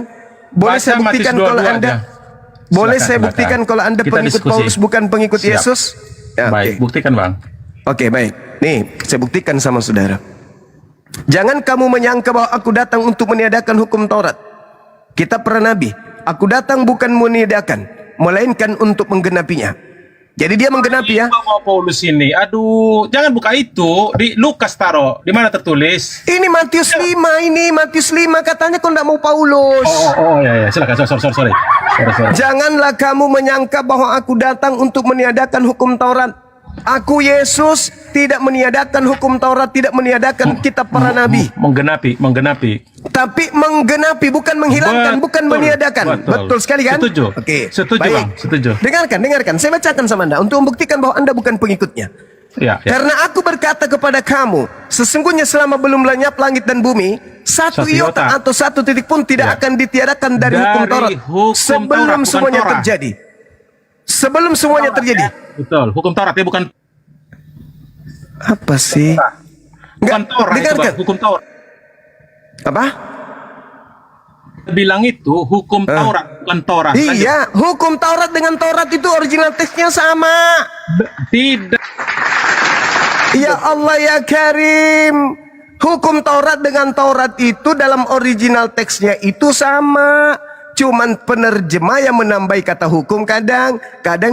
Boleh Baca saya buktikan Matius kalau 22 Anda aja. Boleh Silakan, saya silakan. buktikan kalau Anda Kita pengikut diskusi. Paulus bukan pengikut Siap. Yesus? Ya, Baik, oke. buktikan, Bang. Oke, baik. Nih, saya buktikan sama saudara. Jangan kamu menyangka bahwa aku datang untuk meniadakan hukum Taurat, kitab para nabi. Aku datang bukan meniadakan, melainkan untuk menggenapinya. Jadi dia menggenapi ya. Bawa Paulus ini. Aduh, jangan buka itu. Di Lukas taruh. Di mana tertulis? Ini Matius 5 ini, Matius 5 katanya kau enggak mau Paulus. Oh, ya. Silakan. Sorry. Janganlah kamu menyangka bahwa aku datang untuk meniadakan hukum Taurat. Aku Yesus tidak meniadakan hukum Taurat, tidak meniadakan kitab para nabi. Menggenapi. Tapi menggenapi, bukan menghilangkan, bukan meniadakan. Betul sekali kan? Setuju. Oke. Setuju, baik. Bang. Setuju. Dengarkan. Saya bacakan sama Anda untuk membuktikan bahwa Anda bukan pengikutnya. Ya. Karena aku berkata kepada kamu, sesungguhnya selama belum lenyap langit dan bumi, satu iota atau satu titik pun tidak akan ditiadakan dari hukum Taurat sebelum semuanya terjadi. Sebelum semuanya terjadi. Betul. Hukum Taurat ya, bukan. Apa sih? Bukan Taurat itu, dengarkan. Bang. Hukum Taurat. Apa? Bilang itu hukum Taurat, bukan Taurat. Iya, hukum Taurat dengan Taurat itu original teksnya sama. Tidak. Ya Allah ya Karim. Hukum Taurat dengan Taurat itu dalam original teksnya itu sama. Cuman penerjemah yang menambah kata hukum kadang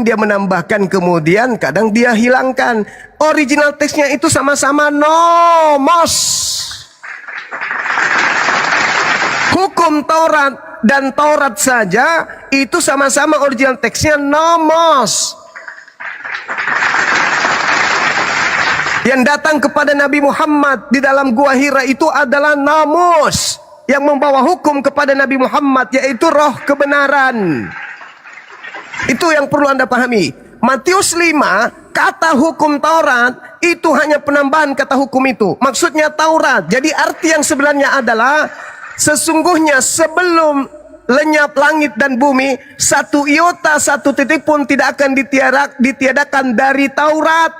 dia menambahkan kemudian kadang dia hilangkan. Original teksnya itu sama-sama nomos. Hukum Taurat dan Taurat saja itu sama-sama original teksnya nomos. Yang datang kepada Nabi Muhammad di dalam gua Hira itu adalah namus. Yang membawa hukum kepada Nabi Muhammad yaitu roh kebenaran. Itu yang perlu Anda pahami. Matius 5, kata hukum Taurat itu hanya penambahan kata hukum itu. Maksudnya Taurat. Jadi arti yang sebenarnya adalah sesungguhnya sebelum lenyap langit dan bumi, satu iota, satu titik pun tidak akan ditiadakan dari Taurat.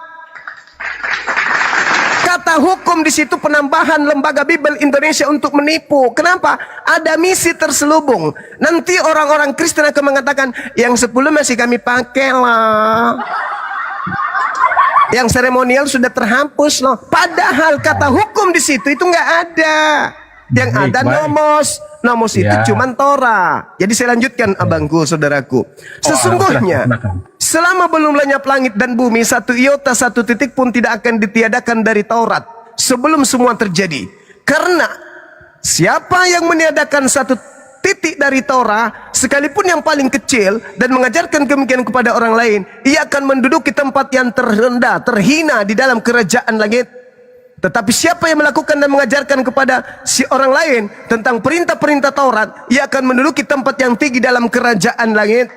Kata hukum di situ penambahan lembaga Bible Indonesia untuk menipu. Kenapa? Ada misi terselubung. Nanti orang-orang Kristen akan mengatakan, yang 10 masih kami pakai lah. Yang seremonial sudah terhapus loh. Padahal kata hukum di situ itu nggak ada. Yang ada nomos itu cuman Torah. Jadi saya lanjutkan abangku, saudaraku. Sesungguhnya selama belum lenyap langit dan bumi, satu iota, satu titik pun tidak akan ditiadakan dari Taurat sebelum semua terjadi. Karena siapa yang meniadakan satu titik dari Torah, sekalipun yang paling kecil, dan mengajarkan demikian kepada orang lain, ia akan menduduki tempat yang terendah, terhina di dalam kerajaan langit. Tetapi siapa yang melakukan dan mengajarkan kepada si orang lain tentang perintah-perintah Taurat, ia akan menduduki tempat yang tinggi dalam kerajaan langit.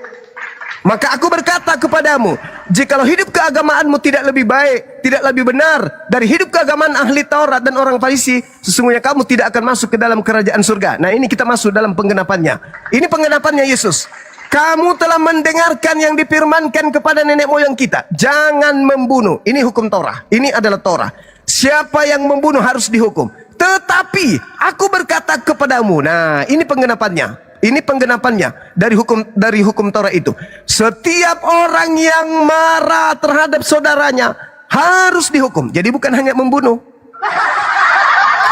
Maka aku berkata kepadamu, jikalau hidup keagamaanmu tidak lebih baik, tidak lebih benar dari hidup keagamaan ahli Taurat dan orang Farisi, sesungguhnya kamu tidak akan masuk ke dalam kerajaan surga. Nah, ini kita masuk dalam penggenapannya. Ini penggenapannya Yesus. Kamu telah mendengarkan yang difirmankan kepada nenek moyang kita, jangan membunuh. Ini hukum Torah. Ini adalah Torah. Siapa yang membunuh harus dihukum. Tetapi aku berkata kepadamu, nah ini penggenapannya. Ini penggenapannya dari hukum Torah itu. Setiap orang yang marah terhadap saudaranya harus dihukum. Jadi bukan hanya membunuh.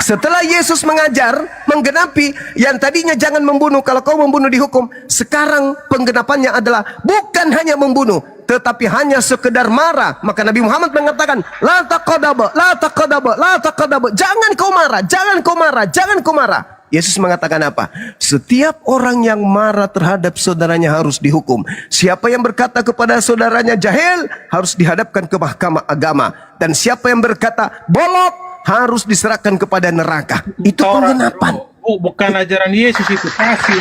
Setelah Yesus mengajar, menggenapi yang tadinya jangan membunuh, kalau kau membunuh dihukum. Sekarang penggenapannya adalah bukan hanya membunuh, tetapi hanya sekedar marah. Maka Nabi Muhammad mengatakan, la taqadaba, la taqadaba, la taqadaba. Jangan kau marah, jangan kau marah, jangan kau marah. Yesus mengatakan apa? Setiap orang yang marah terhadap saudaranya harus dihukum. Siapa yang berkata kepada saudaranya jahil harus dihadapkan ke mahkamah agama. Dan siapa yang berkata bolot harus diserahkan kepada neraka. Itu penggenapan. Bukan ajaran Yesus itu, kasih.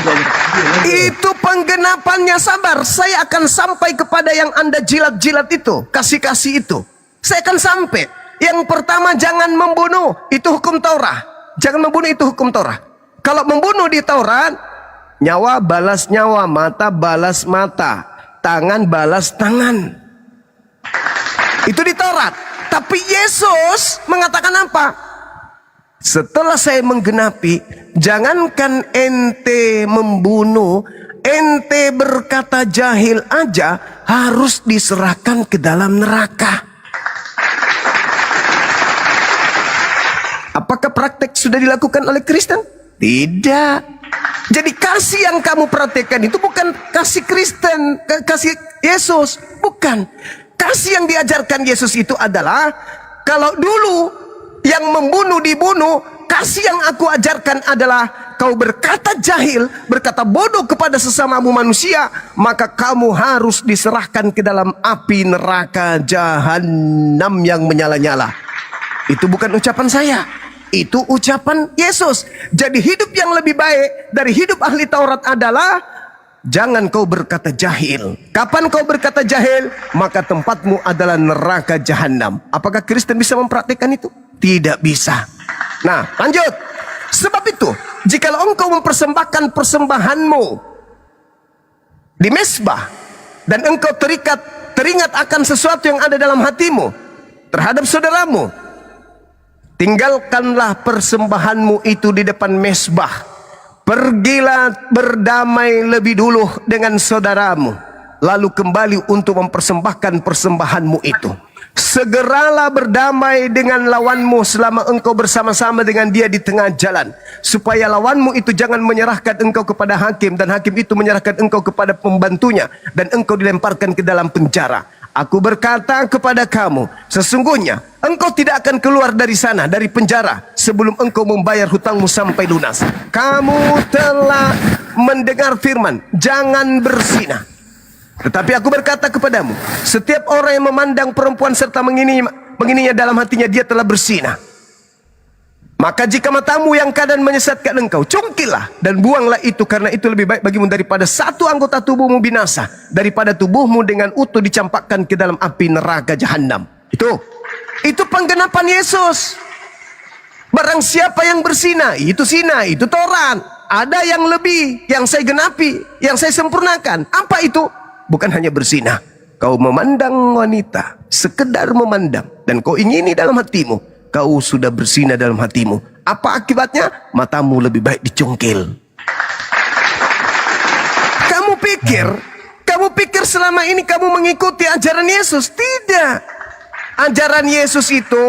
Itu penggenapannya. Sabar, saya akan sampai kepada yang Anda jilat-jilat itu, kasih-kasih itu. Saya akan sampai. Yang pertama, jangan membunuh, itu hukum Taurat. Jangan membunuh, itu hukum Taurat. Kalau membunuh di Taurat, nyawa balas nyawa, mata balas mata, tangan balas tangan. Itu di Taurat. Tapi Yesus mengatakan apa? Setelah saya menggenapi, jangankan ente membunuh, ente berkata jahil aja harus diserahkan ke dalam neraka. Apakah praktek sudah dilakukan oleh Kristen? Tidak. Jadi kasih yang kamu praktekkan itu bukan kasih Kristen, kasih Yesus, bukan. Kasih yang diajarkan Yesus itu adalah kalau dulu yang membunuh dibunuh, kasih yang aku ajarkan adalah kau berkata jahil, berkata bodoh kepada sesamamu manusia, maka kamu harus diserahkan ke dalam api neraka jahanam yang menyala-nyala. Itu bukan ucapan saya, itu ucapan Yesus. Jadi hidup yang lebih baik dari hidup ahli Taurat adalah jangan kau berkata jahil. Kapan kau berkata jahil, maka tempatmu adalah neraka jahanam. Apakah Kristen bisa mempraktikkan itu? Tidak bisa. Nah, lanjut. Sebab itu, jikalau engkau mempersembahkan persembahanmu di mezbah dan engkau teringat akan sesuatu yang ada dalam hatimu terhadap saudaramu, tinggalkanlah persembahanmu itu di depan mezbah. Pergilah berdamai lebih dulu dengan saudaramu, lalu kembali untuk mempersembahkan persembahanmu itu. Segeralah berdamai dengan lawanmu selama engkau bersama-sama dengan dia di tengah jalan, supaya lawanmu itu jangan menyerahkan engkau kepada hakim, dan hakim itu menyerahkan engkau kepada pembantunya, dan engkau dilemparkan ke dalam penjara. Aku berkata kepada kamu, sesungguhnya engkau tidak akan keluar dari sana, dari penjara, sebelum engkau membayar hutangmu sampai lunas. Kamu telah mendengar firman, jangan berzina. Tetapi aku berkata kepadamu, setiap orang yang memandang perempuan serta mengininya dalam hatinya, dia telah berzina. Maka jika matamu yang kadang menyesatkan engkau, cungkillah dan buanglah itu, karena itu lebih baik bagimu daripada satu anggota tubuhmu binasa, daripada tubuhmu dengan utuh dicampakkan ke dalam api neraka jahanam. Itu penggenapan Yesus. Barang siapa yang berzina, itu zina, itu Taurat. Ada yang lebih, yang saya genapi, yang saya sempurnakan. Apa itu? Bukan hanya berzina. Kau memandang wanita, sekedar memandang, dan kau ingini dalam hatimu, kau sudah berzina dalam hatimu. Apa akibatnya? Matamu lebih baik dicungkil. Kamu pikir selama ini kamu mengikuti ajaran Yesus? Tidak. Ajaran Yesus itu,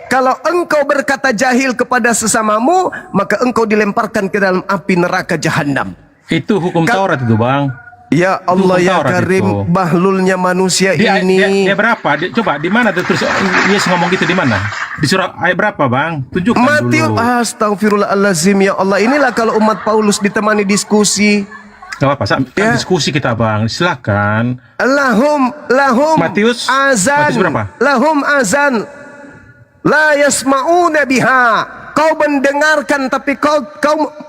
kalau engkau berkata jahil kepada sesamamu, maka engkau dilemparkan ke dalam api neraka jahanam. Itu hukum Taurat itu, Bang. Ya Allah ya Karim, bahlulnya manusia ini. Dia berapa? Coba di mana terus Yesus ngomong gitu, di mana? Di surah ayat berapa, Bang? Tunjukkan Matius, dulu. Astagfirullahalazim ya Allah. Inilah kalau umat Paulus ditemani diskusi. Gak apa-apa, diskusi kita, Bang. Silakan. Lahum Matius azan. Matius berapa? Lahum azan. La yasma'una biha. Kau mendengarkan tapi kau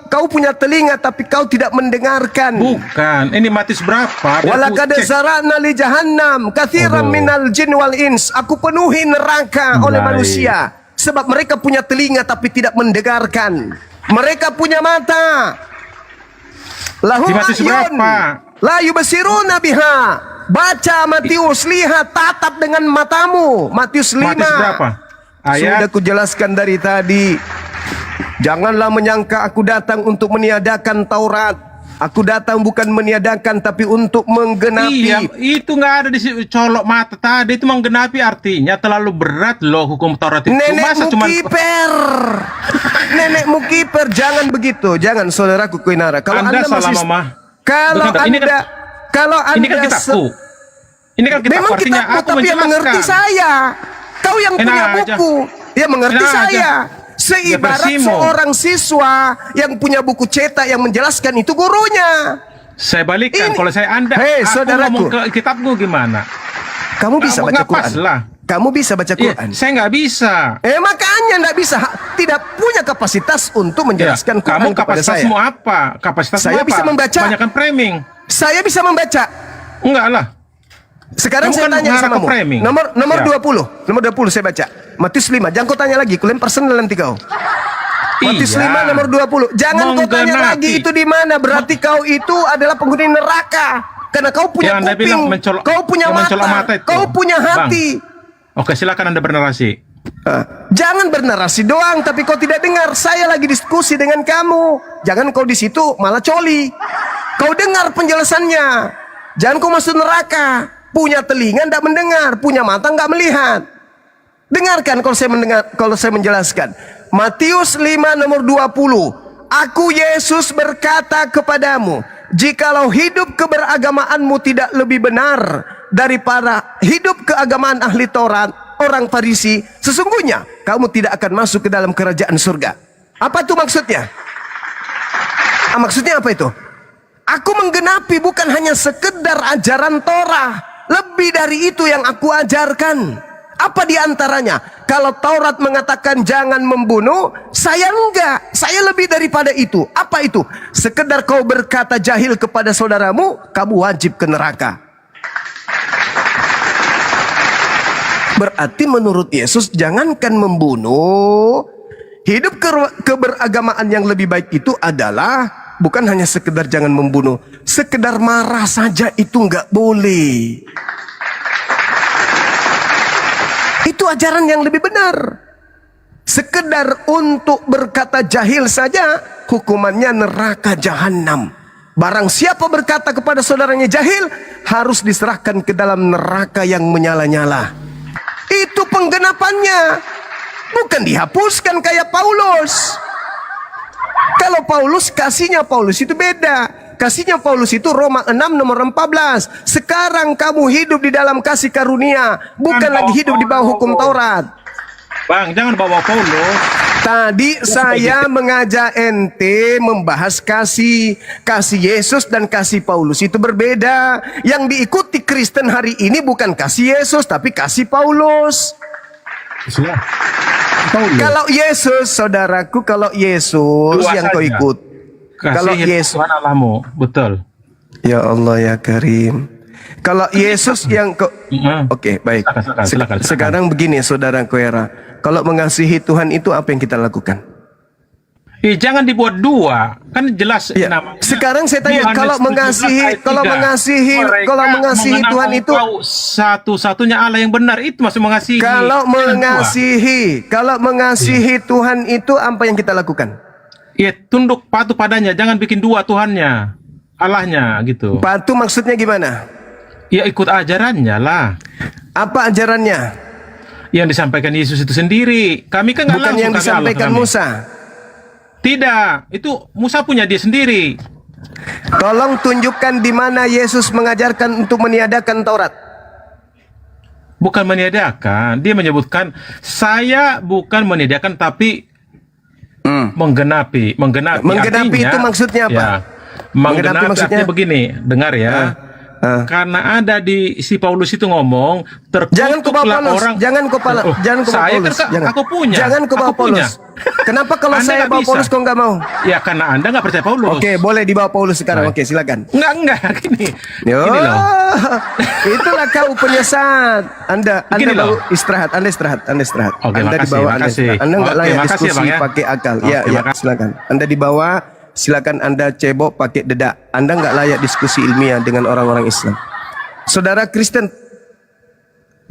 kau punya telinga tapi kau tidak mendengarkan. Bukan, ini Matius berapa? Biar Walaqad aku cek. zara'na li jahannam katsiran minal jin wal ins. Aku penuhi neraka oleh Baik. manusia sebab mereka punya telinga tapi tidak mendengarkan. Mereka punya mata. Lahum Di Matius ayun berapa? la yubsiruna biha. Baca Matius, lihat, tatap dengan matamu. Matius 5. Matius berapa? Ayat. Sudah kujelaskan dari tadi. Janganlah menyangka aku datang untuk meniadakan Taurat. Aku datang bukan meniadakan tapi untuk menggenapi. Iya, itu nggak ada di colok mata tadi, itu menggenapi artinya terlalu berat loh hukum Taurat itu. Masa Nenekmu cuman kiper. Nenekmu kiper, jangan begitu. Jangan saudaraku Koinara. Kalau Anda Anda salah, masih Mama. Kalau Bukan, ini kan- Anda kalau Anda ini kan kitabku. Ini kan kitabku, Memang artinya kitabmu, aku tapi yang mengerti menjelaskan. saya. Kau yang Enak punya aja. buku, ya mengerti Enak saya. aja. Seibarat Ya, bersimo. seorang siswa yang punya buku cetak yang menjelaskan itu gurunya. Saya balikkan, kalau saya Anda, Hei, aku saudaraku. ngomong ke kitabku gimana? Kamu bisa baca nggak pas Quran. lah. Kamu bisa baca Iya, Quran. saya nggak bisa. Makanya nggak bisa. Tidak punya kapasitas untuk menjelaskan Quran Kamu kepada saya. kapasitasmu apa? Kapasitasmu Saya apa? bisa membaca. Banyakan framing. Saya bisa membaca. Enggak lah. Sekarang Kamu saya kan tanya mengarah sama ke framing. Nomor Ya. 20. Nomor 20 saya baca. Matius 5. Jangan kau tanya lagi. Kulem personal nanti kau. Matius Iya. 5 nomor 20. Jangan kau tanya Menggenapi. lagi itu di mana. Berarti kau itu adalah penghuni neraka. Karena kau punya Yang Anda kuping, bilang mencolok- kau punya yang mencolok mata, mata itu. kau punya Bang. hati. Oke, silakan Anda bernarasi. Jangan bernarasi doang, tapi kau tidak dengar. Saya lagi diskusi dengan kamu. Jangan kau di situ malah coli. Kau dengar penjelasannya. Jangan kau masuk neraka. Punya telinga tidak mendengar, punya mata nggak melihat. Dengarkan kalau saya menjelaskan. Matius 5 nomor 20. Aku Yesus berkata kepadamu, jikalau hidup keberagamaanmu tidak lebih benar daripada hidup keagamaan ahli Taurat, orang Farisi, sesungguhnya kamu tidak akan masuk ke dalam kerajaan surga. Apa itu maksudnya? Maksudnya apa itu? Aku menggenapi bukan hanya sekedar ajaran Torah, lebih dari itu yang aku ajarkan. Apa di antaranya? Kalau Taurat mengatakan jangan membunuh, saya enggak. Saya lebih daripada itu. Apa itu? Sekedar kau berkata jahil kepada saudaramu, kamu wajib ke neraka. Berarti menurut Yesus jangankan membunuh, hidup keberagamaan yang lebih baik itu adalah bukan hanya sekedar jangan membunuh, sekedar marah saja itu enggak boleh. Itu ajaran yang lebih benar. Sekedar untuk berkata jahil saja, hukumannya neraka jahanam. Barang siapa berkata kepada saudaranya jahil, harus diserahkan ke dalam neraka yang menyala-nyala. Itu penggenapannya. Bukan dihapuskan kayak Paulus. Kalau Paulus, kasihnya Paulus itu beda. Kasihnya Paulus itu Roma 6 nomor 14. Sekarang kamu hidup di dalam kasih karunia, bukan lagi hidup di bawah hukum Taurat. Bang, jangan bawa Paulus. Tadi saya mengajak ente membahas kasih Yesus dan kasih Paulus itu berbeda. Yang diikuti Kristen hari ini bukan kasih Yesus tapi kasih Paulus. Kalau Yesus, saudaraku, kalau Yesus Dua yang kau saja. ikut, kalau Yesus, Tuhan Allahmu, betul. ya Allah ya Karim. Kalau Yesus yang kau, oke baik. Silakan. Sekarang begini, saudara Koera, kalau mengasihi Tuhan itu apa yang kita lakukan? Jangan dibuat dua, kan jelas namanya. Sekarang saya tanya, Yohanes kalau 17 mengasihi, ayat 3. kalau mengasihi Mereka Tuhan itu, engkau satu-satunya Allah yang benar, itu masih mengasihi. kalau Jangan dua. mengasihi Tuhan itu apa yang kita lakukan? Ya, tunduk patuh padanya, jangan bikin dua Tuhannya, Allahnya gitu. Patuh maksudnya gimana? Ya ikut ajarannya lah. Apa ajarannya? Yang disampaikan Yesus itu sendiri. Kami kan nggak Bukan langsung yang kami disampaikan Allah, kami. Musa. Tidak, itu Musa punya dia sendiri. Tolong tunjukkan di mana Yesus mengajarkan untuk meniadakan Taurat. Bukan meniadakan, dia menyebutkan saya bukan meniadakan tapi menggenapi. Menggenapi artinya, itu maksudnya apa? Ya, Menggenapi menggenapi maksudnya? artinya begini, dengar ya. Karena ada di si Paulus itu ngomong Jangan kau bawa terkutuklah Paulus, orang. jangan kau bawa Saya Paulus, jangan. aku punya. Jangan kau bawa Aku punya. Paulus. Kenapa kalau Anda saya nggak bawa bisa. Paulus kau nggak mau? Ya karena Anda nggak percaya Paulus. Oke, boleh dibawa Paulus sekarang. Oke, silakan. Enggak gini. Yo, Gini loh. itulah kau penyesat. Anda Gini baru loh. istirahat. Anda istirahat. Oke, Anda makasih, dibawa. makasih. Anda nggak Oke, layak makasih ya, diskusi Bang, ya. pakai akal. Oke, Ya, makasih. silakan. Anda dibawa. Silakan Anda cebok pakai dedak. Anda nggak layak diskusi ilmiah dengan orang-orang Islam. Saudara Kristen,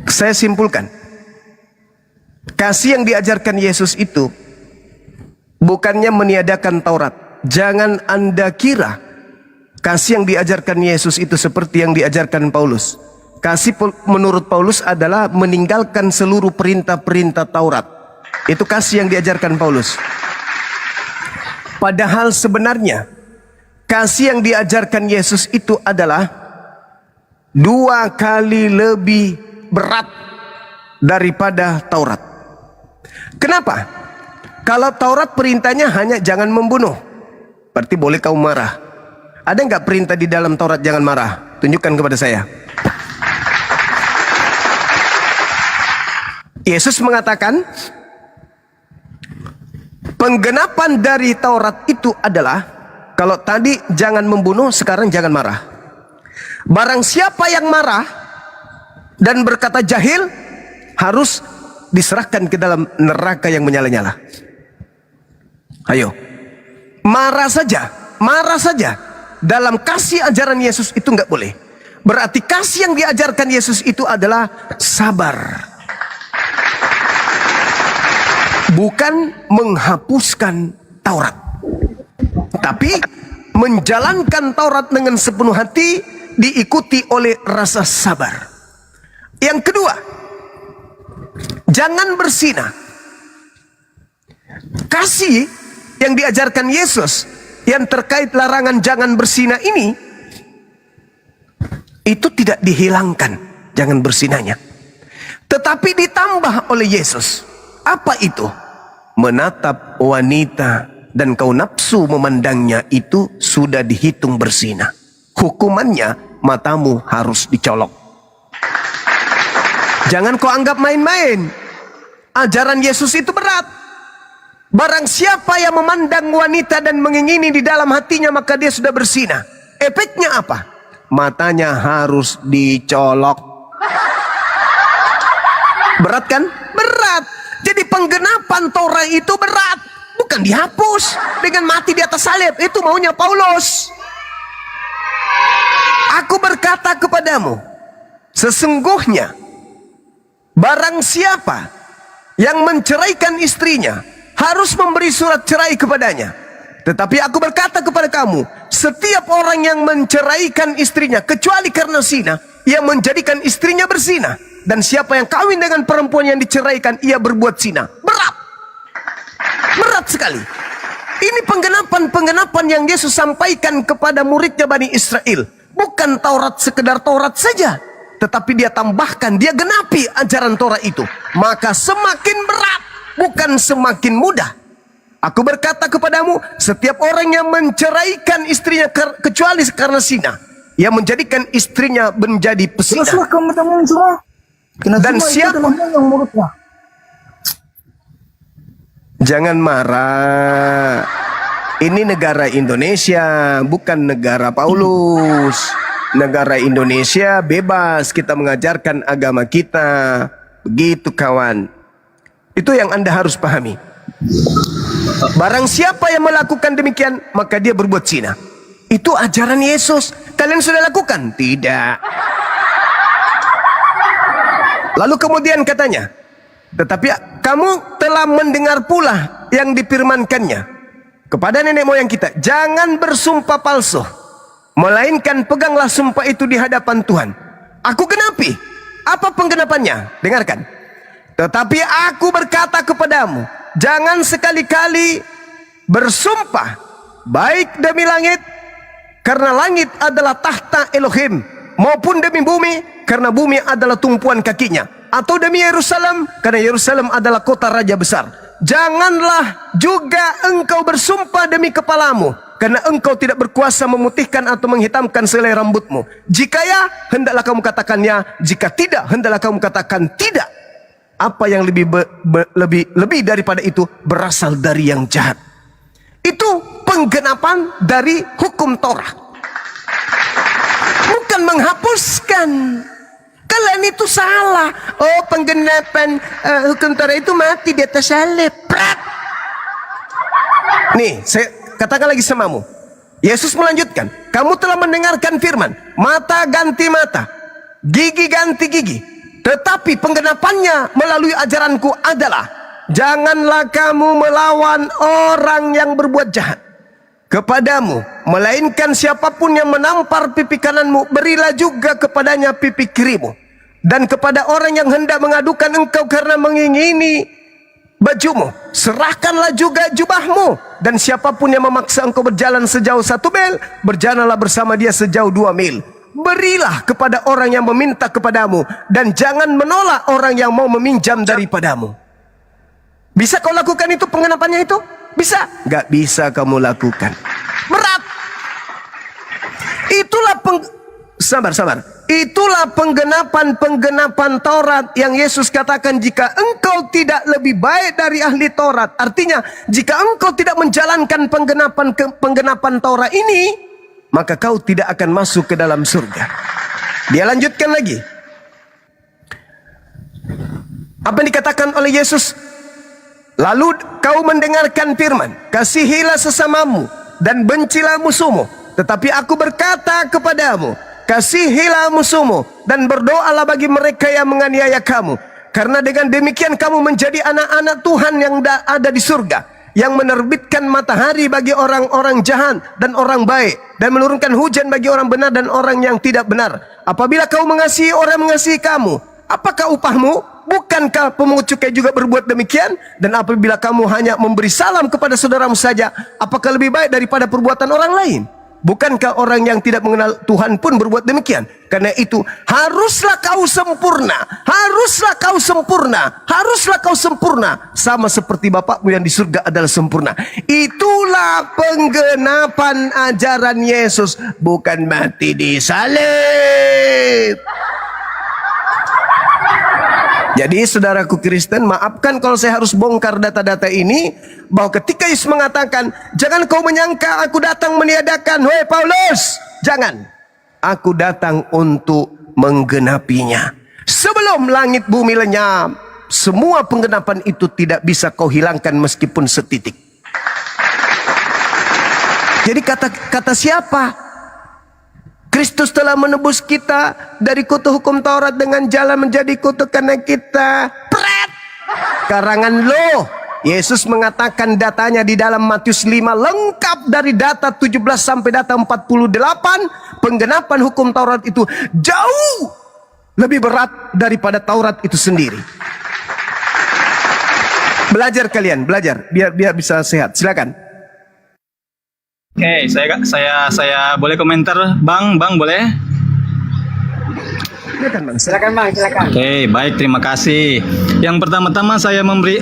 saya simpulkan, kasih yang diajarkan Yesus itu bukannya meniadakan Taurat. Jangan Anda kira kasih yang diajarkan Yesus itu seperti yang diajarkan Paulus. Kasih menurut Paulus adalah meninggalkan seluruh perintah-perintah Taurat. Itu kasih yang diajarkan Paulus. Padahal sebenarnya kasih yang diajarkan Yesus itu adalah 2 kali lebih berat daripada Taurat. Kenapa? Kalau Taurat perintahnya hanya jangan membunuh, berarti boleh kau marah. Ada nggak perintah di dalam Taurat jangan marah? Tunjukkan kepada saya. Yesus mengatakan penggenapan dari Taurat itu adalah kalau tadi jangan membunuh, sekarang jangan marah. Barang siapa yang marah dan berkata jahil harus diserahkan ke dalam neraka yang menyala-nyala. Ayo, marah saja dalam kasih ajaran Yesus itu nggak boleh. Berarti kasih yang diajarkan Yesus itu adalah sabar, bukan menghapuskan Taurat, tapi menjalankan Taurat dengan sepenuh hati, diikuti oleh rasa sabar. Yang kedua, jangan berzina. Kasih yang diajarkan Yesus yang terkait larangan jangan berzina ini, itu tidak dihilangkan jangan berzinanya, tetapi ditambah oleh Yesus. Apa itu? Menatap wanita dan kau nafsu memandangnya itu sudah dihitung berzina. Hukumannya matamu harus dicolok. Jangan kau anggap main-main. Ajaran Yesus itu berat. Barang siapa yang memandang wanita dan mengingini di dalam hatinya, maka dia sudah berzina. Efeknya apa? Matanya harus dicolok. Berat kan? Berat. Jadi penggenapan Torah itu berat, bukan dihapus dengan mati di atas salib. Itu maunya Paulus. Aku berkata kepadamu, sesungguhnya barang siapa yang menceraikan istrinya harus memberi surat cerai kepadanya. Tetapi aku berkata kepada kamu, setiap orang yang menceraikan istrinya kecuali karena zina, ia menjadikan istrinya berzina. Dan siapa yang kawin dengan perempuan yang diceraikan, ia berbuat zina. Berat. Berat sekali. Ini penggenapan yang Yesus sampaikan kepada muridnya Bani Israel. Bukan Taurat sekedar Taurat saja, tetapi dia tambahkan, dia genapi ajaran Taurat itu. Maka semakin berat, bukan semakin mudah. Aku berkata kepadamu, setiap orang yang menceraikan istrinya kecuali karena zina, ia menjadikan istrinya menjadi pezinah. Dan siapa jangan marah. Ini negara Indonesia, bukan negara Paulus. Negara Indonesia bebas kita mengajarkan agama kita. Begitu kawan. Itu yang Anda harus pahami. Barang siapa yang melakukan demikian, maka dia berbuat zina. Itu ajaran Yesus. Kalian sudah lakukan? Tidak. Lalu kemudian katanya, tetapi kamu telah mendengar pula yang difirmankannya kepada nenek moyang kita, jangan bersumpah palsu, melainkan peganglah sumpah itu di hadapan Tuhan. Aku genapi. Apa penggenapannya? Dengarkan. Tetapi aku berkata kepadamu, jangan sekali-kali bersumpah baik demi langit, karena langit adalah tahta Elohim, maupun demi bumi, karena bumi adalah tumpuan kakinya, atau demi Yerusalem, karena Yerusalem adalah kota raja besar. Janganlah juga engkau bersumpah demi kepalamu, karena engkau tidak berkuasa memutihkan atau menghitamkan selai rambutmu. Jika ya, hendaklah kamu katakan ya. Jika tidak, hendaklah kamu katakan tidak. Apa yang lebih daripada itu berasal dari yang jahat. Itu penggenapan dari hukum Taurat. Bukan menghapuskan. Kalian itu salah. Oh, penggenapan hukum Taurat itu mati di atas salib. Prat. Nih, saya katakan lagi samamu. Yesus melanjutkan, kamu telah mendengarkan firman, mata ganti mata, gigi ganti gigi. Tetapi penggenapannya melalui ajaranku adalah, janganlah kamu melawan orang yang berbuat jahat kepadamu, melainkan siapapun yang menampar pipi kananmu, berilah juga kepadanya pipi kirimu. Dan kepada orang yang hendak mengadukan engkau karena mengingini bajumu, serahkanlah juga jubahmu. Dan siapapun yang memaksa engkau berjalan sejauh 1 mil, berjalanlah bersama dia sejauh 2 mil. Berilah kepada orang yang meminta kepadamu, dan jangan menolak orang yang mau meminjam daripadamu. Bisa kau lakukan itu penggenapannya itu? Bisa? Gak bisa kamu lakukan. Berat. Itulah sabar. Itulah penggenapan Taurat yang Yesus katakan, jika engkau tidak lebih baik dari ahli Taurat. Artinya, jika engkau tidak menjalankan penggenapan Taurat ini, maka kau tidak akan masuk ke dalam surga. Dia lanjutkan lagi. Apa yang dikatakan oleh Yesus? Lalu kau mendengarkan firman, kasihilah sesamamu dan bencilah musuhmu. Tetapi aku berkata kepadamu, kasihilah musuhmu dan berdoalah bagi mereka yang menganiaya kamu. Karena dengan demikian kamu menjadi anak-anak Tuhan yang ada di surga, yang menerbitkan matahari bagi orang-orang jahat dan orang baik, dan menurunkan hujan bagi orang benar dan orang yang tidak benar. Apabila kau mengasihi orang yang mengasihi kamu, apakah upahmu? Bukankah pemungut cukai juga berbuat demikian? Dan apabila kamu hanya memberi salam kepada saudaramu saja, apakah lebih baik daripada perbuatan orang lain? Bukankah orang yang tidak mengenal Tuhan pun berbuat demikian? Karena itu haruslah kau sempurna, haruslah kau sempurna, haruslah kau sempurna, sama seperti Bapakmu yang di surga adalah sempurna. Itulah penggenapan ajaran Yesus, bukan mati di salib. Jadi saudaraku Kristen, maafkan kalau saya harus bongkar data-data ini, bahwa ketika Yesus mengatakan, jangan kau menyangka aku datang meniadakan, wahai Paulus, jangan. Aku datang untuk menggenapinya. Sebelum langit bumi lenyap, semua penggenapan itu tidak bisa kau hilangkan meskipun setitik. Jadi kata siapa? Kristus telah menebus kita dari kutu hukum Taurat dengan jalan menjadi kutu karena kita. Pret! Karangan lo. Yesus mengatakan datanya di dalam Matius 5 lengkap dari data 17 sampai data 48. Penggenapan hukum Taurat itu jauh lebih berat daripada Taurat itu sendiri. Belajar kalian, belajar biar bisa sehat. Silakan. Oke, saya boleh komentar, Bang boleh? Silakan Bang, silakan. Oke, baik, terima kasih. Yang pertama-tama saya memberi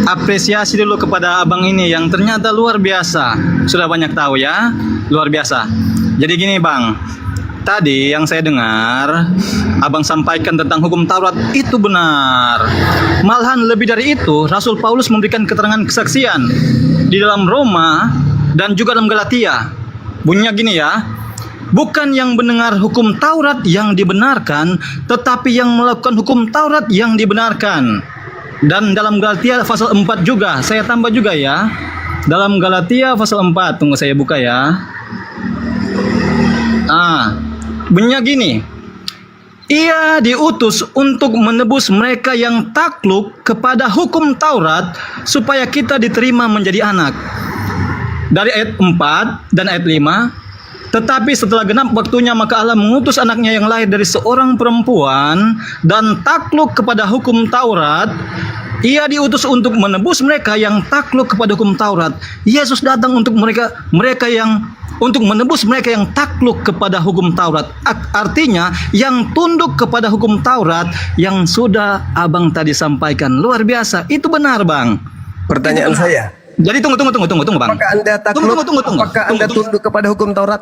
apresiasi dulu kepada Abang ini yang ternyata luar biasa. Sudah banyak tahu ya, luar biasa. Jadi gini Bang, tadi yang saya dengar Abang sampaikan tentang hukum Taurat itu benar. Malahan lebih dari itu, Rasul Paulus memberikan keterangan kesaksian di dalam Roma dan juga dalam Galatia. Bunyinya gini ya, bukan yang mendengar hukum Taurat yang dibenarkan, tetapi yang melakukan hukum Taurat yang dibenarkan. Dan dalam Galatia pasal 4 juga, saya tambah juga ya. Dalam Galatia pasal 4, tunggu saya buka ya. Bunyinya gini, ia diutus untuk menebus mereka yang takluk kepada hukum Taurat, supaya kita diterima menjadi anak. Dari ayat 4 dan ayat 5, tetapi setelah genap waktunya maka Allah mengutus anaknya yang lahir dari seorang perempuan dan takluk kepada hukum Taurat. Ia diutus untuk menebus mereka yang takluk kepada hukum Taurat. Yesus datang untuk mereka yang untuk menebus mereka yang takluk kepada hukum Taurat. Artinya yang tunduk kepada hukum Taurat yang sudah Abang tadi sampaikan. Luar biasa. Itu benar Bang. Pertanyaan saya, Jadi tunggu Bang. Apakah Anda takluk? Apakah Anda tunduk kepada hukum Taurat?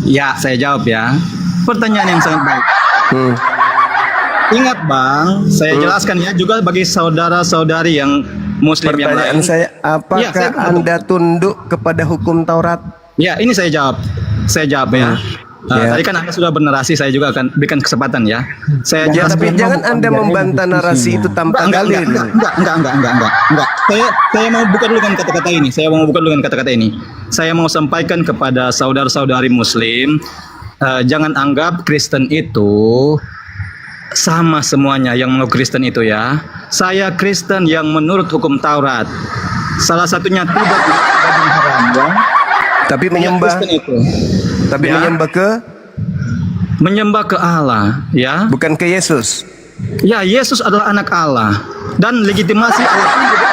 Ya, saya jawab ya. Pertanyaan yang sangat baik. Ingat Bang, saya jelaskan ya juga bagi saudara-saudari yang Muslim yang lain. Pertanyaan saya, apakah Ya, saya Anda tunduk kepada hukum Taurat? Ya, ini saya jawab. Saya jawab ya. Ya. Tadi kan Anda sudah bernarasi, saya juga akan berikan kesempatan ya. Saya Ya, tapi jelaskan. jangan Anda membantah narasi itu tanpa dalil. Enggak. Saya mau buka dulu dengan kata-kata ini. Saya mau sampaikan kepada saudara-saudari Muslim, jangan anggap Kristen itu sama semuanya yang menurut Kristen itu ya. Saya Kristen yang menurut hukum Taurat. Salah satunya tidak haram ya. Tapi menyembah itu. Tapi Ya. menyembah ke Allah ya. bukan ke Yesus. Ya, Yesus adalah anak Allah dan legitimasi Allah pun juga.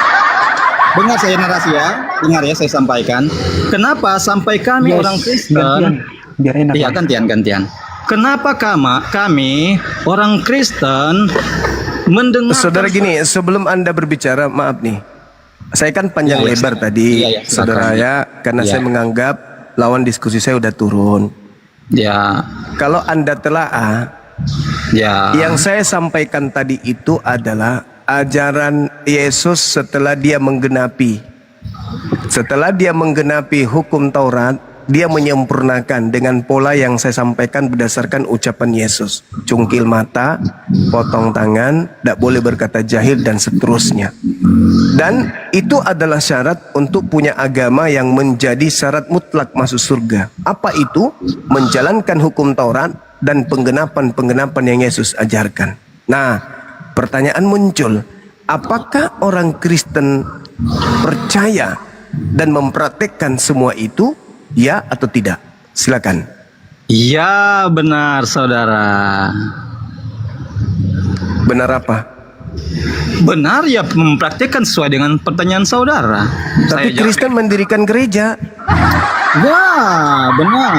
Dengar saya narasi ya. Dengar ya saya sampaikan. Kenapa sampai kami orang Kristen biar enak. Iya, gantian. Kenapa kami orang Kristen mendengar Saudara gini, sebelum Anda berbicara, maaf nih. Saya kan panjang lebar tadi, saudara ya, karena saya menganggap lawan diskusi saya udah turun. Ya. Kalau Anda telaah, yang saya sampaikan tadi itu adalah ajaran Yesus setelah dia menggenapi hukum Taurat, dia menyempurnakan dengan pola yang saya sampaikan berdasarkan ucapan Yesus. Cungkil mata, potong tangan, tidak boleh berkata jahil dan seterusnya. Dan itu adalah syarat untuk punya agama yang menjadi syarat mutlak masuk surga. Apa itu? Menjalankan hukum Taurat dan penggenapan yang Yesus ajarkan. Nah, pertanyaan muncul, apakah orang Kristen percaya dan mempraktekkan semua itu? Ya atau tidak? Silakan. Ya, benar saudara. Benar apa? Benar ya, mempraktikkan sesuai dengan pertanyaan saudara. Tapi Kristen mendirikan gereja. Ya, benar.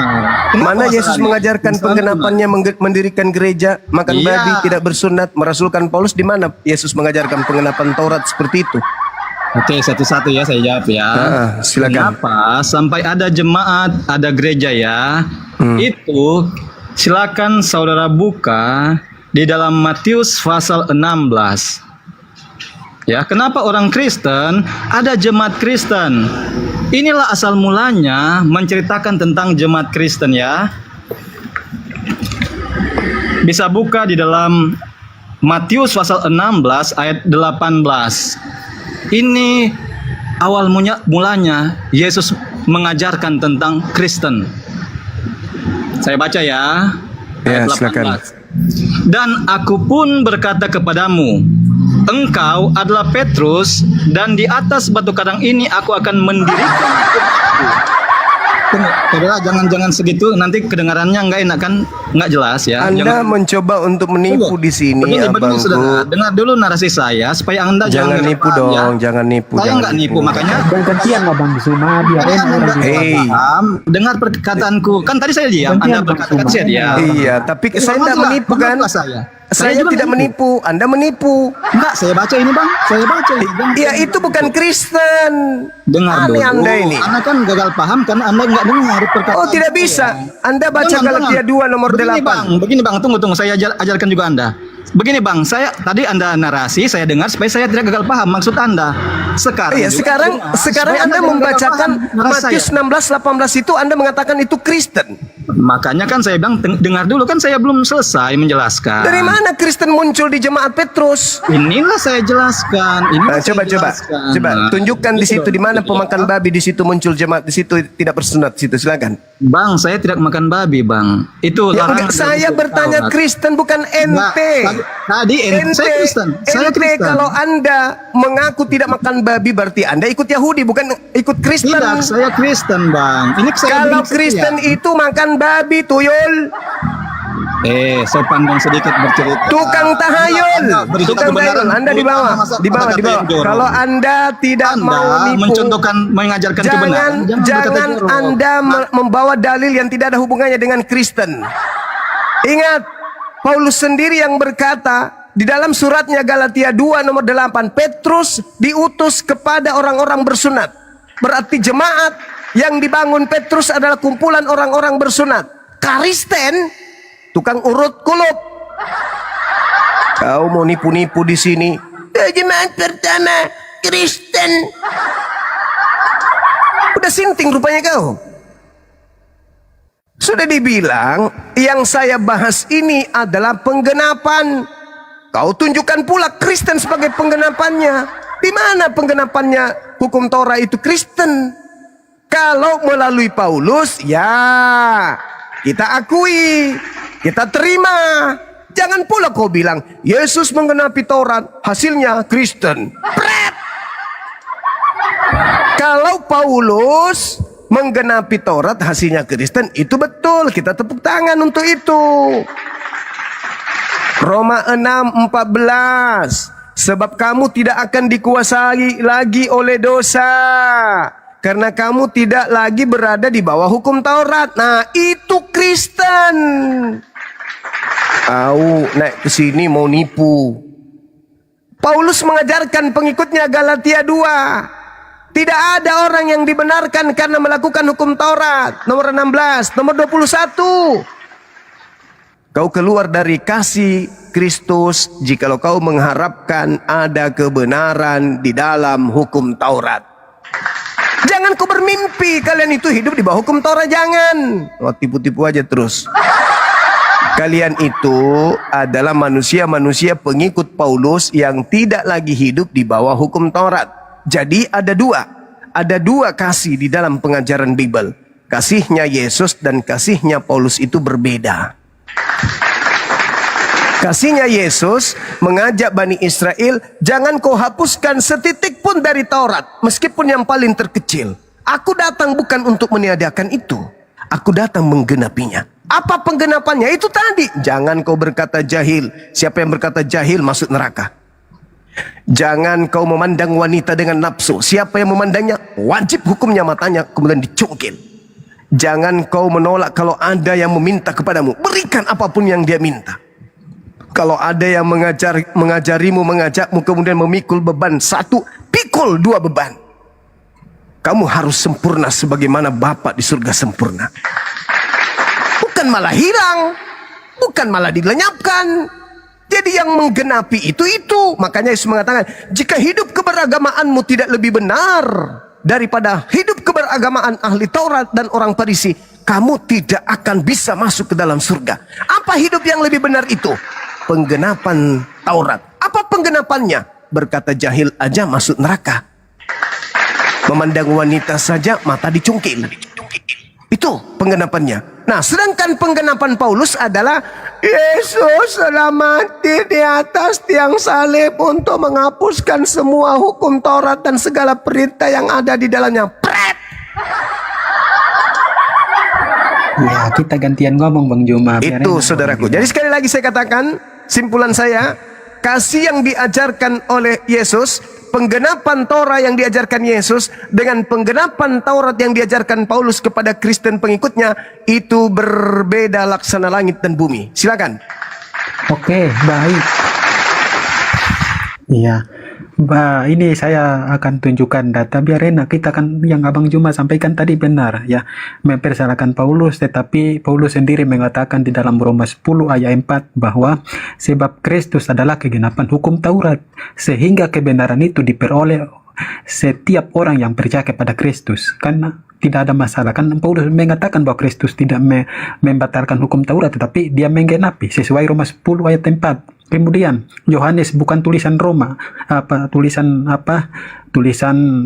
Mana Yesus mengajarkan penggenapannya mendirikan gereja, makan babi, tidak bersunat, merasulkan Paulus? Di mana Yesus mengajarkan penggenapan Taurat seperti itu? Oke, satu-satu ya saya jawab ya. Silakan. Kenapa sampai ada jemaat, ada gereja ya? Itu silakan saudara buka di dalam Matius pasal 16. Ya, kenapa orang Kristen ada jemaat Kristen? Inilah asal mulanya menceritakan tentang jemaat Kristen ya. Bisa buka di dalam Matius pasal 16 ayat 18. Ini awal mulanya Yesus mengajarkan tentang Kristen. Saya baca ya. Ya, silakan. Dan aku pun berkata kepadamu, engkau adalah Petrus, dan di atas batu karang ini aku akan mendirikan. Saudara, jangan segitu, nanti kedengarannya nggak enak kan, nggak jelas ya. Anda mencoba untuk menipu di sini, begini, saudara. Dengar dulu narasi saya supaya Anda jangan nipu dong, jangan nipu. Saya nggak nipu, makanya. Gantian lah Bang Suma, biar enak. Dengar perkataanku, kan tadi saya diam, Anda berkata saya diam. Iya, tapi saya tidak menipu kan? Saya tidak menipu, Anda menipu. Enggak, saya baca ini Bang, saya baca. Iya, itu bukan Kristen. Dengar dulu. Anda ini. Anda kan gagal paham karena Anda nggak dengar perkataan. Oh, tidak bisa. Anda baca Galatia 2 nomor 8. Begini Bang, tunggu, saya ajarkan juga Anda. Begini Bang, saya tadi Anda narasi, saya dengar supaya saya tidak gagal paham maksud Anda. Sekarang. Iya, sekarang Anda membacakan Matius 16:18 itu Anda mengatakan itu Kristen. Makanya kan saya bilang dengar dulu, kan saya belum selesai menjelaskan. Dari mana Kristen muncul di jemaat Petrus? Inilah saya jelaskan. Coba tunjukkan di situ di mana pemakan babi, di situ muncul jemaat, di situ tidak bersunat, situ silakan. Bang, saya tidak makan babi, Bang. Itu larangan. Saya bertanya Kristen bukan ente. Tadi saya Kristen. Saya Kristen. Kalau Anda mengaku tidak makan babi berarti Anda ikut Yahudi, bukan ikut Kristen. Tidak, saya Kristen, Bang. Ini kalau Kristen itu makan babi, tuyul. Sopan dong sedikit bercerita. Tukang tahayul. Anda di bawah. Kalau Anda tidak mau mengajarkan kebenaran, jangan Anda membawa dalil yang tidak ada hubungannya dengan Kristen. Ingat, Paulus sendiri yang berkata di dalam suratnya Galatia 2 nomor 8, Petrus diutus kepada orang-orang bersunat. Berarti jemaat yang dibangun Petrus adalah kumpulan orang-orang bersunat. Kristen, tukang urut kulup. Kau mau nipu-nipu di sini. Jemaat pertama Kristen. Udah sinting rupanya kau. Sudah dibilang, yang saya bahas ini adalah penggenapan. Kau tunjukkan pula Kristen sebagai penggenapannya. Di mana penggenapannya hukum Taurat itu Kristen? Kalau melalui Paulus, ya kita akui, kita terima. Jangan pula kau bilang Yesus menggenapi Taurat, hasilnya Kristen. Pret! Kalau Paulus menggenapi Taurat, hasilnya Kristen, itu betul. Kita tepuk tangan untuk itu. Roma 6:14. Sebab kamu tidak akan dikuasai lagi oleh dosa, karena kamu tidak lagi berada di bawah hukum Taurat. Nah, itu Kristen. Naik ke sini mau nipu. Paulus mengajarkan pengikutnya Galatia 2. Tidak ada orang yang dibenarkan karena melakukan hukum Taurat. Nomor 16, nomor 21. Kau keluar dari kasih Kristus jikalau kau mengharapkan ada kebenaran di dalam hukum Taurat. Jangan kau bermimpi kalian itu hidup di bawah hukum Taurat, jangan. Tipu-tipu aja terus. Kalian itu adalah manusia-manusia pengikut Paulus yang tidak lagi hidup di bawah hukum Taurat. Jadi ada dua kasih di dalam pengajaran Bible. Kasihnya Yesus dan kasihnya Paulus itu berbeda. Kasihnya Yesus mengajak Bani Israel, jangan kau hapuskan setitik pun dari Taurat, meskipun yang paling terkecil. Aku datang bukan untuk meniadakan itu, aku datang menggenapinya. Apa penggenapannya? Itu tadi, jangan kau berkata jahil. Siapa yang berkata jahil masuk neraka. Jangan kau memandang wanita dengan nafsu. Siapa yang memandangnya, wajib hukumnya matanya kemudian dicungkil. Jangan kau menolak kalau ada yang meminta kepadamu, berikan apapun yang dia minta. Kalau ada yang mengajakmu kemudian memikul beban satu, pikul dua beban. Kamu harus sempurna sebagaimana Bapa di surga sempurna. Bukan malah hilang, bukan malah dilenyapkan. Jadi yang menggenapi itu. Makanya Yesus mengatakan, jika hidup keberagamaanmu tidak lebih benar daripada hidup keberagamaan ahli Taurat dan orang Farisi, kamu tidak akan bisa masuk ke dalam surga. Apa hidup yang lebih benar itu? Penggenapan Taurat. Apa penggenapannya? Berkata jahil aja masuk neraka. Memandang wanita saja mata dicungkil. Itu penggenapannya. Nah, sedangkan penggenapan Paulus adalah Yesus telah mati di atas tiang salib untuk menghapuskan semua hukum Taurat dan segala perintah yang ada di dalamnya. Pret! Ya, kita gantian ngomong Bang Juma. Itu saudaraku. Jadi sekali lagi saya katakan, simpulan saya, kasih yang diajarkan oleh Yesus, penggenapan Taurat yang diajarkan Yesus dengan penggenapan Taurat yang diajarkan Paulus kepada Kristen pengikutnya, itu berbeda laksana langit dan bumi. Silakan. Oke, baik. Iya. Ini saya akan tunjukkan data biar enak. Kita kan yang Abang Juma sampaikan tadi benar ya, mempersalahkan Paulus, tetapi Paulus sendiri mengatakan di dalam Roma 10 ayat 4 bahwa sebab Kristus adalah kegenapan hukum Taurat, sehingga kebenaran itu diperoleh setiap orang yang percaya kepada Kristus. Karena tidak ada masalah, kan Paulus mengatakan bahwa Kristus tidak membatalkan hukum Taurat, tetapi dia menggenapi sesuai Roma 10 ayat 4. Kemudian Yohanes bukan tulisan Roma, tulisan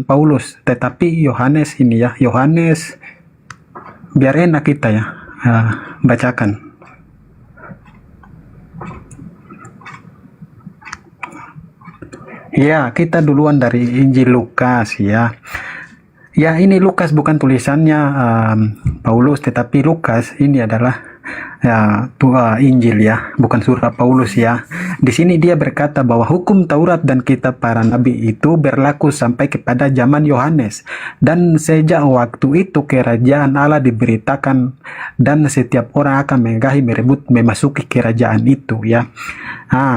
Paulus, tetapi Yohanes ini ya, Yohanes biar enak kita ya bacakan. Ya, kita duluan dari Injil Lukas ya. Ya, ini Lukas bukan tulisannya Paulus, tetapi Lukas ini adalah Injil ya, bukan surat Paulus ya. Di sini dia berkata bahwa hukum Taurat dan kitab para nabi itu berlaku sampai kepada zaman Yohanes, dan sejak waktu itu kerajaan Allah diberitakan dan setiap orang akan menggahi merebut memasuki kerajaan itu ya.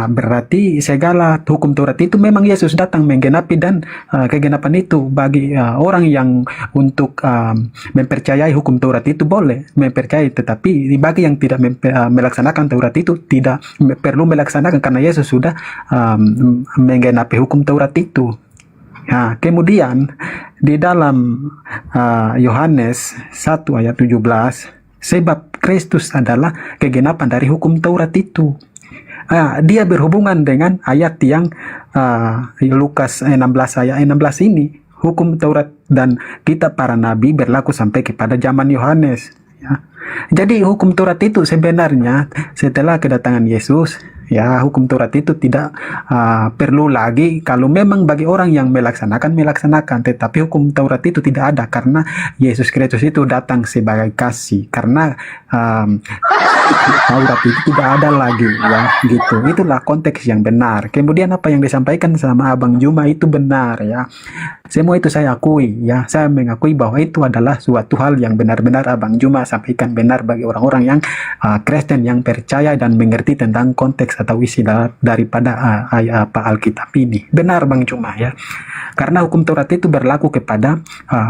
Berarti segala hukum Taurat itu memang Yesus datang menggenapi, dan kegenapan itu bagi orang yang untuk mempercayai hukum Taurat itu boleh mempercayai, tetapi bagi yang tidak melaksanakan Taurat itu tidak perlu melaksanakan karena Yesus sudah menggenapi hukum Taurat itu. Kemudian di dalam Yohanes 1 ayat 17, sebab Kristus adalah kegenapan dari hukum Taurat itu. Dia berhubungan dengan ayat yang Lukas 16 ayat 16 ini. Hukum Taurat dan kitab para nabi berlaku sampai kepada zaman Yohanes ya. Jadi hukum Taurat itu sebenarnya setelah kedatangan Yesus ya, hukum Taurat itu tidak perlu lagi kalau memang bagi orang yang melaksanakan, tetapi hukum Taurat itu tidak ada karena Yesus Kristus itu datang sebagai kasih, karena Taurat itu tidak ada lagi ya gitu. Itulah konteks yang benar. Kemudian apa yang disampaikan sama Abang Juma itu benar ya. Semua itu saya akui ya. Saya mengakui bahwa itu adalah suatu hal yang benar-benar Abang Juma sampaikan benar bagi orang-orang yang Kristen yang percaya dan mengerti tentang konteks atau isi daripada Alkitab ini. Benar Bang Juma ya. Karena hukum Taurat itu berlaku kepada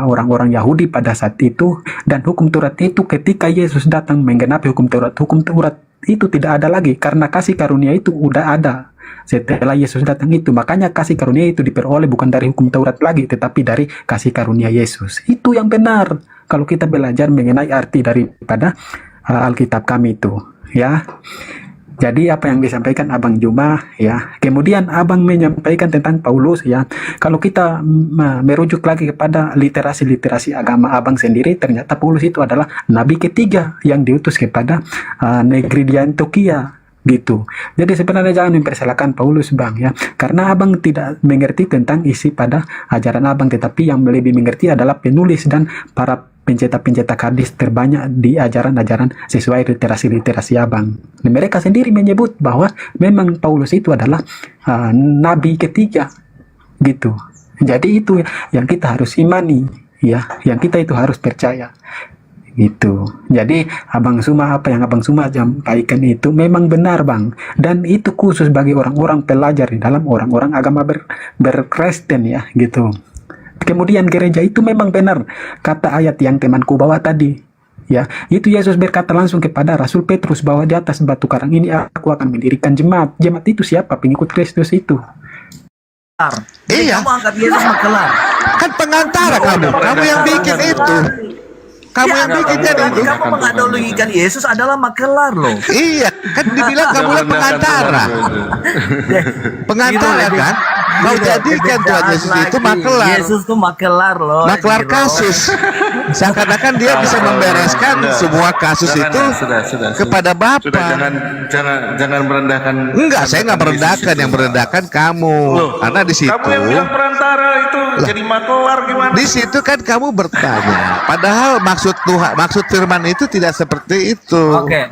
orang-orang Yahudi pada saat itu, dan hukum Taurat itu ketika Yesus datang menggenapi hukum Taurat itu tidak ada lagi karena kasih karunia itu udah ada setelah Yesus datang itu. Makanya kasih karunia itu diperoleh bukan dari hukum Taurat lagi, tetapi dari kasih karunia Yesus. Itu yang benar kalau kita belajar mengenai arti daripada Alkitab kami itu ya. Jadi apa yang disampaikan Abang Juma ya. Kemudian Abang menyampaikan tentang Paulus ya. Kalau kita merujuk lagi kepada literasi agama Abang sendiri, ternyata Paulus itu adalah nabi ketiga yang diutus kepada negeri di Antioquia gitu. Jadi sebenarnya jangan mempersalahkan Paulus Bang ya, karena Abang tidak mengerti tentang isi pada ajaran Abang, tetapi yang lebih mengerti adalah penulis dan para pencetak hadis terbanyak di ajaran-ajaran sesuai literasi Abang. Dan mereka sendiri menyebut bahwa memang Paulus itu adalah nabi ketiga gitu. Jadi itu yang kita harus imani ya, yang kita itu harus percaya gitu. Jadi Abang Suma, apa yang Abang Suma sampaikan itu memang benar Bang, dan itu khusus bagi orang-orang pelajar di dalam orang-orang agama berkristen ya gitu. Kemudian gereja itu memang benar kata ayat yang temanku bawa tadi ya, itu Yesus berkata langsung kepada Rasul Petrus bahwa di atas batu karang ini aku akan mendirikan jemaat. Jemaat itu siapa? Pengikut Kristus itu. Iya. Kamu anggap Yesus makelar. Kan pengantara kamu yang bikin itu. Kamu yang bikinnya itu. Kamu mengadologikan Yesus adalah makelar loh. Iya, kan dibilang kamu lah pengantara. Pengantara kan? Kau jadikan Tuhan Yesus itu makelar. Yesus tuh makelar loh. Makelar kasus. Seakan-akan dia bisa membereskan semua kasus itu kepada Bapa. Jangan merendahkan. Enggak, saya nggak merendahkan. Yang merendahkan kamu. Karena di situ. Kamu yang bilang perantara itu jadi makelar gimana? Di situ kan kamu bertanya. Padahal maksud firman itu tidak seperti itu.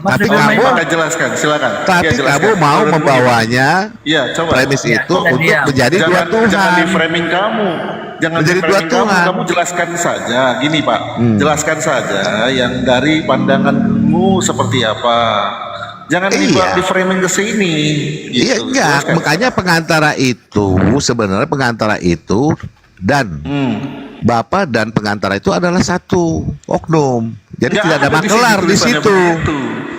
Tapi kamu jelaskan, silakan. Tapi kamu mau membawanya premis itu untuk menjadi dua Tuhan. Jangan di framing kamu. Jangan menjadi di dua framing Tuhan. Kamu jelaskan saja. Gini Pak, jelaskan saja yang dari pandanganmu seperti apa. Jangan di framing ke sini. Gitu. Iya enggak. Makanya pengantara itu sebenarnya pengantara itu dan Bapa dan pengantara itu adalah satu oknum. Jadi tidak ada makelar di situ.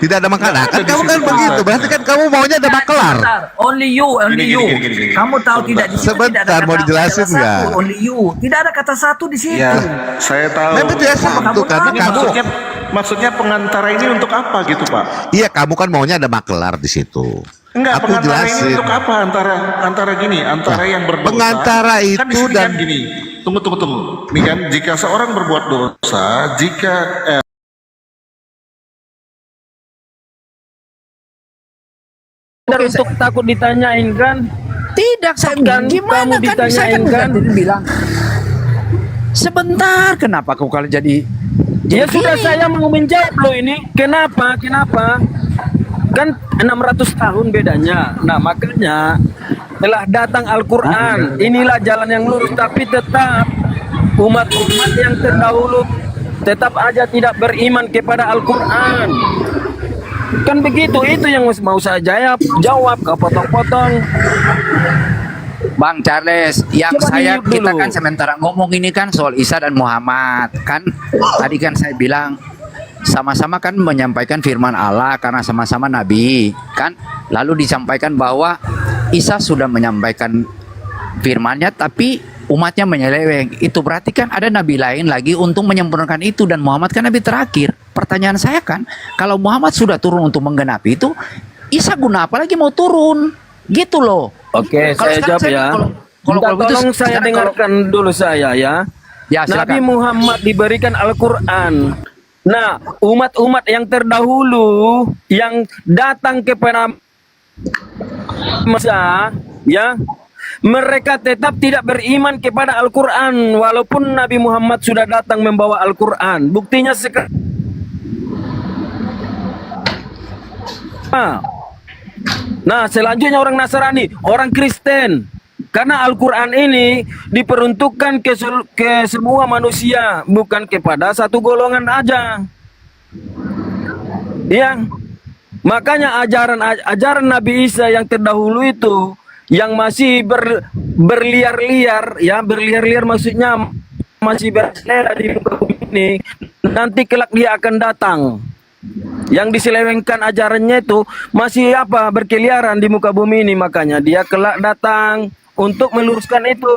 Tidak ada makelar. Kan kamu kan begitu. Berarti kan kamu maunya ada makelar. Only you. Kamu tahu tidak di situ tidak ada Sebentar, mau dijelasin nggak? Only you. Tidak ada kata satu di situ. Ya, saya tahu. Memang tidak satu karena kamu. Maksudnya pengantara ini untuk apa gitu Pak? Iya, kamu kan maunya ada makelar di situ. Enggak, aku pengantara jelasin. ini untuk apa? Antara gini, antara yang berdosa. Pengantara itu kan di sini dan kan gini. Tunggu. Ini kan jika seorang berbuat dosa, Untuk takut ditanyain kan? Tidak, Kan gimana kamu kan saya ditanyain kan? bilang sebentar, kenapa kau kalau jadi Ya sudah, saya mau menjawab loh ini. Kenapa? Kan 600 tahun bedanya. Nah, makanya telah datang Al-Quran. Inilah jalan yang lurus, tapi tetap umat-umat yang terdahulu tetap aja tidak beriman kepada Al-Quran. Kan begitu, itu yang mau saya jawab, kau potong-potong. Bang Charles, yang Coba kita dulu. kan sementara ngomong ini kan soal Isa dan Muhammad. Kan tadi kan saya bilang sama-sama kan menyampaikan firman Allah karena sama-sama nabi, kan? Lalu disampaikan bahwa Isa sudah menyampaikan firmannya tapi umatnya menyeleweng. Itu berarti kan ada nabi lain lagi untuk menyempurnakan itu, dan Muhammad kan nabi terakhir. Pertanyaan saya kan, kalau Muhammad sudah turun untuk menggenapi itu, Isa guna apa lagi mau turun? Gitu loh. Oke, Kalau saya sekarang jawab saya- ya. kalau Minta begitu, tolong saya sekarang dengarkan dulu saya ya. Ya, silakan. Nabi Muhammad diberikan Al-Quran. Nah, umat-umat yang terdahulu yang datang kepada masa, ya, mereka tetap tidak beriman kepada Al-Quran walaupun Nabi Muhammad sudah datang membawa Al-Quran. Buktinya sekarang. Nah, selanjutnya orang Nasrani, orang Kristen. Karena Al-Quran ini diperuntukkan ke semua manusia, bukan kepada satu golongan aja. Ya, makanya ajaran Nabi Isa yang terdahulu itu, yang masih berliar-liar, ya berliar-liar maksudnya masih berselera di muka bumi ini, nanti kelak dia akan datang. Yang diselewengkan ajarannya itu masih berkeliaran di muka bumi ini, makanya dia kelak datang untuk meluruskan itu.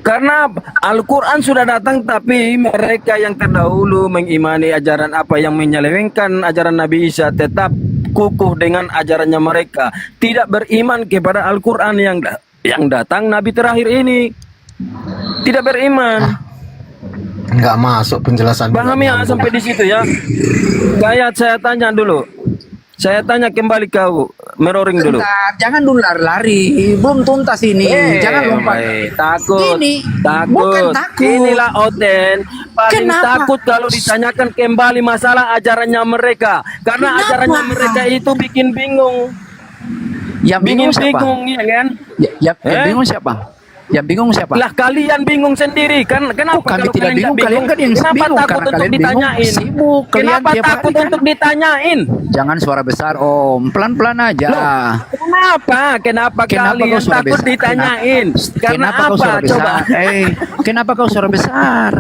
Karena Al-Quran sudah datang, tapi mereka yang terdahulu mengimani ajaran yang menyelewengkan ajaran Nabi Isa tetap kukuh dengan ajarannya mereka. Tidak beriman kepada Al-Quran yang datang Nabi terakhir ini. Tidak beriman. Nggak masuk penjelasan. Paham ya sampai di situ ya. Saya tanya dulu. Saya tanya kembali kau, meroring dulu. Bentar, jangan dulu lari-lari, belum tuntas ini. Jangan lompat. Takut. Ini Takut. bukan takut. Inilah Oten. Paling Kenapa? takut kalau ditanyakan kembali masalah ajarannya mereka. Karena Kenapa? ajarannya mereka itu bikin bingung. Yang bingung siapa? Bingung, ya kan? Yang bingung siapa? Yang bingung siapa? Lah kalian bingung sendiri kan? Kenapa Kami kalau tidak bingung, nggak kalian kan yang Kenapa bingung, takut karena untuk kalian bingung, ditanyain? sibuk, kalian Kenapa tiap takut hari kan. untuk ditanyain? Jangan suara besar Om, pelan-pelan aja. Kenapa? Kenapa kalian kau suara takut besar? ditanyain? Karena Kenapa kau apa? suara besar? Coba. Kenapa kau suara besar?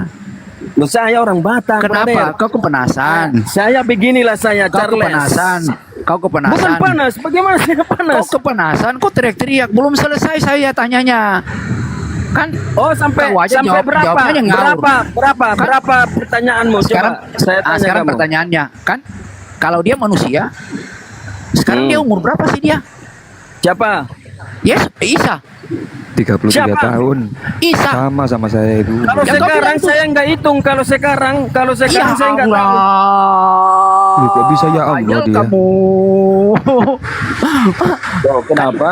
Loh, saya orang Batak. Kenapa? brother. Kau kepanasan. Saya beginilah saya, Kau Charles. kepanasan. Kau kepanasan. Bukan panas. Bagaimana saya panas? Kau kepanasan. Kau teriak-teriak. Belum selesai saya tanyanya. Kan? Oh, sampai berapa? Jawabnya ngawur. Berapa pertanyaanmu? Sekarang, Coba saya tanya sekarang kamu. pertanyaannya, kan? Kalau dia manusia, sekarang dia umur berapa sih dia? Siapa? Yes, Isa. 33 Siapa? tahun. Isa. Sama saya itu. Kalau Yang kau sekarang bilang tuh- saya nggak hitung. Kalau sekarang Ya saya nggak tahu. Loh, kok bisa ya Allah Ayol dia? kamu. Oh, kenapa?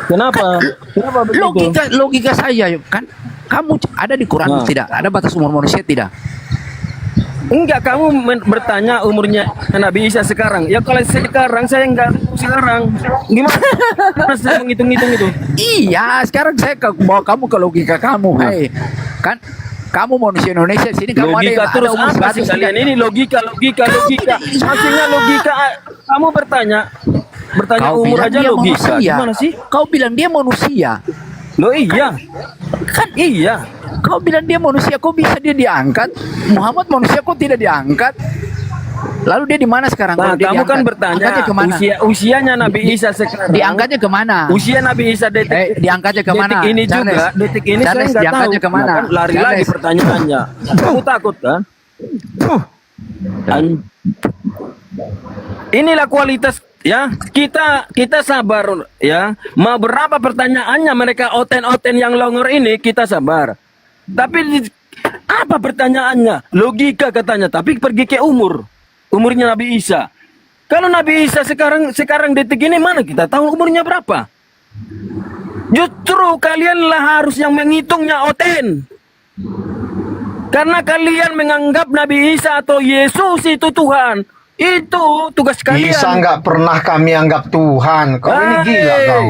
Kenapa begitu? Logika saya kan, kamu ada di Quran Nah. tidak? Ada batas umur manusia tidak? Enggak, kamu bertanya umurnya Nabi Isa sekarang. Ya kalau sekarang saya enggak sekarang. Gimana saya menghitung-hitung itu? Iya, sekarang saya bawa kamu ke logika kamu. Hei, kan kamu manusia Indonesia sini kamu Logika ada terus umur apa sih 100 kalian tidak? ini logika. Maksudnya logika kamu bertanya Kau umur bilang aja dia logika. manusia. Gimana sih? Kau bilang dia manusia. Loh iya. Kan iya. Kau bilang dia manusia, kok bisa dia diangkat? Muhammad manusia kok tidak diangkat? Lalu dia di mana sekarang? Nah, kalau dia kamu kan diangkat? bertanya Angkatnya kemana? usianya Nabi Isa sekarang. Diangkatnya kemana? Usia Nabi Isa detik diangkatnya kemana? Detik ini Charles, juga, detik ini Charles, saya nggak tahu. diangkatnya kemana? Nah, kan lari lagi Charles. pertanyaannya. Kamu takut kan? Inilah kualitas ya. Kita sabar ya. Mau berapa pertanyaannya mereka oten-oten yang longor ini kita sabar. Tapi apa pertanyaannya? Logika katanya, tapi pergi ke umurnya Nabi Isa. Kalau Nabi Isa sekarang detik ini mana kita tahu umurnya berapa? Justru kalianlah harus yang menghitungnya oten. Karena kalian menganggap Nabi Isa atau Yesus itu Tuhan. Itu tugas kalian. Isa nggak pernah kami anggap Tuhan. Kau ini gila kau.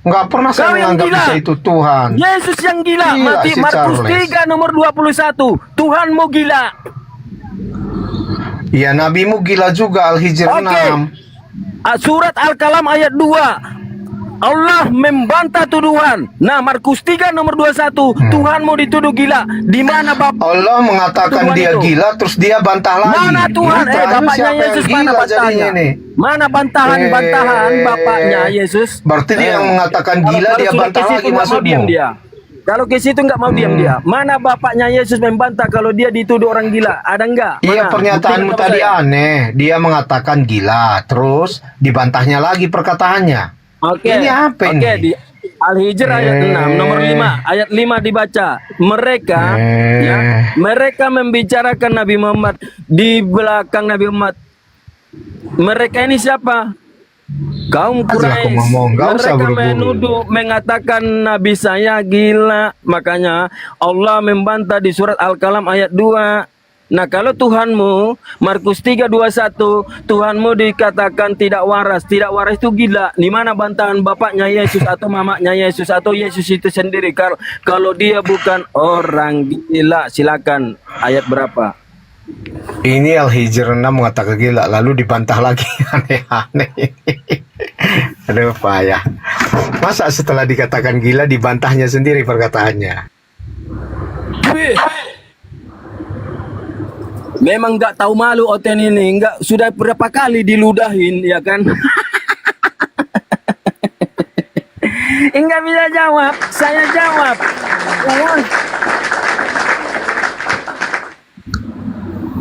Nggak pernah saya Kau yang menganggap gila. Isa itu Tuhan. Yesus yang gila. Gila Mati si Markus Charles. 3 nomor 21. Tuhanmu gila. Ya nabimu gila juga Al-Hijr 6. Surat Al-Kalam ayat 2. Allah membantah tuduhan. Nah, Markus 3 nomor 21. Tuhanmu dituduh gila. Di mana Bapak? Allah mengatakan Tuhan dia itu? gila, terus dia bantah lagi. Mana Tuhan? Ini terakhir Bapaknya siapa yang Yesus mana gila bantahnya? jadinya nih? Mana bantahan Bapaknya Yesus? Berarti dia yang mengatakan gila, dia sudah bantah ke situ lagi nggak mau diam maksudmu? dia. Kalau ke situ nggak mau diam dia. Mana Bapaknya Yesus membantah kalau dia dituduh orang gila? Ada nggak? Iya, Mana? pernyataanmu Buktikan tadi sama saya. aneh. Dia mengatakan gila, terus dibantahnya lagi perkataannya. Oke. Ini apa ini? Oke, di Al-Hijr ayat 6 nomor 5 ayat 5 dibaca. Mereka ya, mereka membicarakan Nabi Muhammad di belakang Nabi Muhammad. Mereka ini siapa? Kaum Aku Quraisy. ngomong, nggak usah Mereka buru-buru. menuduh mengatakan Nabi saya gila. Makanya Allah membantah di surat Al-Kalam ayat 2. Nah, kalau Tuhanmu Markus 3:21, Tuhanmu dikatakan tidak waras. Tidak waras itu gila. Di mana bantahan bapaknya Yesus atau mamanya Yesus atau Yesus itu sendiri? Kalau dia bukan orang gila, silakan ayat berapa? Ini Al-Hijr 6 mengatakan gila, lalu dibantah lagi. Aneh-aneh. Aduh, payah. Masa setelah dikatakan gila dibantahnya sendiri perkataannya? Memang nggak tahu malu Oten ini, nggak sudah berapa kali diludahin, ya kan? Enggak bisa jawab, saya jawab.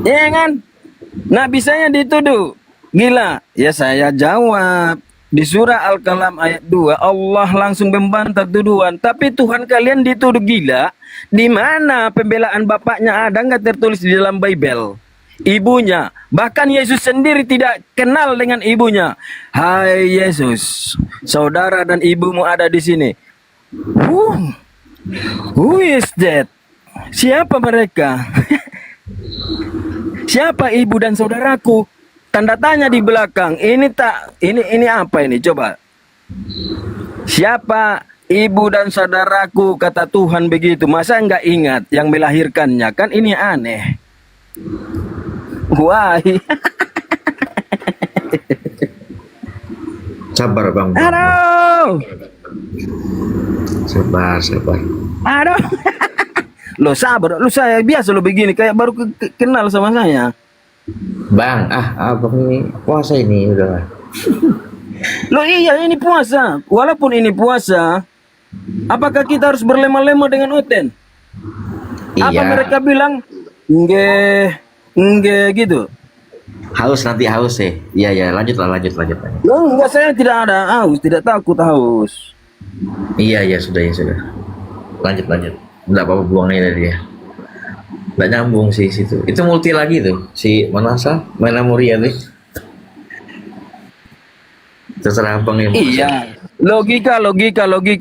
Iya kan? Nabi saya dituduh gila, ya saya jawab. Di surah Al-Kalam ayat 2 Allah langsung membantah tuduhan. Tapi Tuhan kalian dituduh gila. Di mana pembelaan bapaknya ada nggak tertulis di dalam Bible? Ibunya, bahkan Yesus sendiri tidak kenal dengan ibunya. Hai Yesus, saudara dan ibumu ada di sini. Who is that? Siapa mereka? Siapa ibu dan saudaraku? Tanda tanya di belakang. Ini apa ini? Coba. Siapa ibu dan saudaraku, kata Tuhan begitu. Masa nggak ingat yang melahirkannya? Kan ini aneh. Wah. Sabar bang. Aduh. Sabar. Aduh. Lo sabar, lo saya biasa lo begini kayak baru kenal sama saya. Bang, abang ini puasa ini udah. Lo iya ini puasa. Walaupun ini puasa, apakah kita harus berlema-lema dengan Oten? Iya. Apa mereka bilang nge gitu? Haus nanti haus ya. Iya lanjut. Lo enggak, saya tidak ada haus, tidak takut haus. Iya sudah. Lanjut. Enggak apa-apa buang aja dari dia. Nggak nyambung sih situ. Itu multi lagi tuh. Si mana Muria tuh. Terserah abang yang Iya. Logika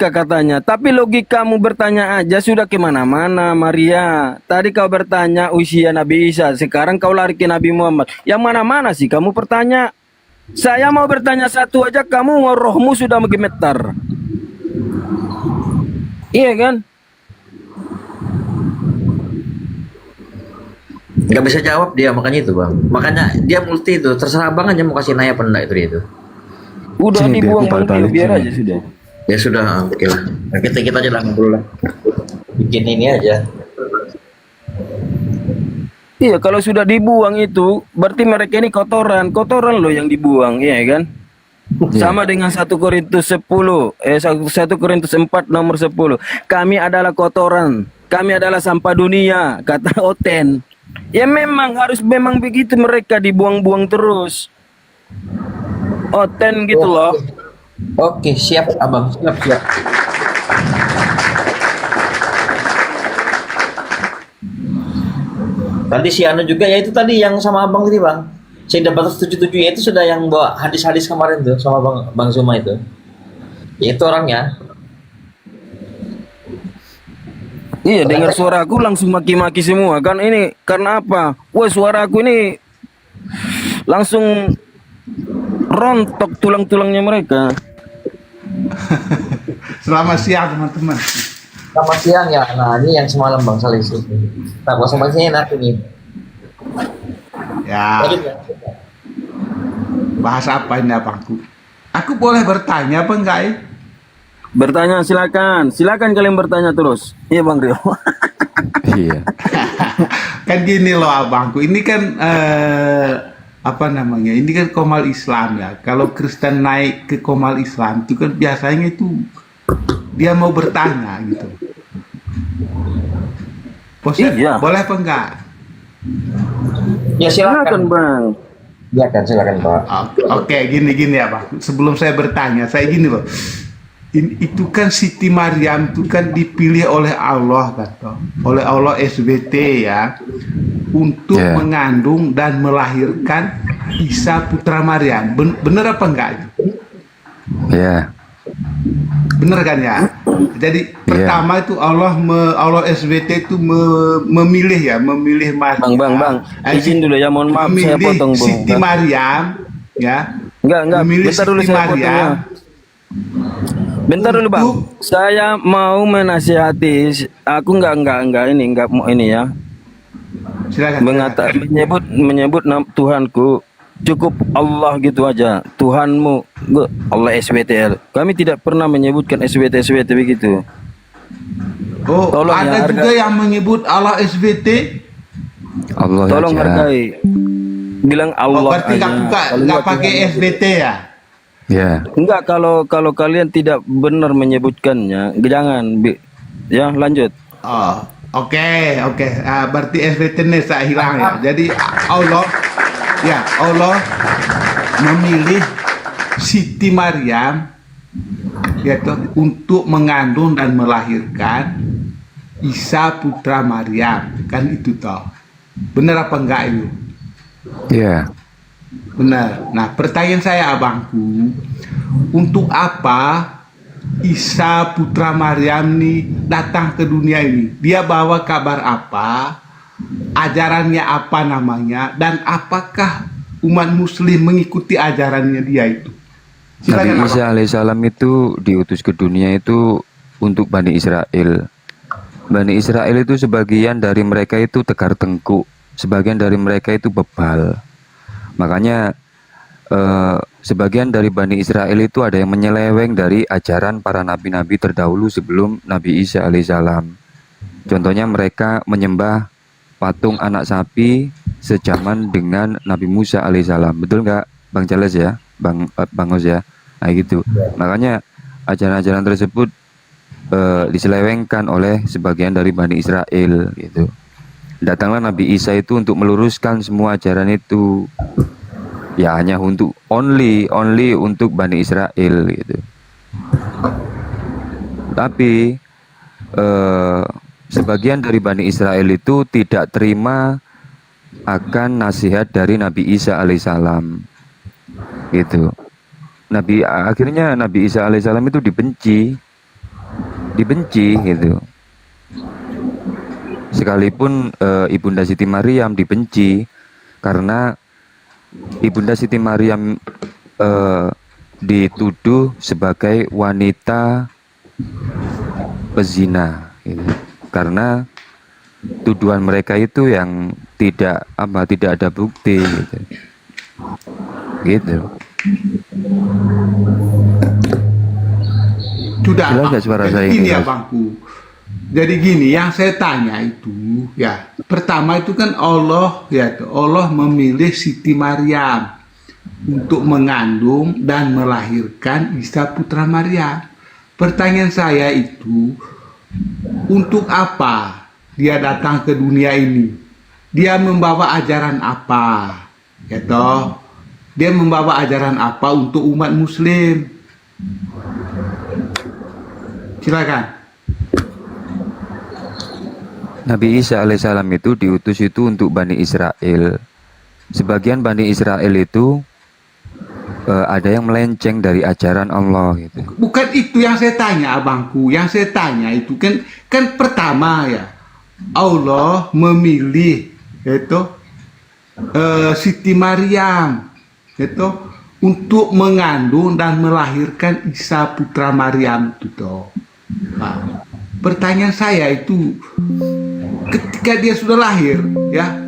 katanya. Tapi logikamu bertanya aja sudah kemana-mana, Maria. Tadi kau bertanya usia Nabi Isa, sekarang kau lari ke Nabi Muhammad. Yang mana-mana sih kamu bertanya? Saya mau bertanya satu aja, kamu rohmu sudah menggemetar. Iya kan? nggak bisa jawab dia, makanya itu bang. Makanya dia multi itu. Terserah abang aja mau kasih nanya apa enggak itu dia itu. Udah dibuang biar aja sudah. Ya sudah, oke lah. Nah, kita aja lah ngobrol lah. Bikin ini aja. Iya, kalau sudah dibuang itu berarti mereka ini kotoran loh yang dibuang, iya kan? Sama dengan 1 Korintus 10, 1 Korintus 4 nomor 10. Kami adalah kotoran, kami adalah sampah dunia, kata Oten. Ya memang memang begitu, mereka dibuang-buang terus. Oten gitu loh. Oke, siap abang, siap. Tadi si Anu juga ya itu tadi yang sama abang tadi bang. Saya dapat 77 ya itu sudah yang bawa hadis-hadis kemarin tuh sama bang Zuma itu. Ya itu orangnya. Iya, dengar suara aku langsung maki-maki semua kan. Ini karena apa? Wah, suara aku ini langsung rontok tulang-tulangnya mereka. Selamat siang teman-teman. Selamat siang ya. Nah, ini yang semalam Bang Salis. Nah, bahasa enak ini. Ya. Bahas apa ini abangku? Aku boleh bertanya apa enggak ya? Bertanya silakan. Silakan kalian bertanya terus. Iya Bang Rio. Iya. Kan gini loh abangku. Ini kan apa namanya? Ini kan Qomal Islam ya. Kalau Kristen naik ke Qomal Islam itu kan biasanya itu dia mau bertanya gitu. Bosnya, Iya. boleh apa enggak? Ya silakan. Bang. Silakan Pak. Oke, gini ya Bang. Sebelum saya bertanya, saya gini loh. Itu kan Siti Maryam itu kan dipilih oleh Allah kan, toh. Oleh Allah SBT ya, untuk mengandung dan melahirkan Isa putra Maryam. Bener apa enggak itu? Ya. Bener kan ya? Jadi pertama itu Allah SBT itu memilih Maryam. Bang, izin dulu ya, mohon maaf saya Memilih potong Bang. Siti Maryam ya. Enggak, Memilih bentar dulu Siti saya potong ya. Maryam. Bentar dulu Bang, saya mau menasihati. Aku enggak mau ini ya. Silakan. Menyebut Tuhanku, cukup Allah gitu aja. Tuhanmu, Allah SBTL. Kami tidak pernah menyebutkan SBT begitu. Oh, Tolong ada ya, juga yang menyebut Allah SBT. Allah Tolong aja. hargai. Bilang Allah Berarti nggak pakai SBT ya? Ya. Enggak, kalau kalian tidak benar menyebutkannya, jangan. Ya, lanjut. Oh, oke. Berarti SBT ini saya hilang ya. Jadi Allah memilih Siti Maryam yaitu untuk mengandung dan melahirkan Isa putra Maryam, kan itu toh. Benar apa enggak itu? Iya. Benar. Nah, pertanyaan saya abangku, untuk apa Isa putra Maryam nih datang ke dunia ini? Dia bawa kabar apa? Ajarannya apa namanya? Dan apakah umat muslim mengikuti ajarannya dia itu? Nabi Silakan, Isa alaihissalam itu diutus ke dunia itu untuk Bani Israel. Bani Israel itu sebagian dari mereka itu tegar tengkuk, sebagian dari mereka itu bebal. Makanya sebagian dari Bani Israel itu ada yang menyeleweng dari ajaran para nabi-nabi terdahulu sebelum Nabi Isa alaihissalam. Contohnya mereka menyembah patung anak sapi sejaman dengan Nabi Musa alaihissalam. Betul nggak Bang Charles ya, Bang Os ya? Nah gitu. Makanya ajaran-ajaran tersebut diselewengkan oleh sebagian dari Bani Israel gitu. Datanglah Nabi Isa itu untuk meluruskan semua ajaran itu. Ya hanya untuk only untuk Bani Israel gitu. Tapi sebagian dari Bani Israel itu tidak terima akan nasihat dari Nabi Isa alaihissalam gitu. Akhirnya Nabi Isa alaihissalam itu dibenci gitu. Sekalipun Ibunda Siti Maryam dibenci karena Ibunda Siti Maryam dituduh sebagai wanita pezina gitu. Karena tuduhan mereka itu yang tidak ada bukti gitu. Sudah. Jelas nggak suara saya Ini ya Mas? bangku. Jadi gini, yang saya tanya itu ya, pertama itu kan Allah memilih Siti Maryam untuk mengandung dan melahirkan Isa putra Maryam. Pertanyaan saya itu, untuk apa dia datang ke dunia ini? Dia membawa ajaran apa? Ya toh, dia membawa ajaran apa untuk umat muslim? Silakan. Nabi Isa alaihissalam itu diutus itu untuk Bani Israel. Sebagian Bani Israel itu ada yang melenceng dari ajaran Allah gitu. Bukan itu yang saya tanya, abangku. Yang saya tanya itu kan pertama ya, Allah memilih itu Siti Maryam itu untuk mengandung dan melahirkan Isa putra Maryam itu toh. Nah, pertanyaan saya itu, ketika dia sudah lahir ya,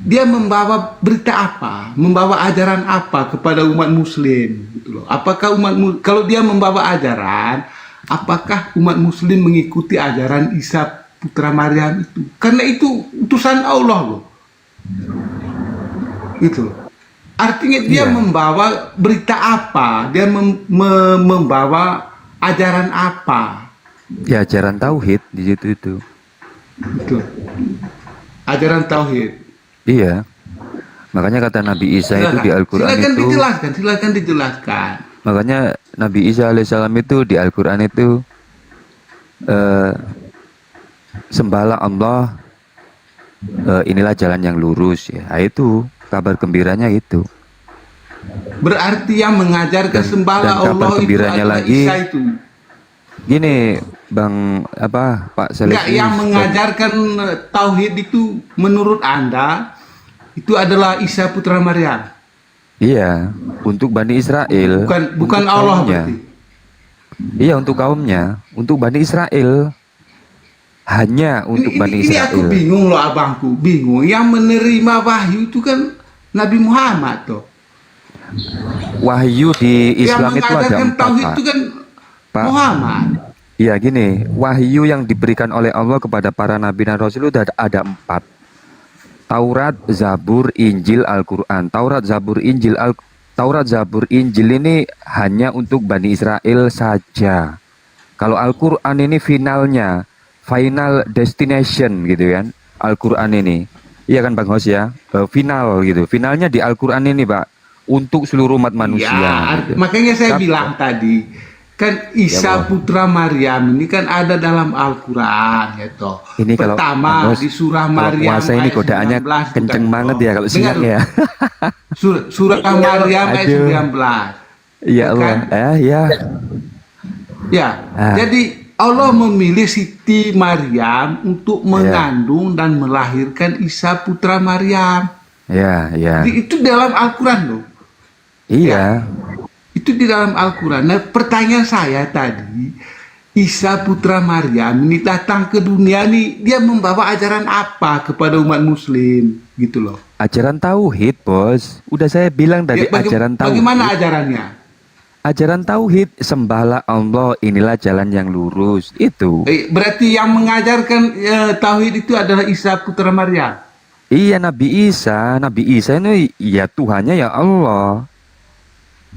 dia membawa berita apa, membawa ajaran apa kepada umat muslim gitu loh. Apakah kalau dia membawa ajaran, apakah umat muslim mengikuti ajaran Isa putra Maryam itu? Karena itu utusan Allah loh. Gitu. Artinya dia membawa berita apa? Dia membawa ajaran apa? Ya ajaran tauhid di situ itu. Betul. Ajaran tauhid. Iya. Makanya kata Nabi Isa itu di Al-Quran itu. Silakan dijelaskan. Makanya Nabi Isa alaihissalam itu di Al-Quran itu sembahlah Allah, inilah jalan yang lurus ya. Nah, itu kabar gembiranya itu. Berarti yang mengajarkan sembahlah dan Allah itu adalah lagi, Isa itu. Gini, Bang Pak Selesi. Enggak, yang mengajarkan tauhid itu menurut Anda itu adalah Isa putra Maryam. Iya, untuk Bani Israel. Bukan Allah berarti. Iya, untuk kaumnya, untuk Bani Israel. Hanya untuk Bani Israel. Ini aku bingung loh, abangku, bingung. Yang menerima wahyu itu kan Nabi Muhammad toh. Wahyu di Islam itu ada 4, tauhid Pak. itu kan Pak. Muhammad. Iya gini, wahyu yang diberikan oleh Allah kepada para nabi dan rasul itu ada 4. Taurat, Zabur, Injil, Al-Quran. Taurat, Zabur, Injil ini hanya untuk Bani Israel saja. Kalau Al-Quran ini finalnya, final destination gitu kan, Al-Quran ini. Iya kan Bang Hos ya, final gitu. Finalnya di Al-Quran ini Pak, untuk seluruh umat manusia. Ya, gitu. makanya saya bilang tadi, kan Isa putra Maryam ini kan ada dalam Al-Quran ya toh. Ini kalau pertama di surah Maryam puasa ini ayat godaannya 19, kenceng bukan, banget toh. ya kalau siang ya. Surah Maryam ayat Aduh. 19. Ya Allah, ya. Ya, jadi Allah memilih Siti Maryam untuk mengandung dan melahirkan Isa putra Maryam. Ya. Itu dalam Al-Quran loh. Iya. Itu di dalam Al-Quran. Nah, pertanyaan saya tadi, Isa putra Maryam ini datang ke dunia nih, dia membawa ajaran apa kepada umat muslim gitu loh. Ajaran tauhid, Bos. Udah saya bilang tadi ajaran tauhid. Bagaimana ajarannya? Ajaran tauhid, sembahlah Allah, inilah jalan yang lurus. Itu. Berarti yang mengajarkan tauhid itu adalah Isa putra Maryam. Iya, Nabi Isa ini ya Tuhannya ya Allah.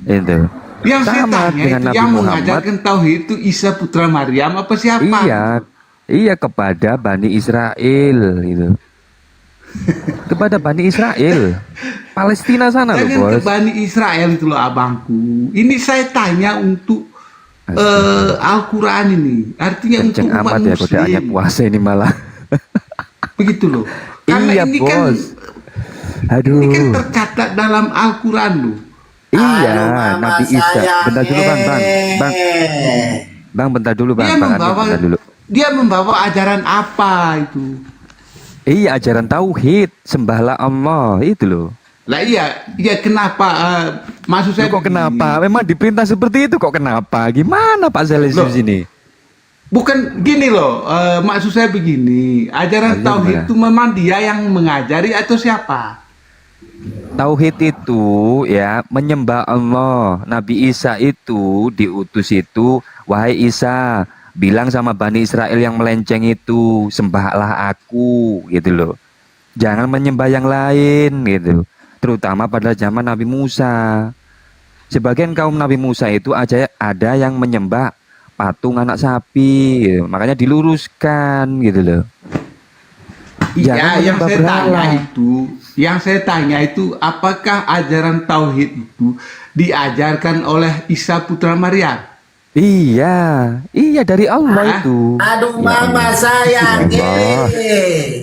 Itu. Yang saya Sama tanya dengan itu Nabi yang Muhammad. mengajarkan tauhid itu Isa putra Maryam apa siapa? Iya kepada Bani Israel gitu. Kepada Bani Israel. Palestina sana loh, Jangan Bos. ke Bani Israel itu loh abangku. Ini saya tanya untuk Al-Quran ini. Artinya Kenceng untuk umat amat ya godaannya muslim. puasa ini malah. Begitu loh. Karena Iya, ini Bos. kan Aduh. ini kan tercatat dalam Al-Quran loh. Iya, Nabi Isa. Bentar dulu Bang. Bang, bentar dulu Bang. Bentar dulu. Dia membawa ajaran apa itu? Iya, ajaran tauhid, sembahlah Allah, itu loh. Lah iya kenapa? Maksud saya kok kenapa? Memang diperintah seperti itu kok kenapa? Gimana Pak Selesius ini? Bukan gini loh, maksud saya begini, ajaran tauhid itu memang dia yang mengajari atau siapa? Tauhid itu ya menyembah Allah. Nabi Isa itu diutus itu, wahai Isa, bilang sama Bani Israel yang melenceng itu, sembahlah aku gitu loh. Jangan menyembah yang lain gitu. Terutama pada zaman Nabi Musa. Sebagian kaum Nabi Musa itu ada yang menyembah patung anak sapi gitu. Makanya diluruskan gitu loh. Iya, yang saya tanya itu apakah ajaran tauhid itu diajarkan oleh Isa putra Maryam? Iya dari Allah itu. Aduh mama sayang.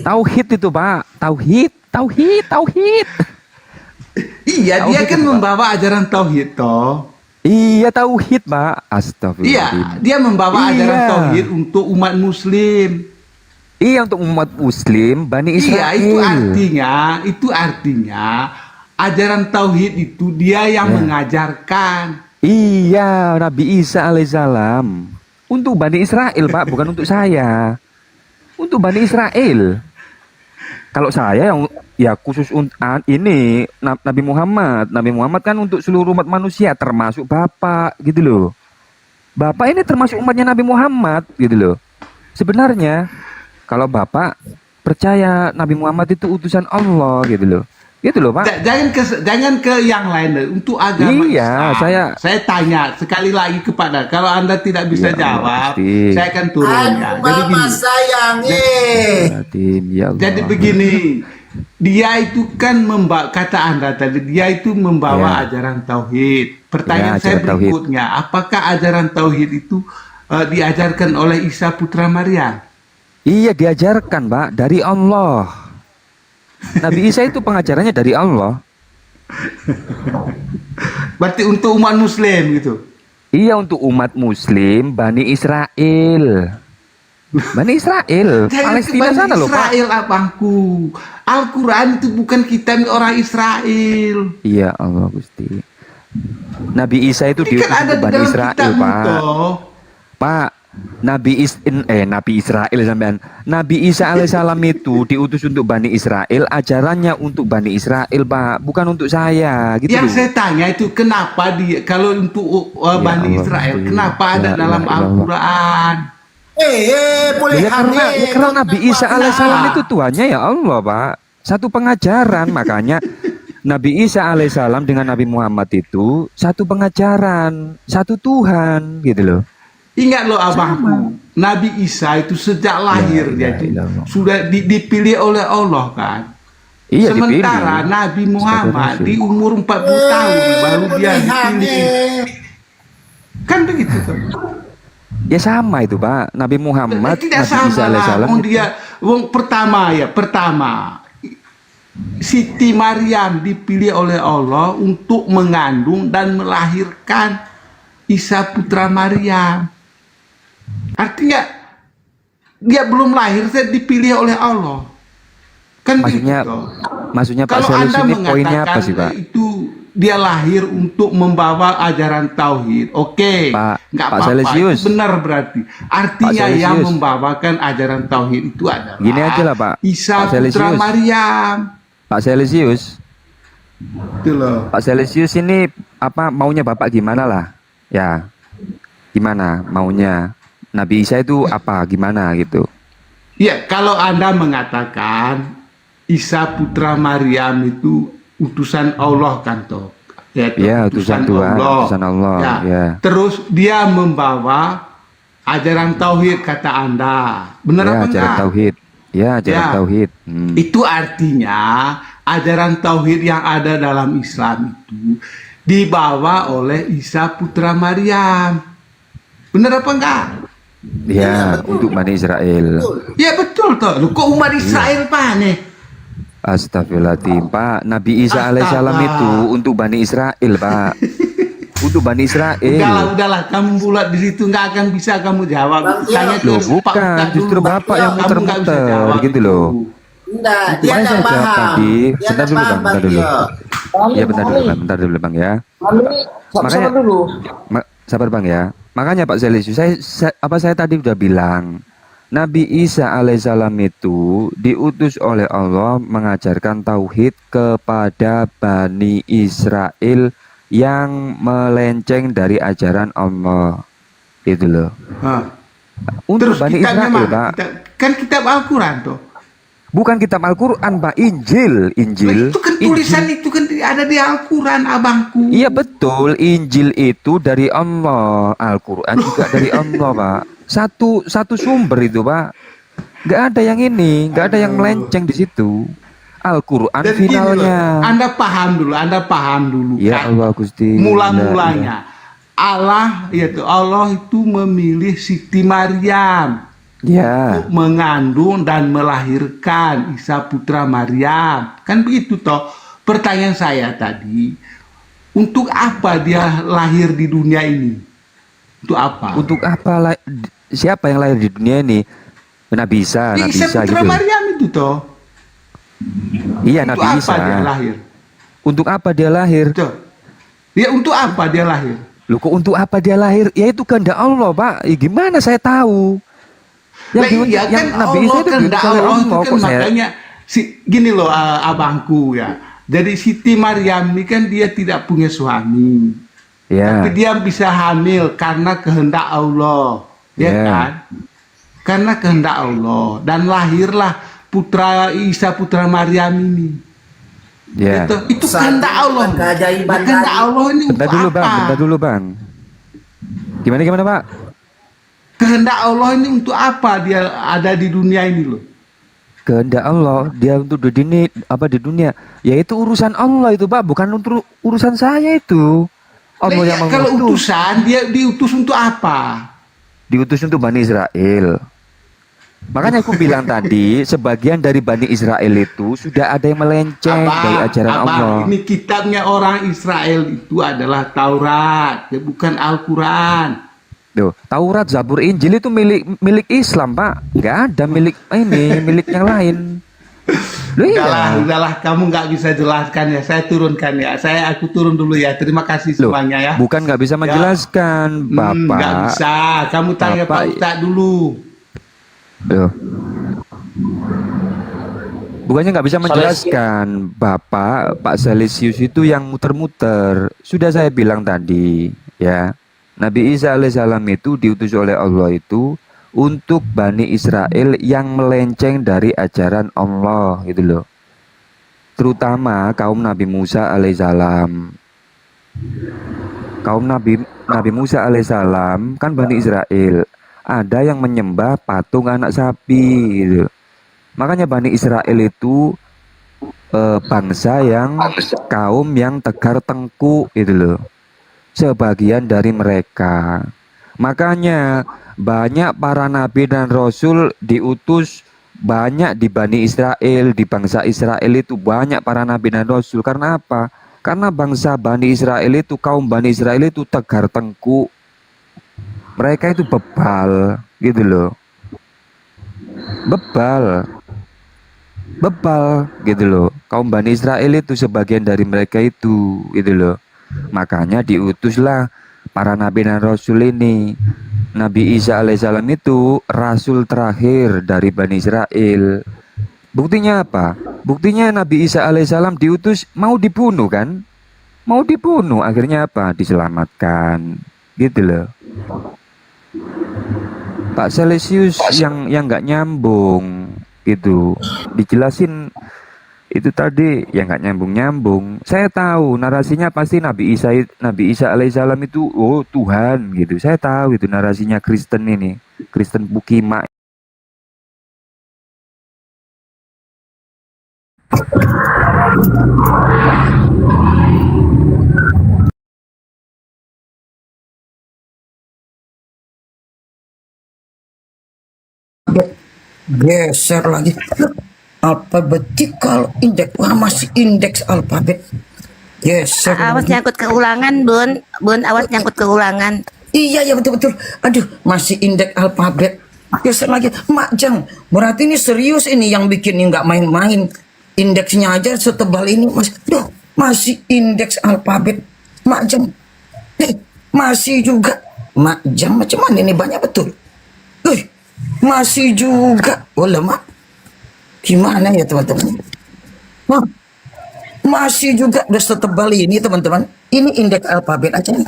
Tauhid itu Pak, tauhid. Iya, dia kan membawa ajaran tauhid toh. Iya tauhid pak. Astagfirullahaladzim. Iya, dia membawa ajaran tauhid untuk umat muslim. Iya, untuk umat muslim Bani Israel. Iya, itu artinya ajaran tauhid itu dia yang mengajarkan. Iya, Nabi Isa alaihissalam untuk Bani Israel pak, bukan untuk saya. Untuk Bani Israel. Kalau saya yang ya khusus ini Nabi Muhammad. Nabi Muhammad kan untuk seluruh umat manusia, termasuk Bapak gitu loh. Bapak ini termasuk umatnya Nabi Muhammad gitu loh. Sebenarnya kalau Bapak percaya Nabi Muhammad itu utusan Allah gitu loh. Gitu loh Pak. Jangan ke yang lain deh. Untuk agama Iya, Islam. Saya tanya sekali lagi kepada, kalau Anda tidak bisa jawab, saya akan turun ya. Jadi gini. Jadi begini, dia itu kan kata Anda tadi, dia itu membawa ajaran tauhid. Pertanyaan saya berikutnya, apakah ajaran tauhid itu diajarkan oleh Isa putra Maryam? Iya, diajarkan Pak dari Allah. Nabi Isa itu pengajarannya dari Allah. Berarti untuk umat muslim gitu. Iya, untuk umat muslim Bani Israel. Bani Israel, Palestina sana loh Pak. Israel abangku. Al-Quran itu bukan kitab orang Israel. Iya Allah Gusti. Nabi Isa itu diutus untuk Bani Israel Pak. Pak, Nabi Israel sampean. Nabi Isa alaihissalam itu diutus untuk Bani Israel, ajarannya untuk Bani Israel Pak, bukan untuk saya gitu. Yang saya tanya itu kenapa kalau untuk Bani Israel, kenapa ada dalam Al-Quran? Karena Nabi Isa alaihissalam itu Tuhannya ya Allah Pak. Satu pengajaran, makanya Nabi Isa alaihissalam dengan Nabi Muhammad itu satu pengajaran, satu Tuhan gitu loh. Ingat loh abangku, Nabi Isa itu sejak lahir dia itu sudah dipilih oleh Allah kan. Iya, sementara dipilih. Nabi Muhammad di umur 40 tahun baru dia dipilih. Kan begitu tuh. Ya sama itu Pak, Nabi Muhammad, tidak Nabi Isa alaihissalam. Pertama, Siti Maryam dipilih oleh Allah untuk mengandung dan melahirkan Isa putra Maryam. Artinya dia belum lahir, saya dipilih oleh Allah. Kan maksudnya Pak kalau Selus Anda ini poinnya apa sih Pak? Itu dia lahir untuk membawa ajaran tauhid. Oke, nggak apa-apa. Itu benar berarti. Artinya yang membawakan ajaran tauhid itu adalah gini aja lah Pak. Isa putra Maryam. Pak Selesius. Itu loh. Pak Selesius ini apa maunya Bapak gimana lah? Ya. Gimana maunya? Nabi Isa itu apa gimana gitu? Ya, kalau Anda mengatakan Isa putra Maryam itu utusan Allah kan toh? Ya, utusan Tuhan, utusan Allah. Ya. Terus dia membawa ajaran tauhid kata Anda. Benar ya, apa ajaran enggak? Tauhid. Ya, ajaran tauhid. Itu artinya ajaran tauhid yang ada dalam Islam itu dibawa oleh Isa putra Maryam. Benar apa enggak? Ya, untuk Bani Israel. Ya betul toh. Kok umat Israel Pak nih? Astagfirullahaladzim Pak, Nabi Isa alaihissalam itu untuk Bani Israel Pak. Untuk Bani Israel. Udahlah, kamu bulat di situ nggak akan bisa kamu jawab. Tanya loh, bukan, justru Bapak yang muter-muter gitu loh. Enggak, dia saya nggak jawab paham. tadi. Dia Bentar nggak dulu Bang, paham, bentar dulu. Bang. Ya bentar dulu Bang ya. Sabar dulu. Sabar Bang ya. Makanya Pak Selisius, saya tadi udah bilang, Nabi Isa alaihissalam itu diutus oleh Allah mengajarkan tauhid kepada Bani Israel yang melenceng dari ajaran Allah. Itu loh. Untuk Terus Bani Israel Pak. Kan kitab Al-Quran tuh. Bukan kitab Al-Quran Pak, Injil. Itu kan tulisan itu kan ada di Al-Quran abangku. Iya betul, Injil itu dari Allah, Al-Quran juga dari Allah Pak. Satu sumber itu Pak. Nggak ada yang ini, nggak ada yang melenceng di situ. Al-Quran finalnya. Anda paham dulu. Ya Allah Gusti. Mula-mulanya Allah itu memilih Siti Maryam. Ya. Mengandung dan melahirkan Isa putra Maryam. Kan begitu toh. Pertanyaan saya tadi, untuk apa dia lahir di dunia ini? Untuk apa? Untuk apa siapa yang lahir di dunia ini? Nabi Isa, Nabi Isa Isa putra gitu. Maryam itu toh. Iya, Untuk Nabi apa Isa. dia lahir? Untuk apa dia lahir? Ya untuk apa dia lahir? Loh, kok untuk apa dia lahir? Ya itu kehendak Allah, Pak. Gimana saya tahu? Lah iya kan Nabi Isa Allah itu kehendak diutus oleh Allah itu kan kok saya- makanya gini loh abangku ya. Jadi Siti Maryam ini kan dia tidak punya suami. Ya. Tapi dia bisa hamil karena kehendak Allah. Ya Ya. kan? Karena kehendak Allah. Dan lahirlah putra Isa putra Maryam ini. Ya. Itu kehendak Allah. Kehendak Allah ini Bentar untuk dulu, Bang. apa? Bentar dulu, Bang. Gimana, Pak? Kehendak Allah ini untuk apa dia ada di dunia ini loh? Kehendak Allah dia untuk di dunia, yaitu urusan Allah itu, Pak, bukan untuk urusan saya itu. Allah yang Kalau mengutus. utusan dia diutus untuk apa? Diutus untuk Bani Israel. Makanya aku bilang tadi, sebagian dari Bani Israel itu sudah ada yang melenceng dari ajaran Allah. Ini kitabnya orang Israel itu adalah Taurat, ya bukan Al-Quran. Tuh, Taurat, Zabur, Injil itu milik Islam, Pak. Nggak ada milik yang lain. Loh, iya. Udahlah, kamu nggak bisa jelaskan ya. Saya turunkan ya. Aku turun dulu ya. Terima kasih semuanya ya. Bukan nggak bisa menjelaskan, Bapak. Nggak bisa. Kamu tanya Bapak, Pak Ustadz dulu. Loh. Bukannya nggak bisa menjelaskan, Bapak, Pak Salesius itu yang muter-muter. Sudah saya bilang tadi, ya. Nabi Isa alaihissalam itu diutus oleh Allah itu untuk Bani Israel yang melenceng dari ajaran Allah, gitu loh. Terutama kaum Nabi Musa alaihissalam. Kaum Nabi Musa alaihissalam kan Bani Israel. Ada yang menyembah patung anak sapi, gitu. Makanya Bani Israel itu bangsa yang kaum yang tegar tengkuk, gitu loh. Sebagian dari mereka. Makanya banyak para nabi dan rasul diutus banyak di Bani Israel, di bangsa Israel itu banyak para nabi dan rasul. Karena apa? Karena bangsa Bani Israel itu, kaum Bani Israel itu tegar tengkuk. Mereka itu bebal, gitu loh. Bebal, gitu loh. Kaum Bani Israel itu sebagian dari mereka itu, gitu loh. Makanya diutuslah para nabi dan rasul ini. Nabi Isa alaihissalam itu rasul terakhir dari Bani Israel. Buktinya apa? Buktinya Nabi Isa alaihissalam diutus mau dibunuh kan? Mau dibunuh, akhirnya apa? Diselamatkan. Gitu loh. Pak Salesius yang nggak nyambung gitu. Dijelasin itu tadi yang nggak nyambung. Saya tahu narasinya pasti Nabi Isa alaihissalam itu Tuhan gitu. Saya tahu itu narasinya Kristen ini, Kristen Bukima. Geser lagi. Alfabetik kalau indeks, wah masih indeks alfabet. Geser. Awas nyangkut ke ulangan, Bun, awas nyangkut ke ulangan. Iya ya betul. Aduh, masih indeks alfabet. Geser lagi. Mak Jang, berarti ini serius ini yang bikin ini nggak main-main. Indeksnya aja setebal ini masih indeks alfabet. Mak Jang, masih juga. Mak Jang macam mana ini banyak betul. Masih juga. Wala mak. Gimana ya teman-teman? Masih juga udah setebal ini teman-teman. Ini indeks alfabet aja nih.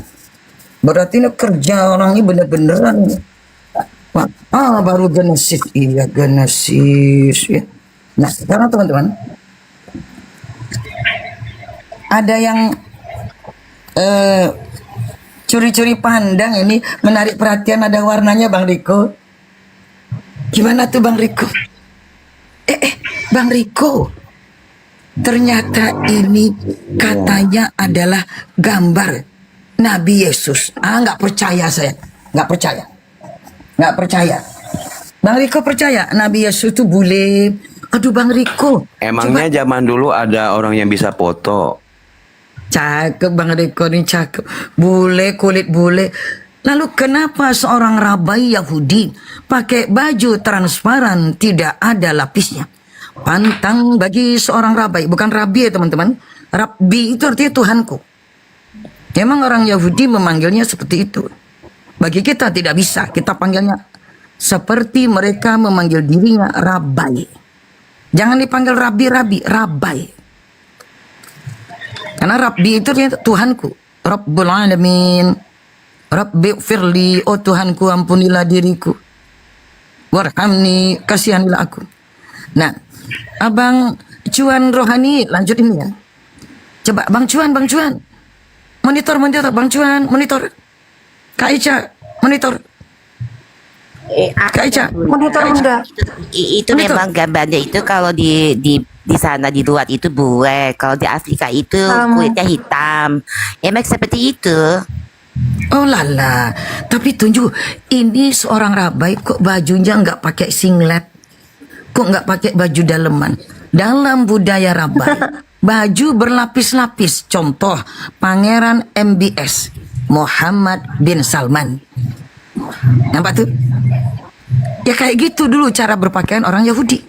Berarti ini kerja orang ini bener-beneran. Baru Genesis. Iya Genesis ya. Nah sekarang teman-teman, ada yang curi-curi pandang ini menarik perhatian, ada warnanya Bang Riko. Gimana tuh Bang Riko? Bang Riko, ternyata ini katanya adalah gambar Nabi Yesus. Nggak percaya saya, nggak percaya. Bang Riko percaya Nabi Yesus itu bule, Aduh Bang Riko. Emangnya zaman dulu ada orang yang bisa foto? Cakep Bang Riko nih, cakep. Bule, kulit bule. Lalu kenapa seorang rabai Yahudi pakai baju transparan tidak ada lapisnya? Pantang bagi seorang rabai, bukan rabi ya teman-teman. Rabbi itu artinya Tuhanku. Memang orang Yahudi memanggilnya seperti itu. Bagi kita tidak bisa, kita panggilnya seperti mereka memanggil dirinya rabai. Jangan dipanggil rabi-rabi, rabai. Karena rabbi itu artinya Tuhanku. Rabbul alamin. Rabbi firli, oh Tuhanku ampunilah diriku. Warhamni, kasihanilah aku. Nah, Abang Cuan Rohani, lanjut ini ya. Coba Bang Cuan. Monitor, Bang Cuan, monitor. Kak Ica, monitor. Kak Ica, monitor enggak? Itu memang gambarnya itu kalau di sana di luar itu bule, kalau di Afrika itu kulitnya hitam. Emang seperti itu. Oh lala, tapi tunjuk ini seorang rabai kok bajunya nggak pakai singlet, kok nggak pakai baju daleman. Dalam budaya rabai, baju berlapis-lapis. Contoh Pangeran MBS Muhammad bin Salman. Nampak tuh? Ya kayak gitu dulu cara berpakaian orang Yahudi.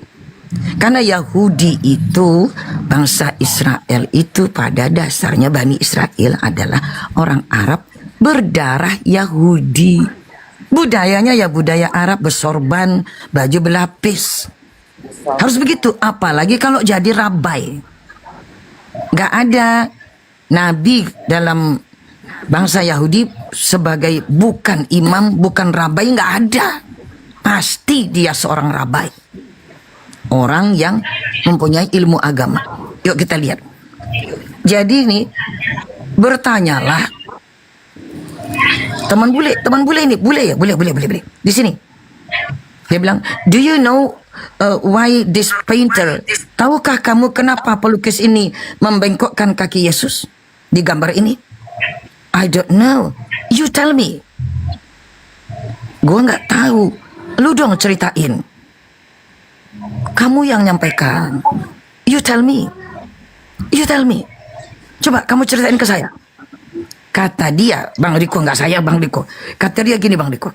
Karena Yahudi itu, bangsa Israel itu pada dasarnya Bani Israel adalah orang Arab berdarah Yahudi. Budayanya ya budaya Arab, bersorban, baju berlapis. Harus begitu, apalagi kalau jadi rabai. Gak ada nabi dalam bangsa Yahudi sebagai bukan imam, bukan rabai, gak ada. Pasti dia seorang rabai. Orang yang mempunyai ilmu agama. Yuk kita lihat. Jadi ini bertanyalah teman bule ini, bule. Di sini. Dia bilang, "Do you know why this painter? Tahukah kamu kenapa pelukis ini membengkokkan kaki Yesus di gambar ini?" "I don't know. You tell me." Gua nggak tahu. Lu dong ceritain. Kamu yang nyampaikan. You tell me. Coba kamu ceritain ke saya. Kata dia, Bang Riko, nggak saya Bang Riko. Kata dia gini Bang Riko.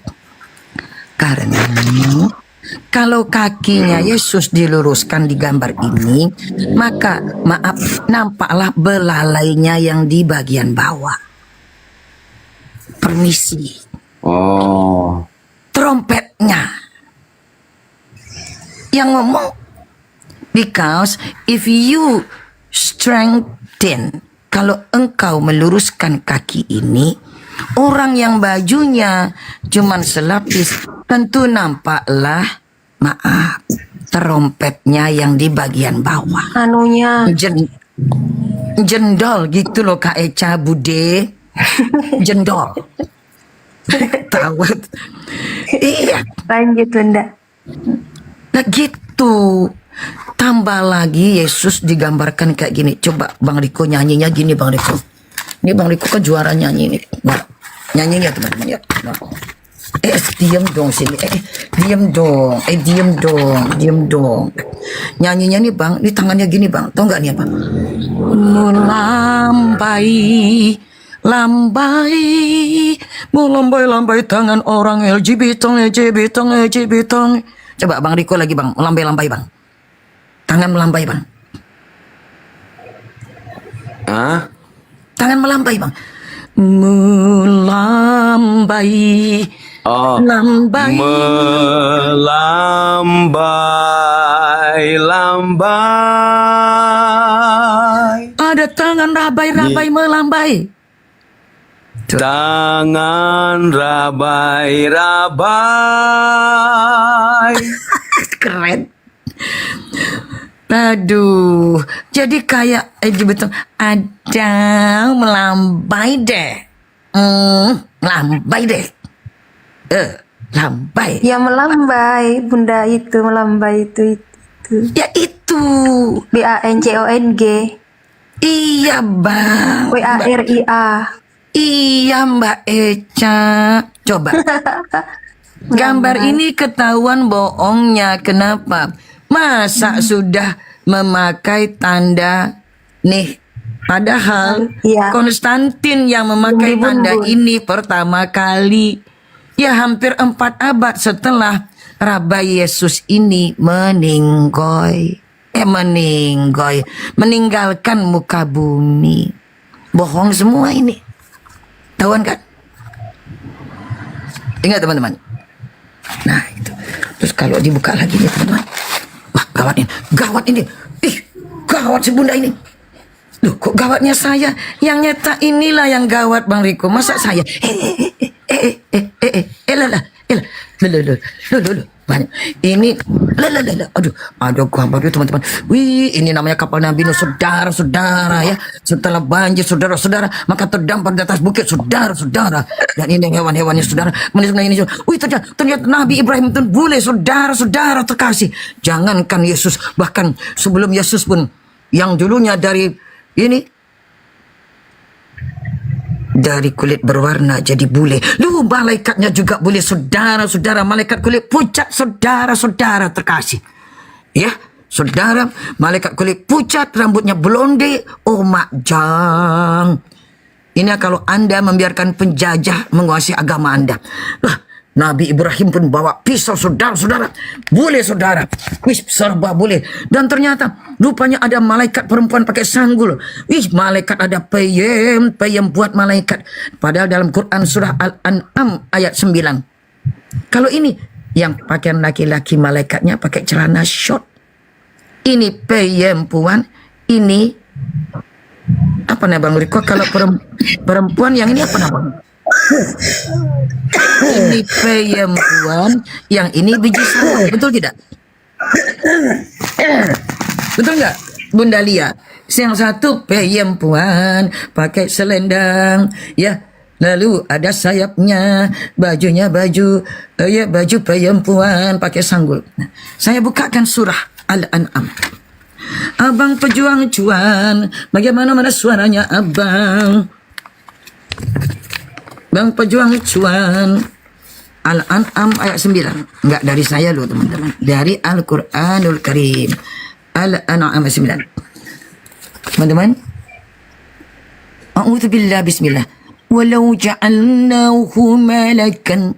Karena kalau kakinya Yesus diluruskan di gambar ini, maka maaf, nampaklah belalainya yang di bagian bawah. Permisi. Oh. Trompetnya yang ngomong. Because if you strengthen, kalau engkau meluruskan kaki ini, orang yang bajunya cuman selapis tentu nampaklah, maaf, trompetnya yang di bagian bawah. Anunya jendol gitu loh Kak Eca Bude. Jendol. Tawat. Iya. Lanjut Bunda. Nah gitu. Tambah lagi Yesus digambarkan kayak gini. Coba Bang Riko nyanyinya gini Bang Riko. Ini Bang Riko kan juara nyanyi nih. Nah, nyanyinya teman-teman ya. Nah. Diam dong sini. Diam dong. Nyanyinya nih Bang, ini tangannya gini Bang. Tahu nggak nih Bang? Melambai tangan orang LGBT. Coba Bang Riko lagi Bang, melambai Bang. Tangan melambai Bang. Tangan melambai Bang. Melambai. Oh. Lambai. Melambai. Ada tangan rabai melambai. Tangan rabai. Keren. Aduh, jadi kayak betul ada melambai deh. Melambai deh. Lambai. Ya melambai, Bunda itu melambai itu. Ya itu. BANCONG. Iya Bang. WARIA. Iya Mbak Eca. Coba. Gambar ini ketahuan bohongnya. Kenapa? Masa sudah memakai tanda nih? Padahal Konstantin yang memakai tanda ini pertama kali. Ya hampir 4 abad setelah Rabai Yesus ini meninggalkan muka bumi. Bohong semua ini. Tahuan kan? Ingat teman-teman. Nah itu. Terus kalau dibuka lagi nih teman-teman. Wah gawat ini. Gawat si bunda ini. Loh kok gawatnya saya? Yang nyetak inilah yang gawat Bang Riko. Masa saya? Banyak. Ini aduh teman-teman. Wih, ini namanya kapal Nabi Nuh, saudara-saudara ya. Setelah banjir saudara-saudara, maka terdampar di atas bukit saudara-saudara. Dan ini hewan-hewannya saudara. Ini wih, ternyata Nabi Ibrahim itu boleh saudara-saudara terkasih. Jangankan Yesus, bahkan sebelum Yesus pun yang dulunya dari kulit berwarna jadi bule. Lu malaikatnya juga boleh saudara-saudara. Malaikat kulit pucat saudara-saudara terkasih. Ya, saudara, malaikat kulit pucat, rambutnya blonde. Oh makjang. Ini kalau Anda membiarkan penjajah menguasai agama Anda. Lah, Nabi Ibrahim pun bawa pisau saudara-saudara. Boleh saudara. Wih, serba boleh. Dan ternyata rupanya ada malaikat perempuan pakai sanggul. Wih, malaikat ada peyem buat malaikat. Padahal dalam Quran surah Al-An'am ayat 9. Kalau ini yang pakaian laki-laki malaikatnya pakai celana short. Ini peyem puan, ini apa namanya Bang Riko? Kalau perempuan yang ini apa namanya? Ini perempuan, yang ini biji salak, betul tidak? Betul nggak, Bunda Lia? Yang satu perempuan pakai selendang, ya. Lalu ada sayapnya, bajunya baju perempuan pakai sanggul. Nah, saya bukakan surah Al-An'am. Abang pejuang cuan, bagaimana mana suaranya abang? Bang pejuang cuan. Al-An'am ayat 9. Enggak dari saya loh teman-teman. Dari Al-Quranul Karim. Al-An'am ayat 9. Teman-teman. A'udzubillah bismillah. Walau ja'alnahu malakan.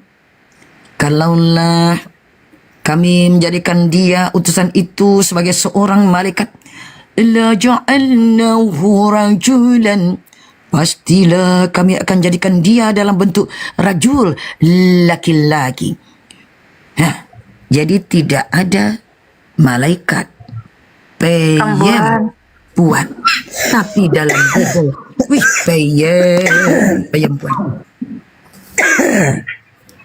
Kalaulah kami menjadikan dia utusan itu sebagai seorang malaikat. La ja'alnahu rajulan. Pastilah kami akan jadikan dia dalam bentuk rajul, laki-laki. Jadi tidak ada malaikat perempuan, tapi dalam Bible, wih perempuan.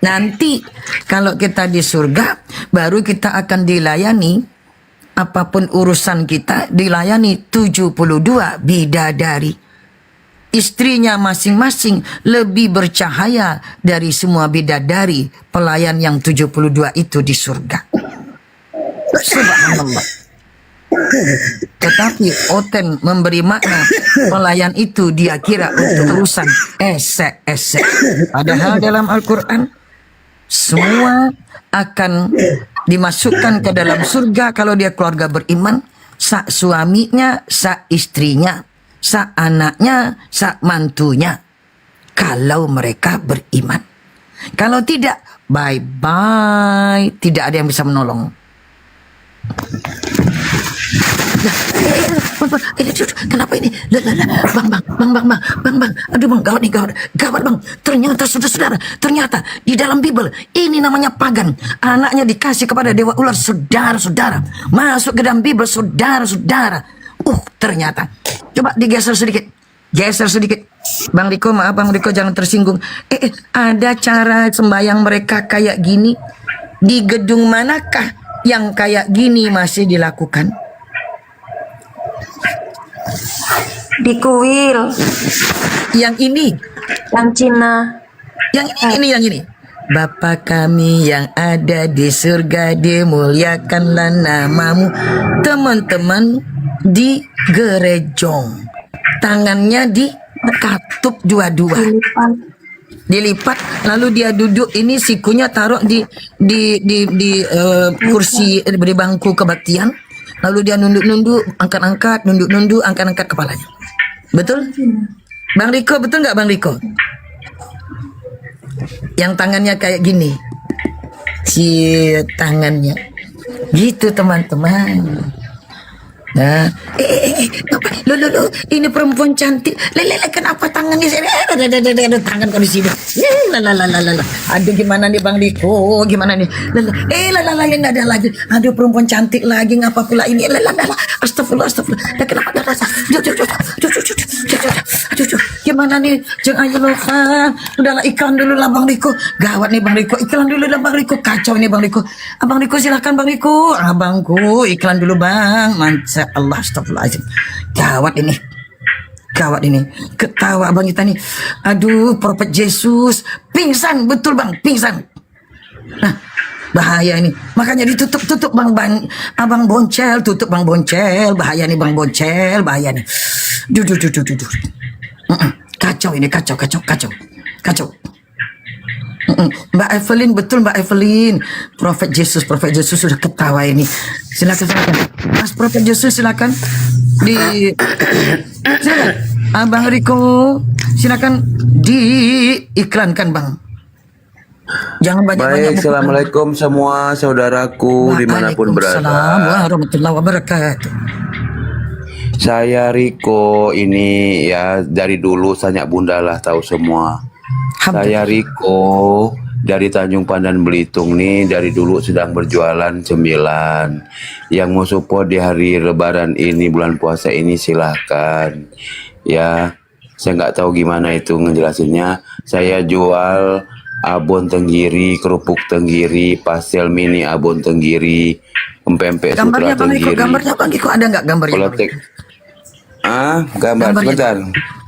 Nanti kalau kita di surga, baru kita akan dilayani, apapun urusan kita dilayani 72 bidadari. Istrinya masing-masing lebih bercahaya dari semua bidadari pelayan yang 72 itu di surga. Subhanallah. Tetapi Oten memberi makna pelayan itu dia kira untuk urusan esek-esek. Padahal dalam Al-Quran semua akan dimasukkan ke dalam surga kalau dia keluarga beriman, sak suaminya, sak istrinya, sak anaknya, sak mantunya, kalau mereka beriman. Kalau tidak, bye-bye, tidak ada yang bisa menolong. Kenapa ini? Bang, aduh bang, gawat bang. Ternyata saudara, ternyata di dalam Bible ini namanya pagan. Anaknya dikasih kepada dewa ular, saudara. Masuk ke dalam Bible, saudara. Ternyata. Coba digeser sedikit. Bang Riko, maaf Bang Riko, jangan tersinggung. Ada cara sembahyang mereka kayak gini? Di gedung manakah yang kayak gini masih dilakukan? Di kuil. Yang ini. Yang Cina. Yang ini. Bapa kami yang ada di surga, dimuliakanlah namamu. Teman-teman di gerejong, tangannya dikatup dua-dua. dilipat, lalu dia duduk, ini sikunya taruh di kursi, di bangku kebaktian, lalu dia nunduk-nunduk, angkat-angkat, nunduk-nunduk, angkat-angkat kepalanya. Betul? Bang Riko, betul nggak Bang Riko? Yang tangannya kayak gini, si tangannya, gitu teman-teman. Nah, lo, ini perempuan cantik. Lele, kenapa tangannya sini? Tangan kau di sini. Aduh, gimana nih Bang Riko? Gimana nih? Ini ada lagi. Aduh, perempuan cantik lagi. Ngapa pula ini? Astagfirullah. Dah kenapa dah rasa? Aduh, gimana nih? Jeng ayo lo kan. Udahlah, iklan dulu lah Bang Riko. Gawat nih Bang Riko. Iklan dulu lah Bang Riko. Kacau nih Bang Riko. Abang Riko silahkan Bang Riko. Abangku iklan dulu Bang. Manca Allah, astagfirullahaladzim. Gawat ini. Ketawa abang kita nih. Aduh, Prophet Yesus pingsan, betul Bang, pingsan. Nah, bahaya ini. Makanya ditutup Bang Abang Boncel, tutup Bang Boncel. Bahaya nih Bang Boncel, bahaya nih. Duh. Kacau ini, kacau. Mbak Evelyn, betul Mbak Evelyn. Prophet Yesus sudah ketawa ini. Silakan. Mas Prophet Yesus silakan. Silakan. Abang Riko, silakan diiklankan Bang. Jangan banyak-banyak. Baik, assalamualaikum semua saudaraku dimanapun berada. Waalaikumsalam warahmatullahi wabarakatuh. Saya Riko ini ya dari dulu Sanyak Bunda lah tahu semua. Saya Riko dari Tanjung Pandan Belitung nih, dari dulu sedang berjualan cemilan. Yang mau support di hari Lebaran ini, bulan puasa ini silahkan. Ya, saya nggak tahu gimana itu ngejelasinnya. Saya jual abon tenggiri, kerupuk tenggiri, pastel mini abon tenggiri, empempe sutra tenggiri. Gambarnya Bang Riko, ada nggak gambarnya? Gambar sebentar.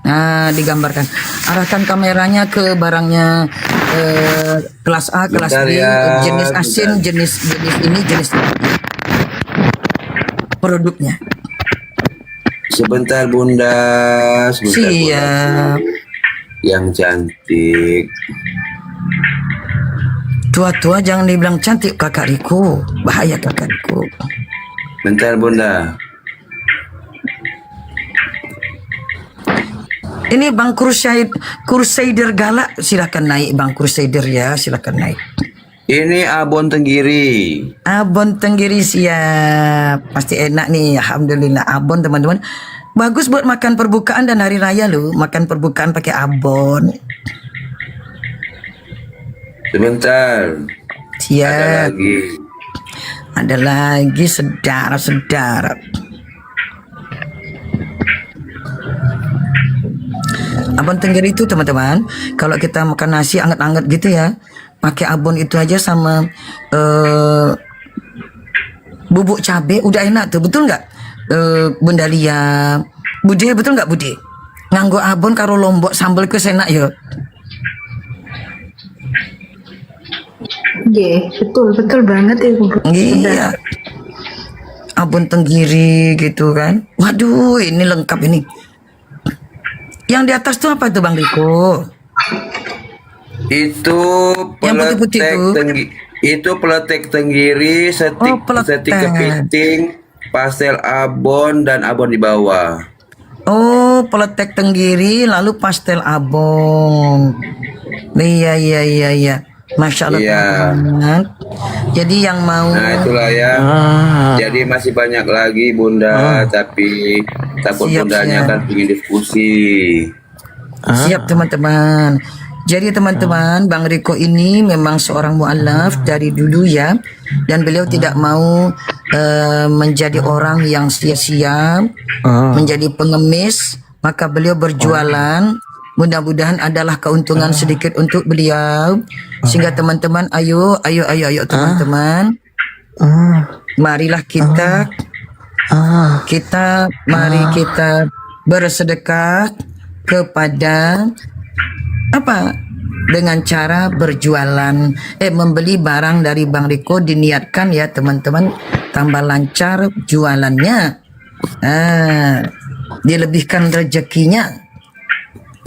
Nah, digambarkan. Arahkan kameranya ke barangnya, kelas A, kelas Bentar B, ya, jenis asin, jenis ini, jenis produknya. Sebentar Bunda, Siap. Yang cantik. Tua-tua jangan dibilang cantik Kakak Riko, bahaya Kakak Riko. Bentar Bunda. Ini Bang Crusader Galak, silakan naik Bang Crusader ya, silakan naik. Ini abon tenggiri. Abon tenggiri siap, pasti enak nih, alhamdulillah abon teman-teman. Bagus buat makan perbukaan dan hari raya loh, makan perbukaan pakai abon. Sebentar. Siap. Ada lagi. Ada lagi saudara-saudara. Abon tenggiri itu teman-teman, kalau kita makan nasi anget-anget gitu ya, pakai abon itu aja sama bubuk cabe udah enak tuh, betul nggak? Bunda Lia, Bude, betul nggak Bude? Nganggo abon karo lombok sambal ke senak ya. Betul banget ya. Iya. Abon tenggiri gitu kan. Waduh, ini lengkap ini. Yang di atas tuh apa tuh Bang Riko? Itu peletek tenggiri. Itu peletek tenggiri, setik kepiting, pastel abon dan abon di bawah. Oh, peletek tenggiri lalu pastel abon. Iya. Masya Allah. Iya. Teman-teman. Jadi yang mau. Nah itulah ya. Jadi masih banyak lagi Bunda, tapi takut Bundanya kan ingin diskusi. Siap teman-teman. Jadi teman-teman, Bang Riko ini memang seorang mu'alaf dari dulu ya, dan beliau tidak mau menjadi orang yang sia-sia, menjadi pengemis, maka beliau berjualan. Mudah-mudahan adalah keuntungan sedikit untuk beliau, sehingga teman-teman ayo teman-teman, marilah kita mari kita bersedekah kepada apa, dengan cara berjualan, membeli barang dari Bang Riko, diniatkan ya teman-teman, tambah lancar jualannya, dilebihkan rezekinya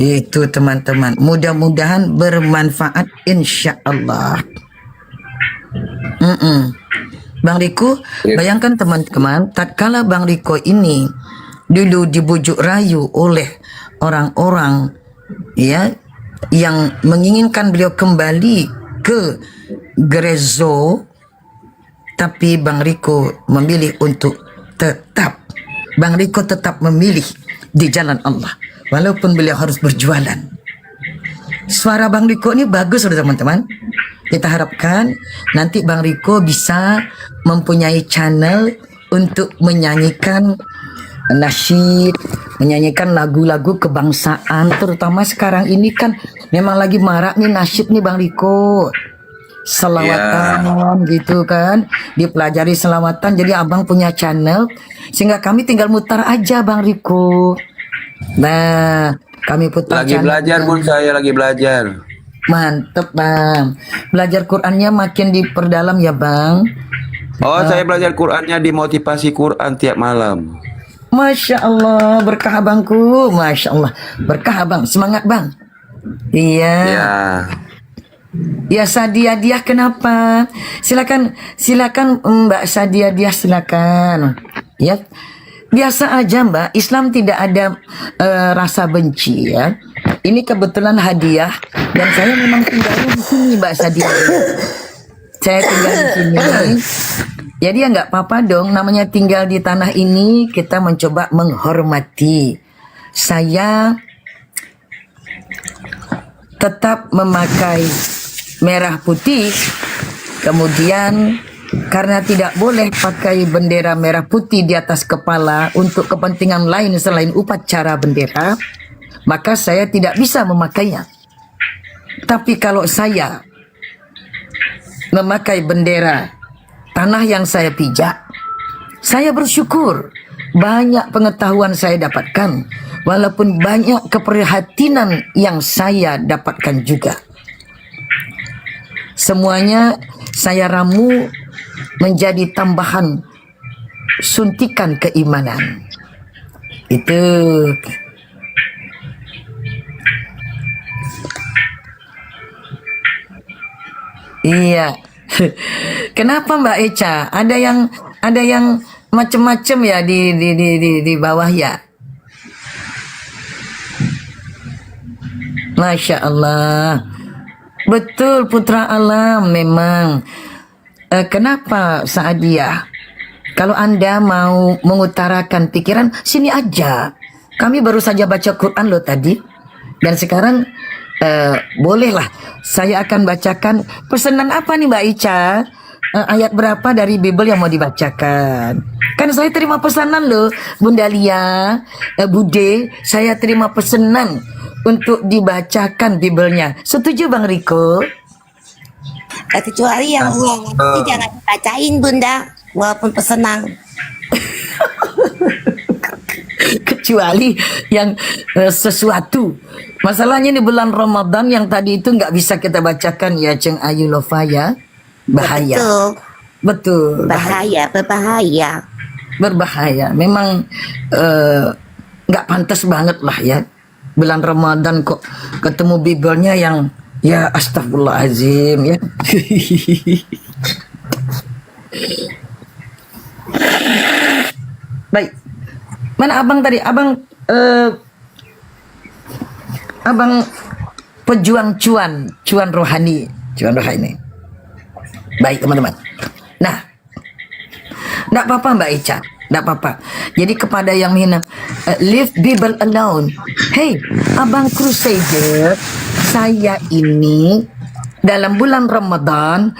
Itu teman-teman, mudah-mudahan bermanfaat insya Allah. Bang Riko, bayangkan teman-teman, tatkala Bang Riko ini dulu dibujuk rayu oleh orang-orang ya yang menginginkan beliau kembali ke gerezo, tapi Bang Riko memilih untuk tetap, Bang Riko tetap memilih di jalan Allah walaupun beliau harus berjualan. Suara Bang Riko ini bagus loh teman-teman. Kita harapkan nanti Bang Riko bisa mempunyai channel untuk menyanyikan nasyid, menyanyikan lagu-lagu kebangsaan, terutama sekarang ini kan memang lagi marak nih nasyid nih Bang Riko. Selawatan gitu kan, dipelajari selawatan. Jadi abang punya channel sehingga kami tinggal mutar aja Bang Riko. Nah, kami putar Lagi channel. belajar Bun, saya lagi belajar. Mantep Bang. Belajar Qurannya makin diperdalam ya Bang. Oh, saya belajar Qurannya di motivasi Quran tiap malam. Masya Allah, berkah abangku. Masya Allah, berkah abang. Semangat Bang. Iya. Ya. Ya Sadia Diah, kenapa? Silakan Mbak Sadia Diah, silakan. Ya, biasa aja Mbak. Islam tidak ada rasa benci ya. Ini kebetulan hadiah dan saya memang tinggalnya di sini Mbak Sadia Diah. Saya tinggal di sini. Jadi ya nggak apa-apa dong. Namanya tinggal di tanah ini, kita mencoba menghormati. Saya tetap memakai merah putih, kemudian karena tidak boleh pakai bendera merah putih di atas kepala untuk kepentingan lain selain upacara bendera, maka saya tidak bisa memakainya. Tapi kalau saya memakai bendera tanah yang saya pijak, saya bersyukur. Banyak pengetahuan saya dapatkan, walaupun banyak keprihatinan yang saya dapatkan juga. Semuanya saya ramu menjadi tambahan suntikan keimanan. Itu. Iya. Kenapa Mbak Eca? Ada yang macem-macem ya di bawah ya. Masya Allah. Betul putra alam memang. Kenapa Saadiah? Kalau Anda mau mengutarakan pikiran, sini aja. Kami baru saja baca Quran loh tadi. Dan sekarang bolehlah saya akan bacakan pesanan apa nih Mbak Ica? Ayat berapa dari Bible yang mau dibacakan? Kan saya terima pesanan loh Bunda Lia, Bude, saya terima pesanan untuk dibacakan Bible-nya. Setuju Bang Riko? Kecuali yang nanti jangan dibacain Bunda, walaupun pesenang. Kecuali yang sesuatu. Masalahnya di bulan Ramadan yang tadi itu nggak bisa kita bacakan ya Ceng Ayu Lova ya. Bahaya. Betul. Bahaya, berbahaya. Berbahaya. Memang nggak pantas banget lah ya. Bulan Ramadan kok ketemu Bible-nya yang ya astagfirullahaladzim ya. Baik. Mana abang tadi? Abang pejuang cuan rohani. Baik teman-teman. Nah, enggak apa-apa Mbak Ica, enggak apa-apa. Jadi kepada yang hina, leave Bible alone. Hey, abang Crusader, saya ini dalam bulan Ramadan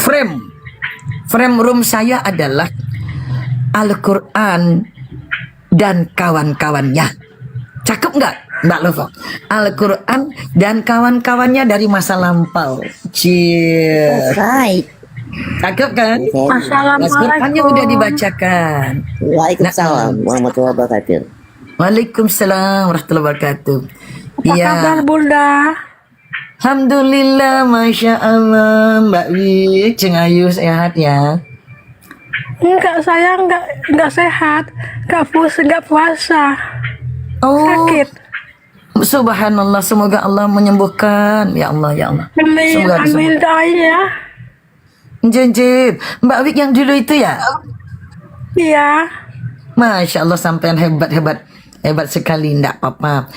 frame room saya adalah Al-Quran dan kawan-kawannya. Cakep nggak Mbak Lovo? Al-Quran dan kawan-kawannya dari masa lampau. Cheers. Right. Cakep kan? Al-Qurannya udah dibacakan. Waalaikumsalam warahmatullahi wabarakatuh. Waalaikumsalam warahmatullahi wabarakatuh. Apa kabar Bunda? Alhamdulillah, Masya Allah Mbak Wik, Ceng Ayu sehat ya? Enggak, saya enggak sehat, enggak puasa. Oh. Sakit. Subhanallah, semoga Allah menyembuhkan. Ya Allah, ya Allah. Amin, Semoga amin disembuhkan. doain ya. Jenjib, Mbak Wik yang dulu itu ya? Iya. Masya Allah, sampean hebat sekali, ndak apa-apa.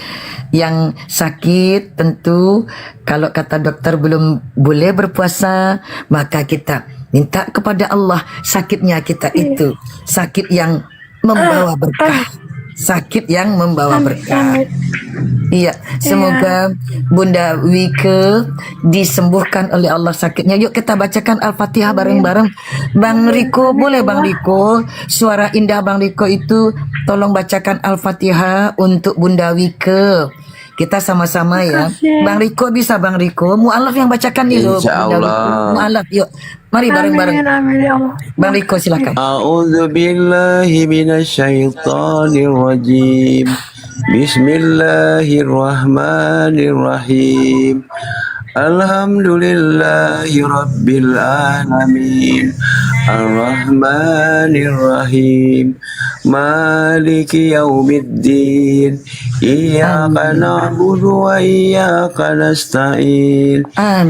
Yang sakit tentu kalau kata dokter belum boleh berpuasa, maka kita minta kepada Allah sakitnya kita itu sakit yang membawa berkah, sakit yang membawa berkah. Iya, semoga Bunda Wike disembuhkan oleh Allah sakitnya. Yuk kita bacakan Al-Fatihah bareng-bareng. Bang Riko, boleh Bang Riko? Suara indah Bang Riko itu tolong bacakan Al-Fatihah untuk Bunda Wike. Kita sama-sama ya. Bang Riko bisa Bang Riko? Mu'alaf yang bacakan nih loh. Insya Bunda Wike. Allah. Mu'alaf yuk. Mari bareng-bareng. Amin, amin ya Allah. Bang Riko silakan. A'udzu billahi minasyaitonir rajim. Bismillahirrahmanirrahim. Alhamdulillahi rabbil alamin. Ar-Rahmanir-Rahim. Maliki yaumiddin. Iyyaka na'budu wa iyyaka nasta'in.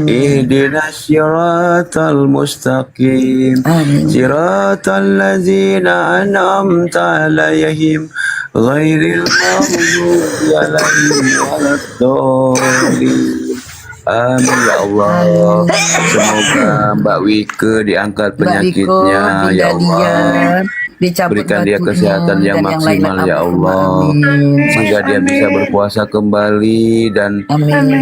Ihdinas siratal mustaqim. Siratal ladzina an'amta 'alaihim ghairil maghdubi 'alaihim waladdallin. Amin ya Allah. Semoga Mbak Wike diangkat penyakitnya ya Allah. Berikan dia kesehatan yang maksimal ya Allah. Sehingga dia bisa berpuasa kembali dan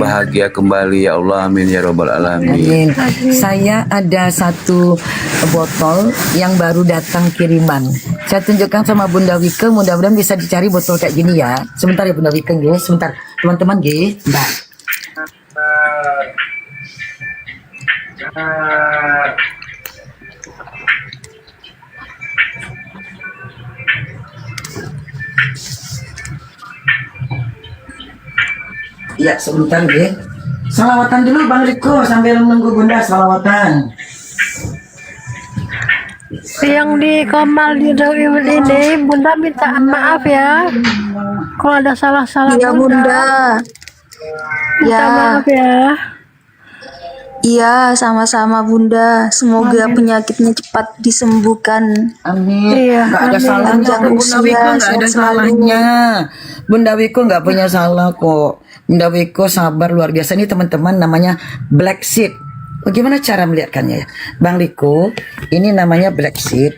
bahagia kembali ya Allah. Amin ya Rabbal Alamin. Amin. Saya ada satu botol yang baru datang kiriman. Saya tunjukkan sama Bunda Wike, mudah-mudahan bisa dicari botol kayak gini ya. Sebentar ya Bunda Wike, nggih. Sebentar. Teman-teman nggih. Mbak. Iya, sebentar nggih. Salawatan dulu Bang Riko sambil menunggu Bunda salawatan. Yang di Kamal di Dawiwil ini, Bunda minta maaf ya. Kalau ada salah-salah Iya, Bunda. Minta Ya. maaf ya. Iya, sama-sama Bunda. Semoga penyakitnya cepat disembuhkan. Amin. Iya, Nggak ada amin. salahnya Panjang kok, Bunda usia, Wiko nggak ada sehat selalu. salahnya. Bunda Wiko nggak punya salah kok. Bunda Wiko sabar luar biasa. Ini teman-teman namanya black seed. Bagaimana cara melihatkannya ya? Bang Riko, ini namanya black seed.